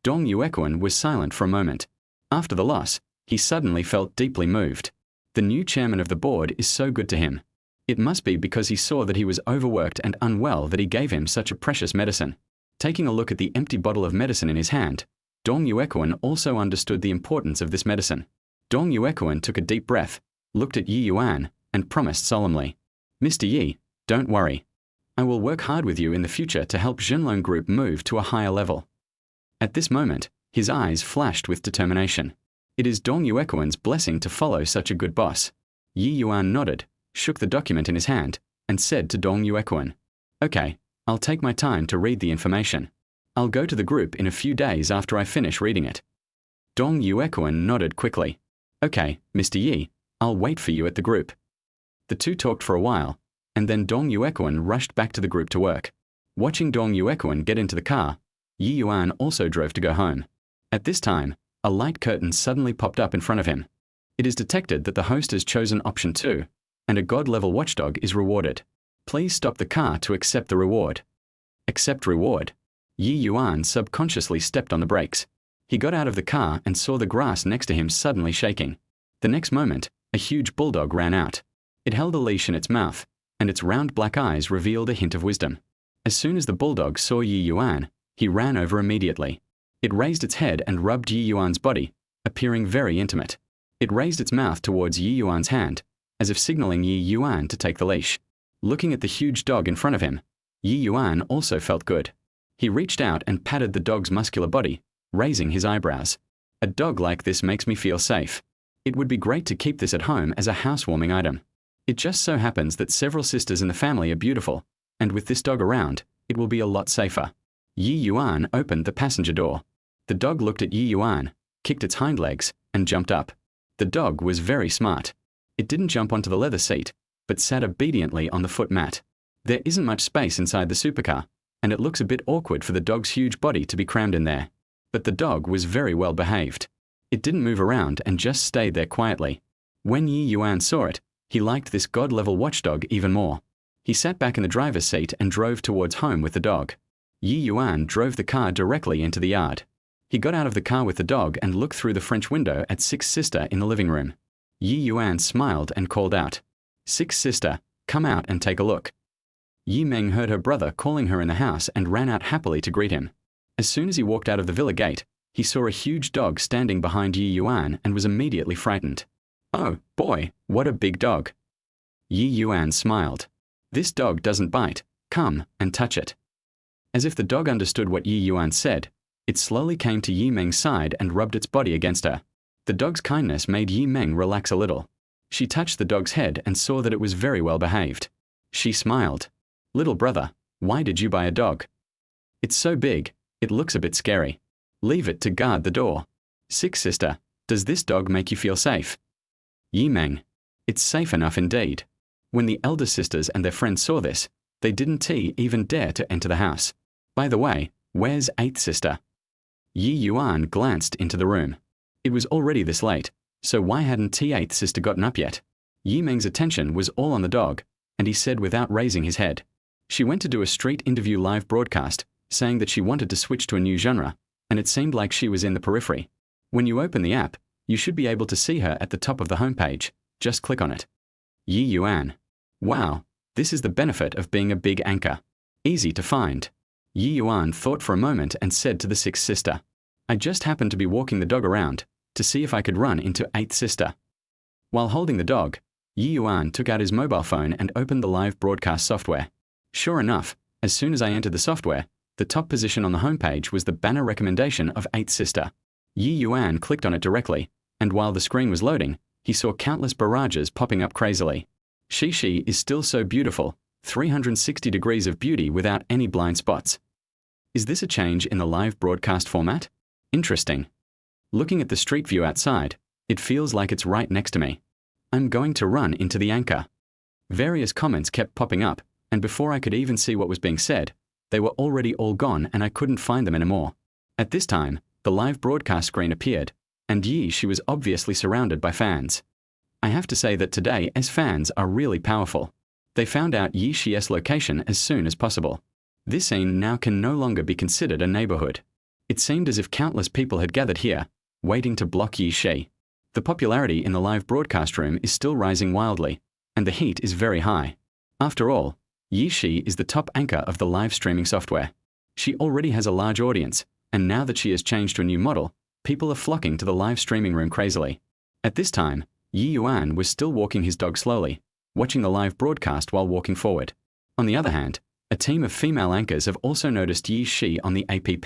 Speaker 1: Dong Yuan was silent for a moment. After the loss, he suddenly felt deeply moved. The new chairman of the board is so good to him. It must be because he saw that he was overworked and unwell that he gave him such a precious medicine. Taking a look at the empty bottle of medicine in his hand, Dong Yuan also understood the importance of this medicine. Dong Yuan took a deep breath, looked at Ye Yuan, and promised solemnly, "Mr. Ye, don't worry. I will work hard with you in the future to help Fenglong Group move to a higher level. At this moment, his eyes flashed with determination. It is Dong Yuequan's blessing to follow such a good boss. Ye Yuan nodded, shook the document in his hand, and said to Dong Yuequan, "Okay, I'll take my time to read the information. I'll go to the group in a few days after I finish reading it." Dong Yuequan nodded quickly. "Okay, Mr. Yi, I'll wait for you at the group." The two talked for a while, and then Dong Yuequan rushed back to the group to work. Watching Dong Yuequan get into the car, Ye Yuan also drove to go home. At this time, a light curtain suddenly popped up in front of him. It is detected that the host has chosen option 2, and a God-level watchdog is rewarded. Please stop the car to accept the reward. Accept reward. Ye Yuan subconsciously stepped on the brakes. He got out of the car and saw the grass next to him suddenly shaking. The next moment, a huge bulldog ran out. It held a leash in its mouth, and its round black eyes revealed a hint of wisdom. As soon as the bulldog saw Ye Yuan, he ran over immediately. It raised its head and rubbed Ye Yuan's body, appearing very intimate. It raised its mouth towards Ye Yuan's hand, as if signaling Ye Yuan to take the leash. Looking at the huge dog in front of him, Ye Yuan also felt good. He reached out and patted the dog's muscular body, raising his eyebrows. A dog like this makes me feel safe. It would be great to keep this at home as a housewarming item. It just so happens that several sisters in the family are beautiful, and with this dog around, it will be a lot safer. Ye Yuan opened the passenger door. The dog looked at Ye Yuan, kicked its hind legs, and jumped up. The dog was very smart. It didn't jump onto the leather seat, but sat obediently on the foot mat. There isn't much space inside the supercar, and it looks a bit awkward for the dog's huge body to be crammed in there. But the dog was very well behaved. It didn't move around and just stayed there quietly. When Ye Yuan saw it, he liked this god-level watchdog even more. He sat back in the driver's seat and drove towards home with the dog. Ye Yuan drove the car directly into the yard. He got out of the car with the dog and looked through the French window at Sixth Sister in the living room. Ye Yuan smiled and called out, "Sixth Sister, come out and take a look." Ye Meng heard her brother calling her in the house and ran out happily to greet him. As soon as he walked out of the villa gate, he saw a huge dog standing behind Ye Yuan and was immediately frightened. "Oh, boy, what a big dog." Ye Yuan smiled. "This dog doesn't bite. Come and touch it." As if the dog understood what Ye Yuan said, it slowly came to Ye Meng's side and rubbed its body against her. The dog's kindness made Ye Meng relax a little. She touched the dog's head and saw that it was very well behaved. She smiled. "Little brother, why did you buy a dog?" "It's so big, it looks a bit scary. Leave it to guard the door." "Sixth Sister, does this dog make you feel safe?" Ye Meng, "It's safe enough indeed." When the elder sisters and their friends saw this, they didn't even dare to enter the house. "By the way, where's eighth sister?" Ye Yuan glanced into the room. It was already this late, so why hadn't eighth sister gotten up yet? Ye Meng's attention was all on the dog, and he said without raising his head. She went to do a street interview live broadcast, saying that she wanted to switch to a new genre, and it seemed like she was in the periphery. When you open the app, you should be able to see her at the top of the homepage. Just click on it. Ye Yuan. Wow, this is the benefit of being a big anchor. Easy to find. Ye Yuan thought for a moment and said to the sixth sister, "I just happened to be walking the dog around to see if I could run into eighth sister." While holding the dog, Ye Yuan took out his mobile phone and opened the live broadcast software. Sure enough, as soon as I entered the software, the top position on the homepage was the banner recommendation of eighth sister. Ye Yuan clicked on it directly, and while the screen was loading, he saw countless barrages popping up crazily. She is still so beautiful, 360 degrees of beauty without any blind spots. Is this a change in the live broadcast format? Interesting. Looking at the street view outside, it feels like it's right next to me. I'm going to run into the anchor. Various comments kept popping up, and before I could even see what was being said, they were already all gone and I couldn't find them anymore. At this time, the live broadcast screen appeared, and she was obviously surrounded by fans. I have to say that today's fans are really powerful. They found out Shi's location as soon as possible. This scene now can no longer be considered a neighborhood. It seemed as if countless people had gathered here, waiting to block Shi. The popularity in the live broadcast room is still rising wildly, and the heat is very high. After all, Shi is the top anchor of the live streaming software. She already has a large audience, and now that she has changed to a new model, people are flocking to the live streaming room crazily. At this time, Ye Yuan was still walking his dog slowly, watching the live broadcast while walking forward. On the other hand, A team of female anchors have also noticed Ye Shi on the app.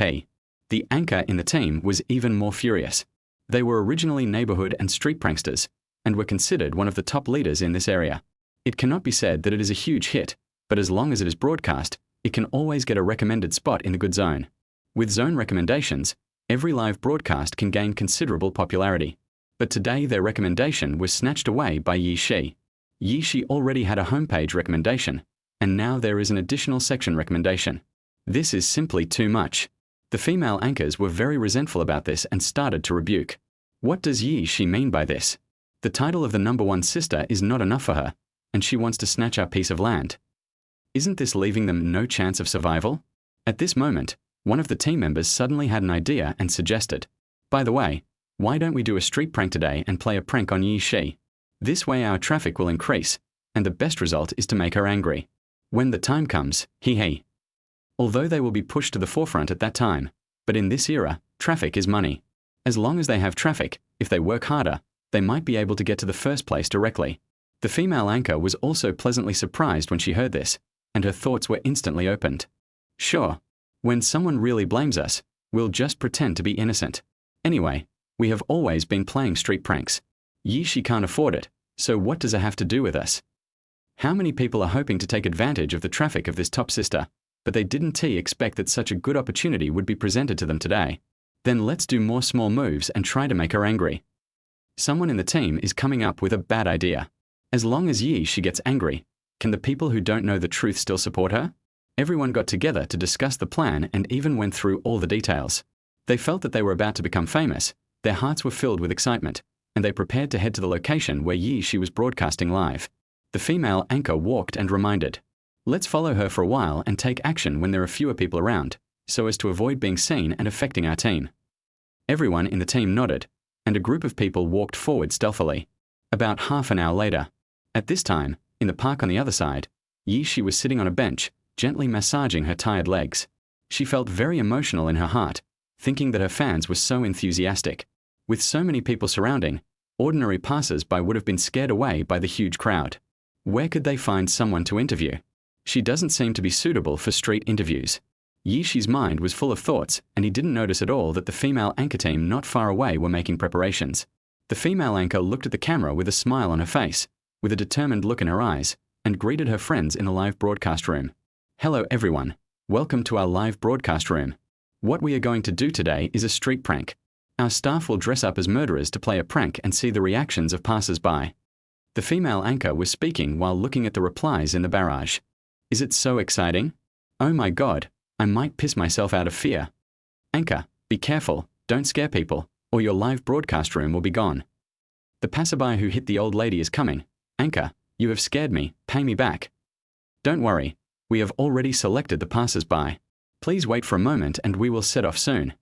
Speaker 1: The anchor in the team was even more furious. They were originally neighborhood and street pranksters, and were considered one of the top leaders in this area. It cannot be said that it is a huge hit, but as long as it is broadcast, it can always get a recommended spot in the good zone. With zone recommendations, every live broadcast can gain considerable popularity. But today their recommendation was snatched away by Ye Shi. Ye Shi already had a homepage recommendation, and now there is an additional section recommendation. This is simply too much. The female anchors were very resentful about this and started to rebuke. What does Ye Shi mean by this? The title of the #1 sister is not enough for her, and she wants to snatch our piece of land. Isn't this leaving them no chance of survival? At this moment, one of the team members suddenly had an idea and suggested, "By the way, why don't we do a street prank today and play a prank on Ye Shi? This way our traffic will increase, and the best result is to make her angry. When the time comes, hee. Although they will be pushed to the forefront at that time, but in this era, traffic is money. As long as they have traffic, if they work harder, they might be able to get to the first place directly." The female anchor was also pleasantly surprised when she heard this, and her thoughts were instantly opened. Sure, when someone really blames us, we'll just pretend to be innocent. Anyway, we have always been playing street pranks. Ye Shi can't afford it, so what does it have to do with us? How many people are hoping to take advantage of the traffic of this top sister, but they didn't expect that such a good opportunity would be presented to them today? Then let's do more small moves and try to make her angry. Someone in the team is coming up with a bad idea. As long as Ye Shi gets angry, can the people who don't know the truth still support her? Everyone got together to discuss the plan and even went through all the details. They felt that they were about to become famous, their hearts were filled with excitement, and they prepared to head to the location where Ye Shi was broadcasting live. The female anchor walked and reminded, "Let's follow her for a while and take action when there are fewer people around, so as to avoid being seen and affecting our team." Everyone in the team nodded, and a group of people walked forward stealthily. About half an hour later, at this time, in the park on the other side, Ye Shi was sitting on a bench, gently massaging her tired legs. She felt very emotional in her heart, thinking that her fans were so enthusiastic. With so many people surrounding, ordinary passers-by would have been scared away by the huge crowd. Where could they find someone to interview? She doesn't seem to be suitable for street interviews. Ye Shi's mind was full of thoughts, and he didn't notice at all that the female anchor team not far away were making preparations. The female anchor looked at the camera with a smile on her face, with a determined look in her eyes, and greeted her friends in the live broadcast room. "Hello everyone, welcome to our live broadcast room. What we are going to do today is a street prank. Our staff will dress up as murderers to play a prank and see the reactions of passers-by." The female anchor was speaking while looking at the replies in the barrage. "Is it so exciting? Oh my God, I might piss myself out of fear. Anchor, be careful, don't scare people, or your live broadcast room will be gone. The passerby who hit the old lady is coming. Anchor, you have scared me, pay me back. Don't worry, we have already selected the passers-by. Please wait for a moment and we will set off soon."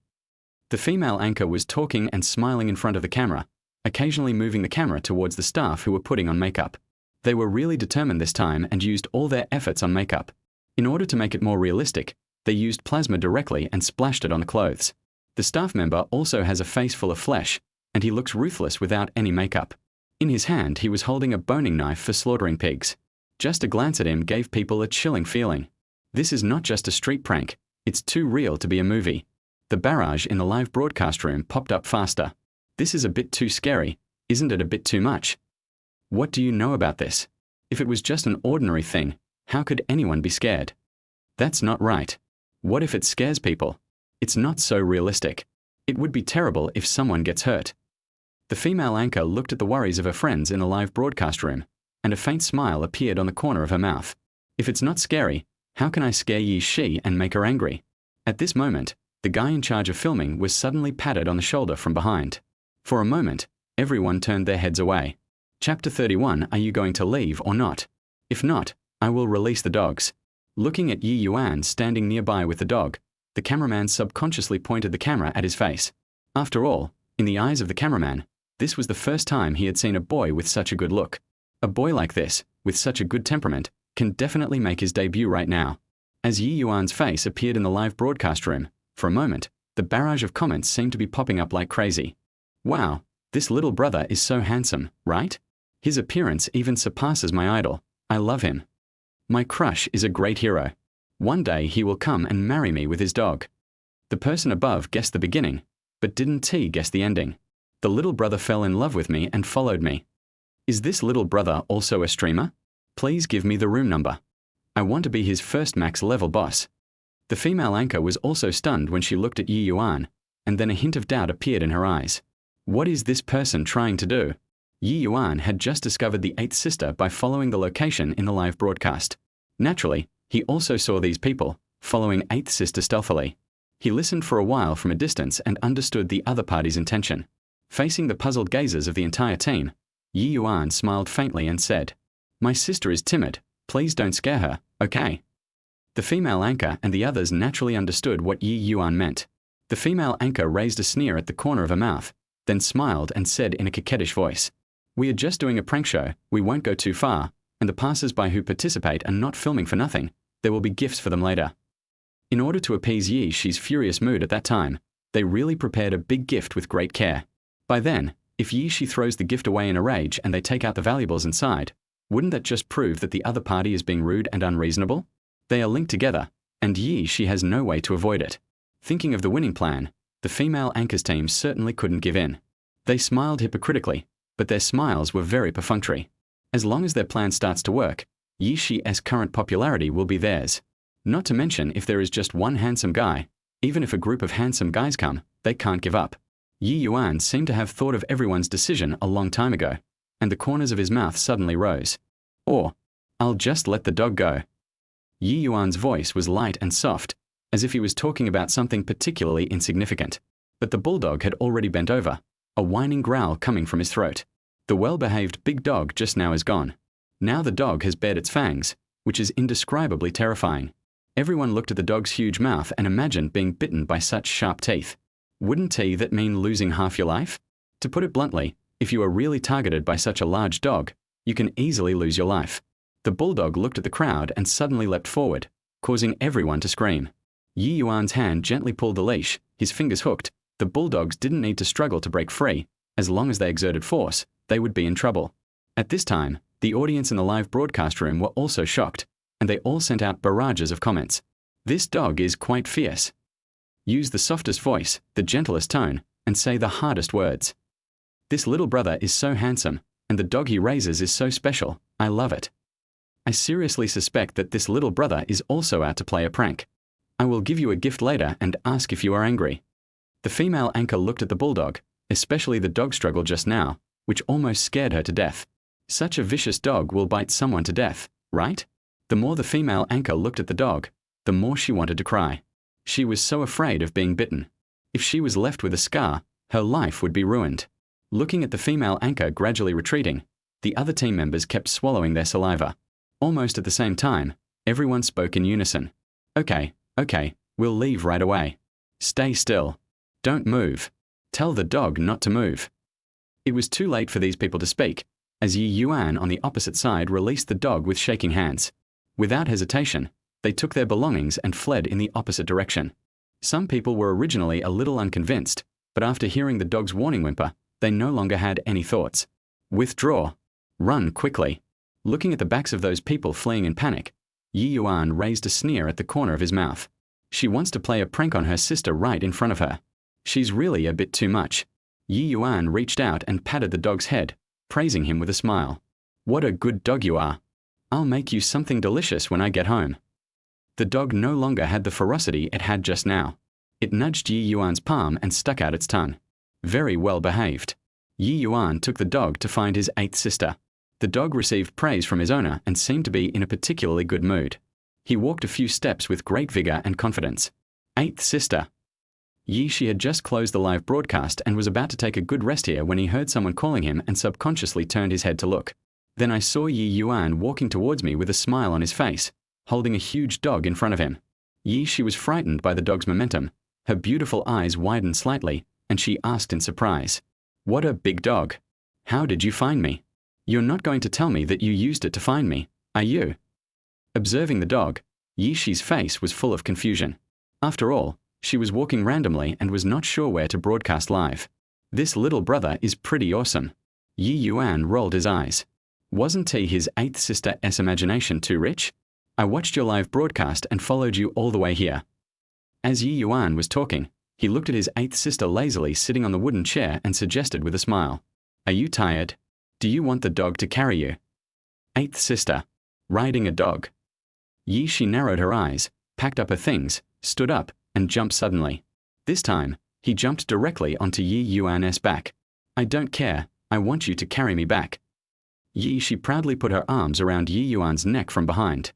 Speaker 1: The female anchor was talking and smiling in front of the camera, occasionally moving the camera towards the staff who were putting on makeup. They were really determined this time and used all their efforts on makeup. In order to make it more realistic, they used plasma directly and splashed it on the clothes. The staff member also has a face full of flesh, and he looks ruthless without any makeup. In his hand, he was holding a boning knife for slaughtering pigs. Just a glance at him gave people a chilling feeling. This is not just a street prank, it's too real to be a movie. The barrage in the live broadcast room popped up faster. This is a bit too scary, isn't it a bit too much? What do you know about this? If it was just an ordinary thing, how could anyone be scared? That's not right. What if it scares people? It's not so realistic. It would be terrible if someone gets hurt. The female anchor looked at the worries of her friends in the live broadcast room, and a faint smile appeared on the corner of her mouth. If it's not scary, how can I scare Ye Shi and make her angry? At this moment, the guy in charge of filming was suddenly patted on the shoulder from behind. For a moment, everyone turned their heads away. Chapter 31, Are you going to leave or not? If not, I will release the dogs. Looking at Ye Yuan standing nearby with the dog, the cameraman subconsciously pointed the camera at his face. After all, in the eyes of the cameraman, this was the first time he had seen a boy with such a good look. A boy like this, with such a good temperament, can definitely make his debut right now. As Ye Yuan's face appeared in the live broadcast room, for a moment, the barrage of comments seemed to be popping up like crazy. Wow, this little brother is so handsome, right? His appearance even surpasses my idol. I love him. My crush is a great hero. One day he will come and marry me with his dog. The person above guessed the beginning, but didn't T guess the ending? The little brother fell in love with me and followed me. Is this little brother also a streamer? Please give me the room number. I want to be his first max level boss. The female anchor was also stunned when she looked at Ye Yuan, and then a hint of doubt appeared in her eyes. What is this person trying to do? Ye Yuan had just discovered the eighth sister by following the location in the live broadcast. Naturally, he also saw these people, following eighth sister stealthily. He listened for a while from a distance and understood the other party's intention. Facing the puzzled gazes of the entire team, Ye Yuan smiled faintly and said, "My sister is timid. Please don't scare her, okay?" The female anchor and the others naturally understood what Ye Yuan meant. The female anchor raised a sneer at the corner of her mouth, then smiled and said in a coquettish voice, "We are just doing a prank show, we won't go too far, and the passers-by who participate are not filming for nothing. There will be gifts for them later." In order to appease Ye Shi's furious mood at that time, they really prepared a big gift with great care. By then, if Ye Shi throws the gift away in a rage and they take out the valuables inside, wouldn't that just prove that the other party is being rude and unreasonable? They are linked together, and Ye Shi has no way to avoid it. Thinking of the winning plan, the female anchors team certainly couldn't give in. They smiled hypocritically, but their smiles were very perfunctory. As long as their plan starts to work, Ye Shi's current popularity will be theirs. Not to mention if there is just one handsome guy, even if a group of handsome guys come, they can't give up. Ye Yuan seemed to have thought of everyone's decision a long time ago, and the corners of his mouth suddenly rose. Or, "I'll just let the dog go." Ye Yuan's voice was light and soft, as if he was talking about something particularly insignificant. But the bulldog had already bent over, a whining growl coming from his throat. The well-behaved big dog just now is gone. Now the dog has bared its fangs, which is indescribably terrifying. Everyone looked at the dog's huge mouth and imagined being bitten by such sharp teeth. Wouldn't that mean losing half your life? To put it bluntly, if you are really targeted by such a large dog, you can easily lose your life. The bulldog looked at the crowd and suddenly leapt forward, causing everyone to scream. Ye Yuan's hand gently pulled the leash, his fingers hooked. The bulldogs didn't need to struggle to break free. As long as they exerted force, they would be in trouble. At this time, the audience in the live broadcast room were also shocked, and they all sent out barrages of comments. "This dog is quite fierce. Use the softest voice, the gentlest tone, and say the hardest words. This little brother is so handsome, and the dog he raises is so special. I love it. I seriously suspect that this little brother is also out to play a prank. I will give you a gift later and ask if you are angry." The female anchor looked at the bulldog, especially the dog struggle just now, which almost scared her to death. Such a vicious dog will bite someone to death, right? The more the female anchor looked at the dog, the more she wanted to cry. She was so afraid of being bitten. If she was left with a scar, her life would be ruined. Looking at the female anchor gradually retreating, the other team members kept swallowing their saliva. Almost at the same time, everyone spoke in unison. Okay, we'll leave right away. Stay still. Don't move. Tell the dog not to move." It was too late for these people to speak, as Ye Yuan on the opposite side released the dog with shaking hands. Without hesitation, they took their belongings and fled in the opposite direction. Some people were originally a little unconvinced, but after hearing the dog's warning whimper, they no longer had any thoughts. Withdraw. Run quickly. Looking at the backs of those people fleeing in panic, Ye Yuan raised a sneer at the corner of his mouth. She wants to play a prank on her sister right in front of her. She's really a bit too much. Ye Yuan reached out and patted the dog's head, praising him with a smile. "What a good dog you are. I'll make you something delicious when I get home." The dog no longer had the ferocity it had just now. It nudged Ye Yuan's palm and stuck out its tongue. Very well behaved. Ye Yuan took the dog to find his eighth sister. The dog received praise from his owner and seemed to be in a particularly good mood. He walked a few steps with great vigor and confidence. Eighth sister. Ye Shi had just closed the live broadcast and was about to take a good rest here when he heard someone calling him and subconsciously turned his head to look. Then I saw Ye Yuan walking towards me with a smile on his face, holding a huge dog in front of him. Ye Shi was frightened by the dog's momentum. Her beautiful eyes widened slightly, and she asked in surprise, "What a big dog. How did you find me? You're not going to tell me that you used it to find me, are you?" Observing the dog, Ye Shi's face was full of confusion. After all, she was walking randomly and was not sure where to broadcast live. This little brother is pretty awesome. Ye Yuan rolled his eyes. Wasn't his eighth sister's imagination too rich? I watched your live broadcast and followed you all the way here. As Ye Yuan was talking, he looked at his eighth sister lazily sitting on the wooden chair and suggested with a smile, "Are you tired? Do you want the dog to carry you?" Eighth sister. Riding a dog. She narrowed her eyes, packed up her things, stood up, and jumped suddenly. This time, he jumped directly onto Ye Yuan's back. "I don't care, I want you to carry me back." She proudly put her arms around Ye Yuan's neck from behind.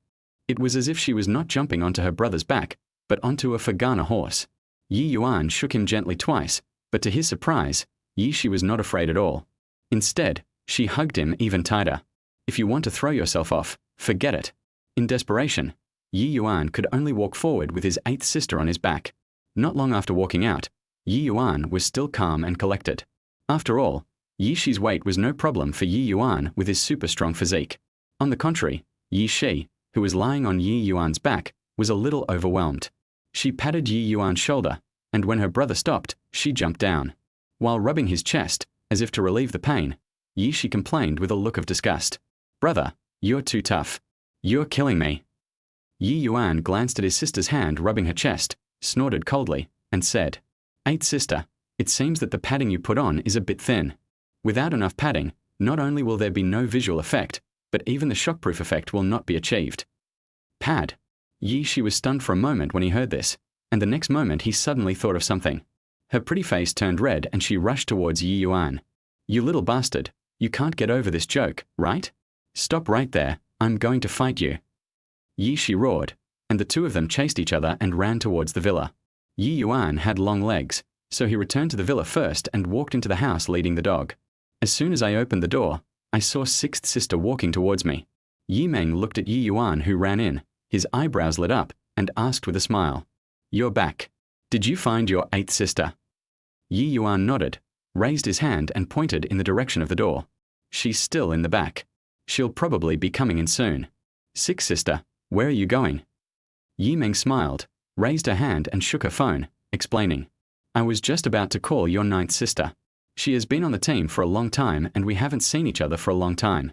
Speaker 1: It was as if she was not jumping onto her brother's back, but onto a Fagana horse. Ye Yuan shook him gently twice, but to his surprise, she was not afraid at all. Instead, she hugged him even tighter. "If you want to throw yourself off, forget it." In desperation, Ye Yuan could only walk forward with his eighth sister on his back. Not long after walking out, Ye Yuan was still calm and collected. After all, Shi's weight was no problem for Ye Yuan with his super strong physique. On the contrary, Shi, who was lying on Ye Yuan's back, was a little overwhelmed. She patted Ye Yuan's shoulder, and when her brother stopped, she jumped down. While rubbing his chest, as if to relieve the pain, Shi complained with a look of disgust. "Brother, you're too tough. You're killing me." Ye Yuan glanced at his sister's hand rubbing her chest, snorted coldly, and said, "Eighth sister, it seems that the padding you put on is a bit thin. Without enough padding, not only will there be no visual effect, but even the shockproof effect will not be achieved." Pad. Shi was stunned for a moment when he heard this, and the next moment he suddenly thought of something. Her pretty face turned red and she rushed towards Ye Yuan. "You little bastard, you can't get over this joke, right? Stop right there, I'm going to fight you." Shi roared, and the two of them chased each other and ran towards the villa. Ye Yuan had long legs, so he returned to the villa first and walked into the house leading the dog. As soon as I opened the door, I saw sixth sister walking towards me. Ye Meng looked at Ye Yuan who ran in, his eyebrows lit up, and asked with a smile, "You're back. Did you find your eighth sister?" Ye Yuan nodded, raised his hand and pointed in the direction of the door. "She's still in the back. She'll probably be coming in soon." "Sixth sister, where are you going?" Ye Meng smiled, raised her hand and shook her phone, explaining, "I was just about to call your ninth sister. She has been on the team for a long time and we haven't seen each other for a long time.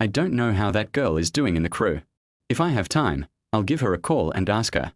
Speaker 1: I don't know how that girl is doing in the crew. If I have time, I'll give her a call and ask her."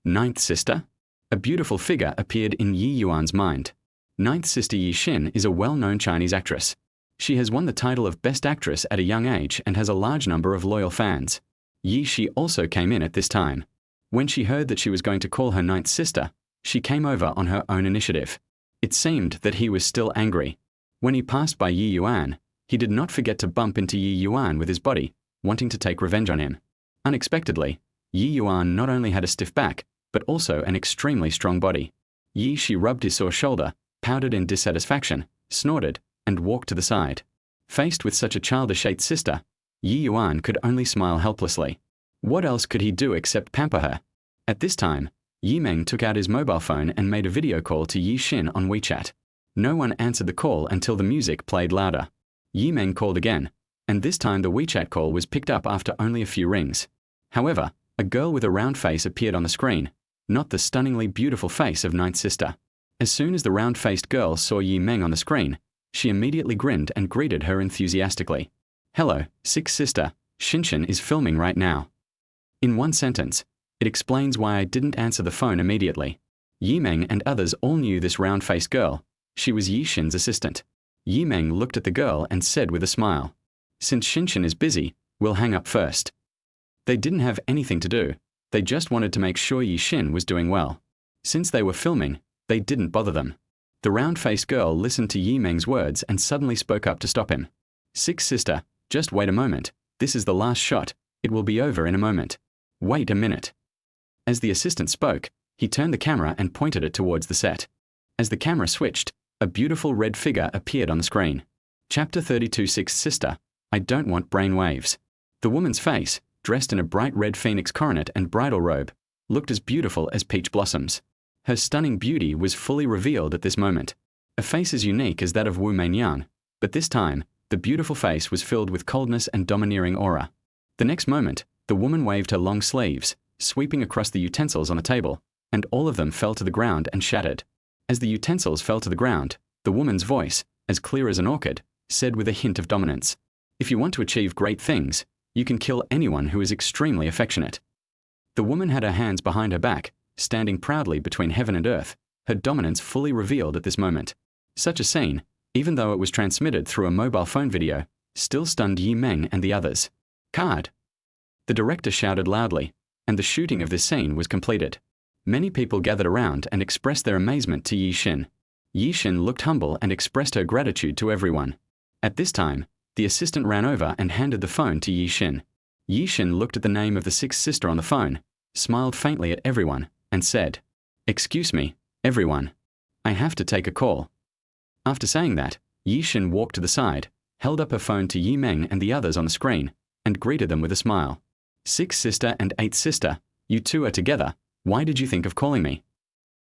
Speaker 1: Ninth sister? A beautiful figure appeared in Ye Yuan's mind. Ninth sister Ye Xin is a well-known Chinese actress. She has won the title of Best Actress at a young age and has a large number of loyal fans. Shi also came in at this time. When she heard that she was going to call her ninth sister, she came over on her own initiative. It seemed that he was still angry. When he passed by Ye Yuan, he did not forget to bump into Ye Yuan with his body, wanting to take revenge on him. Unexpectedly, Ye Yuan not only had a stiff back, but also an extremely strong body. Shi rubbed his sore shoulder, pouted in dissatisfaction, snorted, and walked to the side. Faced with such a childish eighth sister, Ye Yuan could only smile helplessly. What else could he do except pamper her? At this time, Ye Meng took out his mobile phone and made a video call to Ye Xin on WeChat. No one answered the call until the music played louder. Ye Meng called again, and this time the WeChat call was picked up after only a few rings. However, a girl with a round face appeared on the screen, not the stunningly beautiful face of ninth sister. As soon as the round-faced girl saw Ye Meng on the screen, she immediately grinned and greeted her enthusiastically. "Hello, sixth sister, Shinshin is filming right now." In one sentence, it explains why I didn't answer the phone immediately. Ye Meng and others all knew this round-faced girl. She was Ye Xin's assistant. Ye Meng looked at the girl and said with a smile, "Since Shinshin is busy, we'll hang up first." They didn't have anything to do. They just wanted to make sure Ye Xin was doing well. Since they were filming, they didn't bother them. The round-faced girl listened to Ye Meng's words and suddenly spoke up to stop him. "Sixth sister, just wait a moment. This is the last shot. It will be over in a moment. Wait a minute." As the assistant spoke, he turned the camera and pointed it towards the set. As the camera switched, a beautiful red figure appeared on the screen. Chapter 32. Sixth sister, I don't want brain waves. The woman's face, dressed in a bright red phoenix coronet and bridal robe, looked as beautiful as peach blossoms. Her stunning beauty was fully revealed at this moment. A face as unique as that of Wu Meinyang, but this time, the beautiful face was filled with coldness and domineering aura. The next moment, the woman waved her long sleeves, sweeping across the utensils on the table, and all of them fell to the ground and shattered. As the utensils fell to the ground, the woman's voice, as clear as an orchid, said with a hint of dominance, "If you want to achieve great things, You can kill anyone who is extremely affectionate. The woman had her hands behind her back, standing proudly between heaven and earth, her dominance fully revealed at this moment. Such a scene, even though it was transmitted through a mobile phone video, still stunned Yi Meng and the others. Card! The director shouted loudly, and the shooting of this scene was completed. Many people gathered around and expressed their amazement to Yi Xin. Yi Xin looked humble and expressed her gratitude to everyone. At this time, the assistant ran over and handed the phone to Yi Xin. Yi Xin looked at the name of the sixth sister on the phone, smiled faintly at everyone, and said, "Excuse me, everyone. I have to take a call." After saying that, Yi Xin walked to the side, held up her phone to Yi Meng and the others on the screen, and greeted them with a smile. "Sixth sister and eighth sister, you two are together. Why did you think of calling me?"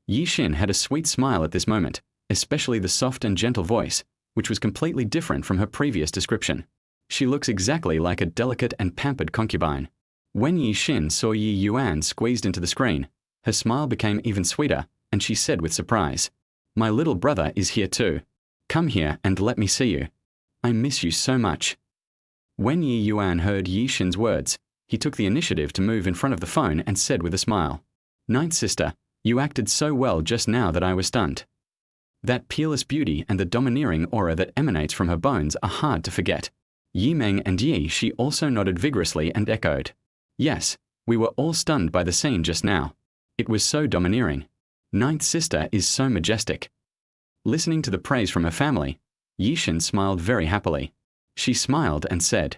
Speaker 1: Yi Xin had a sweet smile at this moment, especially the soft and gentle voice, which was completely different from her previous description. She looks exactly like a delicate and pampered concubine. When Yi Xin saw Ye Yuan squeezed into the screen, her smile became even sweeter, and she said with surprise, "My little brother is here too. Come here and let me see you. I miss you so much." When Ye Yuan heard Yi Xin's words, he took the initiative to move in front of the phone and said with a smile, "Ninth sister, you acted so well just now that I was stunned. That peerless beauty and the domineering aura that emanates from her bones are hard to forget." Yi Meng and Yi Shi also nodded vigorously and echoed, "Yes, we were all stunned by the scene just now. It was so domineering. Ninth sister is so majestic." Listening to the praise from her family, Yi Xin smiled very happily. She smiled and said,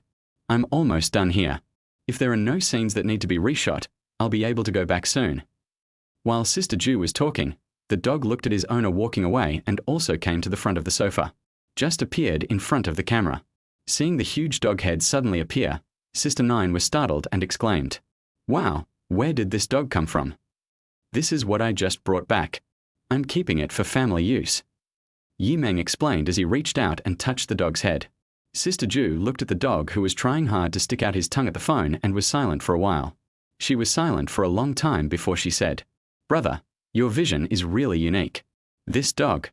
Speaker 1: "I'm almost done here. If there are no scenes that need to be reshot, I'll be able to go back soon." While Sister Ju was talking, the dog looked at his owner walking away and also came to the front of the sofa. Just appeared in front of the camera. Seeing the huge dog head suddenly appear, Sister Nine was startled and exclaimed, "Wow, where did this dog come from? This is what I just brought back. I'm keeping it for family use." Yi Meng explained as he reached out and touched the dog's head. Sister Ju looked at the dog who was trying hard to stick out his tongue at the phone and was silent for a while. She was silent for a long time before she said, "Brother, your vision is really unique. This dog."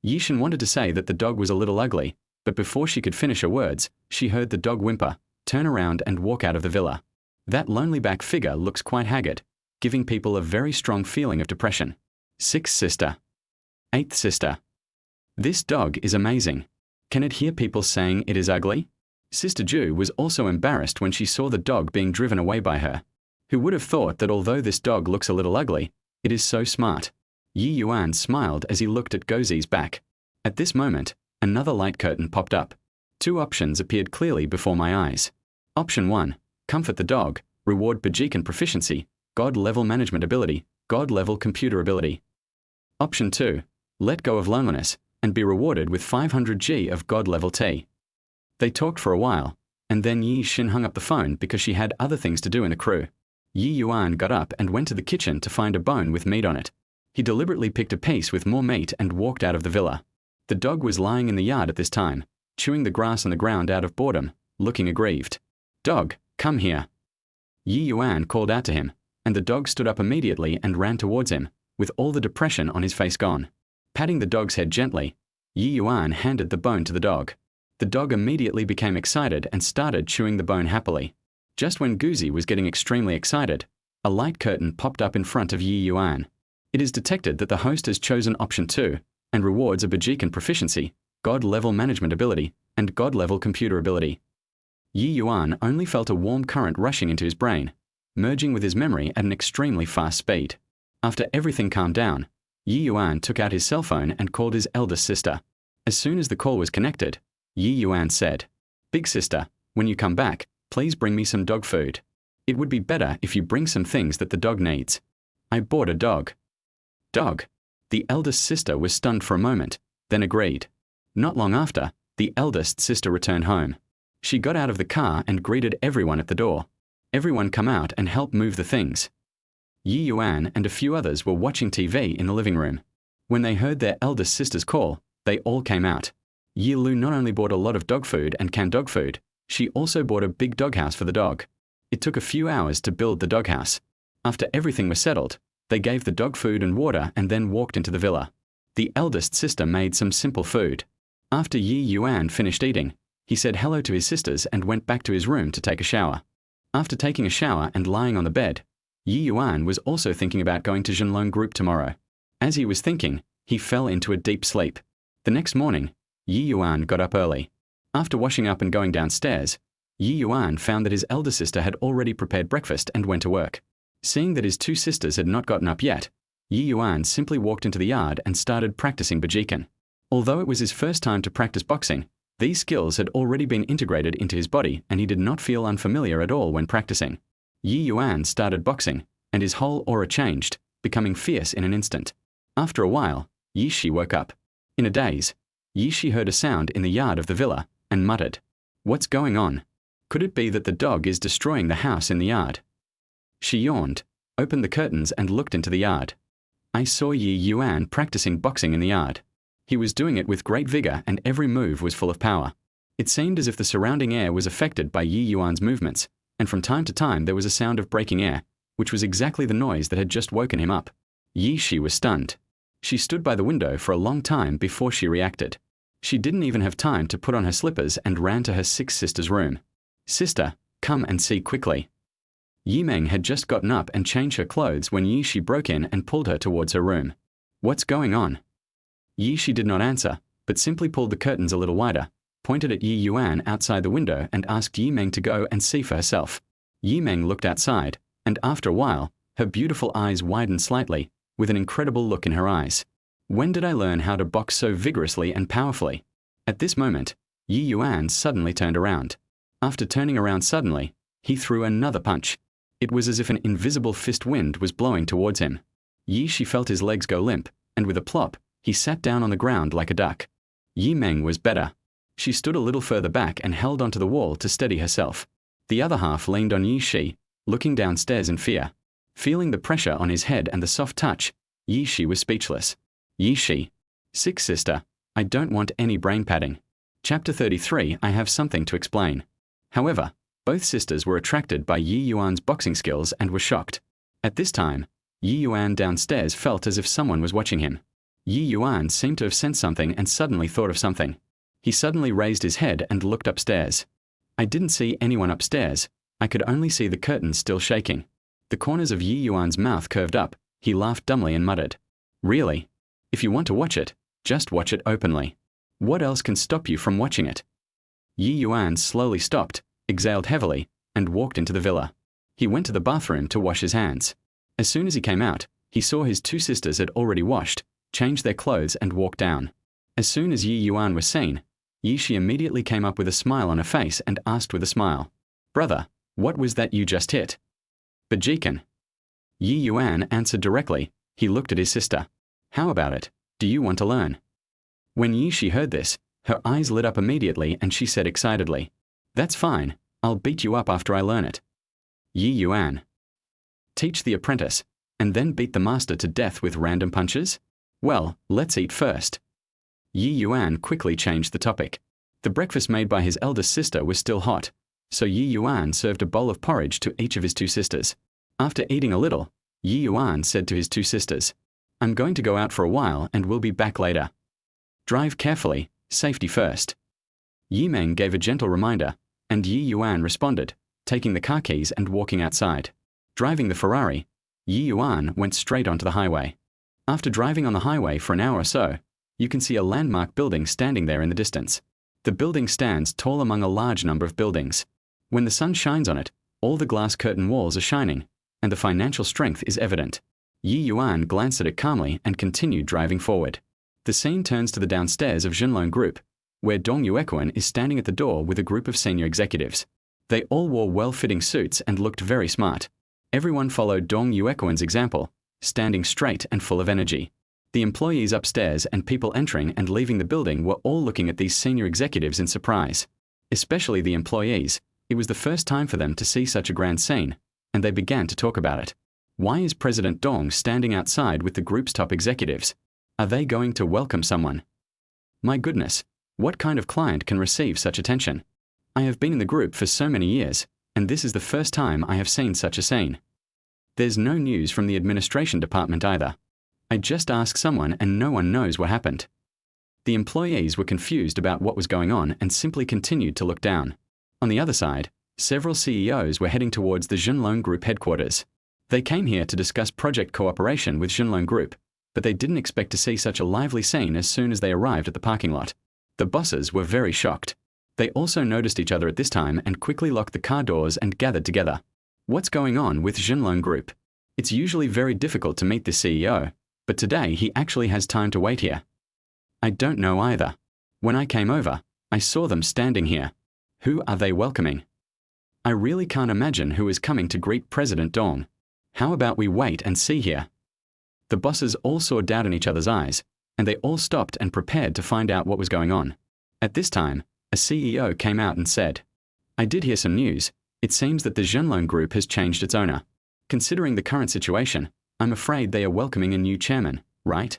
Speaker 1: Yi Xin wanted to say that the dog was a little ugly, but before she could finish her words, she heard the dog whimper, turn around and walk out of the villa. That lonely back figure looks quite haggard, giving people a very strong feeling of depression. Sixth sister. Eighth sister. This dog is amazing. Can it hear people saying it is ugly? Sister Ju was also embarrassed when she saw the dog being driven away by her. Who would have thought that although this dog looks a little ugly, it is so smart? Ye Yuan smiled as he looked at Gozi's back. At this moment, another light curtain popped up. Two options appeared clearly before my eyes. Option 1, comfort the dog, reward Bajikan proficiency, God-level management ability, God-level computer ability. Option 2, let go of loneliness, and be rewarded with 500 G of God-level T. They talked for a while, and then Yi Xin hung up the phone because she had other things to do in the crew. Ye Yuan got up and went to the kitchen to find a bone with meat on it. He deliberately picked a piece with more meat and walked out of the villa. The dog was lying in the yard at this time, chewing the grass on the ground out of boredom, looking aggrieved. "Dog, come here." Ye Yuan called out to him, and the dog stood up immediately and ran towards him, with all the depression on his face gone. Patting the dog's head gently, Ye Yuan handed the bone to the dog. The dog immediately became excited and started chewing the bone happily. Just when Guzi was getting extremely excited, a light curtain popped up in front of Ye Yuan. It is detected that the host has chosen option 2 and rewards a Bajikan proficiency, God-level management ability, and God-level computer ability. Ye Yuan only felt a warm current rushing into his brain, merging with his memory at an extremely fast speed. After everything calmed down, Ye Yuan took out his cell phone and called his eldest sister. As soon as the call was connected, Ye Yuan said, "Big sister, when you come back, please bring me some dog food. It would be better if you bring some things that the dog needs. I bought a dog." Dog. The eldest sister was stunned for a moment, then agreed. Not long after, the eldest sister returned home. She got out of the car and greeted everyone at the door. Everyone come out and help move the things. Ye Yuan and a few others were watching TV in the living room. When they heard their eldest sister's call, they all came out. Ye Lu not only bought a lot of dog food and canned dog food, she also bought a big doghouse for the dog. It took a few hours to build the doghouse. After everything was settled, they gave the dog food and water and then walked into the villa. The eldest sister made some simple food. After Ye Yuan finished eating, He said hello to his sisters and went back to his room to take a shower. After taking a shower and lying on the bed, Ye Yuan was also thinking about going to Fenglong group tomorrow. As he was thinking, he fell into a deep sleep. The next morning, Ye Yuan got up early. After washing up and going downstairs, Ye Yuan found that his elder sister had already prepared breakfast and went to work. Seeing that his two sisters had not gotten up yet, Ye Yuan simply walked into the yard and started practicing Bajikan. Although it was his first time to practice boxing, these skills had already been integrated into his body and he did not feel unfamiliar at all when practicing. Ye Yuan started boxing, and his whole aura changed, becoming fierce in an instant. After a while, Ye Shi woke up. In a daze, Ye Shi heard a sound in the yard of the villa and muttered, "What's going on? Could it be that the dog is destroying the house in the yard?" She yawned, opened the curtains and looked into the yard. I saw Ye Yuan practicing boxing in the yard. He was doing it with great vigor and every move was full of power. It seemed as if the surrounding air was affected by Ye Yuan's movements, and from time to time there was a sound of breaking air, which was exactly the noise that had just woken him up. Ye Shi was stunned. She stood by the window for a long time before she reacted. She didn't even have time to put on her slippers and ran to her six sisters' room. "Sister, come and see quickly." Ye Meng had just gotten up and changed her clothes when Ye Shi broke in and pulled her towards her room. "What's going on?" Ye Shi did not answer, but simply pulled the curtains a little wider, pointed at Ye Yuan outside the window and asked Ye Meng to go and see for herself. Ye Meng looked outside, and after a while, her beautiful eyes widened slightly, with an incredible look in her eyes. "When did I learn how to box so vigorously and powerfully?" At this moment, Ye Yuan suddenly turned around. After turning around suddenly, he threw another punch. It was as if an invisible fist wind was blowing towards him. Ye Shi felt his legs go limp, and with a plop, he sat down on the ground like a duck. Ye Meng was better. She stood a little further back and held onto the wall to steady herself. The other half leaned on Ye Shi, looking downstairs in fear. Feeling the pressure on his head and the soft touch, Ye Shi was speechless. Ye Shi. "Sick sister, I don't want any brain padding." Chapter 33. I have something to explain. However, both sisters were attracted by Ye Yuan's boxing skills and were shocked. At this time, Ye Yuan downstairs felt as if someone was watching him. Ye Yuan seemed to have sensed something and suddenly thought of something. He suddenly raised his head and looked upstairs. I didn't see anyone upstairs. I could only see the curtains still shaking. The corners of Ye Yuan's mouth curved up. He laughed dumbly and muttered, "Really? If you want to watch it, just watch it openly. What else can stop you from watching it?" Ye Yuan slowly stopped, exhaled heavily, and walked into the villa. He went to the bathroom to wash his hands. As soon as he came out, he saw his two sisters had already washed, changed their clothes and walked down. As soon as Ye Yuan was seen, Ye Shi immediately came up with a smile on her face and asked with a smile, "Brother, what was that you just hit?" "Bajikan." Ye Yuan answered directly. He looked at his sister. "How about it? Do you want to learn?" When Ye Shi heard this, her eyes lit up immediately and she said excitedly, "That's fine. I'll beat you up after I learn it." Ye Yuan. Teach the apprentice, and then beat the master to death with random punches? Well, let's eat first. Ye Yuan quickly changed the topic. The breakfast made by his eldest sister was still hot, so Ye Yuan served a bowl of porridge to each of his two sisters. After eating a little, Ye Yuan said to his two sisters, "I'm going to go out for a while and we'll be back later. Drive carefully, safety first." Ye Meng gave a gentle reminder, and Ye Yuan responded, taking the car keys and walking outside. Driving the Ferrari, Ye Yuan went straight onto the highway. After driving on the highway for an hour or so, you can see a landmark building standing there in the distance. The building stands tall among a large number of buildings. When the sun shines on it, all the glass curtain walls are shining, and the financial strength is evident. Ye Yuan glanced at it calmly and continued driving forward. The scene turns to the downstairs of Fenglong Group, where Dong Yuan is standing at the door with a group of senior executives. They all wore well-fitting suits and looked very smart. Everyone followed Dong Yuan's example, standing straight and full of energy. The employees upstairs and people entering and leaving the building were all looking at these senior executives in surprise. Especially the employees. It was the first time for them to see such a grand scene, and they began to talk about it. Why is President Dong standing outside with the group's top executives? Are they going to welcome someone? My goodness, what kind of client can receive such attention? I have been in the group for so many years, and this is the first time I have seen such a scene. There's no news from the administration department either. I just asked someone and no one knows what happened. The employees were confused about what was going on and simply continued to look down. On the other side, several CEOs were heading towards the Fenglong Group headquarters. They came here to discuss project cooperation with Fenglong Group, but they didn't expect to see such a lively scene as soon as they arrived at the parking lot. The bosses were very shocked. They also noticed each other at this time and quickly locked the car doors and gathered together. What's going on with Fenglong Group? It's usually very difficult to meet this CEO, but today he actually has time to wait here. I don't know either. When I came over, I saw them standing here. Who are they welcoming? I really can't imagine who is coming to greet President Dong. How about we wait and see here? The bosses all saw doubt in each other's eyes, and they all stopped and prepared to find out what was going on. At this time, a CEO came out and said, I did hear some news. It seems that the Fenglong Group has changed its owner. Considering the current situation, I'm afraid they are welcoming a new chairman, right?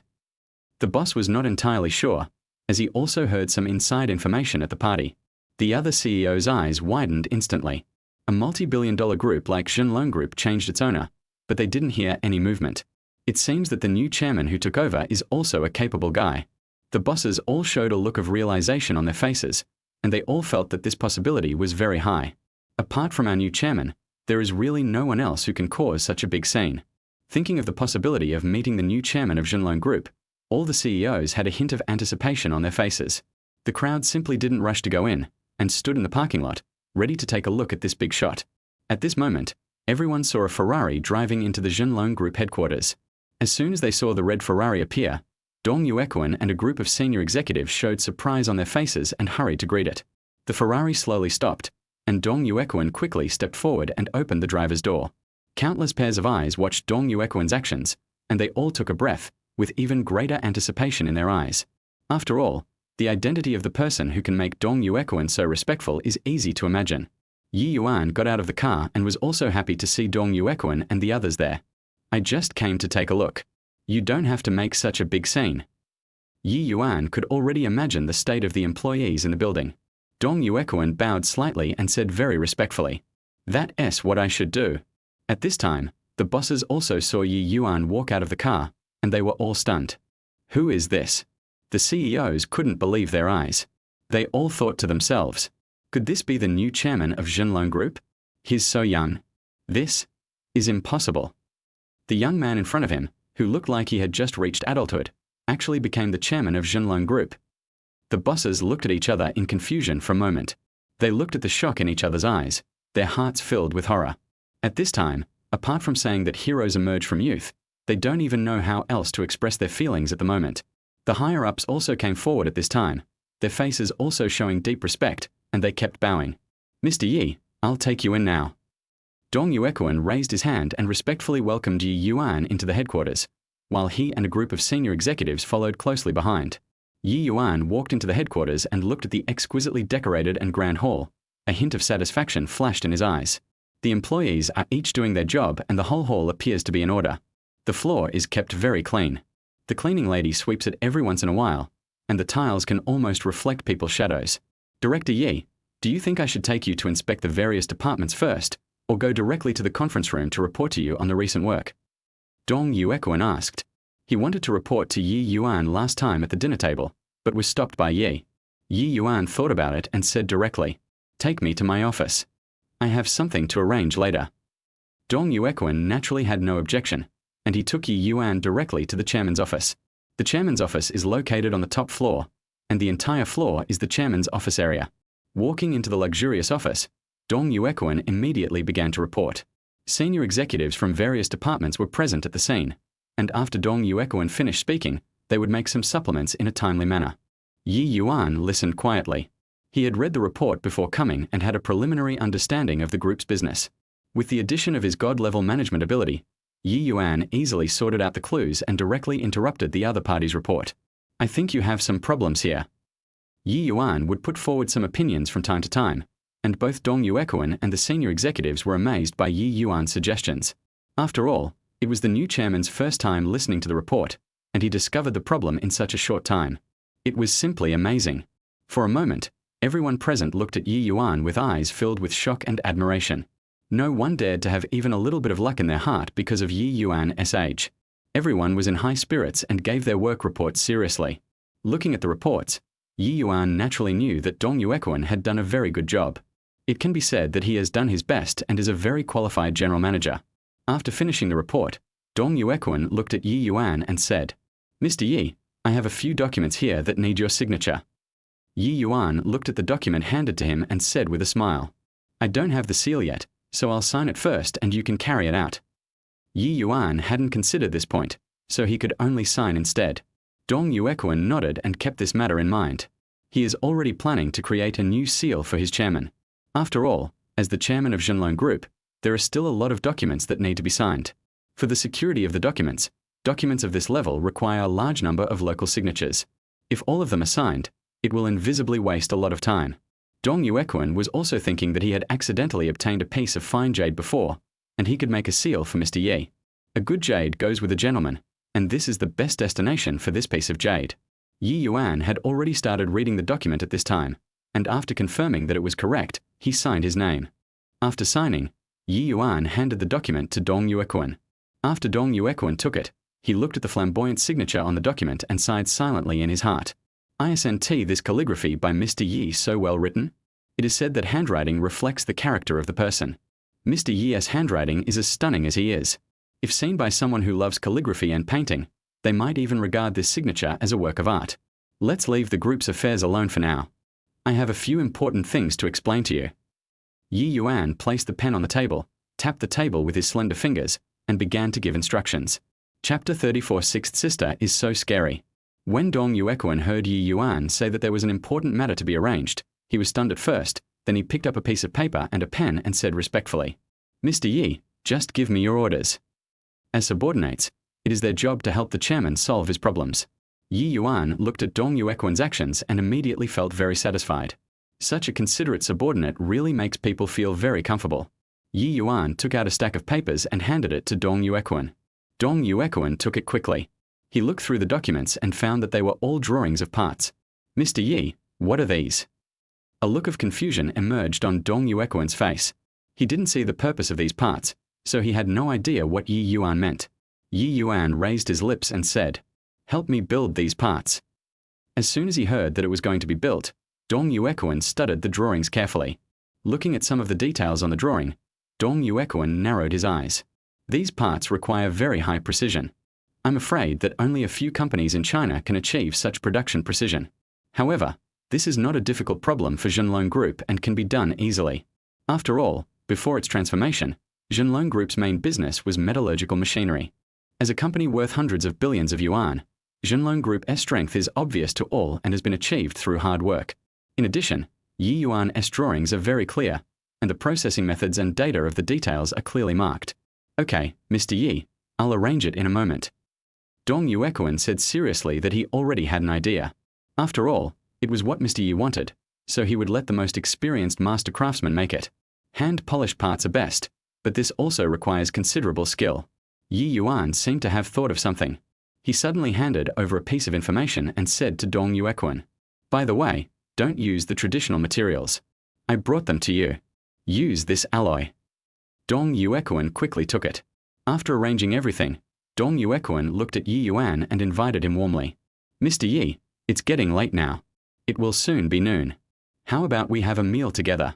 Speaker 1: The boss was not entirely sure, as he also heard some inside information at the party. The other CEO's eyes widened instantly. A multi-billion-dollar group like Fenglong Group changed its owner, but they didn't hear any movement. It seems that the new chairman who took over is also a capable guy. The bosses all showed a look of realization on their faces, and they all felt that this possibility was very high. Apart from our new chairman, there is really no one else who can cause such a big scene. Thinking of the possibility of meeting the new chairman of Fenglong Group, all the CEOs had a hint of anticipation on their faces. The crowd simply didn't rush to go in, and stood in the parking lot, ready to take a look at this big shot. At this moment, everyone saw a Ferrari driving into the Fenglong Group headquarters. As soon as they saw the red Ferrari appear, Dong Yuan and a group of senior executives showed surprise on their faces and hurried to greet it. The Ferrari slowly stopped, and Dong Yuan quickly stepped forward and opened the driver's door. Countless pairs of eyes watched Dong Yuan's actions, and they all took a breath, with even greater anticipation in their eyes. After all, the identity of the person who can make Dong Yuan so respectful is easy to imagine. Ye Yuan got out of the car and was also happy to see Dong Yuan and the others there. I just came to take a look. You don't have to make such a big scene. Ye Yuan could already imagine the state of the employees in the building. Dong Yuan bowed slightly and said very respectfully, "That's what I should do." At this time, the bosses also saw Ye Yuan walk out of the car, and they were all stunned. Who is this? The CEOs couldn't believe their eyes. They all thought to themselves, could this be the new chairman of Fenglong Group? He's so young. This is impossible. The young man in front of him, who looked like he had just reached adulthood, actually became the chairman of Fenglong Group. The bosses looked at each other in confusion for a moment. They looked at the shock in each other's eyes, their hearts filled with horror. At this time, apart from saying that heroes emerge from youth, they don't even know how else to express their feelings at the moment. The higher-ups also came forward at this time, their faces also showing deep respect, and they kept bowing. "Mr. Yi, I'll take you in now." Dong Yuan raised his hand and respectfully welcomed Ye Yuan into the headquarters, while he and a group of senior executives followed closely behind. Ye Yuan walked into the headquarters and looked at the exquisitely decorated and grand hall. A hint of satisfaction flashed in his eyes. The employees are each doing their job and the whole hall appears to be in order. The floor is kept very clean. The cleaning lady sweeps it every once in a while, and the tiles can almost reflect people's shadows. "Director Ye, do you think I should take you to inspect the various departments first, or go directly to the conference room to report to you on the recent work?" Dong Yuan asked. He wanted to report to Ye Yuan last time at the dinner table, but was stopped by Ye. Ye Yuan thought about it and said directly, "Take me to my office. I have something to arrange later." Dong Yuan naturally had no objection, and he took Ye Yuan directly to the chairman's office. The chairman's office is located on the top floor, and the entire floor is the chairman's office area. Walking into the luxurious office, Dong Yuan immediately began to report. Senior executives from various departments were present at the scene, and after Dong Yuan finished speaking, they would make some supplements in a timely manner. Ye Yuan listened quietly. He had read the report before coming and had a preliminary understanding of the group's business. With the addition of his god-level management ability, Ye Yuan easily sorted out the clues and directly interrupted the other party's report. "I think you have some problems here." Ye Yuan would put forward some opinions from time to time, and both Dong Yuan and the senior executives were amazed by Ye Yuan's suggestions. After all, it was the new chairman's first time listening to the report, and he discovered the problem in such a short time. It was simply amazing. For a moment, everyone present looked at Ye Yuan with eyes filled with shock and admiration. No one dared to have even a little bit of luck in their heart because of Ye Yuan's age. Everyone was in high spirits and gave their work reports seriously. Looking at the reports, Ye Yuan naturally knew that Dong Yuequan had done a very good job. It can be said that he has done his best and is a very qualified general manager. After finishing the report, Dong Yuequan looked at Ye Yuan and said, "Mr. Ye, I have a few documents here that need your signature." Ye Yuan looked at the document handed to him and said with a smile, "I don't have the seal yet, so I'll sign it first and you can carry it out." Ye Yuan hadn't considered this point, so he could only sign instead. Dong Yuequan nodded and kept this matter in mind. He is already planning to create a new seal for his chairman. After all, as the chairman of Fenglong Group, there are still a lot of documents that need to be signed. For the security of the documents of this level require a large number of local signatures. If all of them are signed, it will invisibly waste a lot of time. Dong Yuequan was also thinking that he had accidentally obtained a piece of fine jade before, and he could make a seal for Mr. Ye. A good jade goes with a gentleman, and this is the best destination for this piece of jade. Ye Yuan had already started reading the document at this time, and after confirming that it was correct, he signed his name. After signing, Ye Yuan handed the document to Dong Yuequan. After Dong Yuequan took it, he looked at the flamboyant signature on the document and sighed silently in his heart. "Isn't this calligraphy by Mr. Ye so well written? It is said that handwriting reflects the character of the person. Mr. Ye's handwriting is as stunning as he is. If seen by someone who loves calligraphy and painting, they might even regard this signature as a work of art. Let's leave the group's affairs alone for now. I have a few important things to explain to you." Ye Yuan placed the pen on the table, tapped the table with his slender fingers, and began to give instructions. Chapter 34 Sixth Sister is so scary. When Dong Yuequan heard Ye Yuan say that there was an important matter to be arranged, he was stunned at first, then he picked up a piece of paper and a pen and said respectfully, "Mr. Ye, just give me your orders." As subordinates, it is their job to help the chairman solve his problems. Ye Yuan looked at Dong Yuequan's actions and immediately felt very satisfied. Such a considerate subordinate really makes people feel very comfortable. Ye Yuan took out a stack of papers and handed it to Dong Yuequan. Dong Yuequan took it quickly. He looked through the documents and found that they were all drawings of parts. "Mr. Ye, what are these?" A look of confusion emerged on Dong Yuequan's face. He didn't see the purpose of these parts, so he had no idea what Ye Yuan meant. Ye Yuan raised his lips and said, "Help me build these parts." As soon as he heard that it was going to be built, Dong Yuequan studied the drawings carefully. Looking at some of the details on the drawing, Dong Yuequan narrowed his eyes. These parts require very high precision. I'm afraid that only a few companies in China can achieve such production precision. However, this is not a difficult problem for Fenglong Group and can be done easily. After all, before its transformation, Fenglong Group's main business was metallurgical machinery. As a company worth hundreds of billions of yuan, Fenglong Group's strength is obvious to all and has been achieved through hard work. In addition, Ye Yuan's drawings are very clear, and the processing methods and data of the details are clearly marked. "Okay, Mr. Ye, I'll arrange it in a moment." Dong Yuequan said seriously that he already had an idea. After all, it was what Mr. Ye wanted, so he would let the most experienced master craftsman make it. Hand-polished parts are best, but this also requires considerable skill. Ye Yuan seemed to have thought of something. He suddenly handed over a piece of information and said to Dong Yuequan, "By the way, don't use the traditional materials. I brought them to you. Use this alloy." Dong Yuequan quickly took it. After arranging everything, Dong Yuequan looked at Ye Yuan and invited him warmly. "Mr. Ye, it's getting late now. It will soon be noon. How about we have a meal together?"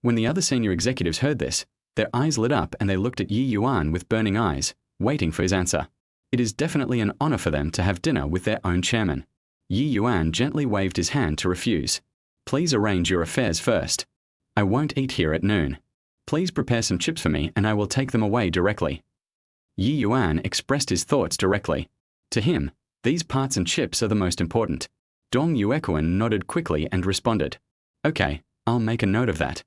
Speaker 1: When the other senior executives heard this, their eyes lit up and they looked at Ye Yuan with burning eyes, waiting for his answer. It is definitely an honor for them to have dinner with their own chairman. Ye Yuan gently waved his hand to refuse. "Please arrange your affairs first. I won't eat here at noon. Please prepare some chips for me and I will take them away directly." Ye Yuan expressed his thoughts directly. To him, these parts and chips are the most important. Dong Yuequan nodded quickly and responded, "Okay, I'll make a note of that."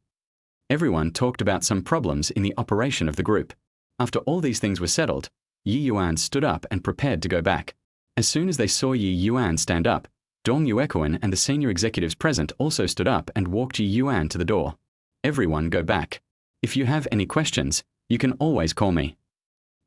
Speaker 1: Everyone talked about some problems in the operation of the group. After all these things were settled, Ye Yuan stood up and prepared to go back. As soon as they saw Ye Yuan stand up, Dong Yuequan and the senior executives present also stood up and walked Ye Yuan to the door. "Everyone go back. If you have any questions, you can always call me."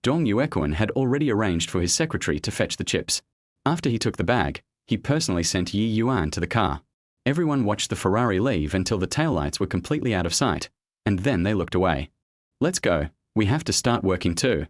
Speaker 1: Dong Yuequan had already arranged for his secretary to fetch the chips. After he took the bag, he personally sent Ye Yuan to the car. Everyone watched the Ferrari leave until the taillights were completely out of sight, and then they looked away. "Let's go, we have to start working too."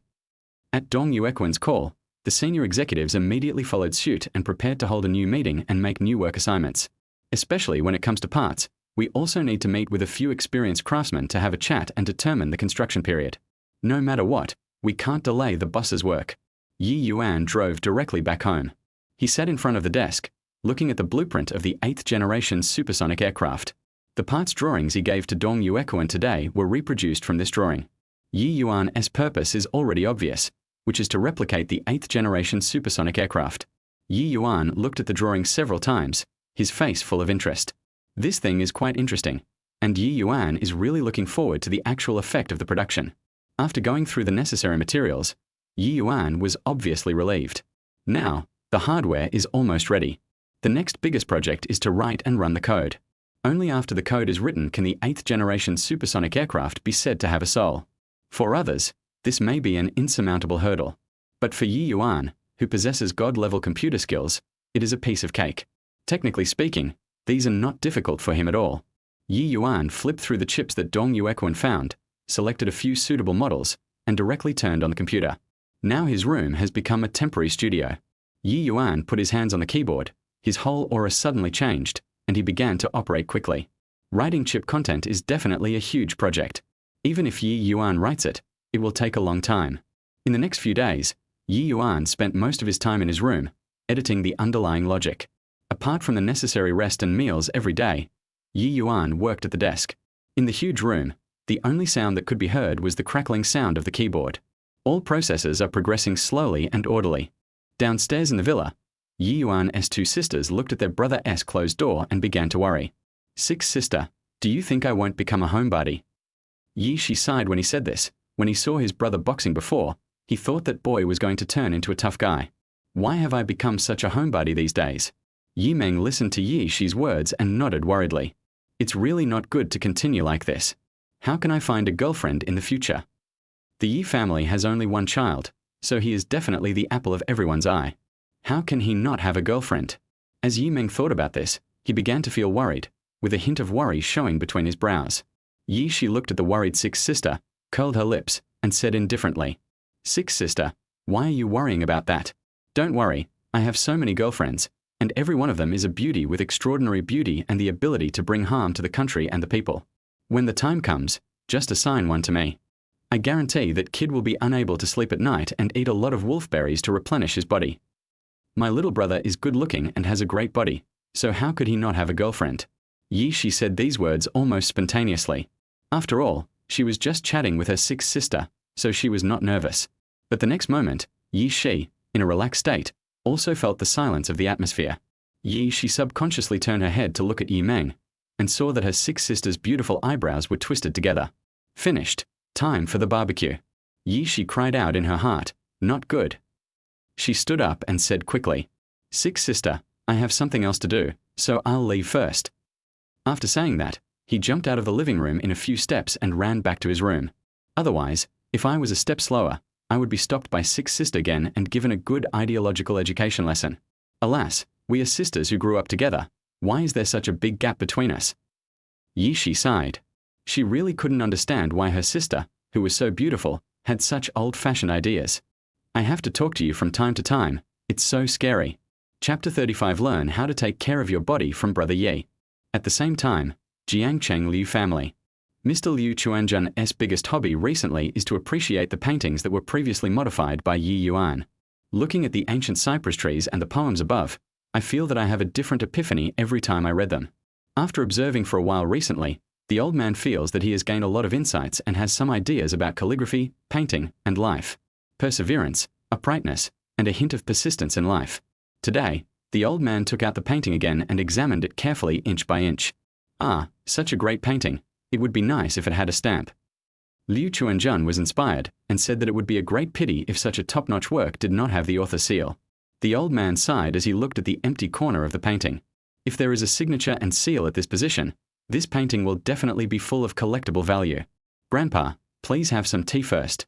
Speaker 1: At Dong Yuequan's call, The senior executives immediately followed suit and prepared to hold a new meeting and make new work assignments. Especially when it comes to parts, we also need to meet with a few experienced craftsmen to have a chat and determine the construction period. No matter what, we can't delay the boss's work. Ye Yuan drove directly back home. He sat in front of the desk, looking at the blueprint of the 8th generation supersonic aircraft. The parts drawings he gave to Dong Yuekuan today were reproduced from this drawing. Ye Yuan's purpose is already obvious, which is to replicate the 8th generation supersonic aircraft. Ye Yuan looked at the drawing several times, his face full of interest. This thing is quite interesting, and Ye Yuan is really looking forward to the actual effect of the production. After going through the necessary materials, Ye Yuan was obviously relieved. Now, the hardware is almost ready. The next biggest project is to write and run the code. Only after the code is written can the 8th generation supersonic aircraft be said to have a soul. For others, this may be an insurmountable hurdle. But for Ye Yuan, who possesses God-level computer skills, it is a piece of cake. Technically speaking, these are not difficult for him at all. Ye Yuan flipped through the chips that Dong Yuekuan found, selected a few suitable models, and directly turned on the computer. Now his room has become a temporary studio. Ye Yuan put his hands on the keyboard, his whole aura suddenly changed, and he began to operate quickly. Writing chip content is definitely a huge project. Even if Ye Yuan writes it, it will take a long time. In the next few days, Ye Yuan spent most of his time in his room, editing the underlying logic. Apart from the necessary rest and meals every day, Ye Yuan worked at the desk. In the huge room, the only sound that could be heard was the crackling sound of the keyboard. All processes are progressing slowly and orderly. Downstairs in the villa, Ye Yuan's 2 sisters looked at their brother's closed door and began to worry. "Sixth sister, do you think I won't become a homebody?" Ye Shi sighed when he said this. When he saw his brother boxing before, he thought that boy was going to turn into a tough guy. Why have I become such a homebody these days? Yi Meng listened to Ye Shi's words and nodded worriedly. It's really not good to continue like this. How can I find a girlfriend in the future? The Yi family has only one child, so he is definitely the apple of everyone's eye. How can he not have a girlfriend? As Yi Meng thought about this, he began to feel worried, with a hint of worry showing between his brows. Ye Shi looked at the worried sixth sister, curled her lips, and said indifferently, "Sixth sister, why are you worrying about that? Don't worry, I have so many girlfriends, and every one of them is a beauty with extraordinary beauty and the ability to bring harm to the country and the people. When the time comes, just assign one to me. I guarantee that kid will be unable to sleep at night and eat a lot of wolfberries to replenish his body. My little brother is good looking and has a great body, so how could he not have a girlfriend?" Ye Shi said these words almost spontaneously. After all, she was just chatting with her sixth sister, so she was not nervous. But the next moment, Ye Shi, in a relaxed state, also felt the silence of the atmosphere. Ye Shi subconsciously turned her head to look at Yi Meng, and saw that her sixth sister's beautiful eyebrows were twisted together. Finished. Time for the barbecue. Ye Shi cried out in her heart, "Not good." She stood up and said quickly, "Sixth sister, I have something else to do, so I'll leave first." After saying that, he jumped out of the living room in a few steps and ran back to his room. Otherwise, if I was a step slower, I would be stopped by sixth sister again and given a good ideological education lesson. Alas, we are sisters who grew up together. Why is there such a big gap between us? Ye Shi sighed. She really couldn't understand why her sister, who was so beautiful, had such old-fashioned ideas. I have to talk to you from time to time. It's so scary. Chapter 35. Learn how to take care of your body from Brother Ye. At the same time, Jiangcheng Liu family. Mr. Liu Chuanjun's biggest hobby recently is to appreciate the paintings that were previously modified by Ye Yuan. Looking at the ancient cypress trees and the poems above, I feel that I have a different epiphany every time I read them. After observing for a while recently, the old man feels that he has gained a lot of insights and has some ideas about calligraphy, painting, and life. Perseverance, uprightness, and a hint of persistence in life. Today, the old man took out the painting again and examined it carefully inch by inch. Ah, such a great painting. It would be nice if it had a stamp. Liu Chuanjun was inspired and said that it would be a great pity if such a top-notch work did not have the author seal. The old man sighed as he looked at the empty corner of the painting. If there is a signature and seal at this position, this painting will definitely be full of collectible value. Grandpa, please have some tea first.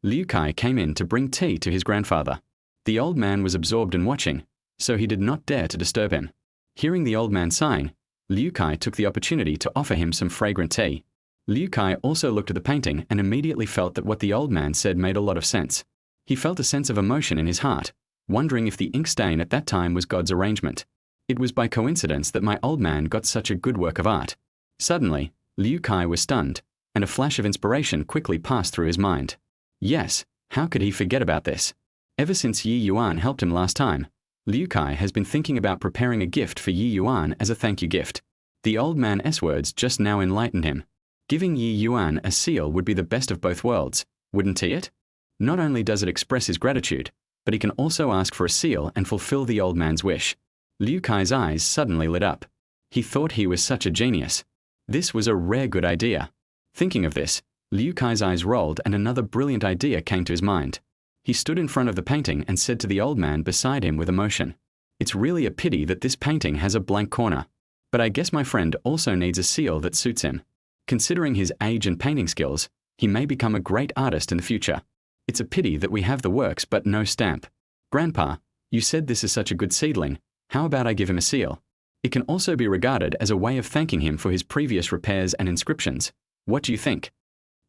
Speaker 1: Liu Kai came in to bring tea to his grandfather. The old man was absorbed in watching, so he did not dare to disturb him. Hearing the old man sighing, Liu Kai took the opportunity to offer him some fragrant tea. Liu Kai also looked at the painting and immediately felt that what the old man said made a lot of sense. He felt a sense of emotion in his heart, wondering if the ink stain at that time was God's arrangement. It was by coincidence that my old man got such a good work of art. Suddenly, Liu Kai was stunned, and a flash of inspiration quickly passed through his mind. Yes, how could he forget about this? Ever since Ye Yuan helped him last time, Liu Kai has been thinking about preparing a gift for Ye Yuan as a thank you gift. The old man's words just now enlightened him. Giving Ye Yuan a seal would be the best of both worlds, wouldn't it? Not only does it express his gratitude, but he can also ask for a seal and fulfill the old man's wish. Liu Kai's eyes suddenly lit up. He thought he was such a genius. This was a rare good idea. Thinking of this, Liu Kai's eyes rolled and another brilliant idea came to his mind. He stood in front of the painting and said to the old man beside him with emotion, "It's really a pity that this painting has a blank corner. But I guess my friend also needs a seal that suits him. Considering his age and painting skills, he may become a great artist in the future. It's a pity that we have the works but no stamp. Grandpa, you said this is such a good seedling. How about I give him a seal? It can also be regarded as a way of thanking him for his previous repairs and inscriptions. What do you think?"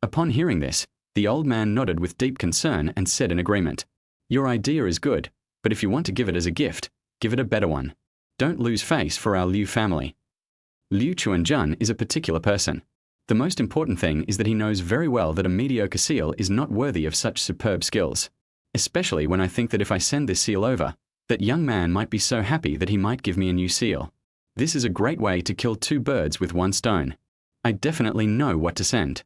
Speaker 1: Upon hearing this, the old man nodded with deep concern and said in agreement, "Your idea is good, but if you want to give it as a gift, give it a better one. Don't lose face for our Liu family." Liu Chuanjun is a particular person. The most important thing is that he knows very well that a mediocre seal is not worthy of such superb skills. Especially when I think that if I send this seal over, that young man might be so happy that he might give me a new seal. This is a great way to kill two birds with one stone. I definitely know what to send.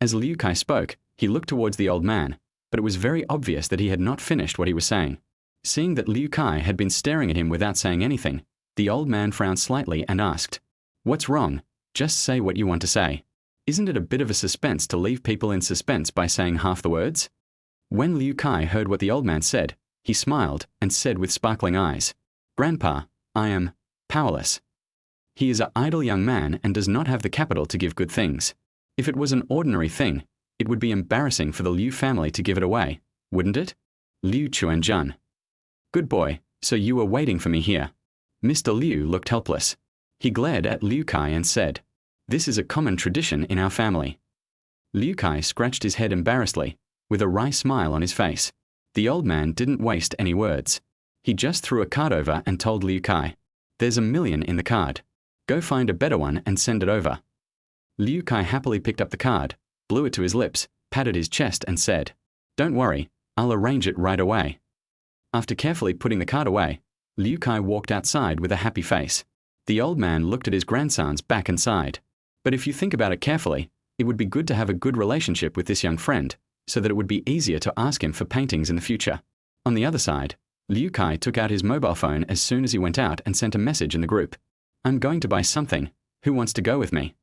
Speaker 1: As Liu Kai spoke, he looked towards the old man, but it was very obvious that he had not finished what he was saying. Seeing that Liu Kai had been staring at him without saying anything, the old man frowned slightly and asked, "What's wrong? Just say what you want to say. Isn't it a bit of a suspense to leave people in suspense by saying half the words?" When Liu Kai heard what the old man said, he smiled and said with sparkling eyes, "Grandpa, I am powerless." He is an idle young man and does not have the capital to give good things. If it was an ordinary thing, it would be embarrassing for the Liu family to give it away, wouldn't it? Liu Chuanjun. "Good boy, so you were waiting for me here." Mr. Liu looked helpless. He glared at Liu Kai and said, "This is a common tradition in our family." Liu Kai scratched his head embarrassedly, with a wry smile on his face. The old man didn't waste any words. He just threw a card over and told Liu Kai, "There's $1,000,000 in the card. Go find a better one and send it over." Liu Kai happily picked up the card, blew it to his lips, patted his chest and said, "Don't worry, I'll arrange it right away." After carefully putting the card away, Liu Kai walked outside with a happy face. The old man looked at his grandsons back and sighed. But if you think about it carefully, it would be good to have a good relationship with this young friend, so that it would be easier to ask him for paintings in the future. On the other side, Liu Kai took out his mobile phone as soon as he went out and sent a message in the group. "I'm going to buy something. Who wants to go with me?"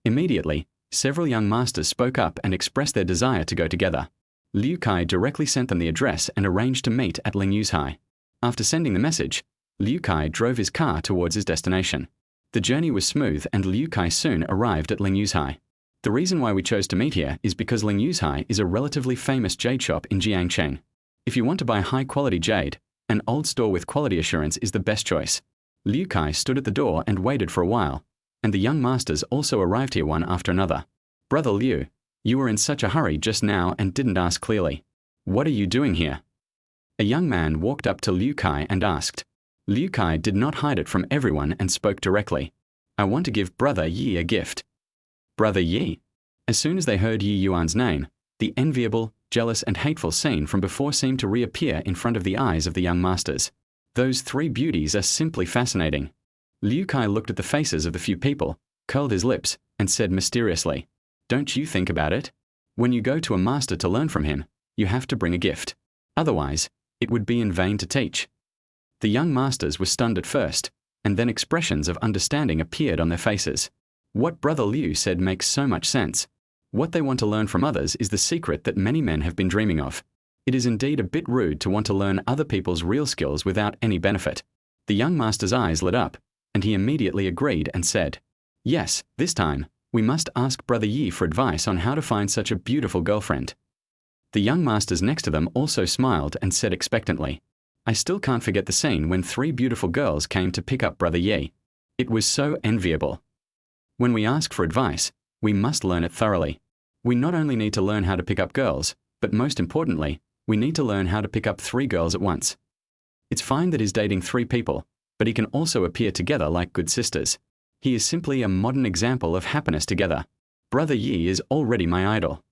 Speaker 1: Immediately, several young masters spoke up and expressed their desire to go together. Liu Kai directly sent them the address and arranged to meet at Lingyu's High. After sending the message, Liu Kai drove his car towards his destination. The journey was smooth and Liu Kai soon arrived at Lingyu's High. The reason why we chose to meet here is because Lingyu's High is a relatively famous jade shop in Jiangcheng. If you want to buy high-quality jade, an old store with quality assurance is the best choice. Liu Kai stood at the door and waited for a while, and the young masters also arrived here one after another. "Brother Liu, you were in such a hurry just now and didn't ask clearly. What are you doing here?" A young man walked up to Liu Kai and asked. Liu Kai did not hide it from everyone and spoke directly. "I want to give Brother Ye a gift." Brother Ye? As soon as they heard Ye Yuan's name, the enviable, jealous and hateful scene from before seemed to reappear in front of the eyes of the young masters. Those three beauties are simply fascinating. Liu Kai looked at the faces of the few people, curled his lips, and said mysteriously, "Don't you think about it? When you go to a master to learn from him, you have to bring a gift. Otherwise, it would be in vain to teach." The young masters were stunned at first, and then expressions of understanding appeared on their faces. What Brother Liu said makes so much sense. What they want to learn from others is the secret that many men have been dreaming of. It is indeed a bit rude to want to learn other people's real skills without any benefit. The young master's eyes lit up, and he immediately agreed and said, "Yes, this time, we must ask Brother Yi for advice on how to find such a beautiful girlfriend." The young masters next to them also smiled and said expectantly, "I still can't forget the scene when three beautiful girls came to pick up Brother Yi. It was so enviable." When we ask for advice, we must learn it thoroughly. We not only need to learn how to pick up girls, but most importantly, We need to learn how to pick up 3 girls at once. It's fine that he's dating 3 people, but he can also appear together like good sisters. He is simply a modern example of happiness together. Brother Ye is already my idol.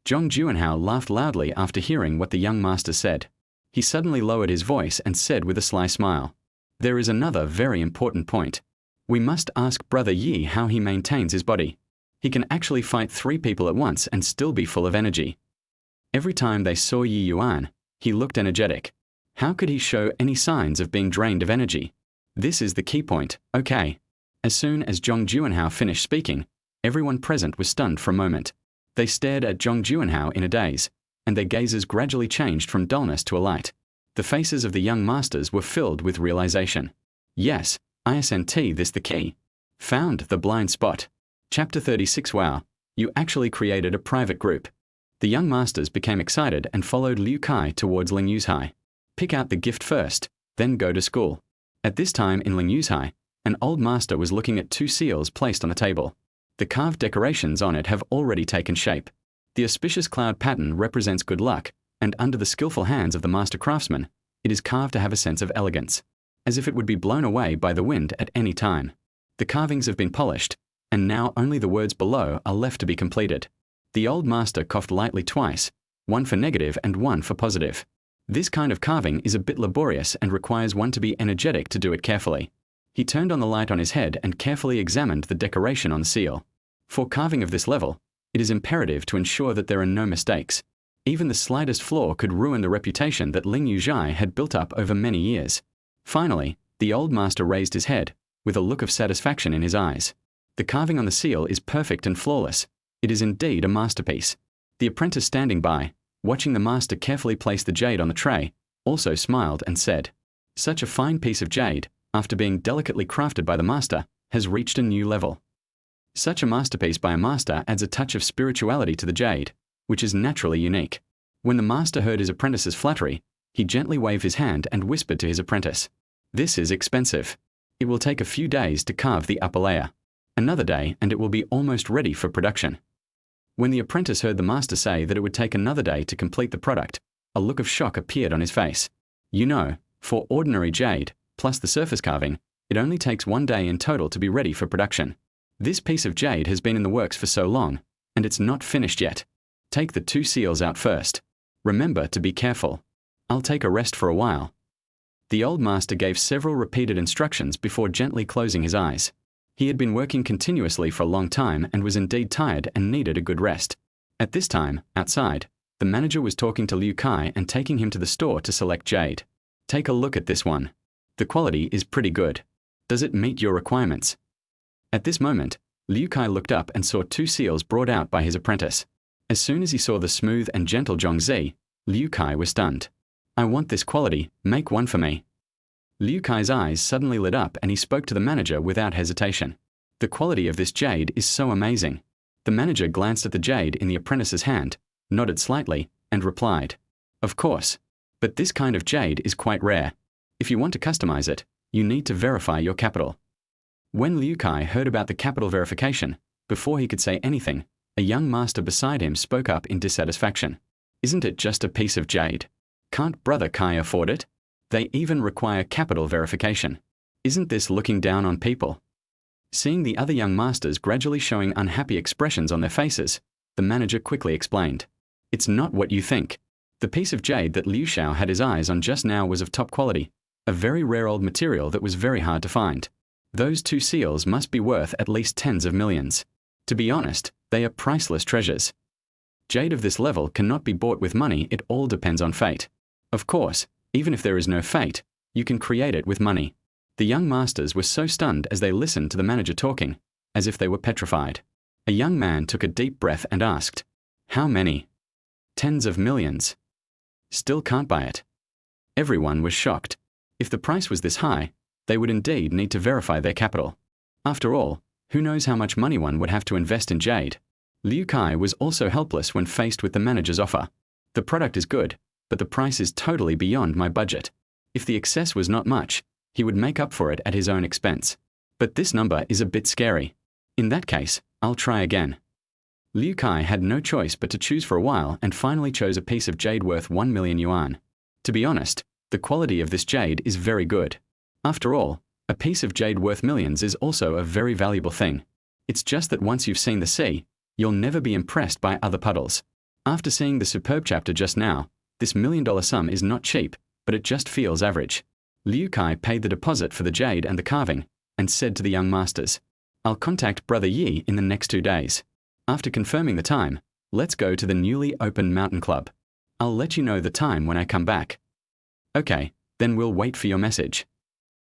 Speaker 1: Zhong Juanhao laughed loudly after hearing what the young master said. He suddenly lowered his voice and said with a sly smile, "There is another very important point. We must ask Brother Ye how he maintains his body. He can actually fight 3 people at once and still be full of energy." Every time they saw Ye Yuan, he looked energetic. How could he show any signs of being drained of energy? This is the key point, okay. As soon as Zhong Juanhao finished speaking, everyone present was stunned for a moment. They stared at Zhong Juanhao in a daze, and their gazes gradually changed from dullness to a light. The faces of the young masters were filled with realization. Yes, isn't this the key? Found the blind spot. Chapter 36. Wow, you actually created a private group. The young masters became excited and followed Liu Kai towards Lingyu's High. Pick out the gift first, then go to school. At this time in Lingyu's High, an old master was looking at 2 seals placed on the table. The carved decorations on it have already taken shape. The auspicious cloud pattern represents good luck, and under the skillful hands of the master craftsman, it is carved to have a sense of elegance, as if it would be blown away by the wind at any time. The carvings have been polished, and now only the words below are left to be completed. The old master coughed lightly twice, one for negative and one for positive. This kind of carving is a bit laborious and requires one to be energetic to do it carefully. He turned on the light on his head and carefully examined the decoration on the seal. For carving of this level, it is imperative to ensure that there are no mistakes. Even the slightest flaw could ruin the reputation that Lingyu Zhai had built up over many years. Finally, the old master raised his head, with a look of satisfaction in his eyes. The carving on the seal is perfect and flawless. It is indeed a masterpiece. The apprentice standing by, watching the master carefully place the jade on the tray, also smiled and said, "Such a fine piece of jade, after being delicately crafted by the master, has reached a new level." Such a masterpiece by a master adds a touch of spirituality to the jade, which is naturally unique. When the master heard his apprentice's flattery, he gently waved his hand and whispered to his apprentice, "This is expensive. It will take a few days to carve the upper layer. Another day and it will be almost ready for production." When the apprentice heard the master say that it would take another day to complete the product, a look of shock appeared on his face. You know, for ordinary jade, plus the surface carving, it only takes 1 day in total to be ready for production. This piece of jade has been in the works for so long, and it's not finished yet. Take the 2 seals out first. Remember to be careful. I'll take a rest for a while. The old master gave several repeated instructions before gently closing his eyes. He had been working continuously for a long time and was indeed tired and needed a good rest. At this time, outside, the manager was talking to Liu Kai and taking him to the store to select jade. "Take a look at this one. The quality is pretty good. Does it meet your requirements?" At this moment, Liu Kai looked up and saw 2 seals brought out by his apprentice. As soon as he saw the smooth and gentle Zhongzi, Liu Kai was stunned. "I want this quality, make one for me." Liu Kai's eyes suddenly lit up and he spoke to the manager without hesitation. "The quality of this jade is so amazing." The manager glanced at the jade in the apprentice's hand, nodded slightly, and replied, "Of course, but this kind of jade is quite rare. If you want to customize it, you need to verify your capital." When Liu Kai heard about the capital verification, before he could say anything, a young master beside him spoke up in dissatisfaction. "Isn't it just a piece of jade? Can't Brother Kai afford it? They even require capital verification. Isn't this looking down on people?" Seeing the other young masters gradually showing unhappy expressions on their faces, the manager quickly explained, "It's not what you think. The piece of jade that Liu Xiao had his eyes on just now was of top quality, a very rare old material that was very hard to find. Those 2 seals must be worth at least tens of millions. To be honest, they are priceless treasures. Jade of this level cannot be bought with money, it all depends on fate. Of course, even if there is no fate, you can create it with money." The young masters were so stunned as they listened to the manager talking, as if they were petrified. A young man took a deep breath and asked, "How many?" "Tens of millions. Still can't buy it." Everyone was shocked. If the price was this high, they would indeed need to verify their capital. After all, who knows how much money one would have to invest in jade? Liu Kai was also helpless when faced with the manager's offer. "The product is good, but the price is totally beyond my budget. If the excess was not much, he would make up for it at his own expense. But this number is a bit scary. In that case, I'll try again." Liu Kai had no choice but to choose for a while and finally chose a piece of jade worth 1 million yuan. To be honest, the quality of this jade is very good. After all, a piece of jade worth millions is also a very valuable thing. It's just that once you've seen the sea, you'll never be impressed by other puddles. After seeing the superb chapter just now, this $1 million sum is not cheap, but it just feels average. Liu Kai paid the deposit for the jade and the carving, and said to the young masters, "I'll contact Brother Ye in the next 2 days. After confirming the time, let's go to the newly opened mountain club. I'll let you know the time when I come back." "Okay, then we'll wait for your message."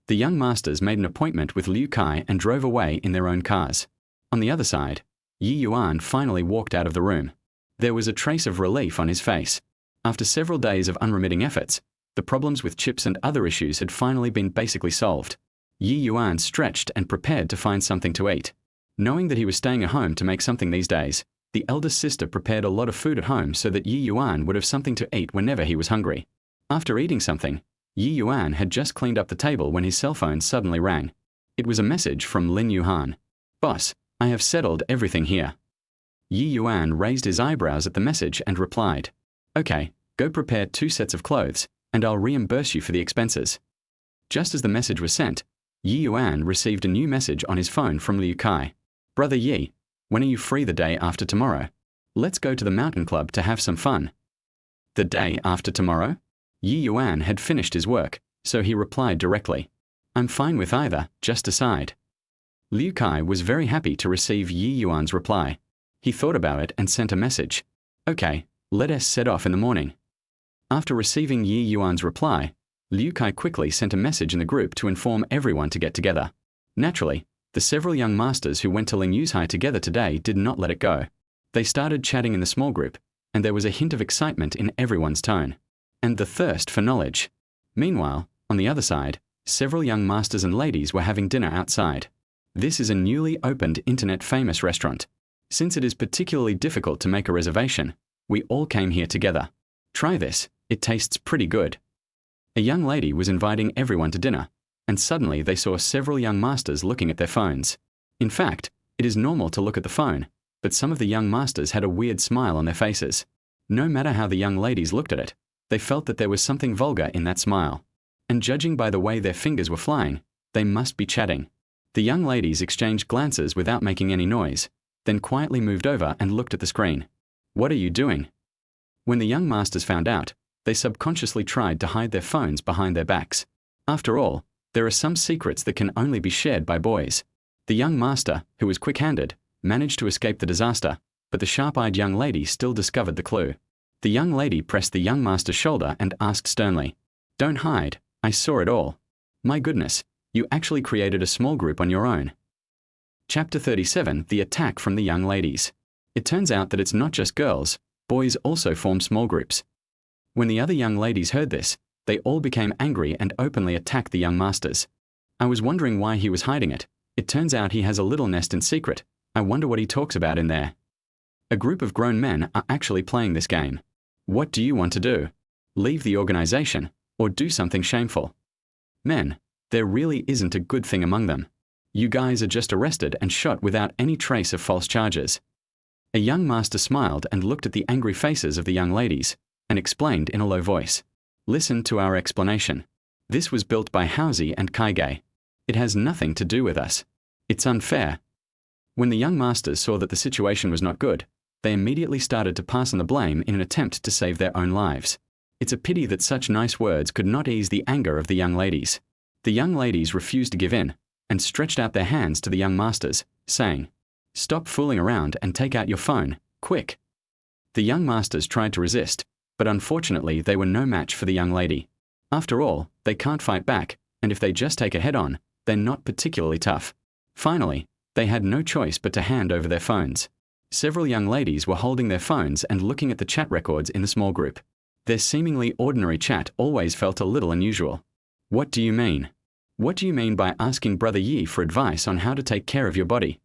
Speaker 1: The young masters made an appointment with Liu Kai and drove away in their own cars. On the other side, Ye Yuan finally walked out of the room. There was a trace of relief on his face. After several days of unremitting efforts, the problems with chips and other issues had finally been basically solved. Ye Yuan stretched and prepared to find something to eat. Knowing that he was staying at home to make something these days, the eldest sister prepared a lot of food at home so that Ye Yuan would have something to eat whenever he was hungry. After eating something, Ye Yuan had just cleaned up the table when his cell phone suddenly rang. It was a message from Lin Yuhan. "Boss, I have settled everything here." Ye Yuan raised his eyebrows at the message and replied, "Okay, go prepare 2 sets of clothes, and I'll reimburse you for the expenses." Just as the message was sent, Ye Yuan received a new message on his phone from Liu Kai. "Brother Ye, when are you free the day after tomorrow? Let's go to the mountain club to have some fun." The day after tomorrow? Ye Yuan had finished his work, so he replied directly, "I'm fine with either, just decide." Liu Kai was very happy to receive Ye Yuan's reply. He thought about it and sent a message. "Okay, let us set off in the morning." After receiving Ye Yuan's reply, Liu Kai quickly sent a message in the group to inform everyone to get together. Naturally, the several young masters who went to Ling Yu's high together today did not let it go. They started chatting in the small group, and there was a hint of excitement in everyone's tone, and the thirst for knowledge. Meanwhile, on the other side, several young masters and ladies were having dinner outside. This is a newly opened internet-famous restaurant. Since it is particularly difficult to make a reservation, we all came here together. Try this, it tastes pretty good. A young lady was inviting everyone to dinner, and suddenly they saw several young masters looking at their phones. In fact, it is normal to look at the phone, but some of the young masters had a weird smile on their faces. No matter how the young ladies looked at it, they felt that there was something vulgar in that smile. And judging by the way their fingers were flying, they must be chatting. The young ladies exchanged glances without making any noise, then quietly moved over and looked at the screen. "What are you doing?" When the young masters found out, they subconsciously tried to hide their phones behind their backs. After all, there are some secrets that can only be shared by boys. The young master, who was quick-handed, managed to escape the disaster, but the sharp-eyed young lady still discovered the clue. The young lady pressed the young master's shoulder and asked sternly, "Don't hide, I saw it all. My goodness, you actually created a small group on your own." Chapter 37, The Attack from the Young Ladies. It turns out that it's not just girls, boys also form small groups. When the other young ladies heard this, they all became angry and openly attacked the young masters. I was wondering why he was hiding it. It turns out he has a little nest in secret. I wonder what he talks about in there. A group of grown men are actually playing this game. What do you want to do? Leave the organization, or do something shameful? Men, there really isn't a good thing among them. You guys are just arrested and shot without any trace of false charges. A young master smiled and looked at the angry faces of the young ladies, and explained in a low voice, "Listen to our explanation. This was built by Haozi and Kaige. It has nothing to do with us. It's unfair." When the young masters saw that the situation was not good, they immediately started to pass on the blame in an attempt to save their own lives. It's a pity that such nice words could not ease the anger of the young ladies. The young ladies refused to give in, and stretched out their hands to the young masters, saying, "Stop fooling around and take out your phone, quick." The young masters tried to resist, but unfortunately they were no match for the young lady. After all, they can't fight back, and if they just take it head-on, they're not particularly tough. Finally, they had no choice but to hand over their phones. Several young ladies were holding their phones and looking at the chat records in the small group. Their seemingly ordinary chat always felt a little unusual. "What do you mean? What do you mean by asking Brother Ye for advice on how to take care of your body?"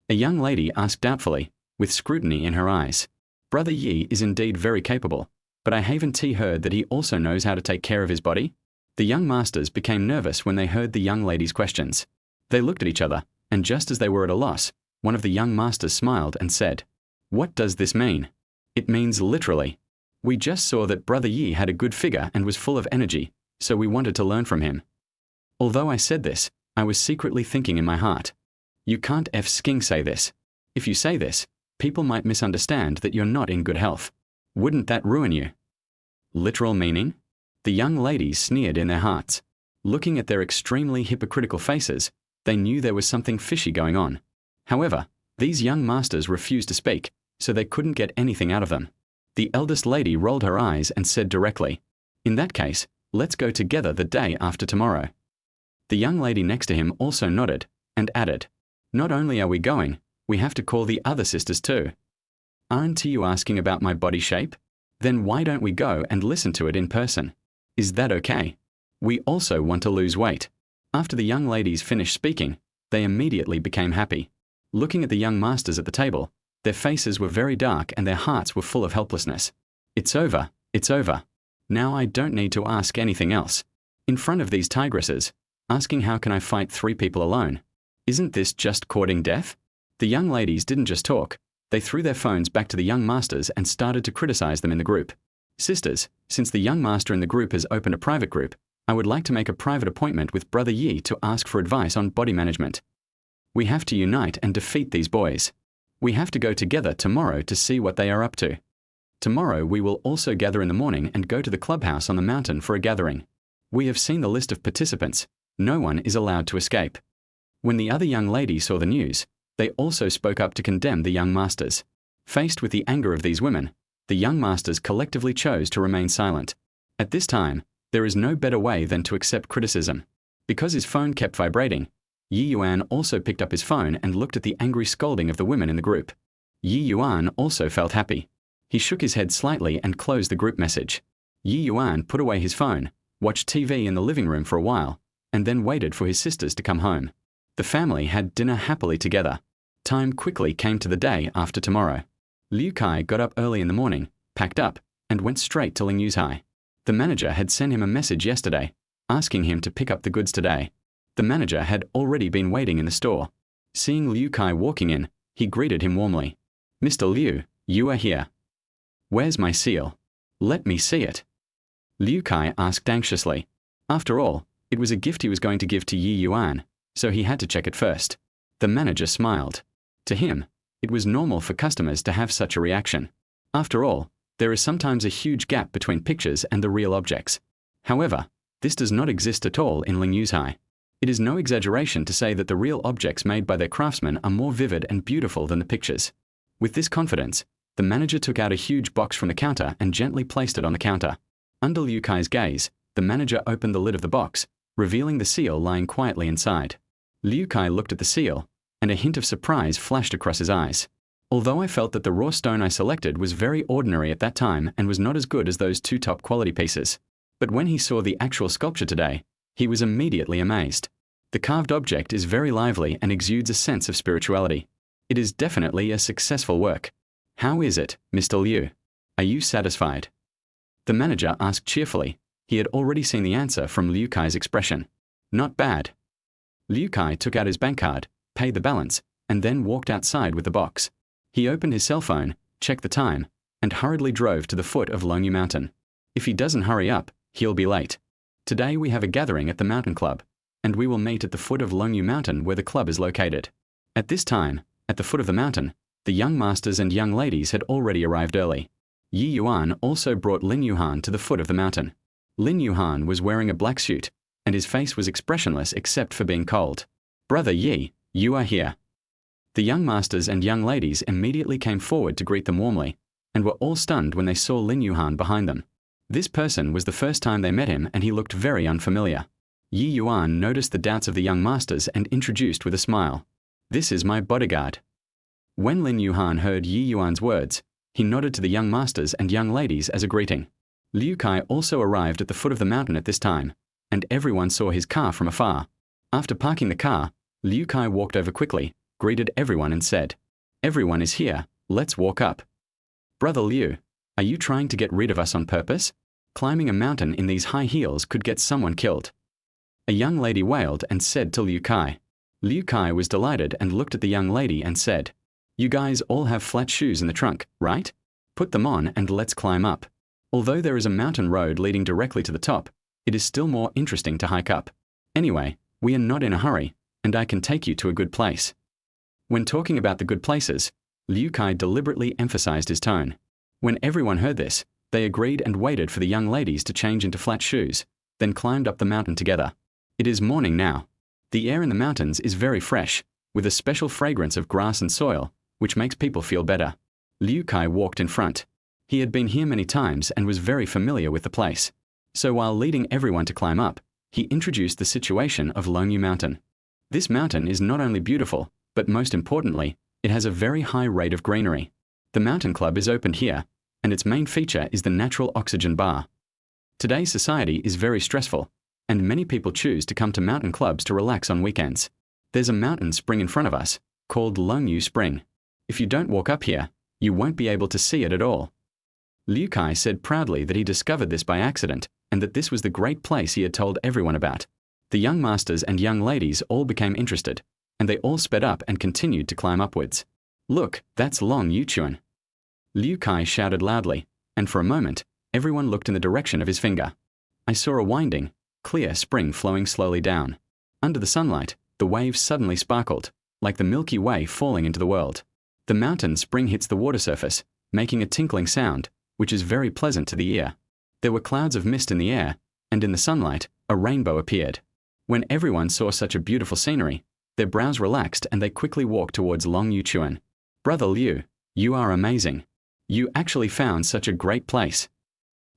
Speaker 1: A young lady asked doubtfully, with scrutiny in her eyes. "Brother Ye is indeed very capable, but I haven't heard that he also knows how to take care of his body?" The young masters became nervous when they heard the young ladies' questions. They looked at each other, and just as they were at a loss, one of the young masters smiled and said, What does this mean? It means literally. We just saw that Brother Ye had a good figure and was full of energy, so we wanted to learn from him. Although I said this, I was secretly thinking in my heart, you can't f***ing say this. If you say this, people might misunderstand that you're not in good health. Wouldn't that ruin you? Literal meaning? The young ladies sneered in their hearts. Looking at their extremely hypocritical faces, they knew there was something fishy going on. However, these young masters refused to speak, so they couldn't get anything out of them. The eldest lady rolled her eyes and said directly, in that case, let's go together the day after tomorrow. The young lady next to him also nodded, and added, not only are we going, we have to call the other sisters too. Aren't you asking about my body shape? Then why don't we go and listen to it in person? Is that okay? We also want to lose weight. After the young ladies finished speaking, they immediately became happy. Looking at the young masters at the table, their faces were very dark and their hearts were full of helplessness. It's over, it's over. Now I don't need to ask anything else. In front of these tigresses, asking how can I fight 3 people alone? Isn't this just courting death? The young ladies didn't just talk, they threw their phones back to the young masters and started to criticize them in the group. Sisters, since the young master in the group has opened a private group, I would like to make a private appointment with Brother Ye to ask for advice on body management. We have to unite and defeat these boys. We have to go together tomorrow to see what they are up to. Tomorrow we will also gather in the morning and go to the clubhouse on the mountain for a gathering. We have seen the list of participants. No one is allowed to escape. When the other young ladies saw the news, they also spoke up to condemn the young masters. Faced with the anger of these women, the young masters collectively chose to remain silent. At this time, there is no better way than to accept criticism. Because his phone kept vibrating, Ye Yuan also picked up his phone and looked at the angry scolding of the women in the group. Ye Yuan also felt happy. He shook his head slightly and closed the group message. Ye Yuan put away his phone, watched TV in the living room for a while, and then waited for his sisters to come home. The family had dinner happily together. Time quickly came to the day after tomorrow. Liu Kai got up early in the morning, packed up, and went straight to Lingyu's. The manager had sent him a message yesterday, asking him to pick up the goods today. The manager had already been waiting in the store. Seeing Liu Kai walking in, he greeted him warmly. Mr. Liu, you are here. Where's my seal? Let me see it. Liu Kai asked anxiously. After all, it was a gift he was going to give to Ye Yuan, so he had to check it first. The manager smiled. To him, it was normal for customers to have such a reaction. After all, there is sometimes a huge gap between pictures and the real objects. However, this does not exist at all in Lingyu's. It is no exaggeration to say that the real objects made by their craftsmen are more vivid and beautiful than the pictures. With this confidence, the manager took out a huge box from the counter and gently placed it on the counter. Under Liu Kai's gaze, the manager opened the lid of the box, revealing the seal lying quietly inside. Liu Kai looked at the seal, and a hint of surprise flashed across his eyes. Although I felt that the raw stone I selected was very ordinary at that time and was not as good as those 2 top quality pieces. But when he saw the actual sculpture today, he was immediately amazed. The carved object is very lively and exudes a sense of spirituality. It is definitely a successful work. How is it, Mr. Liu? Are you satisfied? The manager asked cheerfully. He had already seen the answer from Liu Kai's expression. Not bad. Liu Kai took out his bank card, paid the balance, and then walked outside with the box. He opened his cell phone, checked the time, and hurriedly drove to the foot of Longyu Mountain. If he doesn't hurry up, he'll be late. Today we have a gathering at the mountain club, and we will meet at the foot of Longyu Mountain where the club is located. At this time, at the foot of the mountain, the young masters and young ladies had already arrived early. Ye Yuan also brought Lin Yuhan to the foot of the mountain. Lin Yuhan was wearing a black suit, and his face was expressionless except for being cold. Brother Ye, you are here. The young masters and young ladies immediately came forward to greet them warmly, and were all stunned when they saw Lin Yuhan behind them. This person was the first time they met him and he looked very unfamiliar. Ye Yuan noticed the doubts of the young masters and introduced with a smile. This is my bodyguard. When Lin Yuhan heard Ye Yuan's words, he nodded to the young masters and young ladies as a greeting. Liu Kai also arrived at the foot of the mountain at this time, and everyone saw his car from afar. After parking the car, Liu Kai walked over quickly, greeted everyone and said, Everyone is here, let's walk up. Brother Liu, are you trying to get rid of us on purpose? Climbing a mountain in these high heels could get someone killed. A young lady wailed and said to Liu Kai. Liu Kai was delighted and looked at the young lady and said, You guys all have flat shoes in the trunk, right? Put them on and let's climb up. Although there is a mountain road leading directly to the top, it is still more interesting to hike up. Anyway, we are not in a hurry, and I can take you to a good place. When talking about the good places, Liu Kai deliberately emphasized his tone. When everyone heard this, they agreed and waited for the young ladies to change into flat shoes, then climbed up the mountain together. It is morning now. The air in the mountains is very fresh, with a special fragrance of grass and soil, which makes people feel better. Liu Kai walked in front. He had been here many times and was very familiar with the place. So while leading everyone to climb up, he introduced the situation of Longyu Mountain. This mountain is not only beautiful, but most importantly, it has a very high rate of greenery. The mountain club is opened here, and its main feature is the natural oxygen bar. Today's society is very stressful, and many people choose to come to mountain clubs to relax on weekends. There's a mountain spring in front of us, called Longyu Spring. If you don't walk up here, you won't be able to see it at all. Liu Kai said proudly that he discovered this by accident, and that this was the great place he had told everyone about. The young masters and young ladies all became interested, and they all sped up and continued to climb upwards. Look, that's Longyu Chuan. Liu Kai shouted loudly, and for a moment, everyone looked in the direction of his finger. I saw a winding, clear spring flowing slowly down. Under the sunlight, the waves suddenly sparkled, like the Milky Way falling into the world. The mountain spring hits the water surface, making a tinkling sound, which is very pleasant to the ear. There were clouds of mist in the air, and in the sunlight, a rainbow appeared. When everyone saw such a beautiful scenery, their brows relaxed and they quickly walked towards Longyu Chuan. Brother Liu, you are amazing. You actually found such a great place.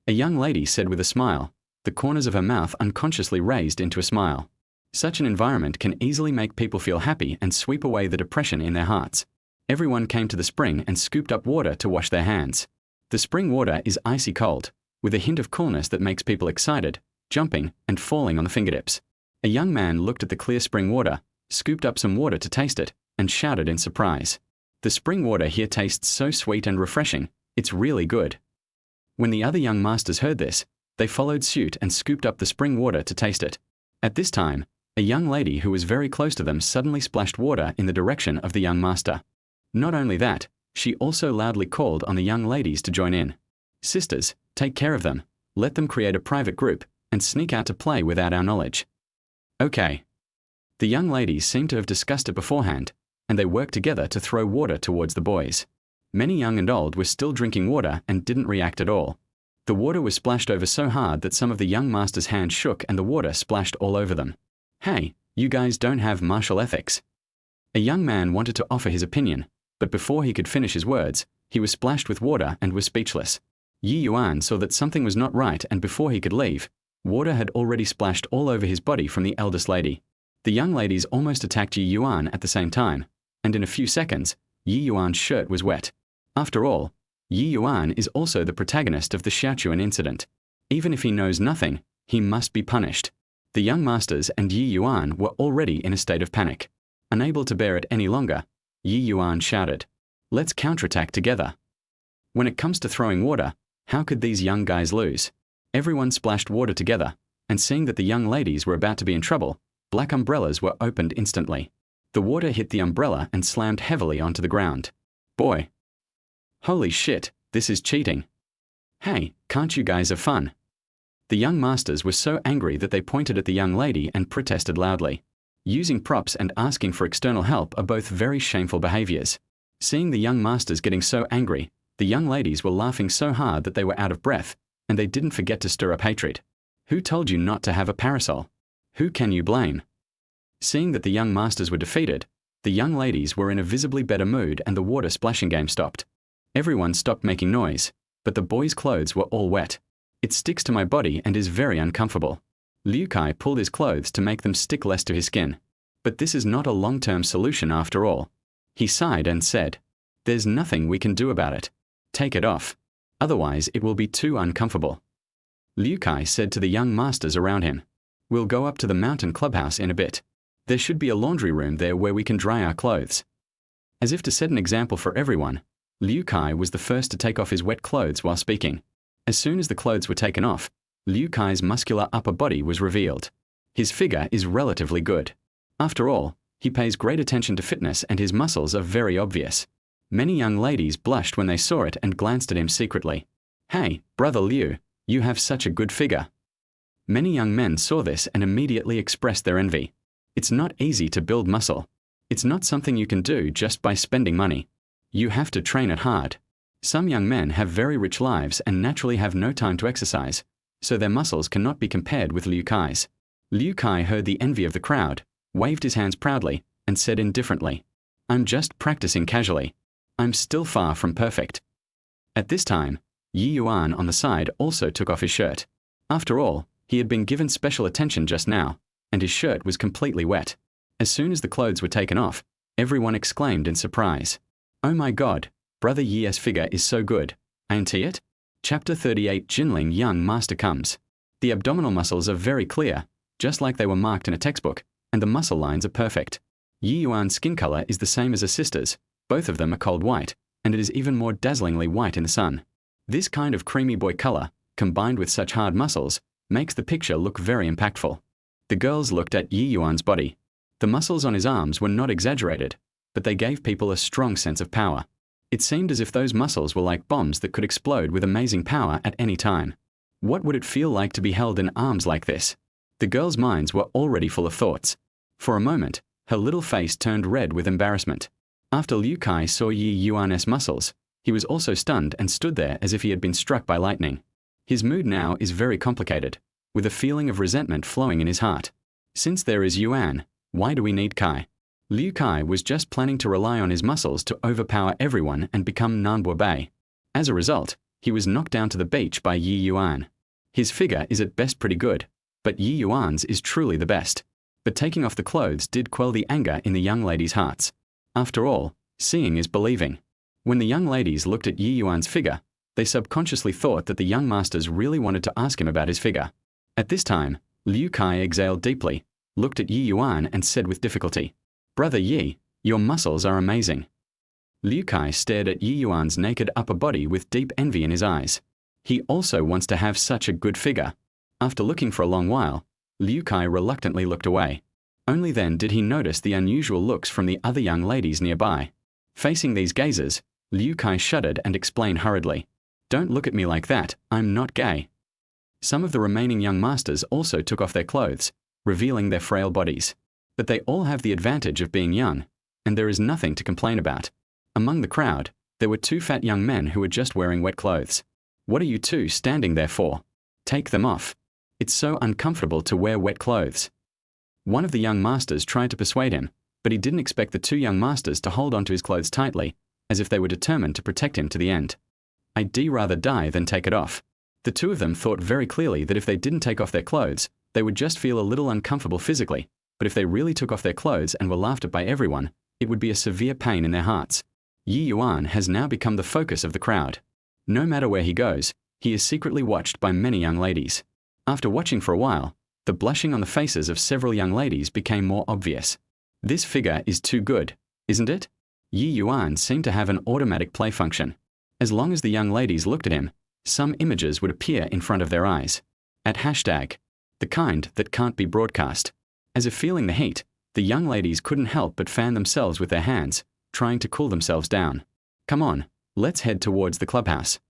Speaker 1: A young lady said with a smile, the corners of her mouth unconsciously raised into a smile. Such an environment can easily make people feel happy and sweep away the depression in their hearts. Everyone came to the spring and scooped up water to wash their hands. The spring water is icy cold, with a hint of coolness that makes people excited, jumping, and falling on the fingertips. A young man looked at the clear spring water, scooped up some water to taste it, and shouted in surprise. The spring water here tastes so sweet and refreshing, it's really good. When the other young masters heard this, they followed suit and scooped up the spring water to taste it. At this time, a young lady who was very close to them suddenly splashed water in the direction of the young master. Not only that, she also loudly called on the young ladies to join in. Sisters, take care of them, let them create a private group, and sneak out to play without our knowledge. Okay. The young ladies seemed to have discussed it beforehand, and they worked together to throw water towards the boys. Many young and old were still drinking water and didn't react at all. The water was splashed over so hard that some of the young masters' hands shook and the water splashed all over them. Hey, you guys don't have martial ethics. A young man wanted to offer his opinion, but before he could finish his words, he was splashed with water and was speechless. Ye Yuan saw that something was not right, and before he could leave, water had already splashed all over his body from the eldest lady. The young ladies almost attacked Ye Yuan at the same time, and in a few seconds, Ye Yuan's shirt was wet. After all, Ye Yuan is also the protagonist of the Xiaochuan incident. Even if he knows nothing, he must be punished. The young masters and Ye Yuan were already in a state of panic. Unable to bear it any longer, Ye Yuan shouted, "Let's counterattack together." When it comes to throwing water, how could these young guys lose? Everyone splashed water together, and seeing that the young ladies were about to be in trouble, black umbrellas were opened instantly. The water hit the umbrella and slammed heavily onto the ground. Boy. Holy shit, this is cheating. Hey, can't you guys have fun? The young masters were so angry that they pointed at the young lady and protested loudly. Using props and asking for external help are both very shameful behaviors. Seeing the young masters getting so angry, the young ladies were laughing so hard that they were out of breath, and they didn't forget to stir up hatred. Who told you not to have a parasol? Who can you blame? Seeing that the young masters were defeated, the young ladies were in a visibly better mood and the water splashing game stopped. Everyone stopped making noise, but the boys' clothes were all wet. It sticks to my body and is very uncomfortable. Liu Kai pulled his clothes to make them stick less to his skin. But this is not a long-term solution after all. He sighed and said, "There's nothing we can do about it. Take it off. Otherwise it will be too uncomfortable." Liu Kai said to the young masters around him, "We'll go up to the mountain clubhouse in a bit. There should be a laundry room there where we can dry our clothes." As if to set an example for everyone, Liu Kai was the first to take off his wet clothes while speaking. As soon as the clothes were taken off, Liu Kai's muscular upper body was revealed. His figure is relatively good. After all, he pays great attention to fitness and his muscles are very obvious. Many young ladies blushed when they saw it and glanced at him secretly. "Hey, Brother Liu, you have such a good figure." Many young men saw this and immediately expressed their envy. It's not easy to build muscle. It's not something you can do just by spending money. You have to train it hard. Some young men have very rich lives and naturally have no time to exercise, so their muscles cannot be compared with Liu Kai's. Liu Kai heard the envy of the crowd, waved his hands proudly, and said indifferently, "I'm just practicing casually. I'm still far from perfect." At this time, Ye Yuan on the side also took off his shirt. After all, he had been given special attention just now, and his shirt was completely wet. As soon as the clothes were taken off, everyone exclaimed in surprise, "Oh my God, Brother Ye's figure is so good, ain't he it?" Chapter 38 Jinling Young Master Comes. The abdominal muscles are very clear, just like they were marked in a textbook, and the muscle lines are perfect. Ye Yuan's skin color is the same as her sister's, both of them are cold white, and it is even more dazzlingly white in the sun. This kind of creamy boy color, combined with such hard muscles, makes the picture look very impactful. The girls looked at Ye Yuan's body. The muscles on his arms were not exaggerated, but they gave people a strong sense of power. It seemed as if those muscles were like bombs that could explode with amazing power at any time. What would it feel like to be held in arms like this? The girls' minds were already full of thoughts. For a moment, her little face turned red with embarrassment. After Liu Kai saw Ye Yuan's muscles, he was also stunned and stood there as if he had been struck by lightning. His mood now is very complicated, with a feeling of resentment flowing in his heart. Since there is Yuan, why do we need Kai? Liu Kai was just planning to rely on his muscles to overpower everyone and become Nanbo Bei. As a result, he was knocked down to the beach by Ye Yuan. His figure is at best pretty good, but Ye Yuan's is truly the best. But taking off the clothes did quell the anger in the young ladies' hearts. After all, seeing is believing. When the young ladies looked at Ye Yuan's figure, they subconsciously thought that the young masters really wanted to ask him about his figure. At this time, Liu Kai exhaled deeply, looked at Ye Yuan and said with difficulty, "Brother Ye, your muscles are amazing." Liu Kai stared at Ye Yuan's naked upper body with deep envy in his eyes. He also wants to have such a good figure. After looking for a long while, Liu Kai reluctantly looked away. Only then did he notice the unusual looks from the other young ladies nearby. Facing these gazes, Liu Kai shuddered and explained hurriedly, "Don't look at me like that, I'm not gay." Some of the remaining young masters also took off their clothes, revealing their frail bodies. But they all have the advantage of being young, and there is nothing to complain about. Among the crowd, there were two fat young men who were just wearing wet clothes. "What are you two standing there for? Take them off. It's so uncomfortable to wear wet clothes." One of the young masters tried to persuade him, but he didn't expect the two young masters to hold onto his clothes tightly, as if they were determined to protect him to the end. "I'd rather die than take it off." The two of them thought very clearly that if they didn't take off their clothes, they would just feel a little uncomfortable physically, but if they really took off their clothes and were laughed at by everyone, it would be a severe pain in their hearts. Ye Yuan has now become the focus of the crowd. No matter where he goes, he is secretly watched by many young ladies. After watching for a while, the blushing on the faces of several young ladies became more obvious. This figure is too good, isn't it? Ye Yuan seemed to have an automatic play function. As long as the young ladies looked at him, some images would appear in front of their eyes. At hashtag, the kind that can't be broadcast. As if feeling the heat, the young ladies couldn't help but fan themselves with their hands, trying to cool themselves down. "Come on, let's head towards the clubhouse."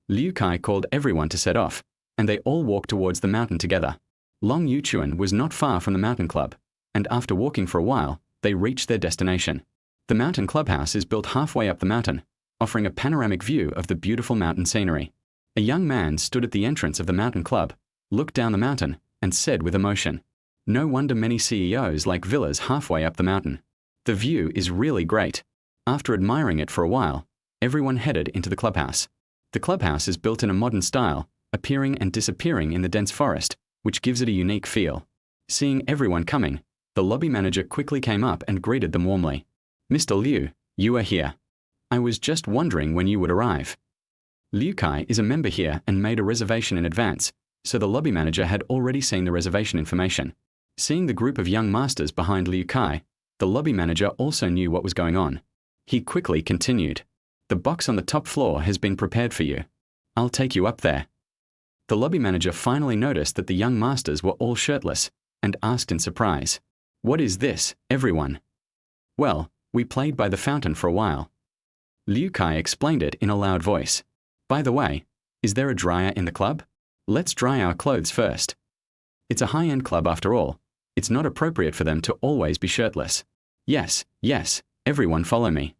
Speaker 1: Liu Kai called everyone to set off, and they all walked towards the mountain together. Long Yuchuan was not far from the mountain club, and after walking for a while, they reached their destination. The mountain clubhouse is built halfway up the mountain, offering a panoramic view of the beautiful mountain scenery. A young man stood at the entrance of the mountain club, looked down the mountain, and said with emotion, "No wonder many CEOs like villas halfway up the mountain. The view is really great." After admiring it for a while, everyone headed into the clubhouse. The clubhouse is built in a modern style, appearing and disappearing in the dense forest, which gives it a unique feel. Seeing everyone coming, the lobby manager quickly came up and greeted them warmly. "Mr. Liu, you are here. I was just wondering when you would arrive." Liu Kai is a member here and made a reservation in advance, so the lobby manager had already seen the reservation information. Seeing the group of young masters behind Liu Kai, the lobby manager also knew what was going on. He quickly continued, "The box on the top floor has been prepared for you. I'll take you up there." The lobby manager finally noticed that the young masters were all shirtless, and asked in surprise, "What is this, everyone?" "Well, we played by the fountain for a while." Liu Kai explained it in a loud voice. By the way, is there a dryer in the club? Let's dry our clothes first. It's a high-end club after all. It's not appropriate for them to always be shirtless. Yes, yes, everyone follow me.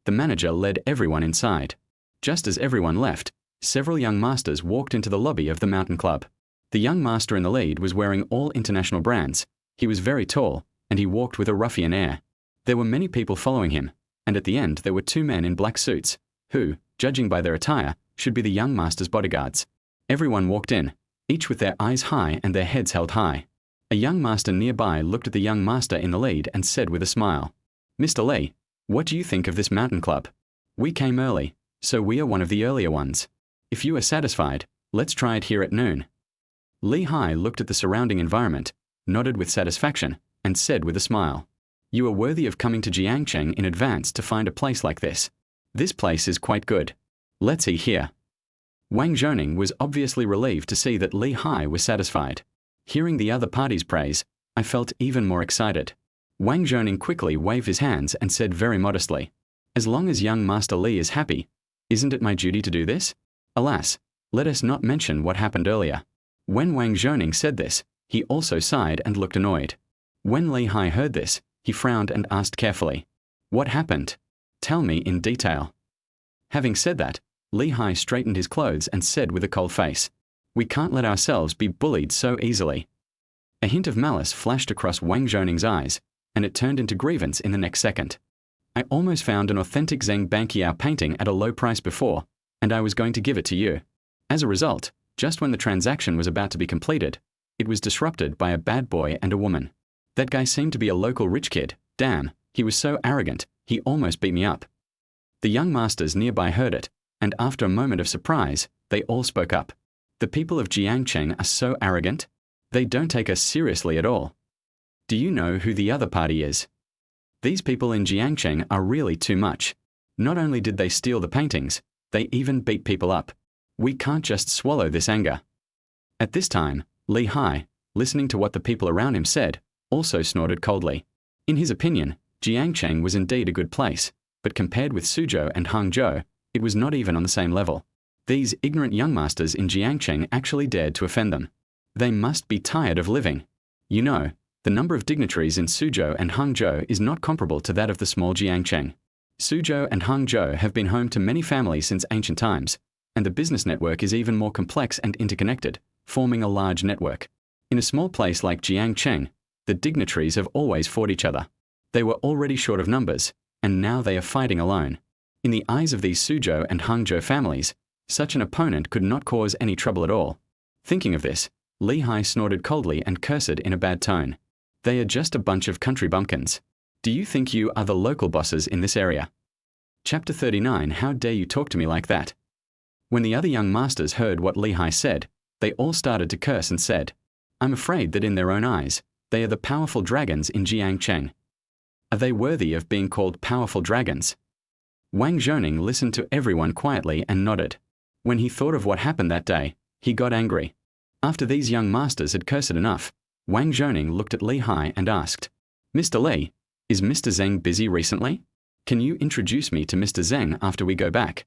Speaker 1: The manager led everyone inside. Just as everyone left, several young masters walked into the lobby of the mountain club. The young master in the lead was wearing all international brands. He was very tall, and he walked with a ruffian air. There were many people following him, and at the end there were two men in black suits, who, judging by their attire, should be the young master's bodyguards. Everyone walked in, each with their eyes high and their heads held high. A young master nearby looked at the young master in the lead and said with a smile, "Mr. Li, what do you think of this mountain club? We came early, so we are one of the earlier ones. If you are satisfied, let's try it here at noon." Li Hai looked at the surrounding environment, nodded with satisfaction, and said with a smile, "You are worthy of coming to Jiangcheng in advance to find a place like this. This place is quite good. Let's eat here." Wang Zhoning was obviously relieved to see that Li Hai was satisfied. Hearing the other party's praise, I felt even more excited. Wang Zhoning quickly waved his hands and said very modestly, "As long as young Master Li is happy, isn't it my duty to do this? Alas, let us not mention what happened earlier." When Wang Zhoning said this, he also sighed and looked annoyed. When Li Hai heard this, he frowned and asked carefully, "What happened? Tell me in detail." Having said that, Li Hai straightened his clothes and said with a cold face, "We can't let ourselves be bullied so easily." A hint of malice flashed across Wang Zhoning's eyes, and it turned into grievance in the next second. "I almost found an authentic Zheng Banqiao painting at a low price before, and I was going to give it to you. As a result, just when the transaction was about to be completed, it was disrupted by a bad boy and a woman. That guy seemed to be a local rich kid. Damn, he was so arrogant, he almost beat me up." The young masters nearby heard it, and after a moment of surprise, they all spoke up. "The people of Jiangcheng are so arrogant. They don't take us seriously at all. Do you know who the other party is? These people in Jiangcheng are really too much. Not only did they steal the paintings, they even beat people up. We can't just swallow this anger." At this time, Li Hai, listening to what the people around him said, also snorted coldly. In his opinion, Jiangcheng was indeed a good place, but compared with Suzhou and Hangzhou, it was not even on the same level. These ignorant young masters in Jiangcheng actually dared to offend them. They must be tired of living. You know, the number of dignitaries in Suzhou and Hangzhou is not comparable to that of the small Jiangcheng. Suzhou and Hangzhou have been home to many families since ancient times, and the business network is even more complex and interconnected, forming a large network. In a small place like Jiangcheng, the dignitaries have always fought each other. They were already short of numbers, and now they are fighting alone. In the eyes of these Suzhou and Hangzhou families, such an opponent could not cause any trouble at all. Thinking of this, Li Hai snorted coldly and cursed in a bad tone. "They are just a bunch of country bumpkins. Do you think you are the local bosses in this area?" Chapter 39. How dare you talk to me like that? When the other young masters heard what Li Hai said, they all started to curse and said, "I'm afraid that in their own eyes, they are the powerful dragons in Jiangcheng. Are they worthy of being called powerful dragons?" Wang Zhoning listened to everyone quietly and nodded. When he thought of what happened that day, he got angry. After these young masters had cursed enough, Wang Zhoning looked at Li Hai and asked, "Mr. Li, is Mr. Zheng busy recently? Can you introduce me to Mr. Zheng after we go back?"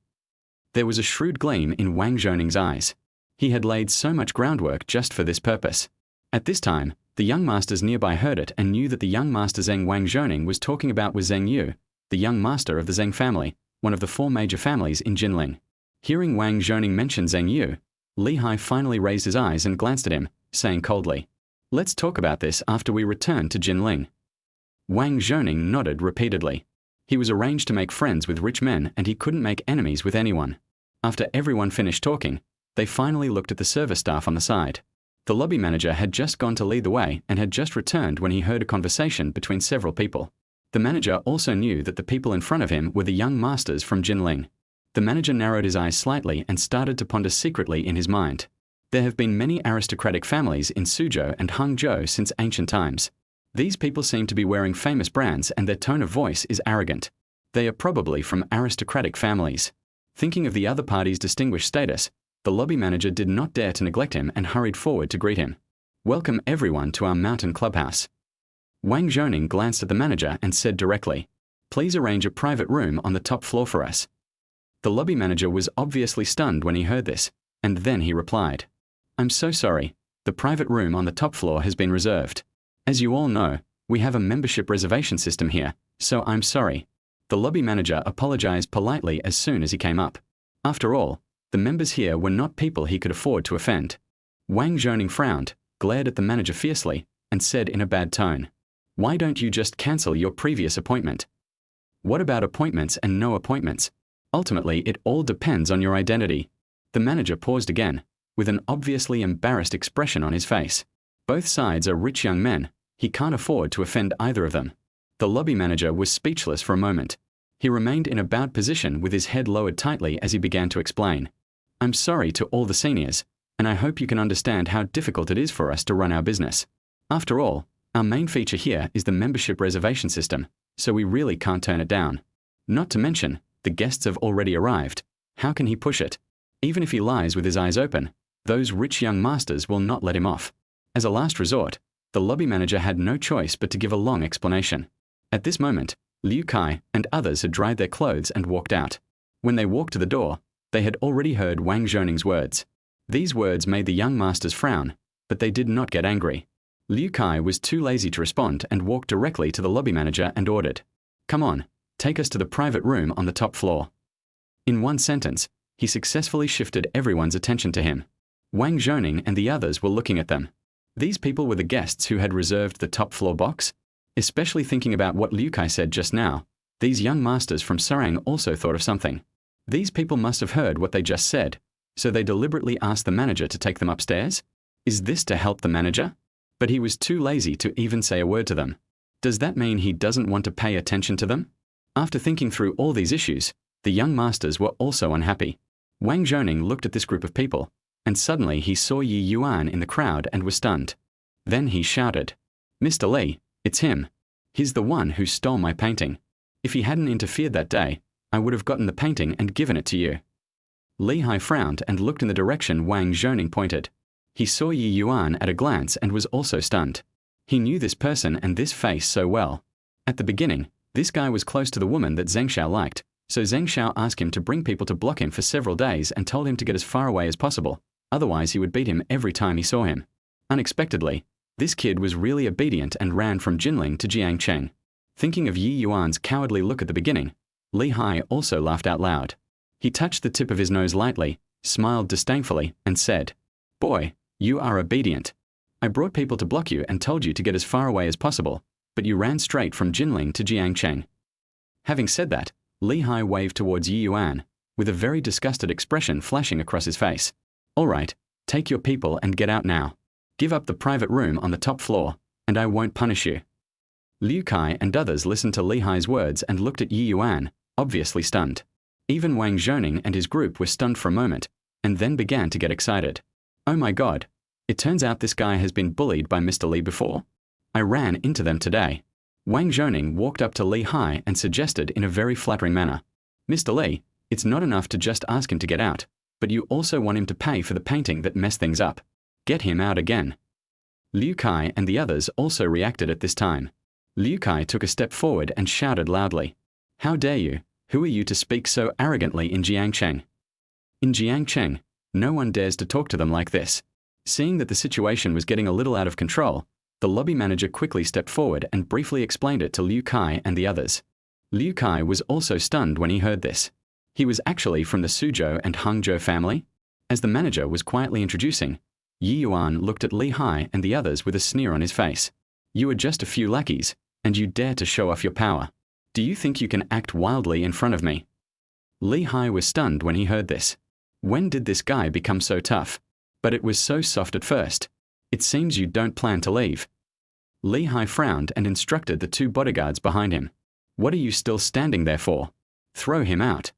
Speaker 1: There was a shrewd gleam in Wang Zhoning's eyes. He had laid so much groundwork just for this purpose. At this time, the young masters nearby heard it and knew that the young master Zheng Wang Zhoning was talking about was Zheng Yu, the young master of the Zheng family, one of the 4 major families in Jinling. Hearing Wang Zhoning mention Zheng Yu, Li Hai finally raised his eyes and glanced at him, saying coldly, "Let's talk about this after we return to Jinling." Wang Zhoning nodded repeatedly. He was arranged to make friends with rich men and he couldn't make enemies with anyone. After everyone finished talking, they finally looked at the service staff on the side. The lobby manager had just gone to lead the way and had just returned when he heard a conversation between several people. The manager also knew that the people in front of him were the young masters from Jinling. The manager narrowed his eyes slightly and started to ponder secretly in his mind. There have been many aristocratic families in Suzhou and Hangzhou since ancient times. These people seem to be wearing famous brands and their tone of voice is arrogant. They are probably from aristocratic families. Thinking of the other party's distinguished status, the lobby manager did not dare to neglect him and hurried forward to greet him. "Welcome everyone to our mountain clubhouse." Wang Zhoning glanced at the manager and said directly, Please arrange a private room on the top floor for us. The lobby manager was obviously stunned when he heard this, and then he replied, I'm so sorry, the private room on the top floor has been reserved. As you all know, we have a membership reservation system here, so I'm sorry. The lobby manager apologized politely as soon as he came up. After all, the members here were not people he could afford to offend. Wang Zhoning frowned, glared at the manager fiercely, and said in a bad tone, Why don't you just cancel your previous appointment? What about appointments and no appointments? Ultimately, it all depends on your identity. The manager paused again, with an obviously embarrassed expression on his face. Both sides are rich young men. He can't afford to offend either of them. The lobby manager was speechless for a moment. He remained in a bowed position with his head lowered tightly as he began to explain. I'm sorry to all the seniors, and I hope you can understand how difficult it is for us to run our business. After all, our main feature here is the membership reservation system, so we really can't turn it down. Not to mention, the guests have already arrived. How can he push it? Even if he lies with his eyes open, those rich young masters will not let him off. As a last resort, the lobby manager had no choice but to give a long explanation. At this moment, Liu Kai and others had dried their clothes and walked out. When they walked to the door, they had already heard Wang Zhoning's words. These words made the young masters frown, but they did not get angry. Liu Kai was too lazy to respond and walked directly to the lobby manager and ordered, Come on, take us to the private room on the top floor. In one sentence, he successfully shifted everyone's attention to him. Wang Zhoning and the others were looking at them. These people were the guests who had reserved the top floor box? Especially thinking about what Liu Kai said just now, these young masters from Sarang also thought of something. These people must have heard what they just said, so they deliberately asked the manager to take them upstairs? Is this to help the manager? But he was too lazy to even say a word to them. Does that mean he doesn't want to pay attention to them? After thinking through all these issues, the young masters were also unhappy. Wang Zhoning looked at this group of people, and suddenly he saw Ye Yuan in the crowd and was stunned. Then he shouted, Mr. Li, it's him. He's the one who stole my painting. If he hadn't interfered that day, I would have gotten the painting and given it to you. Li Hai frowned and looked in the direction Wang Zhoning pointed. He saw Ye Yuan at a glance and was also stunned. He knew this person and this face so well. At the beginning, this guy was close to the woman that Zheng Xiao liked, so Zheng Xiao asked him to bring people to block him for several days and told him to get as far away as possible, otherwise he would beat him every time he saw him. Unexpectedly, this kid was really obedient and ran from Jinling to Jiangcheng. Thinking of Ye Yuan's cowardly look at the beginning, Li Hai also laughed out loud. He touched the tip of his nose lightly, smiled disdainfully, and said, Boy, you are obedient. I brought people to block you and told you to get as far away as possible, but you ran straight from Jinling to Jiangcheng. Having said that, Li Hai waved towards Ye Yuan, with a very disgusted expression flashing across his face. All right, take your people and get out now. Give up the private room on the top floor, and I won't punish you. Liu Kai and others listened to Li Hai's words and looked at Ye Yuan, obviously stunned. Even Wang Zhoning and his group were stunned for a moment, and then began to get excited. Oh my God, it turns out this guy has been bullied by Mr. Li before. I ran into them today. Wang Zhoning walked up to Li Hai and suggested in a very flattering manner, Mr. Li, it's not enough to just ask him to get out, but you also want him to pay for the painting that messed things up. Get him out again. Liu Kai and the others also reacted at this time. Liu Kai took a step forward and shouted loudly, How dare you? Who are you to speak so arrogantly in Jiangcheng? In Jiangcheng, no one dares to talk to them like this. Seeing that the situation was getting a little out of control, the lobby manager quickly stepped forward and briefly explained it to Liu Kai and the others. Liu Kai was also stunned when he heard this. He was actually from the Suzhou and Hangzhou family. As the manager was quietly introducing, Ye Yuan looked at Li Hai and the others with a sneer on his face. You are just a few lackeys, and you dare to show off your power. Do you think you can act wildly in front of me? Li Hai was stunned when he heard this. When did this guy become so tough? But it was so soft at first. It seems you don't plan to leave. Li Hai frowned and instructed the two bodyguards behind him. What are you still standing there for? Throw him out.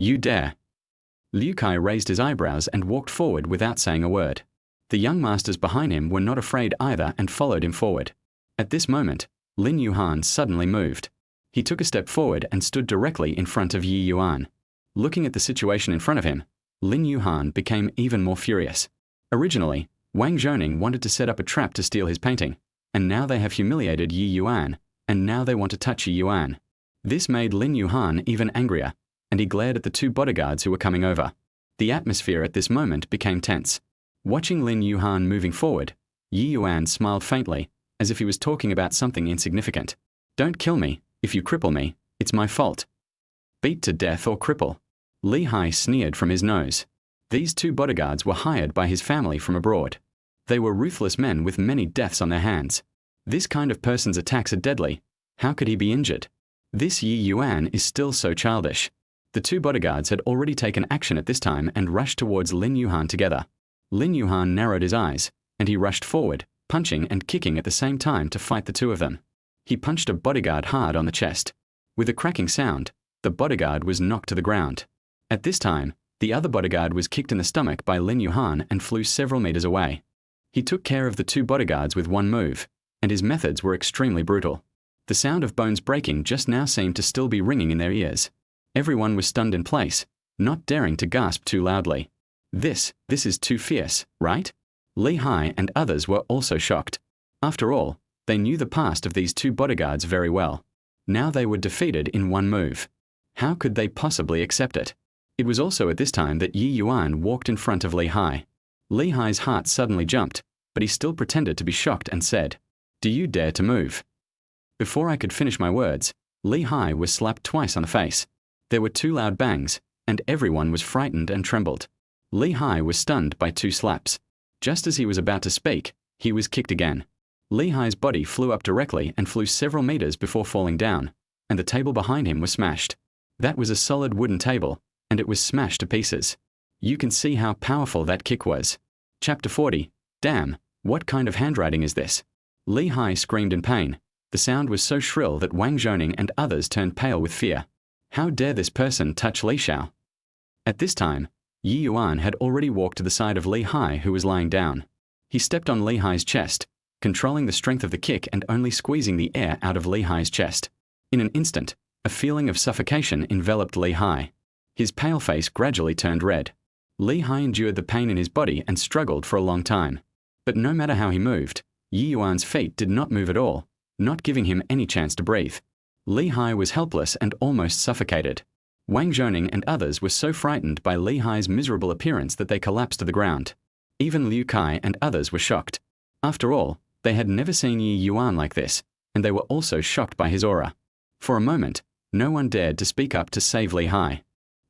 Speaker 1: You dare. Liu Kai raised his eyebrows and walked forward without saying a word. The young masters behind him were not afraid either and followed him forward. At this moment, Lin Yuhan suddenly moved. He took a step forward and stood directly in front of Ye Yuan. Looking at the situation in front of him, Lin Yuhan became even more furious. Originally, Wang Zhoning wanted to set up a trap to steal his painting, and now they have humiliated Ye Yuan, and now they want to touch Ye Yuan. This made Lin Yuan even angrier, and he glared at the two bodyguards who were coming over. The atmosphere at this moment became tense. Watching Lin Yuan moving forward, Ye Yuan smiled faintly, as if he was talking about something insignificant. Don't kill me. If you cripple me, it's my fault. Beat to death or cripple. Li Hai sneered from his nose. These two bodyguards were hired by his family from abroad. They were ruthless men with many deaths on their hands. This kind of person's attacks are deadly. How could he be injured? This Ye Yuan is still so childish. The two bodyguards had already taken action at this time and rushed towards Lin Yuan together. Lin Yuan narrowed his eyes, and he rushed forward, punching and kicking at the same time to fight the two of them. He punched a bodyguard hard on the chest. With a cracking sound, the bodyguard was knocked to the ground. At this time, the other bodyguard was kicked in the stomach by Lin Yuan and flew several meters away. He took care of the two bodyguards with one move, and his methods were extremely brutal. The sound of bones breaking just now seemed to still be ringing in their ears. Everyone was stunned in place, not daring to gasp too loudly. This is too fierce, right? Li Hai and others were also shocked. After all, they knew the past of these two bodyguards very well. Now they were defeated in one move. How could they possibly accept it? It was also at this time that Ye Yuan walked in front of Li Hai. Li Hai's heart suddenly jumped, but he still pretended to be shocked and said, "Do you dare to move?" Before I could finish my words, Li Hai was slapped twice on the face. There were two loud bangs, and everyone was frightened and trembled. Li Hai was stunned by two slaps. Just as he was about to speak, he was kicked again. Li Hai's body flew up directly and flew several meters before falling down, and the table behind him was smashed. That was a solid wooden table, and it was smashed to pieces. You can see how powerful that kick was. Chapter 40. Damn, what kind of handwriting is this? Li Hai screamed in pain. The sound was so shrill that Wang Zhoning and others turned pale with fear. How dare this person touch Li Xiao? At this time, Ye Yuan had already walked to the side of Li Hai, who was lying down. He stepped on Li Hai's chest, controlling the strength of the kick and only squeezing the air out of Li Hai's chest. In an instant, a feeling of suffocation enveloped Li Hai. His pale face gradually turned red. Li Hai endured the pain in his body and struggled for a long time. But no matter how he moved, Ye Yuan's feet did not move at all, not giving him any chance to breathe. Li Hai was helpless and almost suffocated. Wang Zhoning and others were so frightened by Li Hai's miserable appearance that they collapsed to the ground. Even Liu Kai and others were shocked. After all, they had never seen Ye Yuan like this, and they were also shocked by his aura. For a moment, no one dared to speak up to save Li Hai.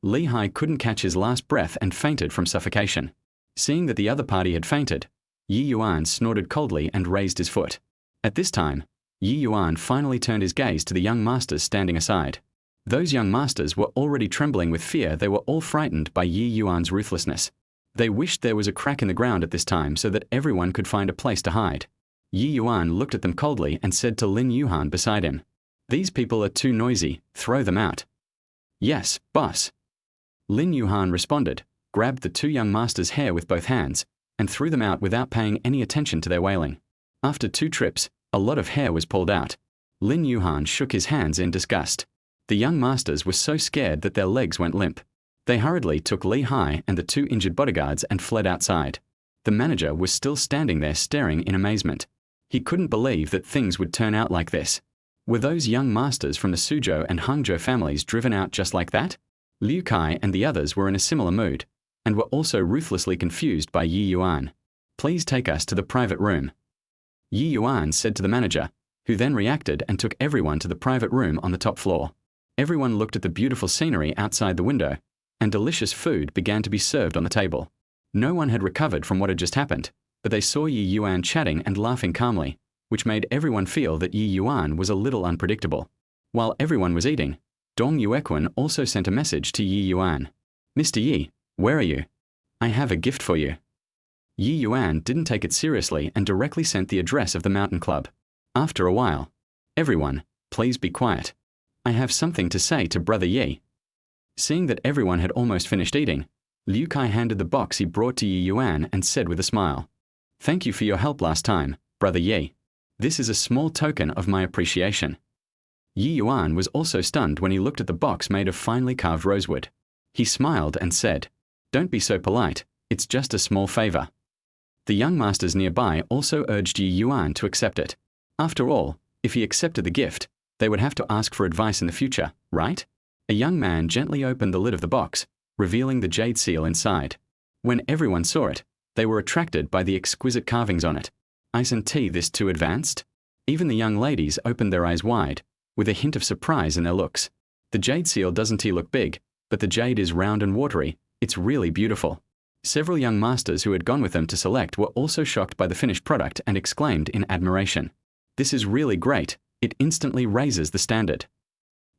Speaker 1: Li Hai couldn't catch his last breath and fainted from suffocation. Seeing that the other party had fainted, Ye Yuan snorted coldly and raised his foot. At this time, Ye Yuan finally turned his gaze to the young masters standing aside. Those young masters were already trembling with fear. They were all frightened by Ye Yuan's ruthlessness. They wished there was a crack in the ground at this time so that everyone could find a place to hide. Ye Yuan looked at them coldly and said to Lin Yuan beside him, "These people are too noisy, throw them out." "Yes, boss." Lin Yuan responded, grabbed the two young masters' hair with both hands, and threw them out without paying any attention to their wailing. After 2 trips, a lot of hair was pulled out. Lin Yuan shook his hands in disgust. The young masters were so scared that their legs went limp. They hurriedly took Li Hai and the 2 injured bodyguards and fled outside. The manager was still standing there staring in amazement. He couldn't believe that things would turn out like this. Were those young masters from the Suzhou and Hangzhou families driven out just like that? Liu Kai and the others were in a similar mood, and were also ruthlessly confused by Ye Yuan. "Please take us to the private room," Ye Yuan said to the manager, who then reacted and took everyone to the private room on the top floor. Everyone looked at the beautiful scenery outside the window, and delicious food began to be served on the table. No one had recovered from what had just happened, but they saw Ye Yuan chatting and laughing calmly, which made everyone feel that Ye Yuan was a little unpredictable. While everyone was eating, Dong Yuequan also sent a message to Ye Yuan. "Mr. Yi, where are you? I have a gift for you." Ye Yuan didn't take it seriously and directly sent the address of the mountain club. After a while, "Everyone, please be quiet. I have something to say to Brother Yi." Seeing that everyone had almost finished eating, Liu Kai handed the box he brought to Ye Yuan and said with a smile, "Thank you for your help last time, Brother Yi. This is a small token of my appreciation." Ye Yuan was also stunned when he looked at the box made of finely carved rosewood. He smiled and said, "Don't be so polite, it's just a small favor." The young masters nearby also urged Ye Yuan to accept it. After all, if he accepted the gift, They would have to ask for advice in the future, right? A young man gently opened the lid of the box, revealing the jade seal inside. When everyone saw it, they were attracted by the exquisite carvings on it. Isn't this too advanced? Even the young ladies opened their eyes wide, with a hint of surprise in their looks. The jade seal doesn't look big, but the jade is round and watery. It's really beautiful. Several young masters who had gone with them to select were also shocked by the finished product and exclaimed in admiration, "This is really great. It instantly raises the standard."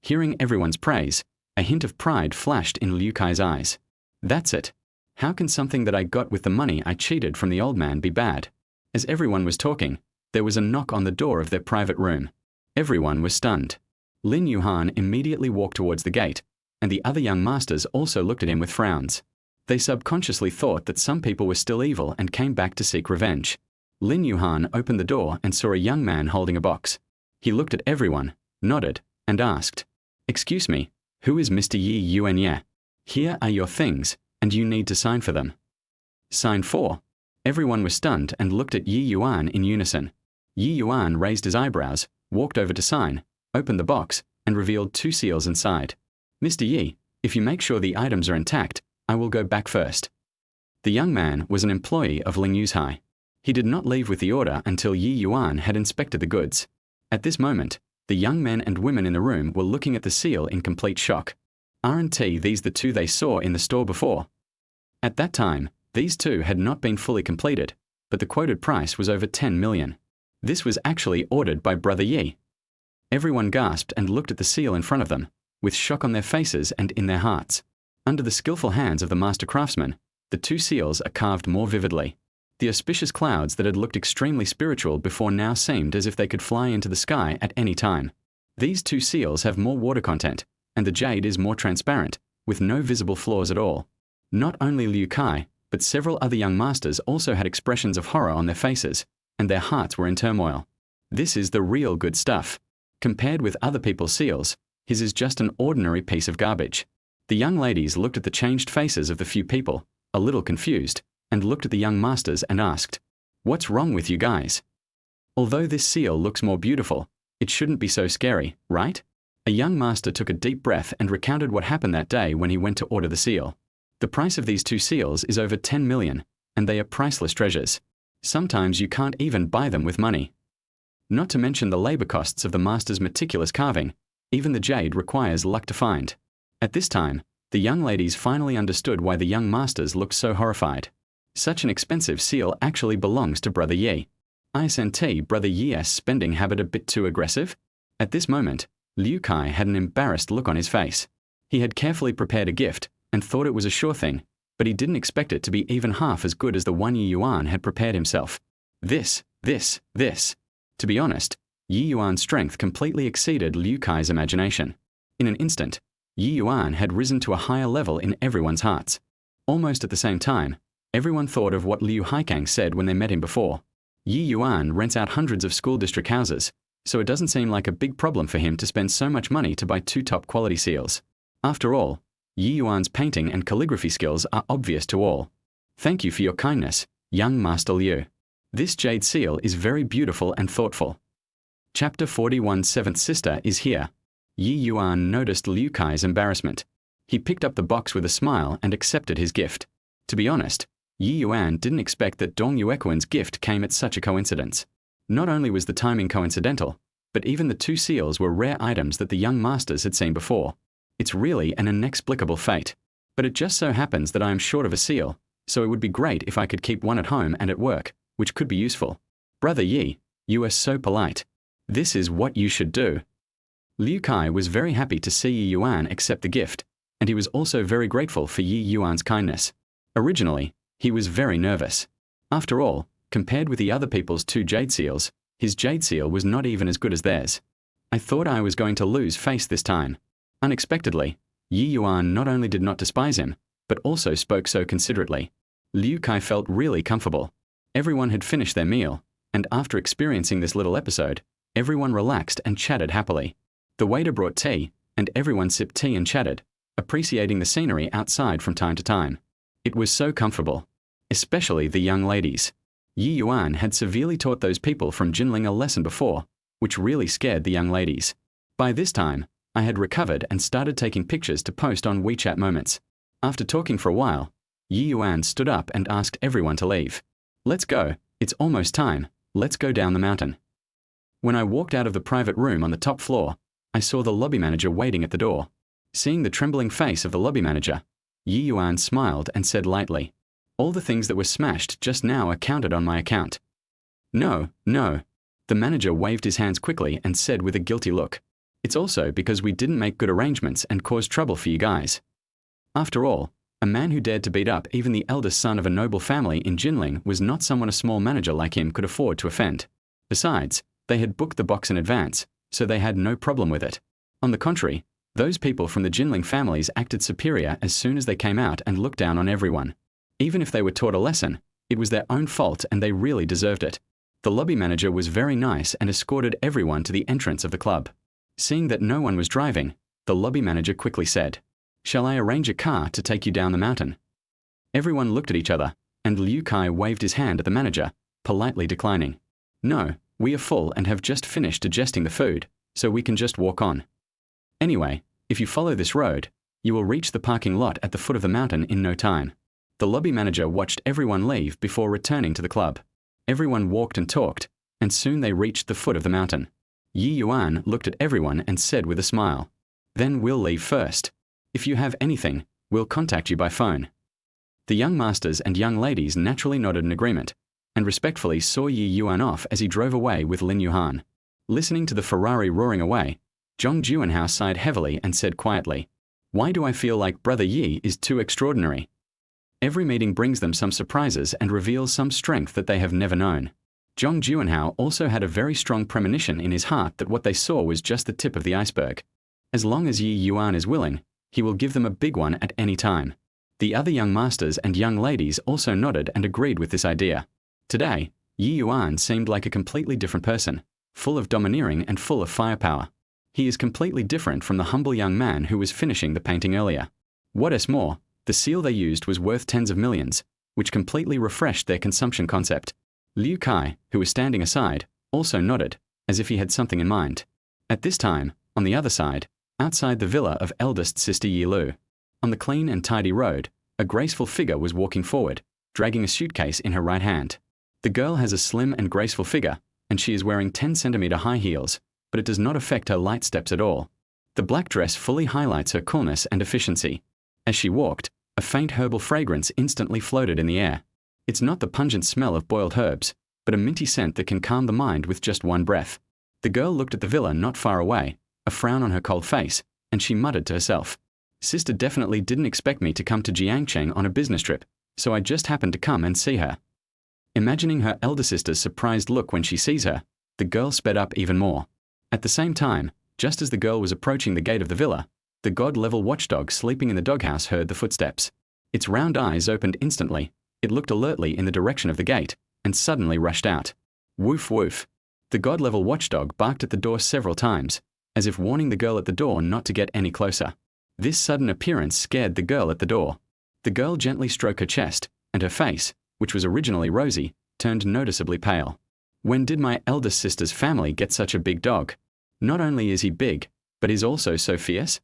Speaker 1: Hearing everyone's praise, a hint of pride flashed in Liu Kai's eyes. That's it. How can something that I got with the money I cheated from the old man be bad? As everyone was talking, there was a knock on the door of their private room. Everyone was stunned. Lin Yuan immediately walked towards the gate, and the other young masters also looked at him with frowns. They subconsciously thought that some people were still evil and came back to seek revenge. Lin Yuan opened the door and saw a young man holding a box. He looked at everyone, nodded, and asked, "Excuse me, who is Mr. Ye Yuan? Here are your things, and you need to sign for them." Sign for? Everyone was stunned and looked at Ye Yuan in unison. Ye Yuan raised his eyebrows, walked over to sign, opened the box, and revealed 2 seals inside. "Mr. Ye, if you make sure the items are intact, I will go back first." The young man was an employee of Ling Yuzhai. He did not leave with the order until Ye Yuan had inspected the goods. At this moment, the young men and women in the room were looking at the seal in complete shock. Aren't these the 2 they saw in the store before? At that time, these 2 had not been fully completed, but the quoted price was over 10 million. This was actually ordered by Brother Ye. Everyone gasped and looked at the seal in front of them, with shock on their faces and in their hearts. Under the skillful hands of the master craftsman, the 2 seals are carved more vividly. The auspicious clouds that had looked extremely spiritual before now seemed as if they could fly into the sky at any time. These 2 seals have more water content, and the jade is more transparent, with no visible flaws at all. Not only Liu Kai, but several other young masters also had expressions of horror on their faces, and their hearts were in turmoil. This is the real good stuff. Compared with other people's seals, his is just an ordinary piece of garbage. The young ladies looked at the changed faces of the few people, a little confused, and looked at the young masters and asked, "What's wrong with you guys? Although this seal looks more beautiful, it shouldn't be so scary, right?" A young master took a deep breath and recounted what happened that day when he went to order the seal. The price of these 2 seals is over 10 million, and they are priceless treasures. Sometimes you can't even buy them with money. Not to mention the labor costs of the master's meticulous carving, even the jade requires luck to find. At this time, the young ladies finally understood why the young masters looked so horrified. Such an expensive seal actually belongs to Brother Ye. Isn't Brother Ye's spending habit a bit too aggressive? At this moment, Liu Kai had an embarrassed look on his face. He had carefully prepared a gift and thought it was a sure thing, but he didn't expect it to be even half as good as the one Ye Yuan had prepared himself. This. To be honest, Ye Yuan's strength completely exceeded Liu Kai's imagination. In an instant, Ye Yuan had risen to a higher level in everyone's hearts. Almost at the same time, everyone thought of what Liu Haikang said when they met him before. Ye Yuan rents out hundreds of school district houses, so it doesn't seem like a big problem for him to spend so much money to buy 2 top-quality seals. After all, Ye Yuan's painting and calligraphy skills are obvious to all. Thank you for your kindness, young Master Liu. This jade seal is very beautiful and thoughtful. Chapter 41 Seventh Sister is here. Ye Yuan noticed Liu Kai's embarrassment. He picked up the box with a smile and accepted his gift. To be honest, Ye Yuan didn't expect that Dong Yuequan's gift came at such a coincidence. Not only was the timing coincidental, but even the 2 seals were rare items that the young masters had seen before. It's really an inexplicable fate. But it just so happens that I am short of a seal, so it would be great if I could keep one at home and at work, which could be useful. Brother Ye, you are so polite. This is what you should do. Liu Kai was very happy to see Ye Yuan accept the gift, and he was also very grateful for Ye Yuan's kindness. Originally, he was very nervous. After all, compared with the other people's 2 jade seals, his jade seal was not even as good as theirs. I thought I was going to lose face this time. Unexpectedly, Ye Yuan not only did not despise him, but also spoke so considerately. Liu Kai felt really comfortable. Everyone had finished their meal, and after experiencing this little episode, everyone relaxed and chatted happily. The waiter brought tea, and everyone sipped tea and chatted, appreciating the scenery outside from time to time. It was so comfortable. Especially the young ladies. Ye Yuan had severely taught those people from Jinling a lesson before, which really scared the young ladies. By this time, I had recovered and started taking pictures to post on WeChat Moments. After talking for a while, Ye Yuan stood up and asked everyone to leave. Let's go, it's almost time, let's go down the mountain. When I walked out of the private room on the top floor, I saw the lobby manager waiting at the door. Seeing the trembling face of the lobby manager, Ye Yuan smiled and said lightly, "All the things that were smashed just now are counted on my account." No, no. The manager waved his hands quickly and said with a guilty look, "It's also because we didn't make good arrangements and caused trouble for you guys." After all, a man who dared to beat up even the eldest son of a noble family in Jinling was not someone a small manager like him could afford to offend. Besides, they had booked the box in advance, so they had no problem with it. On the contrary, those people from the Jinling families acted superior as soon as they came out and looked down on everyone. Even if they were taught a lesson, it was their own fault and they really deserved it. The lobby manager was very nice and escorted everyone to the entrance of the club. Seeing that no one was driving, the lobby manager quickly said, "Shall I arrange a car to take you down the mountain?" Everyone looked at each other, and Liu Kai waved his hand at the manager, politely declining. "No, we are full and have just finished digesting the food, so we can just walk on. Anyway, if you follow this road, you will reach the parking lot at the foot of the mountain in no time." The lobby manager watched everyone leave before returning to the club. Everyone walked and talked, and soon they reached the foot of the mountain. Ye Yuan looked at everyone and said with a smile, "Then we'll leave first. If you have anything, we'll contact you by phone." The young masters and young ladies naturally nodded in agreement, and respectfully saw Ye Yuan off as he drove away with Lin Yuhan. Listening to the Ferrari roaring away, Zhong Juanhao sighed heavily and said quietly, "Why do I feel like Brother Yi is too extraordinary?" Every meeting brings them some surprises and reveals some strength that they have never known. Zhong Juanhao also had a very strong premonition in his heart that what they saw was just the tip of the iceberg. As long as Ye Yuan is willing, he will give them a big one at any time. The other young masters and young ladies also nodded and agreed with this idea. Today, Ye Yuan seemed like a completely different person, full of domineering and full of firepower. He is completely different from the humble young man who was finishing the painting earlier. What is more, the seal they used was worth tens of millions, which completely refreshed their consumption concept. Liu Kai, who was standing aside, also nodded, as if he had something in mind. At this time, on the other side, outside the villa of eldest Sister Ye Lan, on the clean and tidy road, a graceful figure was walking forward, dragging a suitcase in her right hand. The girl has a slim and graceful figure, and she is wearing 10-centimeter high heels, but it does not affect her light steps at all. The black dress fully highlights her coolness and efficiency. As she walked, a faint herbal fragrance instantly floated in the air. It's not the pungent smell of boiled herbs, but a minty scent that can calm the mind with just one breath. The girl looked at the villa not far away, a frown on her cold face, and she muttered to herself, "Sister definitely didn't expect me to come to Jiangcheng on a business trip, so I just happened to come and see her." Imagining her elder sister's surprised look when she sees her, the girl sped up even more. At the same time, just as the girl was approaching the gate of the villa, the god-level watchdog sleeping in the doghouse heard the footsteps. Its round eyes opened instantly. It looked alertly in the direction of the gate, and suddenly rushed out. Woof woof. The god-level watchdog barked at the door several times, as if warning the girl at the door not to get any closer. This sudden appearance scared the girl at the door. The girl gently stroked her chest, and her face, which was originally rosy, turned noticeably pale. When did my eldest sister's family get such a big dog? Not only is he big, but he's also so fierce?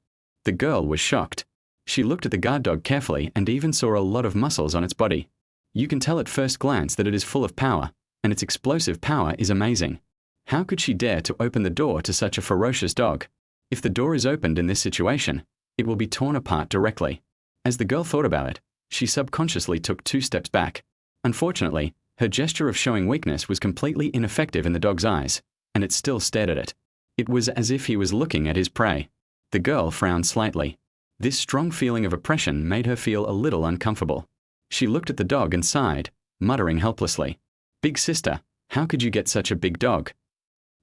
Speaker 1: The girl was shocked. She looked at the guard dog carefully and even saw a lot of muscles on its body. You can tell at first glance that it is full of power, and its explosive power is amazing. How could she dare to open the door to such a ferocious dog? If the door is opened in this situation, it will be torn apart directly. As the girl thought about it, she subconsciously took 2 steps back. Unfortunately, her gesture of showing weakness was completely ineffective in the dog's eyes, and it still stared at it. It was as if he was looking at his prey. The girl frowned slightly. This strong feeling of oppression made her feel a little uncomfortable. She looked at the dog and sighed, muttering helplessly, "Big sister, how could you get such a big dog?"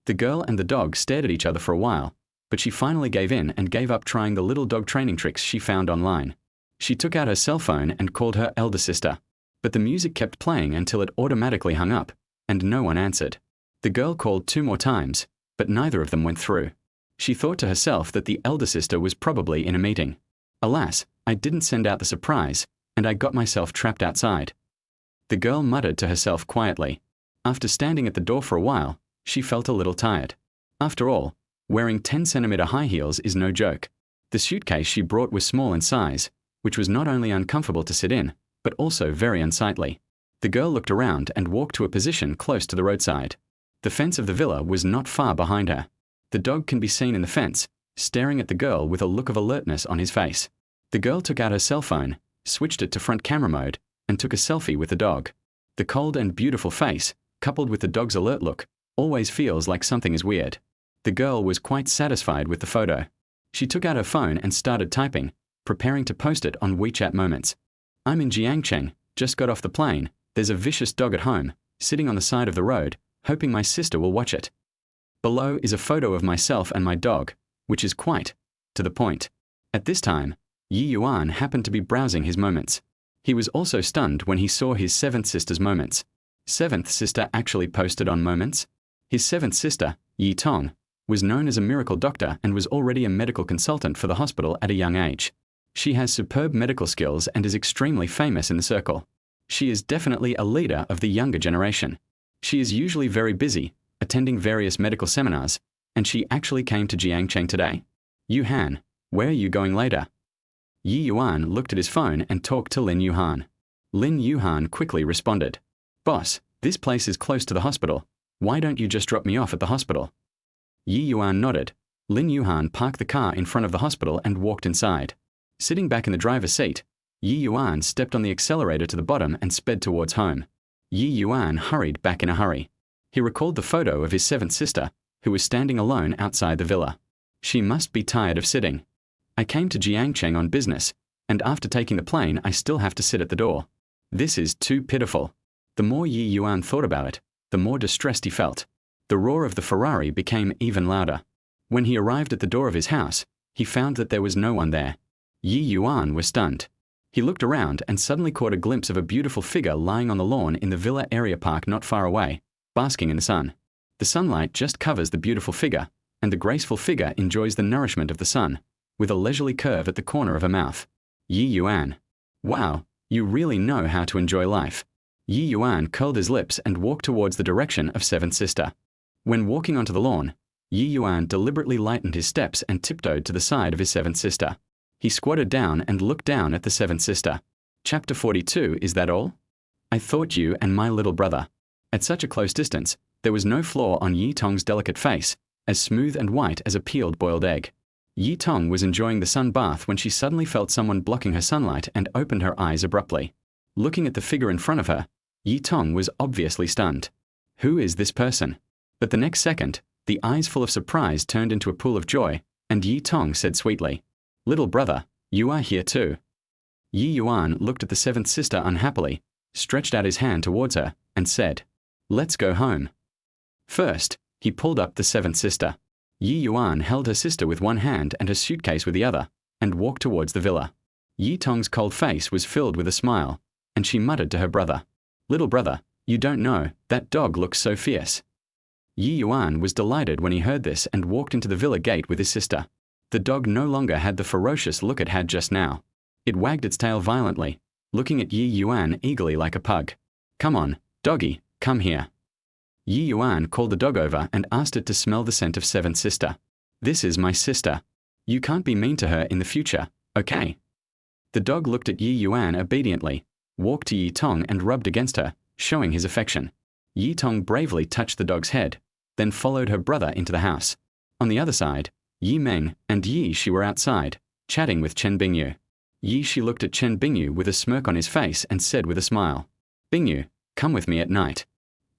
Speaker 1: The girl and the dog stared at each other for a while, but she finally gave in and gave up trying the little dog training tricks she found online. She took out her cell phone and called her elder sister, but the music kept playing until it automatically hung up, and no one answered. The girl called 2 more times, but neither of them went through. She thought to herself that the elder sister was probably in a meeting. Alas, I didn't send out the surprise, and I got myself trapped outside. The girl muttered to herself quietly. After standing at the door for a while, she felt a little tired. After all, Wearing 10-centimeter high heels is no joke. The suitcase she brought was small in size, which was not only uncomfortable to sit in, but also very unsightly. The girl looked around and walked to a position close to the roadside. The fence of the villa was not far behind her. The dog can be seen in the fence, staring at the girl with a look of alertness on his face. The girl took out her cell phone, switched it to front camera mode, and took a selfie with the dog. The cold and beautiful face, coupled with the dog's alert look, always feels like something is weird. The girl was quite satisfied with the photo. She took out her phone and started typing, preparing to post it on WeChat Moments. I'm in Jiangcheng, just got off the plane. There's a vicious dog at home, sitting on the side of the road, hoping my sister will watch it. Below is a photo of myself and my dog, which is quite to the point. At this time, Ye Yuan happened to be browsing his moments. He was also stunned when he saw his seventh sister's moments. Seventh sister actually posted on Moments. His seventh sister, Ye Tong, was known as a miracle doctor and was already a medical consultant for the hospital at a young age. She has superb medical skills and is extremely famous in the circle. She is definitely a leader of the younger generation. She is usually very busy, attending various medical seminars, and she actually came to Jiangcheng today. Yuhan, where are you going later? Ye Yuan looked at his phone and talked to Lin Yuhan. Lin Yuhan quickly responded, Boss, this place is close to the hospital. Why don't you just drop me off at the hospital? Ye Yuan nodded. Lin Yuhan parked the car in front of the hospital and walked inside. Sitting back in the driver's seat, Ye Yuan stepped on the accelerator to the bottom and sped towards home. Ye Yuan hurried back in a hurry. He recalled the photo of his seventh sister, who was standing alone outside the villa. She must be tired of sitting. I came to Jiangcheng on business, and after taking the plane I still have to sit at the door. This is too pitiful. The more Ye Yuan thought about it, the more distressed he felt. The roar of the Ferrari became even louder. When he arrived at the door of his house, he found that there was no one there. Ye Yuan was stunned. He looked around and suddenly caught a glimpse of a beautiful figure lying on the lawn in the villa area park not far away, basking in the sun. The sunlight just covers the beautiful figure, and the graceful figure enjoys the nourishment of the sun, with a leisurely curve at the corner of her mouth. Ye Yuan. Wow, you really know how to enjoy life. Ye Yuan curled his lips and walked towards the direction of seventh sister. When walking onto the lawn, Ye Yuan deliberately lightened his steps and tiptoed to the side of his seventh sister. He squatted down and looked down at the seventh sister. Chapter 42, is that all? I thought you and my little brother. At such a close distance, there was no flaw on Ye Tong's delicate face, as smooth and white as a peeled boiled egg. Ye Tong was enjoying the sun bath when she suddenly felt someone blocking her sunlight and opened her eyes abruptly. Looking at the figure in front of her, Ye Tong was obviously stunned. Who is this person? But the next second, the eyes full of surprise turned into a pool of joy, and Ye Tong said sweetly, Little brother, you are here too. Ye Yuan looked at the seventh sister unhappily, stretched out his hand towards her, and said, Let's go home. First, he pulled up the seventh sister. Ye Yuan held her sister with one hand and her suitcase with the other, and walked towards the villa. Ye Tong's cold face was filled with a smile, and she muttered to her brother, Little brother, you don't know, that dog looks so fierce. Ye Yuan was delighted when he heard this and walked into the villa gate with his sister. The dog no longer had the ferocious look it had just now. It wagged its tail violently, looking at Ye Yuan eagerly like a pug. Come on, doggy, come here. Ye Yuan called the dog over and asked it to smell the scent of seventh sister. This is my sister. You can't be mean to her in the future, okay? The dog looked at Ye Yuan obediently, walked to Ye Tong and rubbed against her, showing his affection. Ye Tong bravely touched the dog's head, then followed her brother into the house. On the other side, Yi Meng and Yi Shi were outside, chatting with Chen Bingyu. Yi Shi looked at Chen Bingyu with a smirk on his face and said with a smile, Bingyu, come with me at night.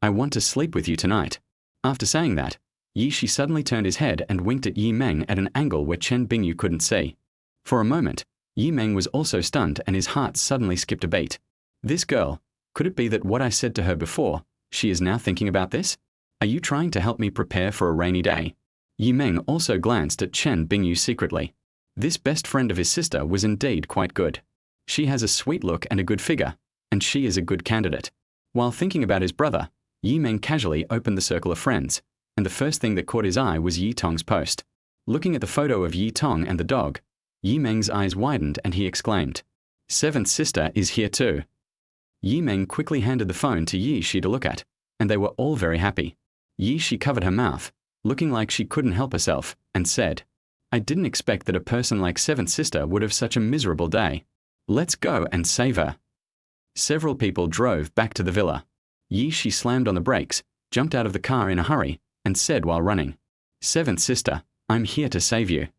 Speaker 1: I want to sleep with you tonight. After saying that, Yi Shi suddenly turned his head and winked at Yi Meng at an angle where Chen Bingyu couldn't see. For a moment, Yi Meng was also stunned and his heart suddenly skipped a beat. This girl, could it be that what I said to her before, she is now thinking about this? Are you trying to help me prepare for a rainy day? Yi Meng also glanced at Chen Bingyu secretly. This best friend of his sister was indeed quite good. She has a sweet look and a good figure, and she is a good candidate. While thinking about his brother, Yi Meng casually opened the circle of friends, and the first thing that caught his eye was Yi Tong's post. Looking at the photo of Yi Tong and the dog, Yi Meng's eyes widened and he exclaimed, Seventh sister is here too. Yi Meng quickly handed the phone to Yi Shi to look at, and they were all very happy. Yi Shi covered her mouth, looking like she couldn't help herself, and said, "I didn't expect that a person like Seventh Sister would have such a miserable day. Let's go and save her." Several people drove back to the villa. She slammed on the brakes, jumped out of the car in a hurry, and said while running, "Seventh Sister, I'm here to save you."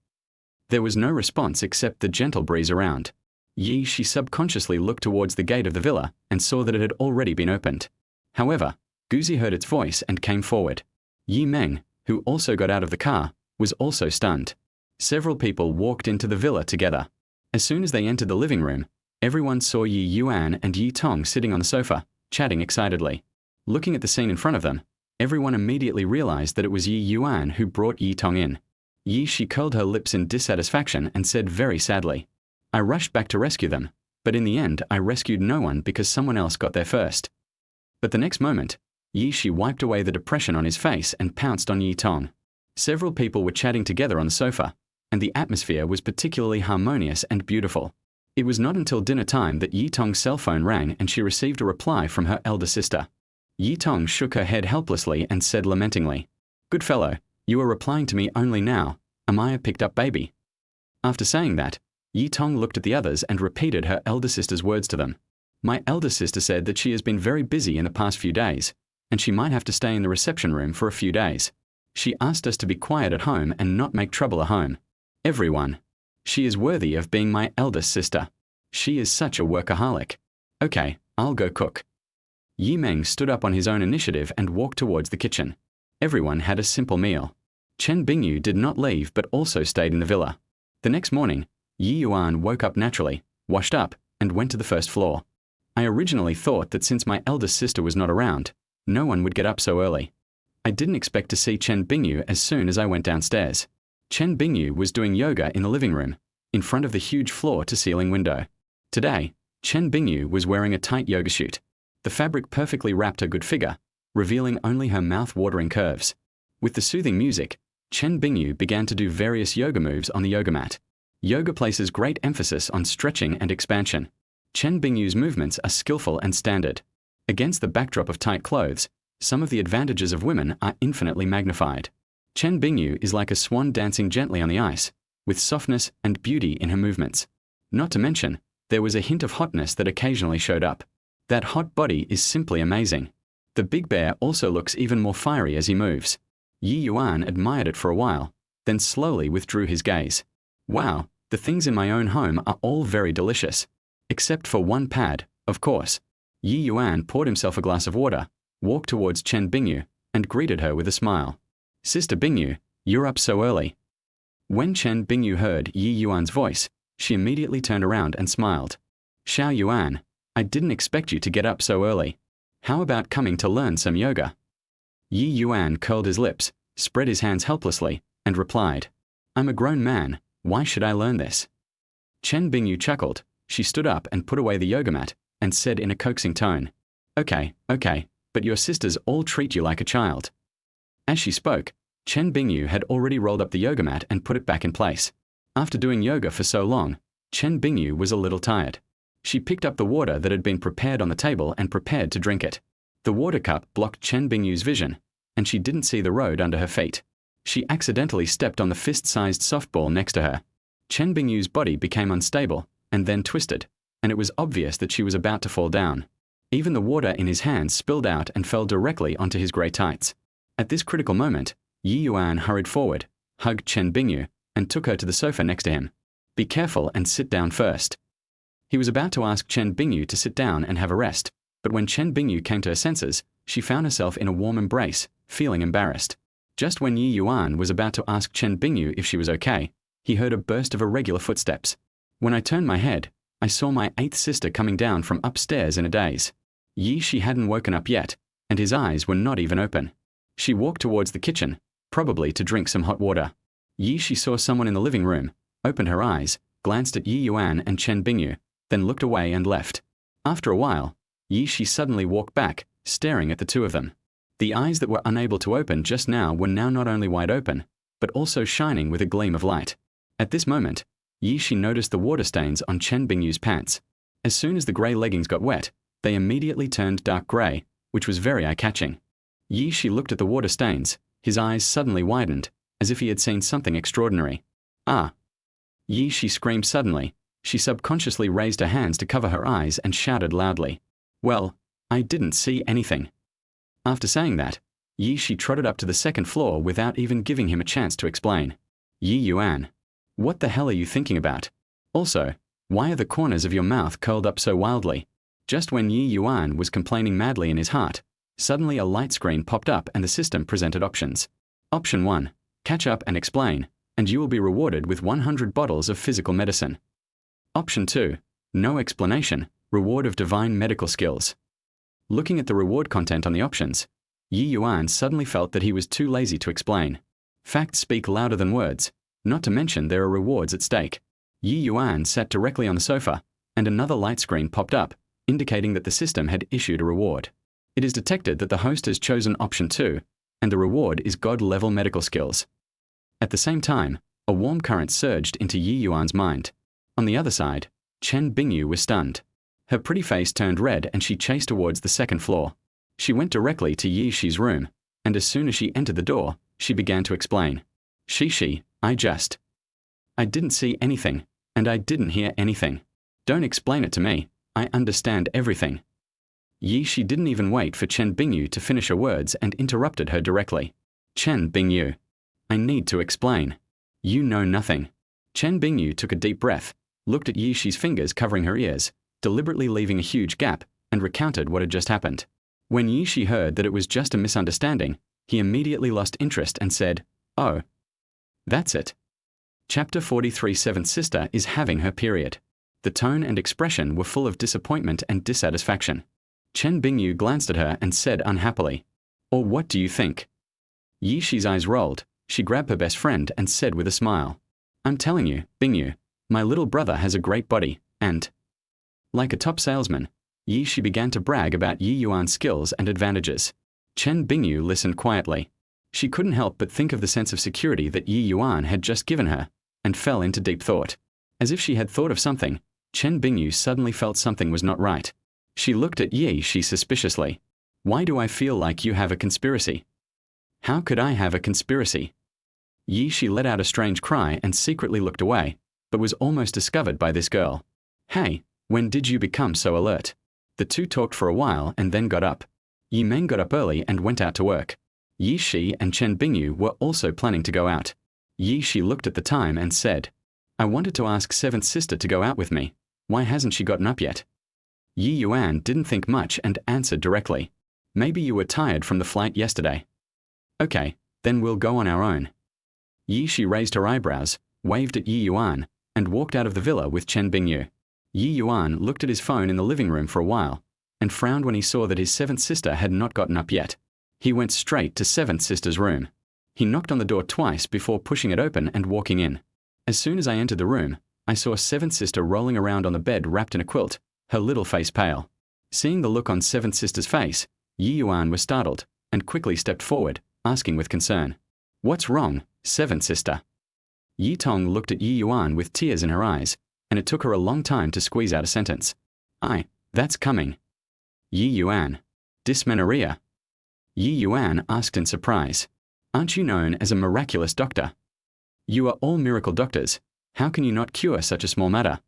Speaker 1: There was no response except the gentle breeze around. She subconsciously looked towards the gate of the villa and saw that it had already been opened. However, Guzi heard its voice and came forward. Yi Meng, who also got out of the car, was also stunned. Several people walked into the villa together. As soon as they entered the living room, everyone saw Ye Yuan and Yi Tong sitting on the sofa, chatting excitedly. Looking at the scene in front of them, everyone immediately realized that it was Ye Yuan who brought Yi Tong in. She curled her lips in dissatisfaction and said very sadly, "I rushed back to rescue them, but in the end I rescued no one because someone else got there first." But the next moment, Shi wiped away the depression on his face and pounced on Yi Tong. Several people were chatting together on the sofa, and the atmosphere was particularly harmonious and beautiful. It was not until dinner time that Yi Tong's cell phone rang and she received a reply from her elder sister. Yi Tong shook her head helplessly and said lamentingly, "Good fellow, you are replying to me only now. Am I a picked-up baby?" After saying that, Yi Tong looked at the others and repeated her elder sister's words to them. "My elder sister said that she has been very busy in the past few days, and she might have to stay in the reception room for a few days. She asked us to be quiet at home and not make trouble at home. Everyone. She is worthy of being my eldest sister. She is such a workaholic. Okay, I'll go cook." Yi Meng stood up on his own initiative and walked towards the kitchen. Everyone had a simple meal. Chen Bingyu did not leave but also stayed in the villa. The next morning, Ye Yuan woke up naturally, washed up, and went to the first floor. "I originally thought that since my eldest sister was not around, no one would get up so early. I didn't expect to see Chen Bingyu as soon as I went downstairs." Chen Bingyu was doing yoga in the living room, in front of the huge floor-to-ceiling window. Today, Chen Bingyu was wearing a tight yoga suit. The fabric perfectly wrapped her good figure, revealing only her mouth-watering curves. With the soothing music, Chen Bingyu began to do various yoga moves on the yoga mat. Yoga places great emphasis on stretching and expansion. Chen Bingyu's movements are skillful and standard. Against the backdrop of tight clothes, some of the advantages of women are infinitely magnified. Chen Bingyu is like a swan dancing gently on the ice, with softness and beauty in her movements. Not to mention, there was a hint of hotness that occasionally showed up. That hot body is simply amazing. The big bear also looks even more fiery as he moves. Yi Yuan admired it for a while, then slowly withdrew his gaze. "Wow, the things in my own home are all very delicious. Except for one pad, of course." Yi Yuan poured himself a glass of water, walked towards Chen Bingyu, and greeted her with a smile. "Sister Bingyu, you're up so early." When Chen Bingyu heard Yi Yuan's voice, she immediately turned around and smiled. "Xiao Yuan, I didn't expect you to get up so early. How about coming to learn some yoga?" Yi Yuan curled his lips, spread his hands helplessly, and replied, "I'm a grown man. Why should I learn this?" Chen Bingyu chuckled. She stood up and put away the yoga mat and said in a coaxing tone, Okay, but your sisters all treat you like a child." As she spoke, Chen Bingyu had already rolled up the yoga mat and put it back in place. After doing yoga for so long, Chen Bingyu was a little tired. She picked up the water that had been prepared on the table and prepared to drink it. The water cup blocked Chen Bingyu's vision, and she didn't see the road under her feet. She accidentally stepped on the fist-sized softball next to her. Chen Bingyu's body became unstable and then twisted, and it was obvious that she was about to fall down. Even the water in his hands spilled out and fell directly onto his grey tights. At this critical moment, Yi Yuan hurried forward, hugged Chen Bingyu, and took her to the sofa next to him. "Be careful and sit down first." He was about to ask Chen Bingyu to sit down and have a rest, but when Chen Bingyu came to her senses, she found herself in a warm embrace, feeling embarrassed. Just when Yi Yuan was about to ask Chen Bingyu if she was okay, he heard a burst of irregular footsteps. When I turned my head, I saw my 8th sister coming down from upstairs in a daze. She hadn't woken up yet, and his eyes were not even open. She walked towards the kitchen, probably to drink some hot water. She saw someone in the living room, opened her eyes, glanced at Yi Yuan and Chen Bingyu, then looked away and left. After a while, she suddenly walked back, staring at the two of them. The eyes that were unable to open just now were now not only wide open, but also shining with a gleam of light. At this moment, she noticed the water stains on Chen Bingyu's pants. As soon as the grey leggings got wet, they immediately turned dark grey, which was very eye-catching. She looked at the water stains, his eyes suddenly widened, as if he had seen something extraordinary. Ah! Ye, she screamed suddenly. She subconsciously raised her hands to cover her eyes and shouted loudly. Well, I didn't see anything. After saying that, Ye, she trotted up to the second floor without even giving him a chance to explain. Ye Yuan, what the hell are you thinking about? Also, why are the corners of your mouth curled up so wildly? Just when Ye Yuan was complaining madly in his heart, suddenly a light screen popped up and the system presented options. Option 1, catch up and explain, and you will be rewarded with 100 bottles of physical medicine. Option 2, no explanation, reward of divine medical skills. Looking at the reward content on the options, Ye Yuan suddenly felt that he was too lazy to explain. Facts speak louder than words, not to mention there are rewards at stake. Ye Yuan sat directly on the sofa, and another light screen popped up, indicating that the system had issued a reward. It is detected that the host has chosen option 2, and the reward is God-level medical skills. At the same time, a warm current surged into Ye Yuan's mind. On the other side, Chen Bingyu was stunned. Her pretty face turned red and she chased towards the second floor. She went directly to Ye Shi's room, and as soon as she entered the door, she began to explain. Shi, I didn't see anything, and I didn't hear anything. Don't explain it to me, I understand everything. Ye Shi didn't even wait for Chen Bingyu to finish her words and interrupted her directly. Chen Bingyu, I need to explain. You know nothing. Chen Bingyu took a deep breath, looked at Ye Shi's fingers covering her ears, deliberately leaving a huge gap, and recounted what had just happened. When Ye Shi heard that it was just a misunderstanding, he immediately lost interest and said, Oh. That's it. Chapter 43 Seventh Sister is having her period. The tone and expression were full of disappointment and dissatisfaction. Chen Bingyu glanced at her and said unhappily, Or what do you think? Ye Shi's eyes rolled. She grabbed her best friend and said with a smile, I'm telling you, Bingyu, my little brother has a great body, and... Like a top salesman, Ye Shi began to brag about Ye Yuan's skills and advantages. Chen Bingyu listened quietly. She couldn't help but think of the sense of security that Ye Yuan had just given her, and fell into deep thought. As if she had thought of something, Chen Bingyu suddenly felt something was not right. She looked at Ye Shi suspiciously. Why do I feel like you have a conspiracy? How could I have a conspiracy? Ye Shi let out a strange cry and secretly looked away, but was almost discovered by this girl. Hey, when did you become so alert? The two talked for a while and then got up. Ye Meng got up early and went out to work. Ye Shi and Chen Bingyu were also planning to go out. Ye Shi looked at the time and said, I wanted to ask Seventh Sister to go out with me. Why hasn't she gotten up yet? Ye Yuan didn't think much and answered directly. Maybe you were tired from the flight yesterday. Okay, then we'll go on our own. Ye Shi raised her eyebrows, waved at Ye Yuan, and walked out of the villa with Chen Bingyu. Ye Yuan looked at his phone in the living room for a while, and frowned when he saw that his seventh sister had not gotten up yet. He went straight to Seventh Sister's room. He knocked on the door twice before pushing it open and walking in. As soon as I entered the room, I saw Seventh Sister rolling around on the bed wrapped in a quilt, her little face pale. Seeing the look on Seventh Sister's face, Ye Yuan was startled, and quickly stepped forward, asking with concern, What's wrong, Seventh Sister? Yi Tong looked at Ye Yuan with tears in her eyes, and it took her a long time to squeeze out a sentence. That's coming. Ye Yuan. Dysmenorrhea. Ye Yuan asked in surprise. Aren't you known as a miraculous doctor? You are all miracle doctors. How can you not cure such a small matter?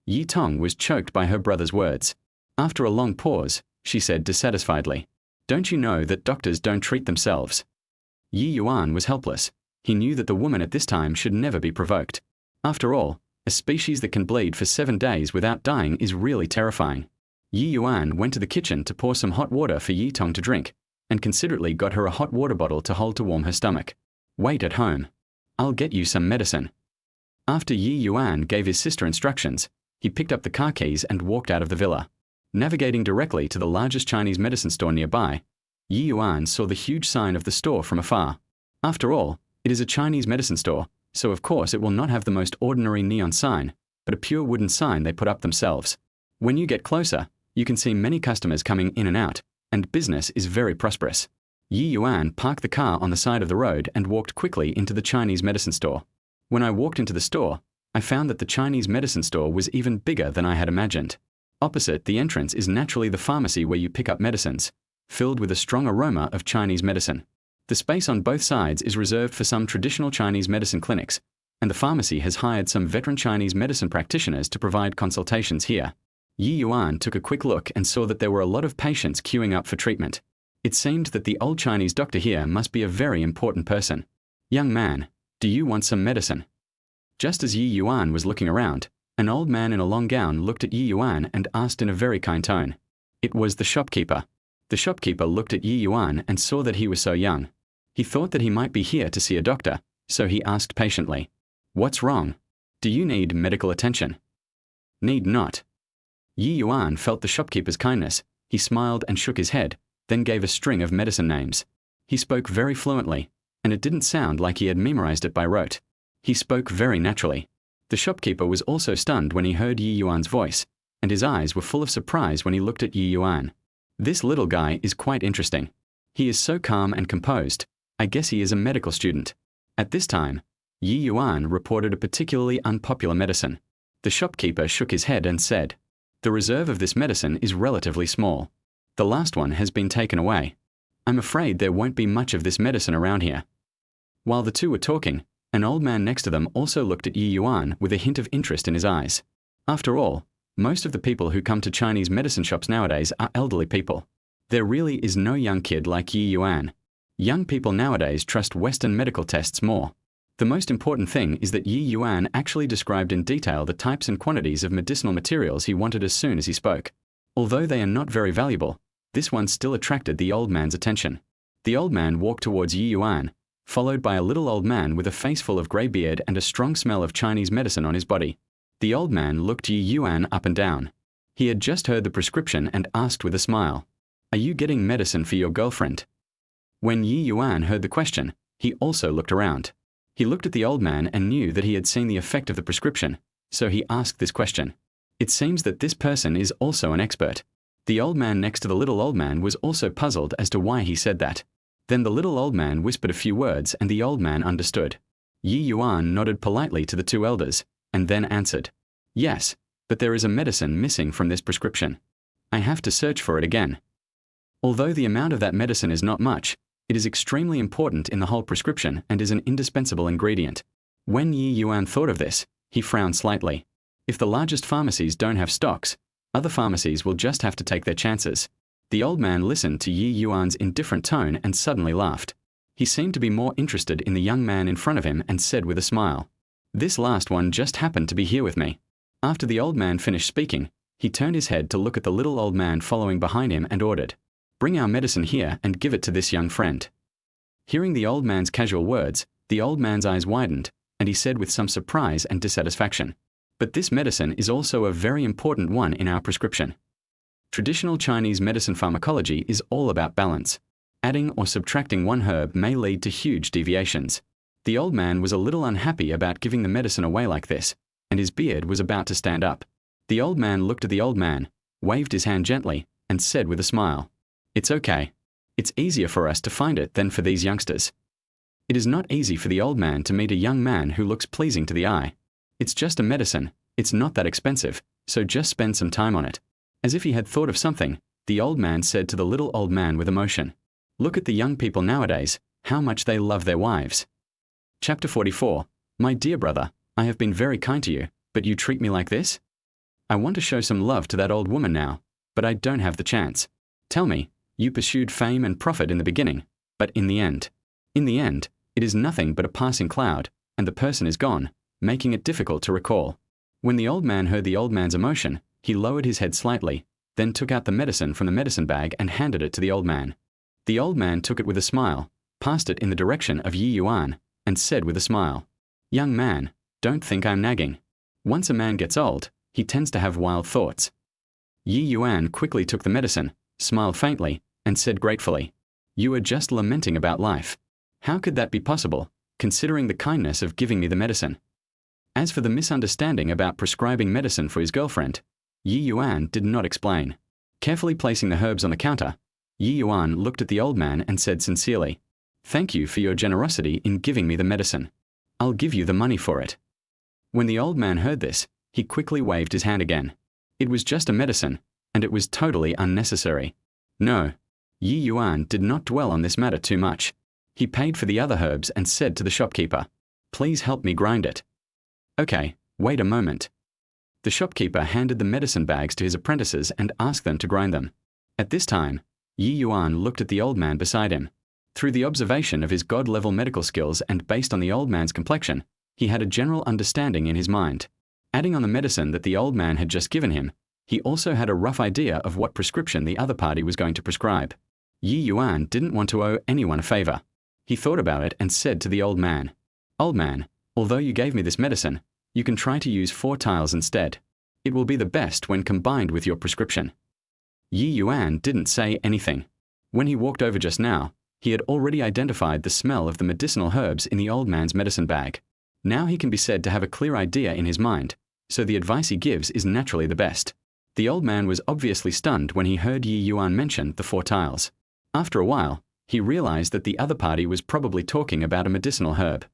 Speaker 1: Yi Tong was choked by her brother's words. After a long pause, she said dissatisfiedly, Don't you know that doctors don't treat themselves? Ye Yuan was helpless. He knew that the woman at this time should never be provoked. After all, a species that can bleed for 7 days without dying is really terrifying. Ye Yuan went to the kitchen to pour some hot water for Yi Tong to drink, and considerately got her a hot water bottle to hold to warm her stomach. Wait at home. I'll get you some medicine. After Ye Yuan gave his sister instructions, he picked up the car keys and walked out of the villa. Navigating directly to the largest Chinese medicine store nearby, Ye Yuan saw the huge sign of the store from afar. After all, it is a Chinese medicine store, so of course it will not have the most ordinary neon sign, but a pure wooden sign they put up themselves. When you get closer, you can see many customers coming in and out, and business is very prosperous. Ye Yuan parked the car on the side of the road and walked quickly into the Chinese medicine store. When I walked into the store, I found that the Chinese medicine store was even bigger than I had imagined. Opposite the entrance is naturally the pharmacy where you pick up medicines, filled with a strong aroma of Chinese medicine. The space on both sides is reserved for some traditional Chinese medicine clinics, and the pharmacy has hired some veteran Chinese medicine practitioners to provide consultations here. Ye Yuan took a quick look and saw that there were a lot of patients queuing up for treatment. It seemed that the old Chinese doctor here must be a very important person. "Young man, do you want some medicine?" Just as Ye Yuan was looking around, an old man in a long gown looked at Ye Yuan and asked in a very kind tone. It was the shopkeeper. The shopkeeper looked at Ye Yuan and saw that he was so young. He thought that he might be here to see a doctor, so he asked patiently, "What's wrong? Do you need medical attention?" "Need not." Ye Yuan felt the shopkeeper's kindness. He smiled and shook his head, then gave a string of medicine names. He spoke very fluently, and it didn't sound like he had memorized it by rote. He spoke very naturally. The shopkeeper was also stunned when he heard Ye Yuan's voice, and his eyes were full of surprise when he looked at Ye Yuan. This little guy is quite interesting. He is so calm and composed. I guess he is a medical student. At this time, Ye Yuan reported a particularly unpopular medicine. The shopkeeper shook his head and said, "The reserve of this medicine is relatively small. The last one has been taken away. I'm afraid there won't be much of this medicine around here." While the two were talking, an old man next to them also looked at Ye Yuan with a hint of interest in his eyes. After all, most of the people who come to Chinese medicine shops nowadays are elderly people. There really is no young kid like Ye Yuan. Young people nowadays trust Western medical tests more. The most important thing is that Ye Yuan actually described in detail the types and quantities of medicinal materials he wanted as soon as he spoke. Although they are not very valuable, this one still attracted the old man's attention. The old man walked towards Ye Yuan, followed by a little old man with a face full of grey beard and a strong smell of Chinese medicine on his body. The old man looked Ye Yuan up and down. He had just heard the prescription and asked with a smile, "Are you getting medicine for your girlfriend?" When Ye Yuan heard the question, he also looked around. He looked at the old man and knew that he had seen the effect of the prescription, so he asked this question. It seems that this person is also an expert. The old man next to the little old man was also puzzled as to why he said that. Then the little old man whispered a few words and the old man understood. Ye Yuan nodded politely to the two elders, and then answered, "Yes, but there is a medicine missing from this prescription. I have to search for it again." Although the amount of that medicine is not much, it is extremely important in the whole prescription and is an indispensable ingredient. When Ye Yuan thought of this, he frowned slightly. If the largest pharmacies don't have stocks, other pharmacies will just have to take their chances. The old man listened to Ye Yuan's indifferent tone and suddenly laughed. He seemed to be more interested in the young man in front of him and said with a smile, "This last one just happened to be here with me." After the old man finished speaking, he turned his head to look at the little old man following behind him and ordered, "Bring our medicine here and give it to this young friend." Hearing the old man's casual words, the old man's eyes widened, and he said with some surprise and dissatisfaction, "But this medicine is also a very important one in our prescription." Traditional Chinese medicine pharmacology is all about balance. Adding or subtracting one herb may lead to huge deviations. The old man was a little unhappy about giving the medicine away like this, and his beard was about to stand up. The old man looked at the old man, waved his hand gently, and said with a smile, "It's okay. It's easier for us to find it than for these youngsters." It is not easy for the old man to meet a young man who looks pleasing to the eye. It's just a medicine, it's not that expensive, so just spend some time on it. As if he had thought of something, the old man said to the little old man with emotion, "Look at the young people nowadays, how much they love their wives." Chapter 44. My dear brother, I have been very kind to you, but you treat me like this? I want to show some love to that old woman now, but I don't have the chance. Tell me, you pursued fame and profit in the beginning, but in the end, it is nothing but a passing cloud, and the person is gone, making it difficult to recall. When the old man heard the old man's emotion, he lowered his head slightly, then took out the medicine from the medicine bag and handed it to the old man. The old man took it with a smile, passed it in the direction of Ye Yuan, and said with a smile, "Young man, don't think I'm nagging. Once a man gets old, he tends to have wild thoughts." Ye Yuan quickly took the medicine, smiled faintly, and said gratefully, "You are just lamenting about life. How could that be possible, considering the kindness of giving me the medicine?" As for the misunderstanding about prescribing medicine for his girlfriend, Ye Yuan did not explain. Carefully placing the herbs on the counter, Ye Yuan looked at the old man and said sincerely, "Thank you for your generosity in giving me the medicine. I'll give you the money for it." When the old man heard this, he quickly waved his hand again. It was just a medicine, and it was totally unnecessary. No, Ye Yuan did not dwell on this matter too much. He paid for the other herbs and said to the shopkeeper, "Please help me grind it." "Okay, wait a moment." The shopkeeper handed the medicine bags to his apprentices and asked them to grind them. At this time, Ye Yuan looked at the old man beside him. Through the observation of his god-level medical skills and based on the old man's complexion, he had a general understanding in his mind. Adding on the medicine that the old man had just given him, he also had a rough idea of what prescription the other party was going to prescribe. Ye Yuan didn't want to owe anyone a favor. He thought about it and said to the old man, "Old man, although you gave me this medicine, you can try to use 4 tiles instead. It will be the best when combined with your prescription." Ye Yuan didn't say anything. When he walked over just now, he had already identified the smell of the medicinal herbs in the old man's medicine bag. Now he can be said to have a clear idea in his mind, so the advice he gives is naturally the best. The old man was obviously stunned when he heard Ye Yuan mention the 4 tiles. After a while, he realized that the other party was probably talking about a medicinal herb.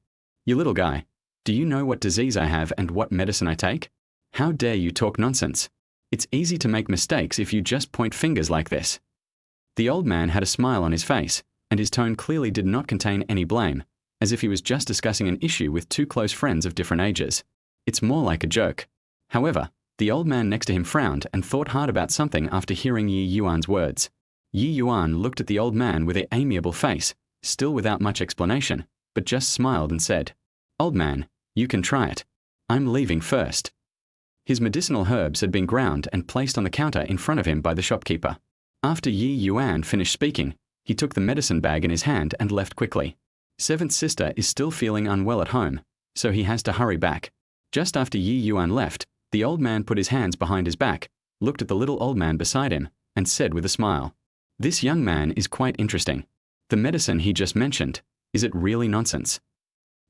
Speaker 1: "You little guy, do you know what disease I have and what medicine I take? How dare you talk nonsense? It's easy to make mistakes if you just point fingers like this." The old man had a smile on his face, and his tone clearly did not contain any blame, as if he was just discussing an issue with 2 close friends of different ages. It's more like a joke. However, the old man next to him frowned and thought hard about something after hearing Ye Yuan's words. Ye Yuan looked at the old man with an amiable face, still without much explanation, but just smiled and said, "Old man, you can try it. I'm leaving first." His medicinal herbs had been ground and placed on the counter in front of him by the shopkeeper. After Ye Yuan finished speaking, he took the medicine bag in his hand and left quickly. Seventh sister is still feeling unwell at home, so he has to hurry back. Just after Ye Yuan left, the old man put his hands behind his back, looked at the little old man beside him, and said with a smile, "This young man is quite interesting. The medicine he just mentioned, is it really nonsense?"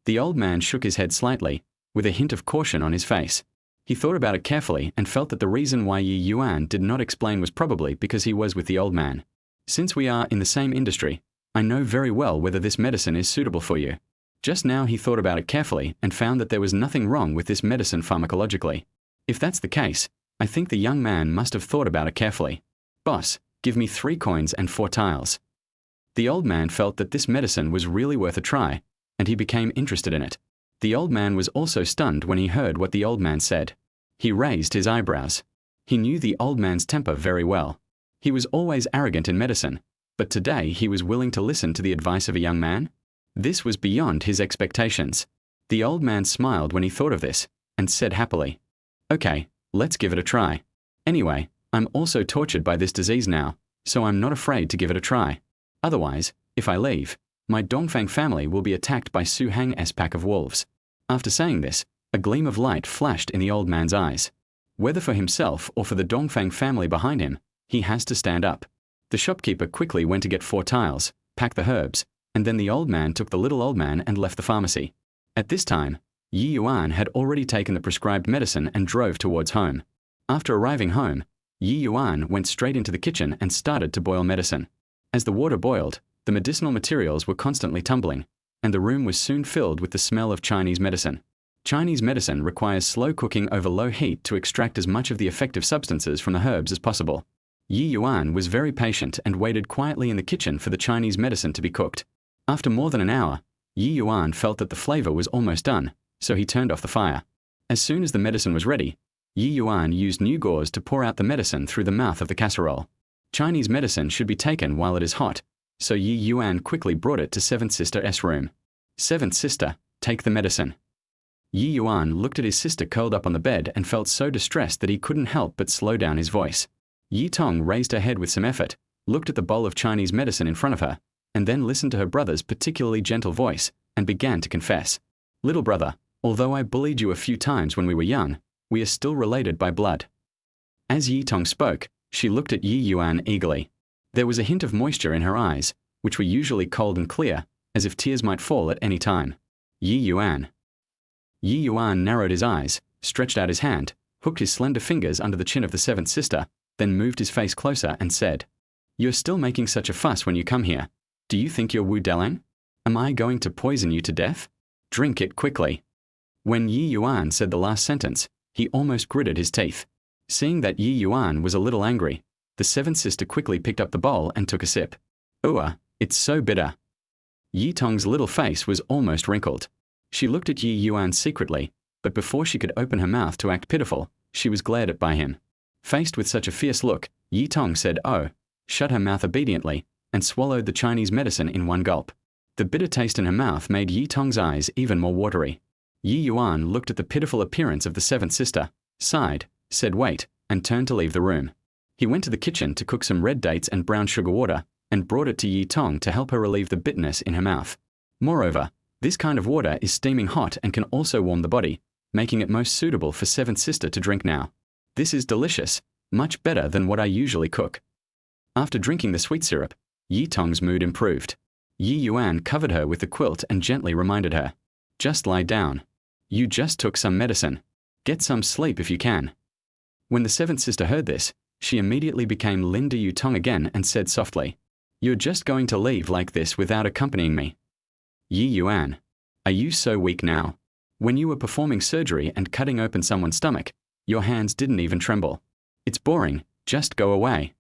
Speaker 1: The old man shook his head slightly, with a hint of caution on his face. He thought about it carefully and felt that the reason why Ye Yuan did not explain was probably because he was with the old man. "Since we are in the same industry, I know very well whether this medicine is suitable for you." Just now he thought about it carefully and found that there was nothing wrong with this medicine pharmacologically. If that's the case, I think the young man must have thought about it carefully. "Boss, give me 3 coins and 4 tiles." The old man felt that this medicine was really worth a try, and he became interested in it. The old man was also stunned when he heard what the old man said. He raised his eyebrows. He knew the old man's temper very well. He was always arrogant in medicine, but today he was willing to listen to the advice of a young man? This was beyond his expectations. The old man smiled when he thought of this, and said happily, "Okay, let's give it a try. Anyway, I'm also tortured by this disease now, so I'm not afraid to give it a try. Otherwise, if I leave, my Dongfang family will be attacked by Su Hang's pack of wolves." After saying this, a gleam of light flashed in the old man's eyes. Whether for himself or for the Dongfang family behind him, he has to stand up. The shopkeeper quickly went to get 4 tiles, pack the herbs, and then the old man took the little old man and left the pharmacy. At this time, Ye Yuan had already taken the prescribed medicine and drove towards home. After arriving home, Ye Yuan went straight into the kitchen and started to boil medicine. As the water boiled, the medicinal materials were constantly tumbling, and the room was soon filled with the smell of Chinese medicine. Chinese medicine requires slow cooking over low heat to extract as much of the effective substances from the herbs as possible. Ye Yuan was very patient and waited quietly in the kitchen for the Chinese medicine to be cooked. After more than an hour, Ye Yuan felt that the flavor was almost done, so he turned off the fire. As soon as the medicine was ready, Ye Yuan used new gauze to pour out the medicine through the mouth of the casserole. Chinese medicine should be taken while it is hot, so Ye Yuan quickly brought it to Seventh Sister's room. "Seventh Sister, take the medicine." Ye Yuan looked at his sister curled up on the bed and felt so distressed that he couldn't help but slow down his voice. Yi Tong raised her head with some effort, looked at the bowl of Chinese medicine in front of her, and then listened to her brother's particularly gentle voice, and began to confess. "Little brother, although I bullied you a few times when we were young, we are still related by blood." As Yi Tong spoke, she looked at Ye Yuan eagerly. There was a hint of moisture in her eyes, which were usually cold and clear, as if tears might fall at any time. Ye Yuan. Ye Yuan narrowed his eyes, stretched out his hand, hooked his slender fingers under the chin of the seventh sister, then moved his face closer and said, "You're still making such a fuss when you come here. Do you think you're Wu Delang? Am I going to poison you to death? Drink it quickly." When Ye Yuan said the last sentence, he almost gritted his teeth. Seeing that Ye Yuan was a little angry, the seventh sister quickly picked up the bowl and took a sip. "It's so bitter." Yi Tong's little face was almost wrinkled. She looked at Ye Yuan secretly, but before she could open her mouth to act pitiful, she was glared at by him. Faced with such a fierce look, Ye Tong said, "Oh," shut her mouth obediently, and swallowed the Chinese medicine in one gulp. The bitter taste in her mouth made Ye Tong's eyes even more watery. Ye Yuan looked at the pitiful appearance of the seventh sister, sighed, said wait, and turned to leave the room. He went to the kitchen to cook some red dates and brown sugar water, and brought it to Ye Tong to help her relieve the bitterness in her mouth. Moreover, this kind of water is steaming hot and can also warm the body, making it most suitable for seventh sister to drink now. This is delicious, much better than what I usually cook. After drinking the sweet syrup, Ye Tong's mood improved. Ye Yuan covered her with the quilt and gently reminded her, "Just lie down. You just took some medicine. Get some sleep if you can." When the seventh sister heard this, she immediately became Linda Yu Tong again and said softly, "You're just going to leave like this without accompanying me?" Ye Yuan, are you so weak now? When you were performing surgery and cutting open someone's stomach, your hands didn't even tremble. It's boring, just go away.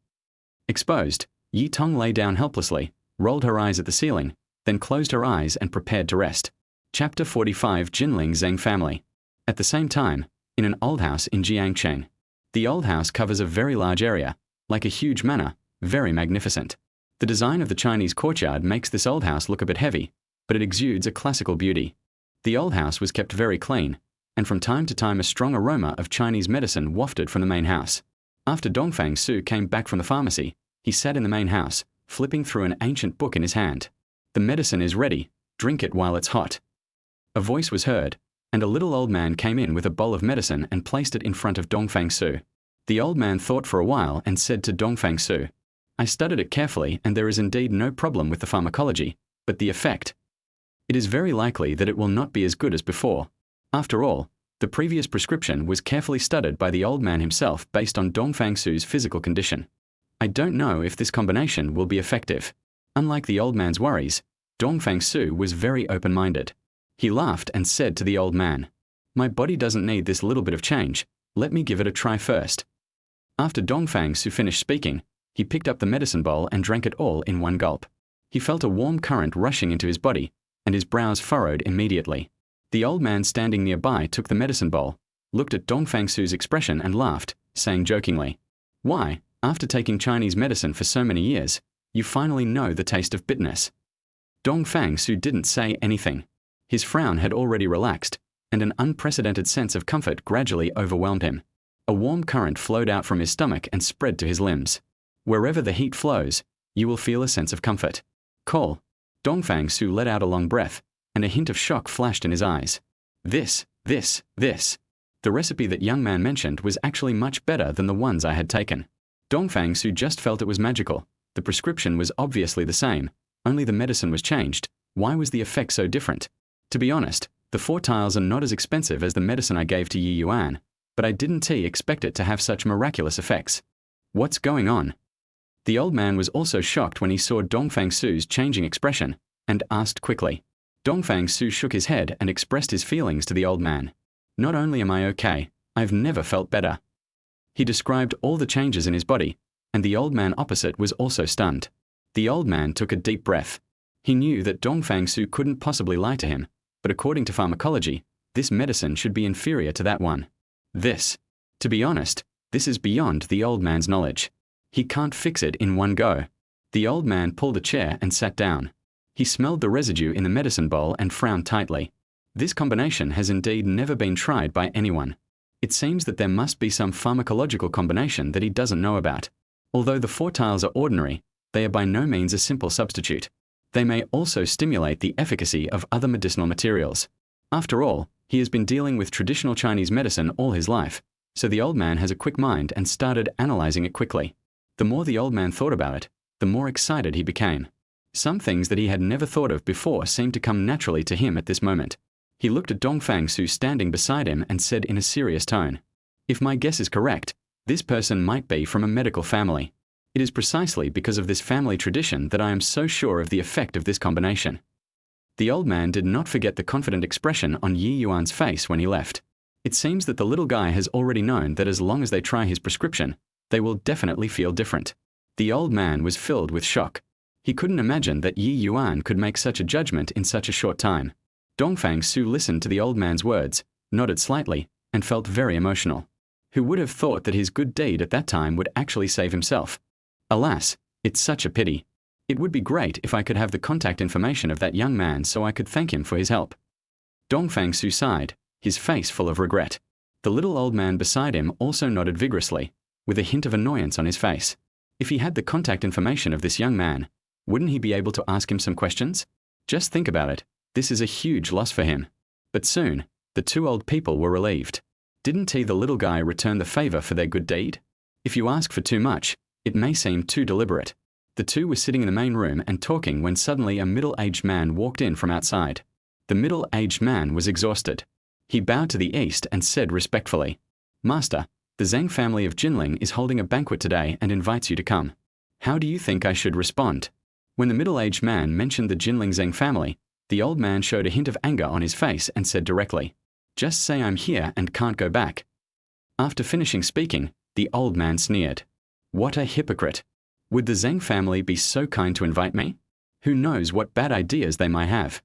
Speaker 1: Exposed, Ye Tong lay down helplessly, rolled her eyes at the ceiling, then closed her eyes and prepared to rest. Chapter 45 Jinling Zheng Family. At the same time, in an old house in Jiangcheng. The old house covers a very large area, like a huge manor, very magnificent. The design of the Chinese courtyard makes this old house look a bit heavy, but it exudes a classical beauty. The old house was kept very clean, and from time to time a strong aroma of Chinese medicine wafted from the main house. After Dongfang Su came back from the pharmacy, he sat in the main house, flipping through an ancient book in his hand. "The medicine is ready, drink it while it's hot." A voice was heard, and a little old man came in with a bowl of medicine and placed it in front of Dongfang Su. The old man thought for a while and said to Dongfang Su, "I studied it carefully and there is indeed no problem with the pharmacology, but the effect. It is very likely that it will not be as good as before." After all, the previous prescription was carefully studied by the old man himself based on Dongfang Su's physical condition. "I don't know if this combination will be effective." Unlike the old man's worries, Dongfang Su was very open-minded. He laughed and said to the old man, "My body doesn't need this little bit of change. Let me give it a try first." After Dongfang Su finished speaking, he picked up the medicine bowl and drank it all in one gulp. He felt a warm current rushing into his body, and his brows furrowed immediately. The old man standing nearby took the medicine bowl, looked at Dongfang Su's expression and laughed, saying jokingly, "Why, after taking Chinese medicine for so many years, you finally know the taste of bitterness." Dongfang Su didn't say anything. His frown had already relaxed, and an unprecedented sense of comfort gradually overwhelmed him. A warm current flowed out from his stomach and spread to his limbs. Wherever the heat flows, you will feel a sense of comfort. "Call." Dongfang Su let out a long breath, and a hint of shock flashed in his eyes. This. The recipe that young man mentioned was actually much better than the ones I had taken. Dongfang Su just felt it was magical. The prescription was obviously the same, only the medicine was changed. Why was the effect so different? To be honest, the 4 tiles are not as expensive as the medicine I gave to Ye Yuan, but I didn't expect it to have such miraculous effects. What's going on? The old man was also shocked when he saw Dongfang Su's changing expression, and asked quickly. Dongfang Su shook his head and expressed his feelings to the old man. "Not only am I okay, I've never felt better." He described all the changes in his body, and the old man opposite was also stunned. The old man took a deep breath. He knew that Dongfang Su couldn't possibly lie to him, but according to pharmacology, this medicine should be inferior to that one. To be honest, this is beyond the old man's knowledge. He can't fix it in one go. The old man pulled a chair and sat down. He smelled the residue in the medicine bowl and frowned tightly. This combination has indeed never been tried by anyone. It seems that there must be some pharmacological combination that he doesn't know about. Although the 4 tiles are ordinary, they are by no means a simple substitute. They may also stimulate the efficacy of other medicinal materials. After all, he has been dealing with traditional Chinese medicine all his life, so the old man has a quick mind and started analyzing it quickly. The more the old man thought about it, the more excited he became. Some things that he had never thought of before seemed to come naturally to him at this moment. He looked at Dongfang Su standing beside him and said in a serious tone, "If my guess is correct, this person might be from a medical family. It is precisely because of this family tradition that I am so sure of the effect of this combination." The old man did not forget the confident expression on Ye Yuan's face when he left. It seems that the little guy has already known that as long as they try his prescription, they will definitely feel different. The old man was filled with shock. He couldn't imagine that Ye Yuan could make such a judgment in such a short time. Dongfang Su listened to the old man's words, nodded slightly, and felt very emotional. Who would have thought that his good deed at that time would actually save himself? Alas, it's such a pity. It would be great if I could have the contact information of that young man so I could thank him for his help. Dongfang Su sighed, his face full of regret. The little old man beside him also nodded vigorously, with a hint of annoyance on his face. If he had the contact information of this young man, wouldn't he be able to ask him some questions? Just think about it. This is a huge loss for him. But soon, the two old people were relieved. Didn't he, the little guy, return the favor for their good deed? If you ask for too much, it may seem too deliberate. The two were sitting in the main room and talking when suddenly a middle-aged man walked in from outside. The middle-aged man was exhausted. He bowed to the east and said respectfully, "Master, the Zheng family of Jinling is holding a banquet today and invites you to come." How do you think I should respond? When the middle-aged man mentioned the Jinling Zheng family, the old man showed a hint of anger on his face and said directly, "Just say I'm here and can't go back." After finishing speaking, the old man sneered. What a hypocrite. Would the Zheng family be so kind to invite me? Who knows what bad ideas they might have?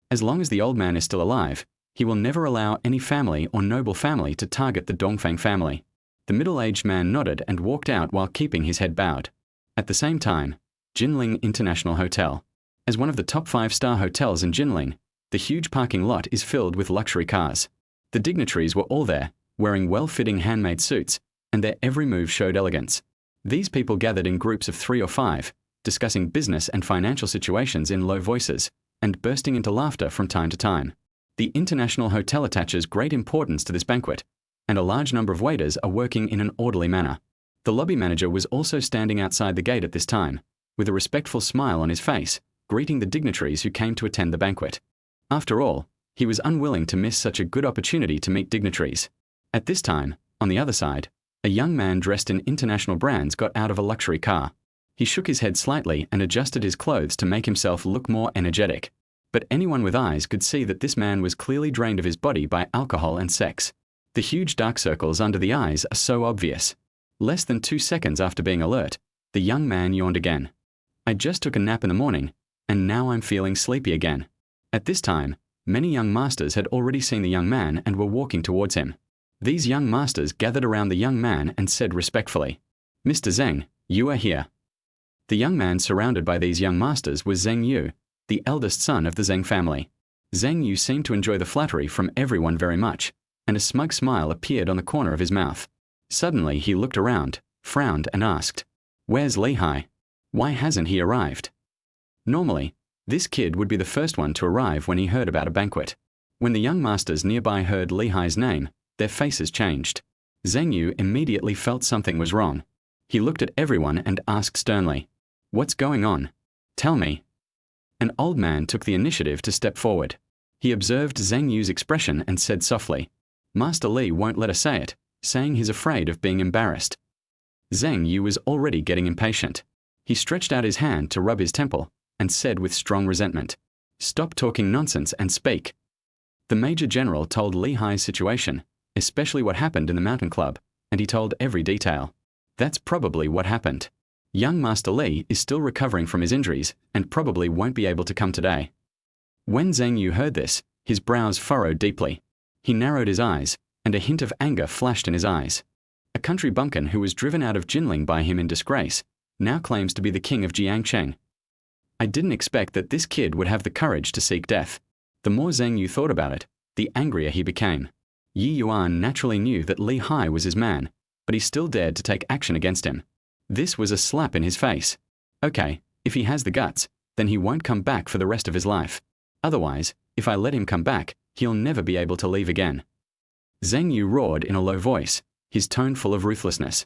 Speaker 1: As long as the old man is still alive, he will never allow any family or noble family to target the Dongfang family. The middle-aged man nodded and walked out while keeping his head bowed. At the same time, Jinling International Hotel. As one of the top 5-star hotels in Jinling, the huge parking lot is filled with luxury cars. The dignitaries were all there, wearing well-fitting handmade suits, and their every move showed elegance. These people gathered in groups of 3 or 5, discussing business and financial situations in low voices, and bursting into laughter from time to time. The International Hotel attaches great importance to this banquet, and a large number of waiters are working in an orderly manner. The lobby manager was also standing outside the gate at this time, with a respectful smile on his face, greeting the dignitaries who came to attend the banquet. After all, he was unwilling to miss such a good opportunity to meet dignitaries. At this time, on the other side, a young man dressed in international brands got out of a luxury car. He shook his head slightly and adjusted his clothes to make himself look more energetic. But anyone with eyes could see that this man was clearly drained of his body by alcohol and sex. The huge dark circles under the eyes are so obvious. Less than 2 seconds after being alert, the young man yawned again. "I just took a nap in the morning, and now I'm feeling sleepy again." At this time, many young masters had already seen the young man and were walking towards him. These young masters gathered around the young man and said respectfully, "Mr. Zheng, you are here." The young man surrounded by these young masters was Zheng Yu, the eldest son of the Zheng family. Zheng Yu seemed to enjoy the flattery from everyone very much, and a smug smile appeared on the corner of his mouth. Suddenly he looked around, frowned and asked, "Where's Li Hai? Why hasn't he arrived?" Normally, this kid would be the first one to arrive when he heard about a banquet. When the young masters nearby heard Li Hai's name, their faces changed. Zheng Yu immediately felt something was wrong. He looked at everyone and asked sternly, "What's going on? Tell me." An old man took the initiative to step forward. He observed Zheng Yu's expression and said softly, "Master Li won't let us say it, saying he's afraid of being embarrassed." Zheng Yu was already getting impatient. He stretched out his hand to rub his temple and said with strong resentment, "Stop talking nonsense and speak." The Major General told Li Hai's situation, especially what happened in the mountain club, and he told every detail. That's probably what happened. Young Master Li is still recovering from his injuries and probably won't be able to come today. When Zheng Yu heard this, his brows furrowed deeply. He narrowed his eyes, and a hint of anger flashed in his eyes. A country bumpkin who was driven out of Jinling by him in disgrace now claims to be the king of Jiangcheng. I didn't expect that this kid would have the courage to seek death. The more Zheng Yu thought about it, the angrier he became. Ye Yuan naturally knew that Li Hai was his man, but he still dared to take action against him. This was a slap in his face. Okay, if he has the guts, then he won't come back for the rest of his life. Otherwise, if I let him come back, he'll never be able to leave again. Zheng Yu roared in a low voice, his tone full of ruthlessness.